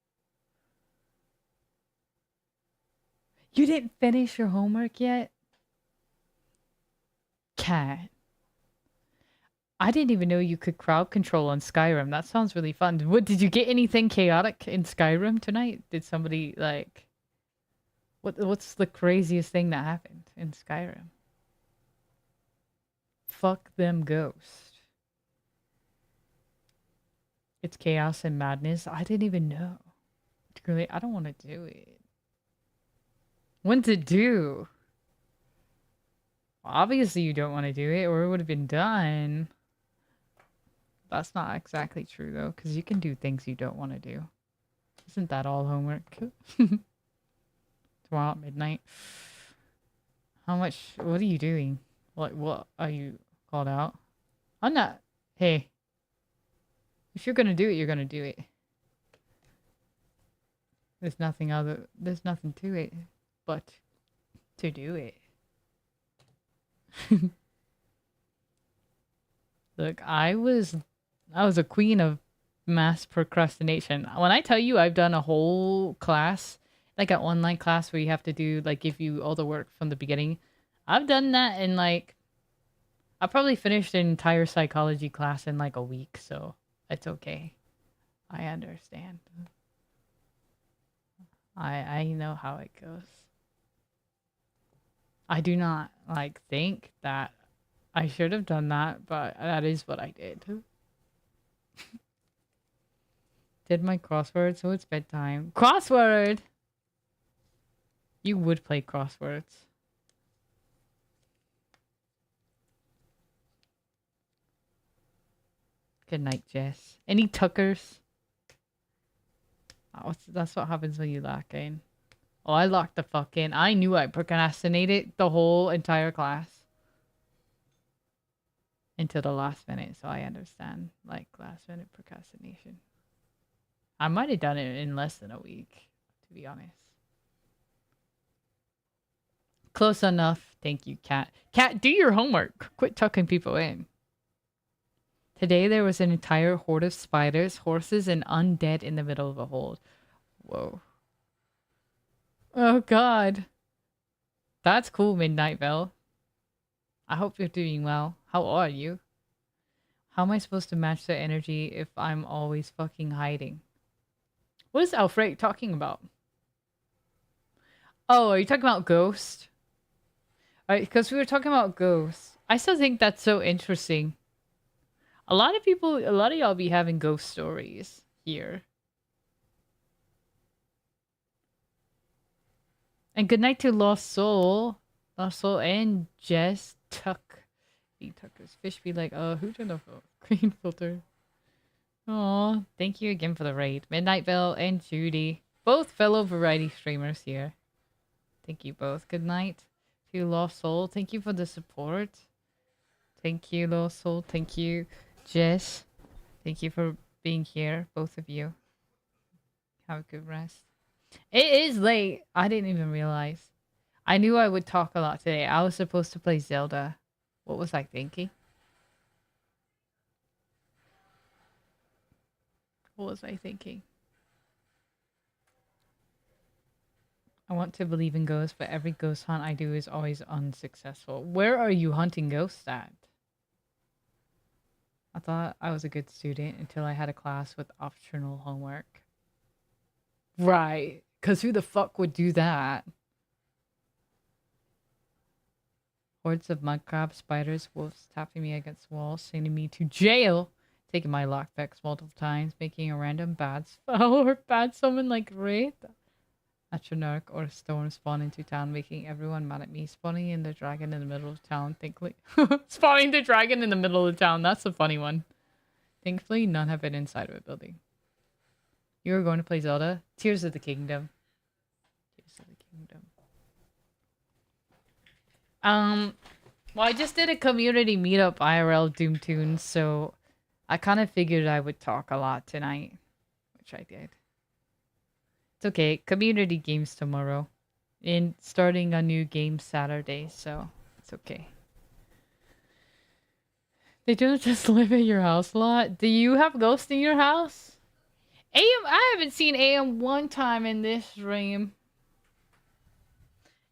You didn't finish your homework yet? Cat. I didn't even know you could crowd control on Skyrim. That sounds really fun. Did you get anything chaotic in Skyrim tonight? Did somebody like... What's the craziest thing that happened in Skyrim? Fuck them ghosts. It's chaos and madness. I didn't even know. I don't want to do it. When's it due? Well, obviously you don't want to do it or it would have been done. That's not exactly true though, because you can do things you don't want to do. Isn't that all homework? Tomorrow at midnight. How much? What are you doing? What are you called out? I'm not. Hey. If you're gonna do it, you're gonna do it. There's nothing to it but to do it. Look, I was a queen of mass procrastination. When I tell you I've done a whole class, like an online class where you have to do like give you all the work from the beginning. I've done that in like I probably finished an entire psychology class in like a week, so it's okay. I understand. I know how it goes. I do not like think that I should have done that, but that is what I did. Did my crossword, so it's bedtime. Crossword! You would play crosswords. Good night, Jess. Any tuckers? Oh, that's what happens when you lock in. Oh, I locked the fuck in. I knew I procrastinated the whole entire class. Until the last minute, so I understand. Like, last minute procrastination. I might have done it in less than a week, to be honest. Close enough. Thank you, Cat. Cat, do your homework. Quit tucking people in. Today there was an entire horde of spiders, horses, and undead in the middle of a hold. Whoa. Oh god. That's cool, Midnight Bell. I hope you're doing well. How are you? How am I supposed to match the energy if I'm always fucking hiding? What is Alfred talking about? Oh, are you talking about Ghost? Alright, because we were talking about Ghost. I still think that's so interesting. A lot of y'all be having ghost stories here. And good night to Lost Soul. Lost Soul and Jess Tuck. The Tuckers. Fish be like, who turned off a green filter? Aw, thank you again for the raid. Midnight Bell and Judy. Both fellow variety streamers here. Thank you both. Good night to Lost Soul. Thank you for the support. Thank you, Lost Soul. Thank you, Jess. Thank you for being here, both of you. Have a good rest. It is late. I didn't even realize. I knew I would talk a lot today. I was supposed to play Zelda. What was I thinking? What was I thinking? I want to believe in ghosts, but every ghost hunt I do is always unsuccessful. Where are you hunting ghosts at? I thought I was a good student until I had a class with optional homework. Right. Because who the fuck would do that? Hordes of mud crabs, spiders, wolves tapping me against walls, sending me to jail, taking my lockpicks multiple times, making a random bad spell or bad summon like Wraith. Atronach or Storm spawn into town, making everyone mad at me. Spawning in the dragon in the middle of town. Thankfully, spawning the dragon in the middle of town. That's a funny one. Thankfully, none have been inside of a building. You were going to play Zelda? Tears of the Kingdom. Tears of the Kingdom. Well, I just did a community meetup IRL Doom Tunes, so I kind of figured I would talk a lot tonight, which I did. It's okay. Community games tomorrow. And starting a new game Saturday, so it's okay. They don't just live at your house a lot. Do you have ghosts in your house? AM, I haven't seen AM one time in this stream.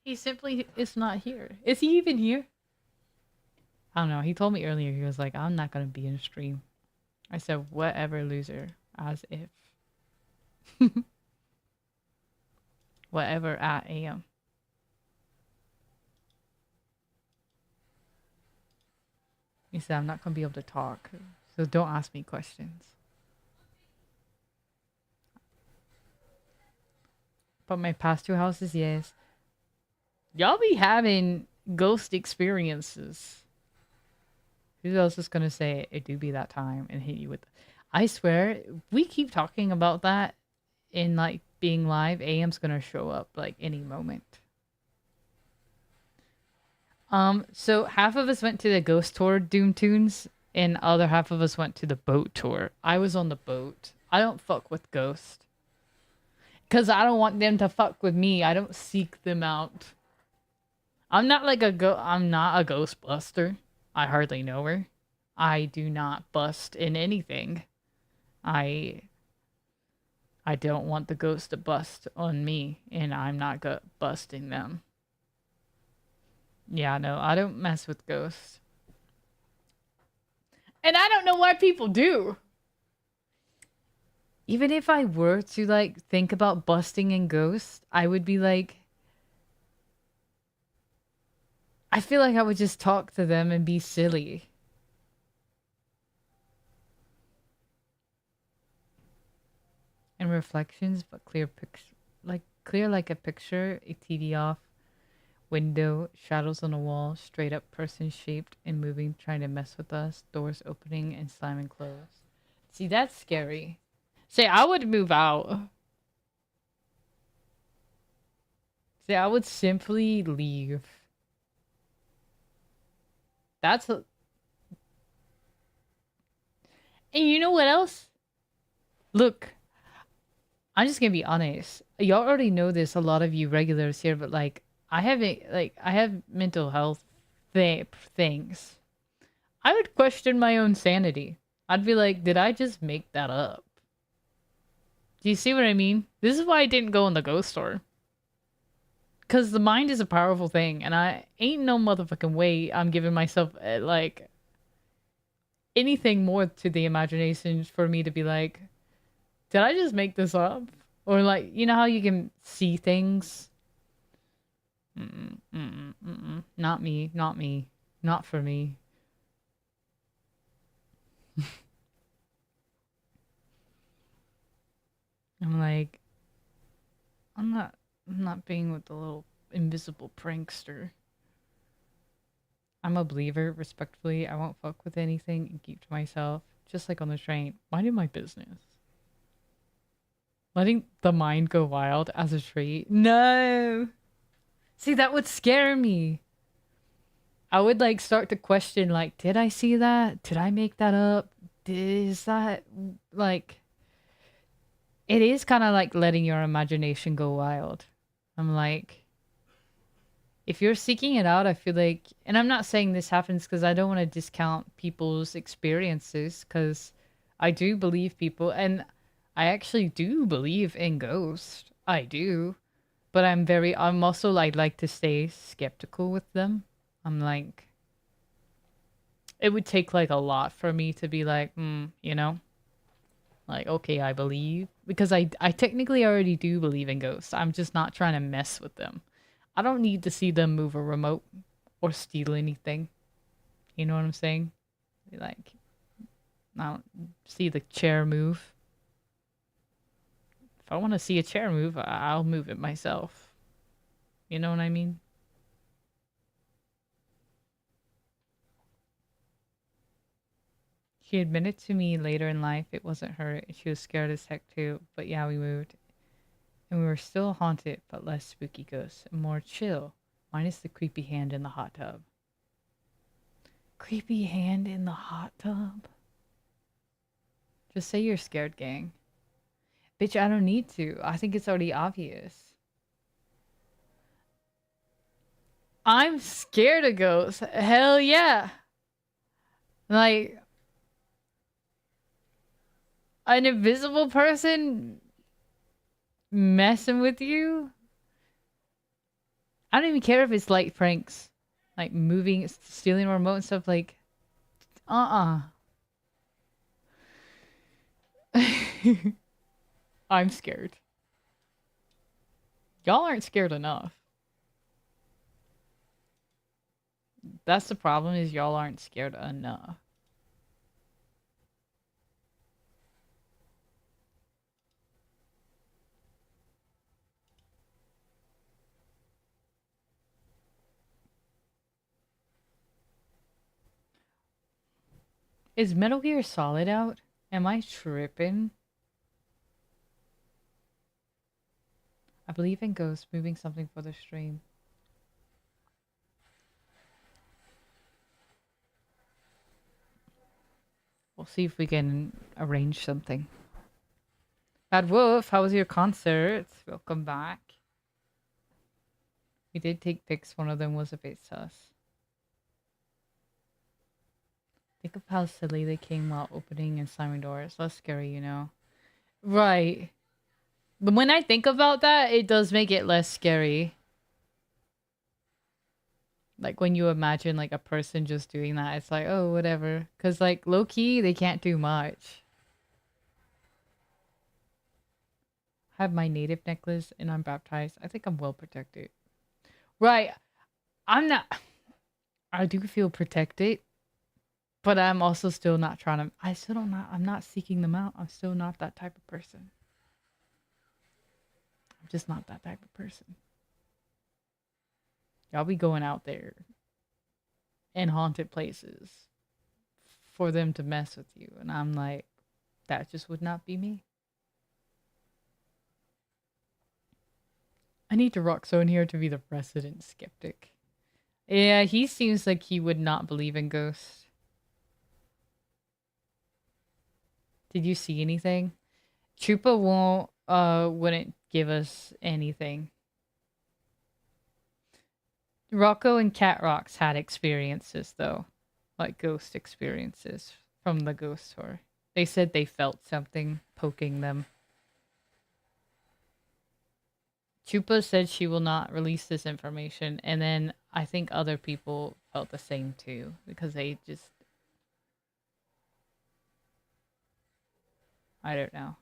He simply is not here. Is he even here? I don't know. He told me earlier, he was like, I'm not going to be in a stream. I said, whatever, loser. As if. Whatever at AM. He said, I'm not going to be able to talk. So don't ask me questions. But my past two houses, yes. Y'all be having ghost experiences. Who else is going to say it do be that time and hit you with... I swear, we keep talking about that in like being live, AM's gonna show up like any moment. So half of us went to the ghost tour Doom Tunes, and other half of us went to the boat tour. I was on the boat. I don't fuck with ghosts. Cause I don't want them to fuck with me. I don't seek them out. I'm not like I'm not a ghostbuster. I hardly know her. I do not bust in anything. I don't want the ghost to bust on me, and I'm not busting them. Yeah, no, I don't mess with ghosts. And I don't know why people do. Even if I were to like think about busting in ghosts, I would be like, I feel like I would just talk to them and be silly. And reflections, but clear picture, like clear like a picture, a TV off, window, shadows on the wall, straight up person shaped and moving, trying to mess with us, doors opening and slamming closed. See, that's scary. Say, I would move out. Say, I would simply leave. That's a... And you know what else? Look, I'm just gonna be honest. Y'all already know this, a lot of you regulars here, but like, I have mental health things. I would question my own sanity. I'd be like, did I just make that up? Do you see what I mean? This is why I didn't go in the ghost store. Because the mind is a powerful thing, and I ain't no motherfucking way I'm giving myself, like, anything more to the imagination for me to be like, did I just make this up? Or, like, you know how you can see things? Not me, not me. Not for me. I'm like, I'm not being with the little invisible prankster. I'm a believer, respectfully. I won't fuck with anything and keep to myself. Just like on the train, minding my business. Letting the mind go wild as a trait. No! See, that would scare me. I would like start to question, like, did I see that? Did I make that up? Is that like... It is kind of like letting your imagination go wild. I'm like, if you're seeking it out, I feel like, and I'm not saying this happens because I don't want to discount people's experiences, because I do believe people, and I actually do believe in ghosts. I do. But I'm also like to stay skeptical with them. I'm like, it would take like a lot for me to be like, you know? Like, okay, I believe. Because I technically already do believe in ghosts. I'm just not trying to mess with them. I don't need to see them move a remote or steal anything. You know what I'm saying? Like, I don't see the chair move. If I want to see a chair move, I'll move it myself. You know what I mean? She admitted to me later in life it wasn't her. She was scared as heck too. But yeah, we moved. And we were still haunted, but less spooky ghosts. And more chill. Minus the creepy hand in the hot tub. Creepy hand in the hot tub? Just say you're scared, gang. Bitch, I don't need to. I think it's already obvious. I'm scared of ghosts. Hell yeah. Like, an invisible person messing with you? I don't even care if it's light pranks. Like moving, stealing a remote and stuff, like, I'm scared. Y'all aren't scared enough. That's the problem, is y'all aren't scared enough. Is Metal Gear Solid out? Am I tripping? I believe in ghosts. Moving something for the stream. We'll see if we can arrange something. Bad Wolf, how was your concert? Welcome back. We did take pics. One of them was a bit sus. Think of how silly they came while opening and slamming doors. Less scary, you know. Right. But when I think about that, it does make it less scary. Like when you imagine like a person just doing that, it's like, oh, whatever. Because like low key, they can't do much. I have my native necklace and I'm baptized. I think I'm well protected. Right. I'm not. I do feel protected. But I'm also still not trying to. I still don't not. I'm not seeking them out. I'm still not that type of person. I'm just not that type of person. Y'all be going out there in haunted places for them to mess with you. And I'm like, that just would not be me. I need to Roxo in here to be the resident skeptic. Yeah, he seems like he would not believe in ghosts. Did you see anything? Chupa wouldn't give us anything. Rocco and Cat Rocks had experiences though. Like ghost experiences from the ghost tour. They said they felt something poking them. Chupa said she will not release this information, and then I think other people felt the same too, because they just... I don't know.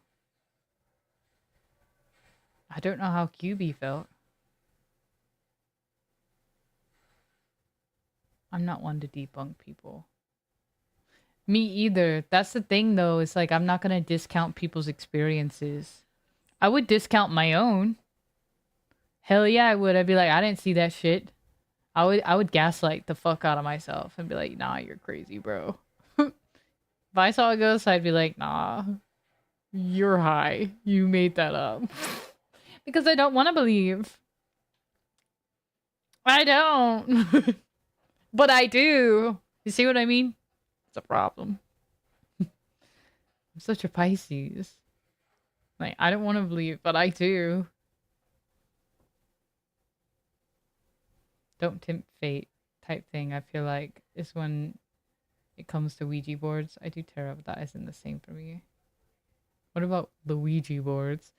I don't know how QB felt. I'm not one to debunk people. Me either. That's the thing though, it's like I'm not gonna discount people's experiences. I would discount my own. Hell yeah, I would. I'd be like, I didn't see that shit. I would gaslight the fuck out of myself and be like, nah, you're crazy, bro. If I saw a ghost, I'd be like, nah, you're high. You made that up. Because I don't want to believe. I don't. But I do. You see what I mean? It's a problem. I'm such a Pisces. Like, I don't want to believe, but I do. Don't tempt fate type thing, I feel like, is when it comes to Ouija boards. I do tarot, but that isn't the same for me. What about the Ouija boards?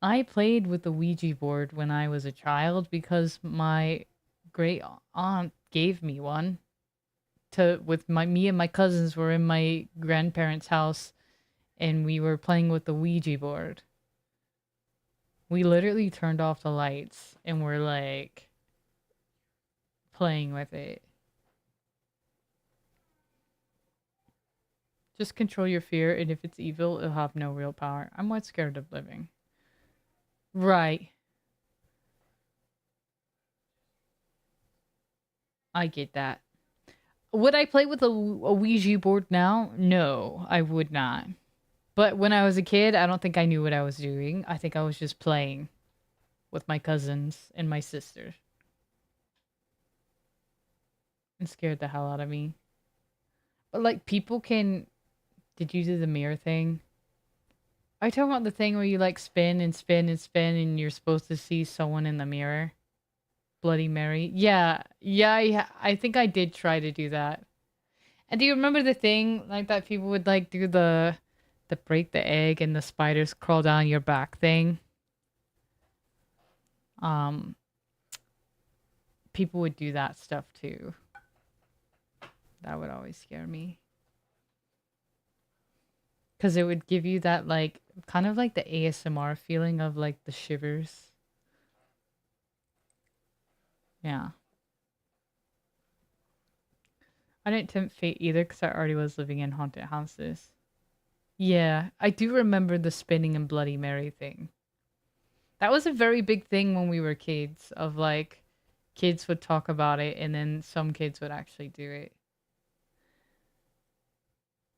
I played with the Ouija board when I was a child because my great aunt gave me one. Me and my cousins were in my grandparents' house and we were playing with the Ouija board. We literally turned off the lights and were like playing with it. Just control your fear, and if it's evil, it'll have no real power. I'm what's scared of living. Right. I get that. Would I play with a Ouija board now? No, I would not. But when I was a kid, I don't think I knew what I was doing. I think I was just playing with my cousins and my sister. It scared the hell out of me. But like people can... Did you do the mirror thing? Are you talking about the thing where you like spin and spin and spin and you're supposed to see someone in the mirror? Bloody Mary? Yeah. I think I did try to do that. And do you remember the thing like that people would like do the break the egg and the spiders crawl down your back thing? People would do that stuff too. That would always scare me. Because it would give you that, like, kind of like the ASMR feeling of, like, the shivers. Yeah. I didn't tempt fate either because I already was living in haunted houses. Yeah, I do remember the spinning and Bloody Mary thing. That was a very big thing when we were kids, of, like, kids would talk about it and then some kids would actually do it.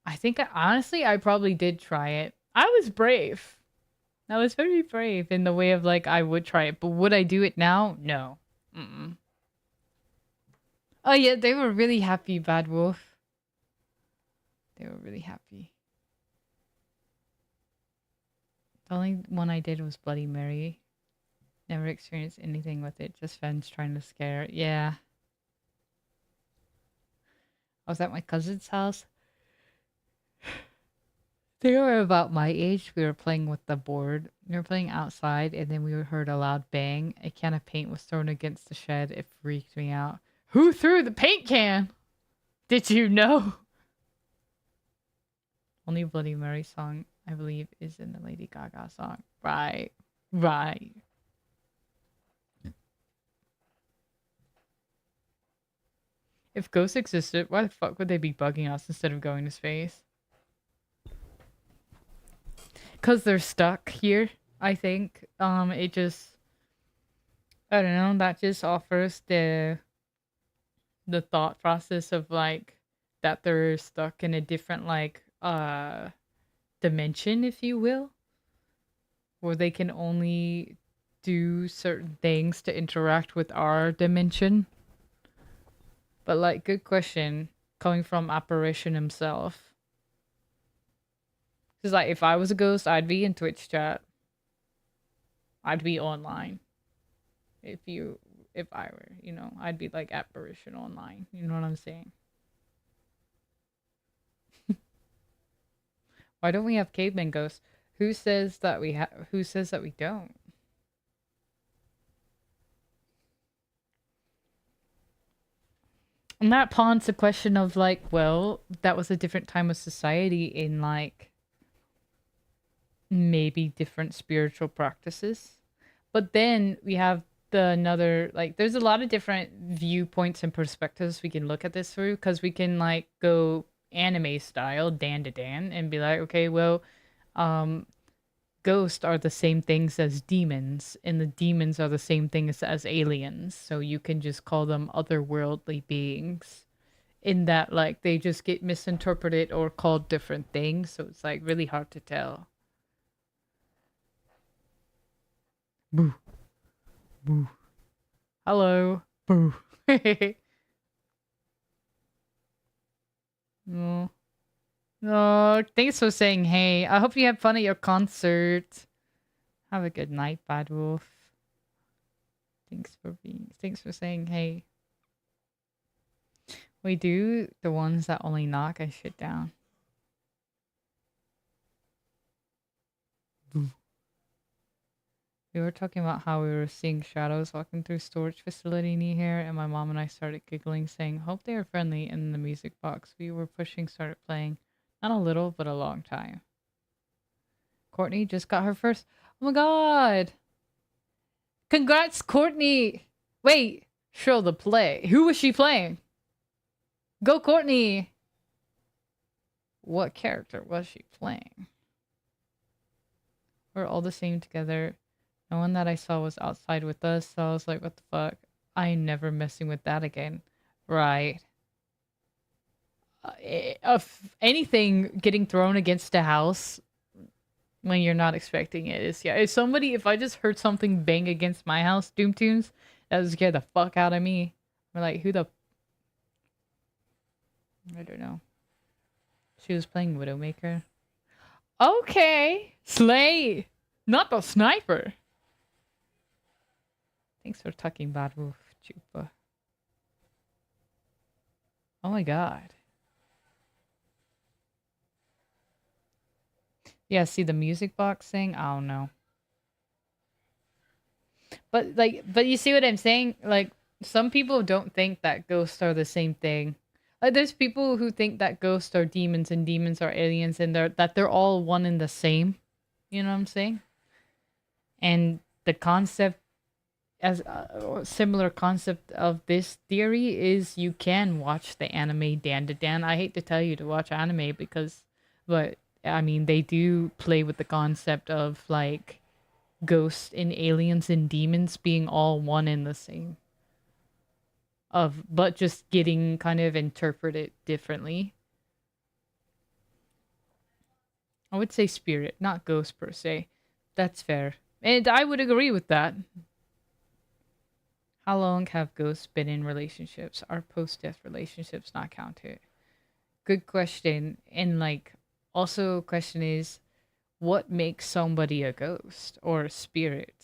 I think honestly I probably did try it. I was brave. That was very brave in the way of like I would try it, but would I do it now? No. Mm-mm. Oh yeah, they were really happy, Bad Wolf. They were really happy. The only one I did was Bloody Mary. Never experienced anything with it, just friends trying to scare. Yeah. I was at my cousin's house. They were about my age. We were playing with the board. We were playing outside, and then we heard a loud bang. A can of paint was thrown against the shed. It freaked me out. Who threw the paint can? Did you know? Only Bloody Mary song, I believe, is in the Lady Gaga song. Right. Right. If ghosts existed, why the fuck would they be bugging us instead of going to space? Because they're stuck here, I think. It just... I don't know, that just offers the thought process of, like, that they're stuck in a different, like, dimension, if you will. Where they can only do certain things to interact with our dimension. But, like, good question. Coming from Apparition himself. Because, like, if I was a ghost, I'd be in Twitch chat. I'd be online. If I were, you know, I'd be, like, Apparition online. You know what I'm saying? Why don't we have caveman ghosts? Who says that we have? Who says that we don't? And that pawns the question of, like, well, that was a different time of society in, like, maybe different spiritual practices. But then we have another, like, there's a lot of different viewpoints and perspectives we can look at this through, because we can, like, go anime style, Dan to Dan, and be like, okay, well, ghosts are the same things as demons, and the demons are the same things as aliens, so you can just call them otherworldly beings, in that, like, they just get misinterpreted or called different things, so it's, like, really hard to tell. Boo. Boo. Hello. Boo. No. No, thanks for saying hey. I hope you had fun at your concert. Have a good night, Bad Wolf. Thanks for saying hey. We do the ones that only knock I shit down. Boo. We were talking about how we were seeing shadows walking through storage facility near here, and my mom and I started giggling, saying, hope they are friendly, and the music box we were pushing started playing. Not a little, but a long time. Courtney just got her first... Oh my god! Congrats, Courtney! Wait, show the play. Who was she playing? Go, Courtney! What character was she playing? We're all the same together. No one that I saw was outside with us, so I was like, what the fuck? I ain't never messing with that again. Right. Of anything getting thrown against a house when you're not expecting it is, yeah. If I just heard something bang against my house, Doom Tunes, that would scare the fuck out of me. I'm like, who the... I don't know. She was playing Widowmaker. Okay! Slay! Not the sniper! Thanks for tucking, Bad Wolf, Chupa. Oh my god. Yeah, see the music box thing? I don't know. But you see what I'm saying? Like, some people don't think that ghosts are the same thing. Like, there's people who think that ghosts are demons and demons are aliens, and that they're all one and the same. You know what I'm saying? And the concept, as a similar concept of this theory, is you can watch the anime Dan to Dan. I hate to tell you to watch anime but I mean, they do play with the concept of, like, ghosts and aliens and demons being all one and the same. But just getting kind of interpreted differently. I would say spirit, not ghost per se. That's fair. And I would agree with that. How long have ghosts been in relationships? Are post-death relationships not counted? Good question. And like, also question is, what makes somebody a ghost or a spirit?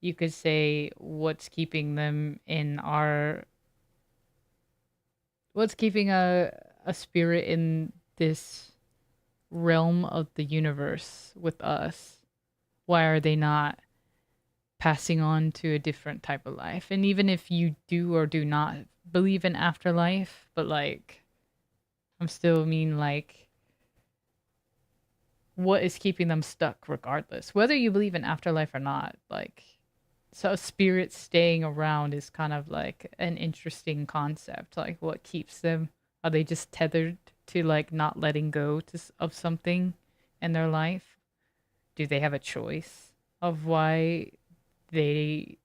You could say what's keeping them in our what's keeping a spirit in this realm of the universe with us? Why are they not passing on to a different type of life? And even if you do or do not believe in afterlife, but like I'm still mean like what is keeping them stuck regardless? Whether you believe in afterlife or not, like so spirits staying around is kind of like an interesting concept. Like what keeps them? Are they just tethered to like not letting go of something in their life? Do they have a choice of why they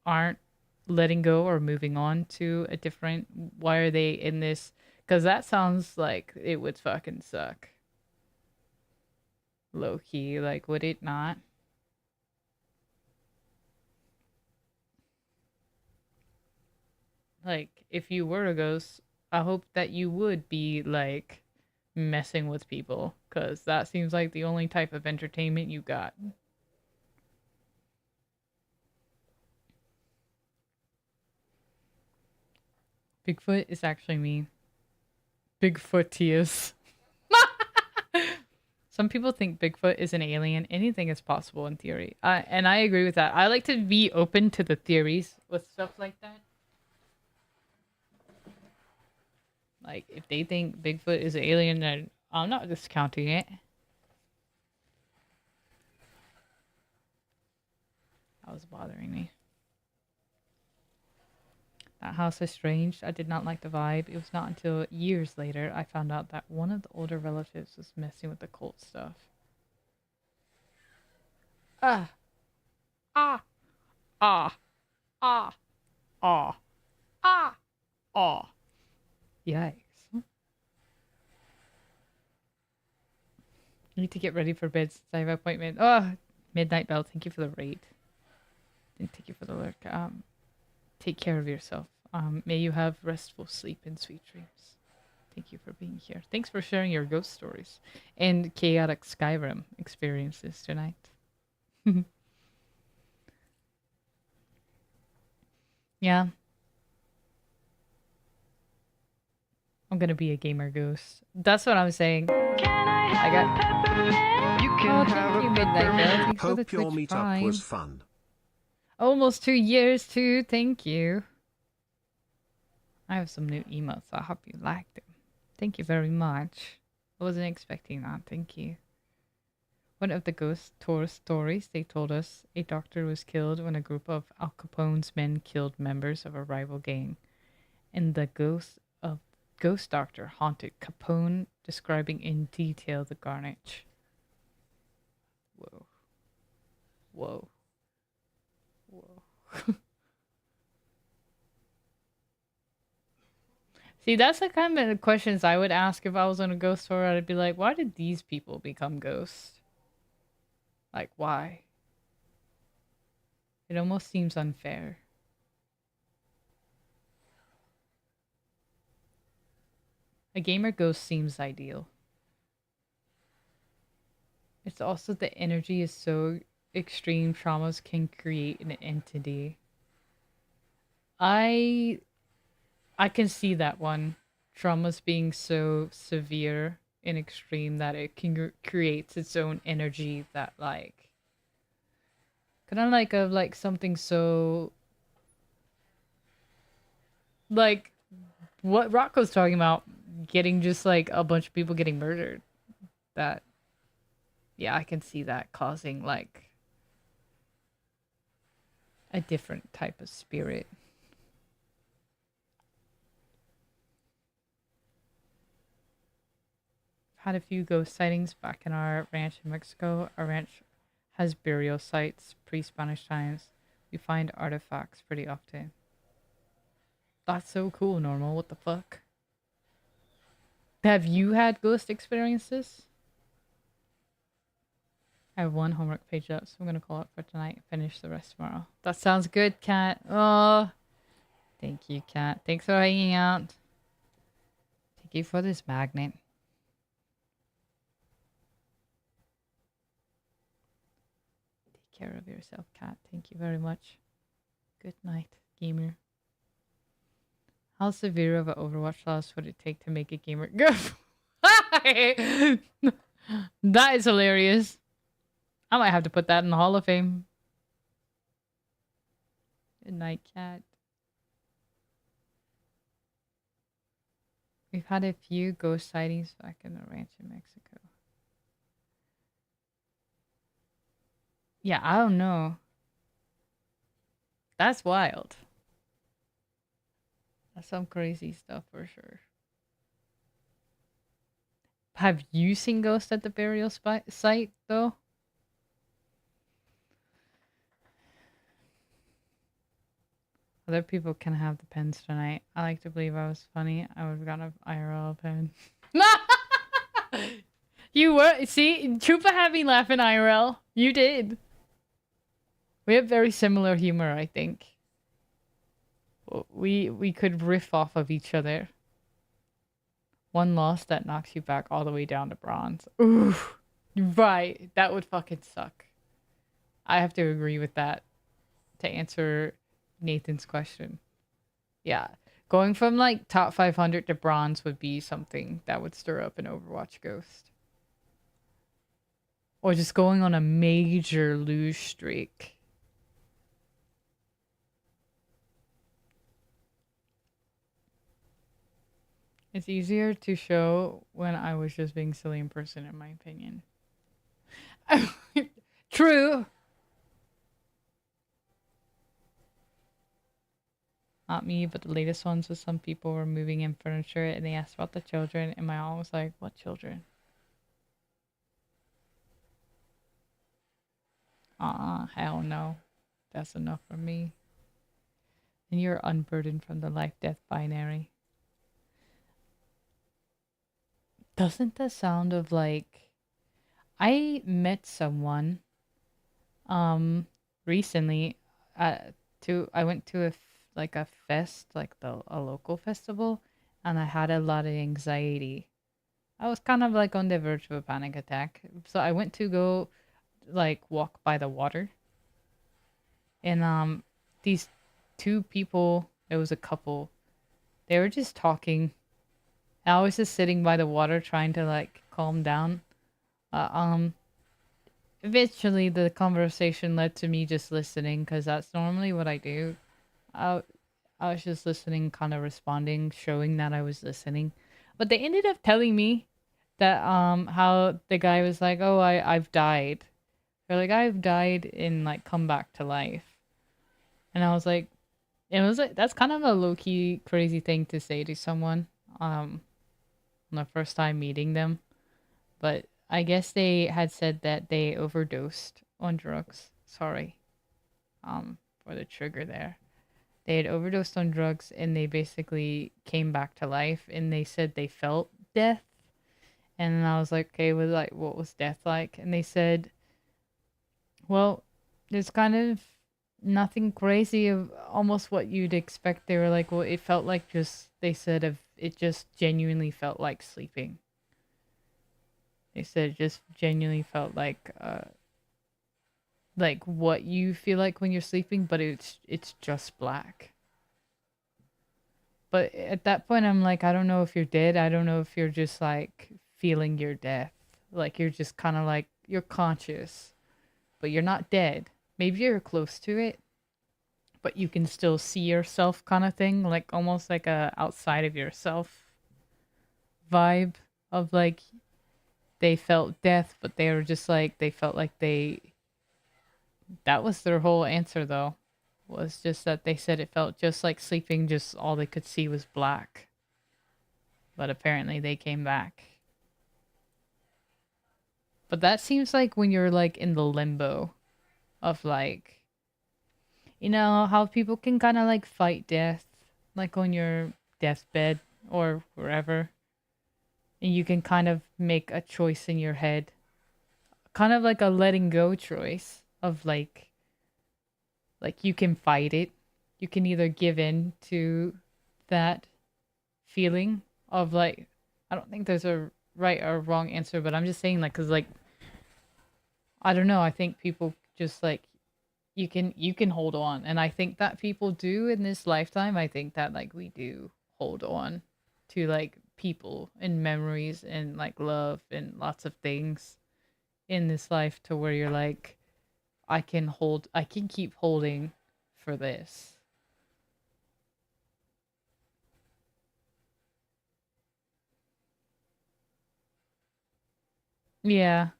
aren't letting go or moving on to a different? Why are they in this? Because that sounds like it would fucking suck. Low key, like, would it not? Like, if you were a ghost, I hope that you would be like messing with people, because that seems like the only type of entertainment you got. Bigfoot is actually me. Bigfoot-ius. Some people think Bigfoot is an alien. Anything is possible in theory. And I agree with that. I like to be open to the theories with stuff like that. Like, if they think Bigfoot is an alien, then I'm not discounting it. That was bothering me. That house is strange. I did not like the vibe. It was not until years later I found out that one of the older relatives was messing with the cult stuff. Ah. Ah. Ah. Ah. Ah. Ah. Ah. Yikes. Need to get ready for bed since I have an appointment. Oh, Midnight Bell, thank you for the raid. And thank you for the lurk. Take care of yourself. May you have restful sleep and sweet dreams. Thank you for being here. Thanks for sharing your ghost stories and chaotic Skyrim experiences tonight. Yeah. I'm gonna be a gamer ghost. That's what I'm saying. Can I have I got- a peppermint? You Oh, can have thank a you, Midnight Bell. peppermint. Thanks for the Hope your Twitch meetup was Prime. fun. Almost 2 years too. Thank you. I have some new emotes. I hope you liked them. Thank you very much. I wasn't expecting that. Thank you. One of the ghost tour stories they told us, a doctor was killed when a group of Al Capone's men killed members of a rival gang, and the ghost doctor haunted Capone, describing in detail the carnage. Whoa. Whoa. Whoa. See, that's the kind of questions I would ask if I was on a ghost tour. I'd be like, why did these people become ghosts? Like, why? It almost seems unfair. A gamer ghost seems ideal. It's also the energy is so extreme, traumas can create an entity. I can see that one. Traumas being so severe and extreme that it can creates its own energy that like kind of like of like something so like what Rocco's talking about, getting just like a bunch of people getting murdered. That yeah, I can see that causing like a different type of spirit. Had a few ghost sightings back in our ranch in Mexico. Our ranch has burial sites pre-Spanish times. We find artifacts pretty often. That's so cool, Normal. What the fuck? Have you had ghost experiences? I have one homework page up, so I'm gonna call it for tonight. Finish the rest tomorrow. That sounds good, Kat. Oh, thank you, Kat. Thanks for hanging out. Thank you for this magnet. Take care of yourself, Kat. Thank you very much. Good night, gamer. How severe of an Overwatch loss would it take to make a gamer go? That is hilarious. I might have to put that in the Hall of Fame. Good night, Cat. We've had a few ghost sightings back in the ranch in Mexico. Yeah, I don't know. That's wild. That's some crazy stuff for sure. Have you seen ghosts at the burial site, though? Other people can have the pens tonight. I like to believe I was funny. I would have got an IRL pen. You were. See, Chupa had me laughing IRL. You did. We have very similar humor, I think. We could riff off of each other. One loss that knocks you back all the way down to bronze. Ooh, right. That would fucking suck. I have to agree with that to answer Nathan's question. Yeah. Going from like top 500 to bronze would be something that would stir up an Overwatch ghost. Or just going on a major lose streak. It's easier to show when I was just being silly in person, in my opinion. True. Not me, but the latest ones with some people were moving in furniture and they asked about the children, and my mom was like, "What children?" Hell no. That's enough for me. And you're unburdened from the life-death binary. Doesn't that sound of like... I met someone recently I went to a fest, like a local festival, and I had a lot of anxiety. I was kind of like on the verge of a panic attack. So I went to go like walk by the water. And these two people, it was a couple, they were just talking. I was just sitting by the water trying to like calm down. Eventually the conversation led to me just listening, because that's normally what I do. I was just listening, kind of responding, showing that I was listening. But they ended up telling me that how the guy was like, "Oh, I've died." They're like, "I've died and like come back to life." And I was like, it was like, that's kind of a low-key crazy thing to say to someone on the first time meeting them. But I guess they had said that they overdosed on drugs. Sorry for the trigger there. They had overdosed on drugs and they basically came back to life, and they said they felt death. And I was like, "Okay, what was death like?" And they said, "Well, there's kind of nothing crazy, of almost what you'd expect." They were like, "Well, it felt like just," they said, "of it just genuinely felt like sleeping." They said it just genuinely felt like what you feel like when you're sleeping, but it's just black. But at that point, I'm like, I don't know if you're dead. I don't know if you're just like feeling your death. Like you're just kind of like, you're conscious, but you're not dead. Maybe you're close to it, but you can still see yourself, kind of thing. Like almost like a outside of yourself vibe of like, they felt death, but they were just like, they felt like that was their whole answer though. Was just that they said it felt just like sleeping, just all they could see was black. But apparently they came back. But that seems like when you're like in the limbo of like, you know how people can kind of like fight death, like on your deathbed or wherever. And you can kind of make a choice in your head, kind of like a letting go choice of like you can fight it. You can either give in to that feeling of like, I don't think there's a right or wrong answer, but I'm just saying like, cause like, I don't know. I think people just like, you can hold on. And I think that people do in this lifetime. I think that like we do hold on to like people and memories and like love and lots of things in this life to where you're like, I can keep holding for this. Yeah.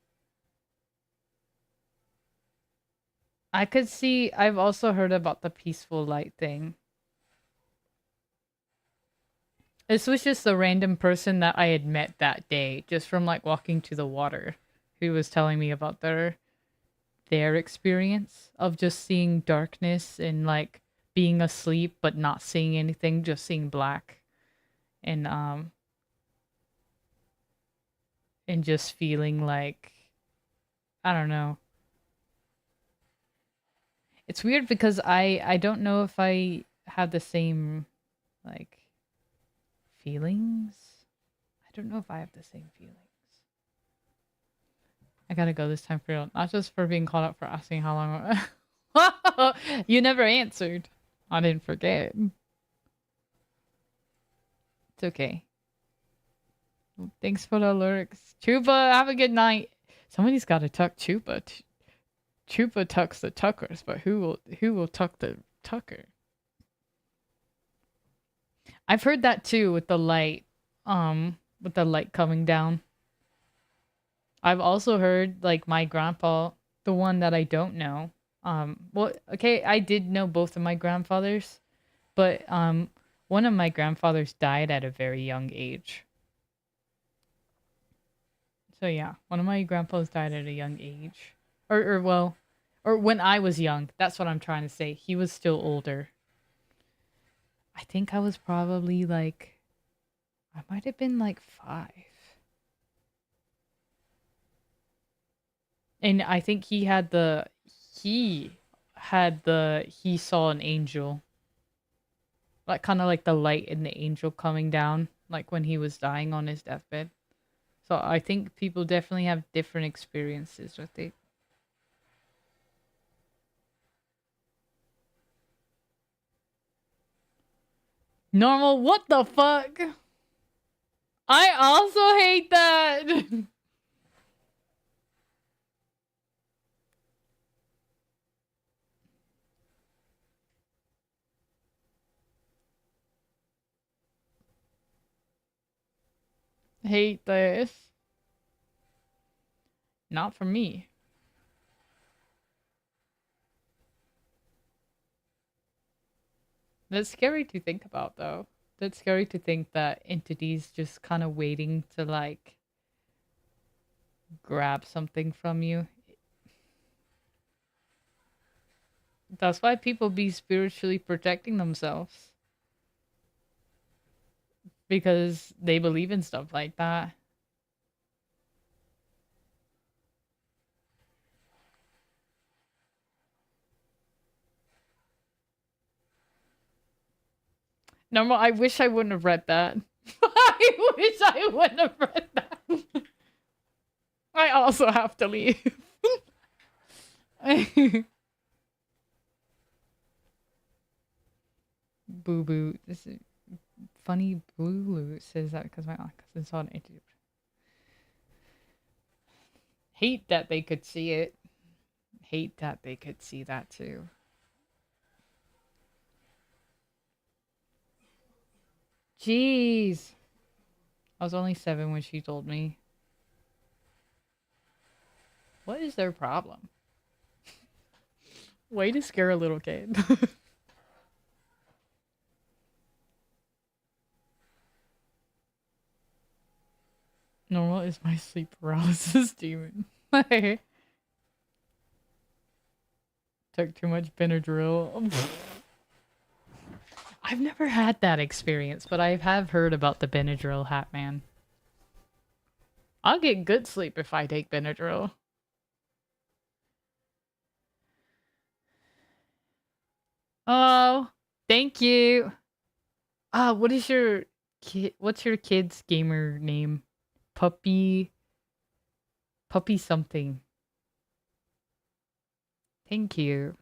I could see, I've also heard about the peaceful light thing. This was just a random person that I had met that day, just from like walking to the water, who was telling me about their experience of just seeing darkness and like being asleep but not seeing anything, just seeing black. And just feeling like, I don't know. It's weird because I don't know if I have the same like feelings. I don't know if I have the same feelings. I gotta go this time for real. Not just for being called up for asking how long. You never answered. I didn't forget. It's okay. Thanks for the lyrics. Chupa, have a good night. Somebody's gotta tuck Chupa. Chupa tucks the tuckers, but who will tuck the tucker? I've heard that too with the light coming down. I've also heard like my grandpa, the one that I don't know. Well, okay, I did know both of my grandfathers, but one of my grandfathers died at a very young age. So yeah, one of my grandpas died at a young age. Or when I was young. That's what I'm trying to say. He was still older. I think I was probably like, I might have been like 5. And I think he saw an angel. Like kind of like the light and the angel coming down, like when he was dying on his deathbed. So I think people definitely have different experiences with it. Normal, what the fuck? I also hate that. Hate this. Not for me. That's scary to think about, though. That's scary to think that entities just kind of waiting to, like, grab something from you. That's why people be spiritually protecting themselves. Because they believe in stuff like that. Normal, I wish I wouldn't have read that. I wish I wouldn't have read that. I also have to leave. Boo boo. This is funny. Boo boo says that because my cousin saw an interview. Hate that they could see it. Hate that they could see that too. Jeez. I was only 7 when she told me. What is their problem? Way to scare a little kid. Normal is my sleep paralysis demon. Took too much Benadryl. I've never had that experience, but I have heard about the Benadryl hat man. I'll get good sleep if I take Benadryl. Oh, thank you. What is your kid? What's your kid's gamer name? Puppy something. Thank you.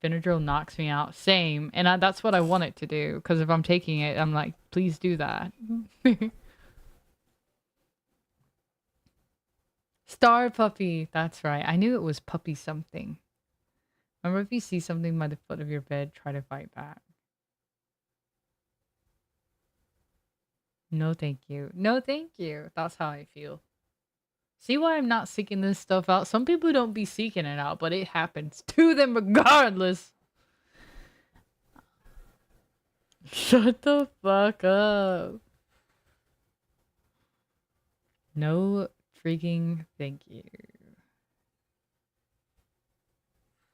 Benadryl knocks me out. Same, and that's what I want it to do. Because if I'm taking it, I'm like, please do that. Star puppy. That's right. I knew it was puppy something. Remember, if you see something by the foot of your bed, try to fight back. No, thank you. No, thank you. That's how I feel. See why I'm not seeking this stuff out? Some people don't be seeking it out, but it happens to them regardless. Shut the fuck up. No freaking thank you.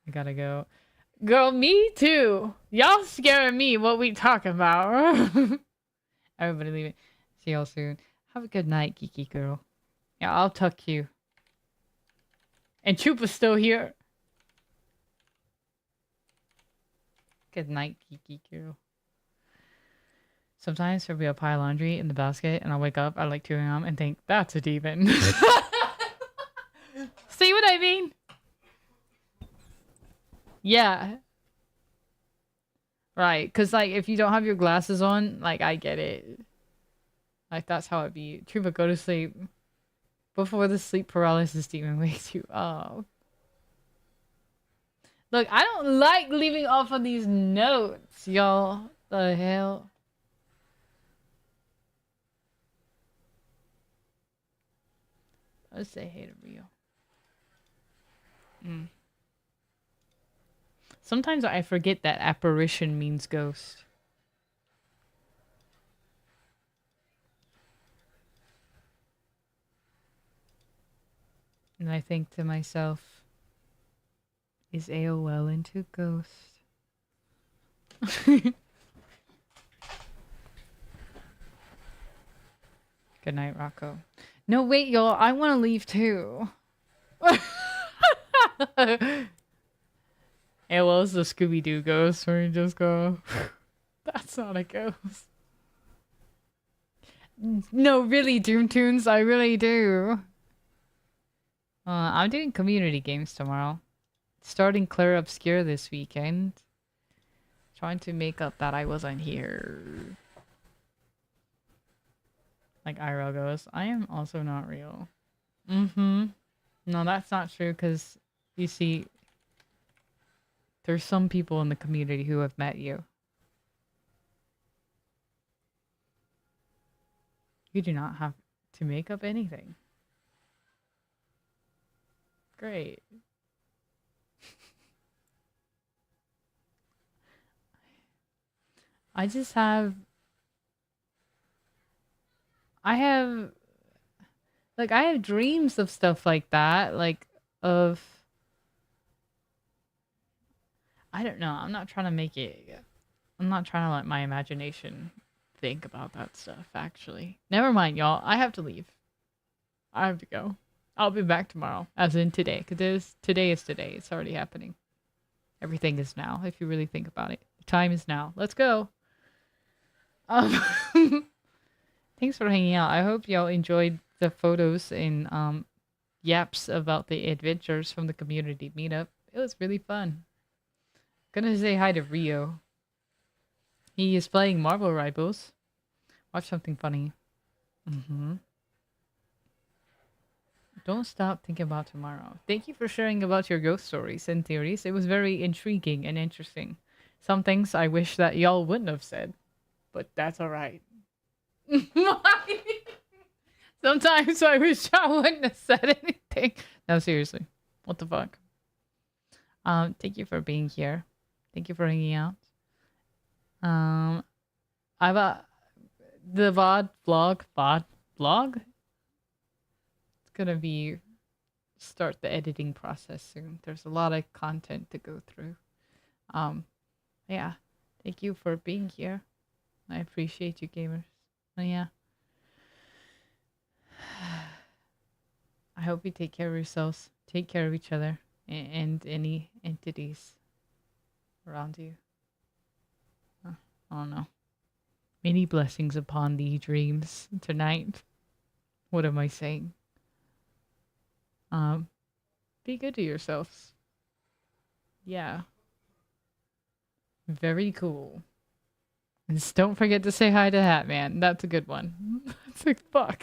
I gotta go. Girl, me too. Y'all scaring me what we talking about. Everybody leave it. See y'all soon. Have a good night, geeky girl. Yeah, I'll tuck you. And Chupa's still here. Good night, geeky girl. Sometimes there'll be a pile of laundry in the basket, and I'll wake up at like 2 a.m. and think, that's a demon. See what I mean? Yeah. Right, because like if you don't have your glasses on, like I get it. Like that's how it be. True, but go to sleep before the sleep paralysis demon wakes you up. Look, I don't like leaving off on these notes, y'all. The hell? Let's say hey to Rio. Sometimes I forget that apparition means ghost. And I think to myself, is AOL into ghost? Good night, Rocco. No, wait, y'all. I want to leave too. AOL's the Scooby-Doo ghost where you just go, that's not a ghost. No, really, Doom Tunes, I really do. I'm doing community games tomorrow. Starting Claire Obscure this weekend. Trying to make up that I wasn't here. Like IRL goes, I am also not real. No, that's not true because, you see, there's some people in the community who have met you. You do not have to make up anything. Great. I have dreams of stuff like that, like of, I don't know, I'm not trying to let my imagination think about that stuff, actually. Never mind, y'all. I have to leave. I have to go. I'll be back tomorrow, as in today, because today is today. It's already happening. Everything is now, if you really think about it. The time is now. Let's go. Thanks for hanging out. I hope y'all enjoyed the photos and yaps about the adventures from the community meetup. It was really fun. Gonna say hi to Rio. He is playing Marvel Rivals. Watch something funny. Don't stop thinking about tomorrow. Thank you for sharing about your ghost stories and theories. It was very intriguing and interesting. Some things I wish that y'all wouldn't have said, but that's alright. Sometimes I wish I wouldn't have said anything. No, seriously. What the fuck? Thank you for being here. Thank you for hanging out. I've the VOD vlog. It's gonna be start the editing process soon. There's a lot of content to go through. Yeah. Thank you for being here. I appreciate you, gamers. Yeah. I hope you take care of yourselves. Take care of each other and any entities. around you. I don't know. Many blessings upon thee, dreams, tonight. What am I saying? Be good to yourselves. Yeah. Very cool. And just don't forget to say hi to Hatman. That's a good one. It's like, fuck.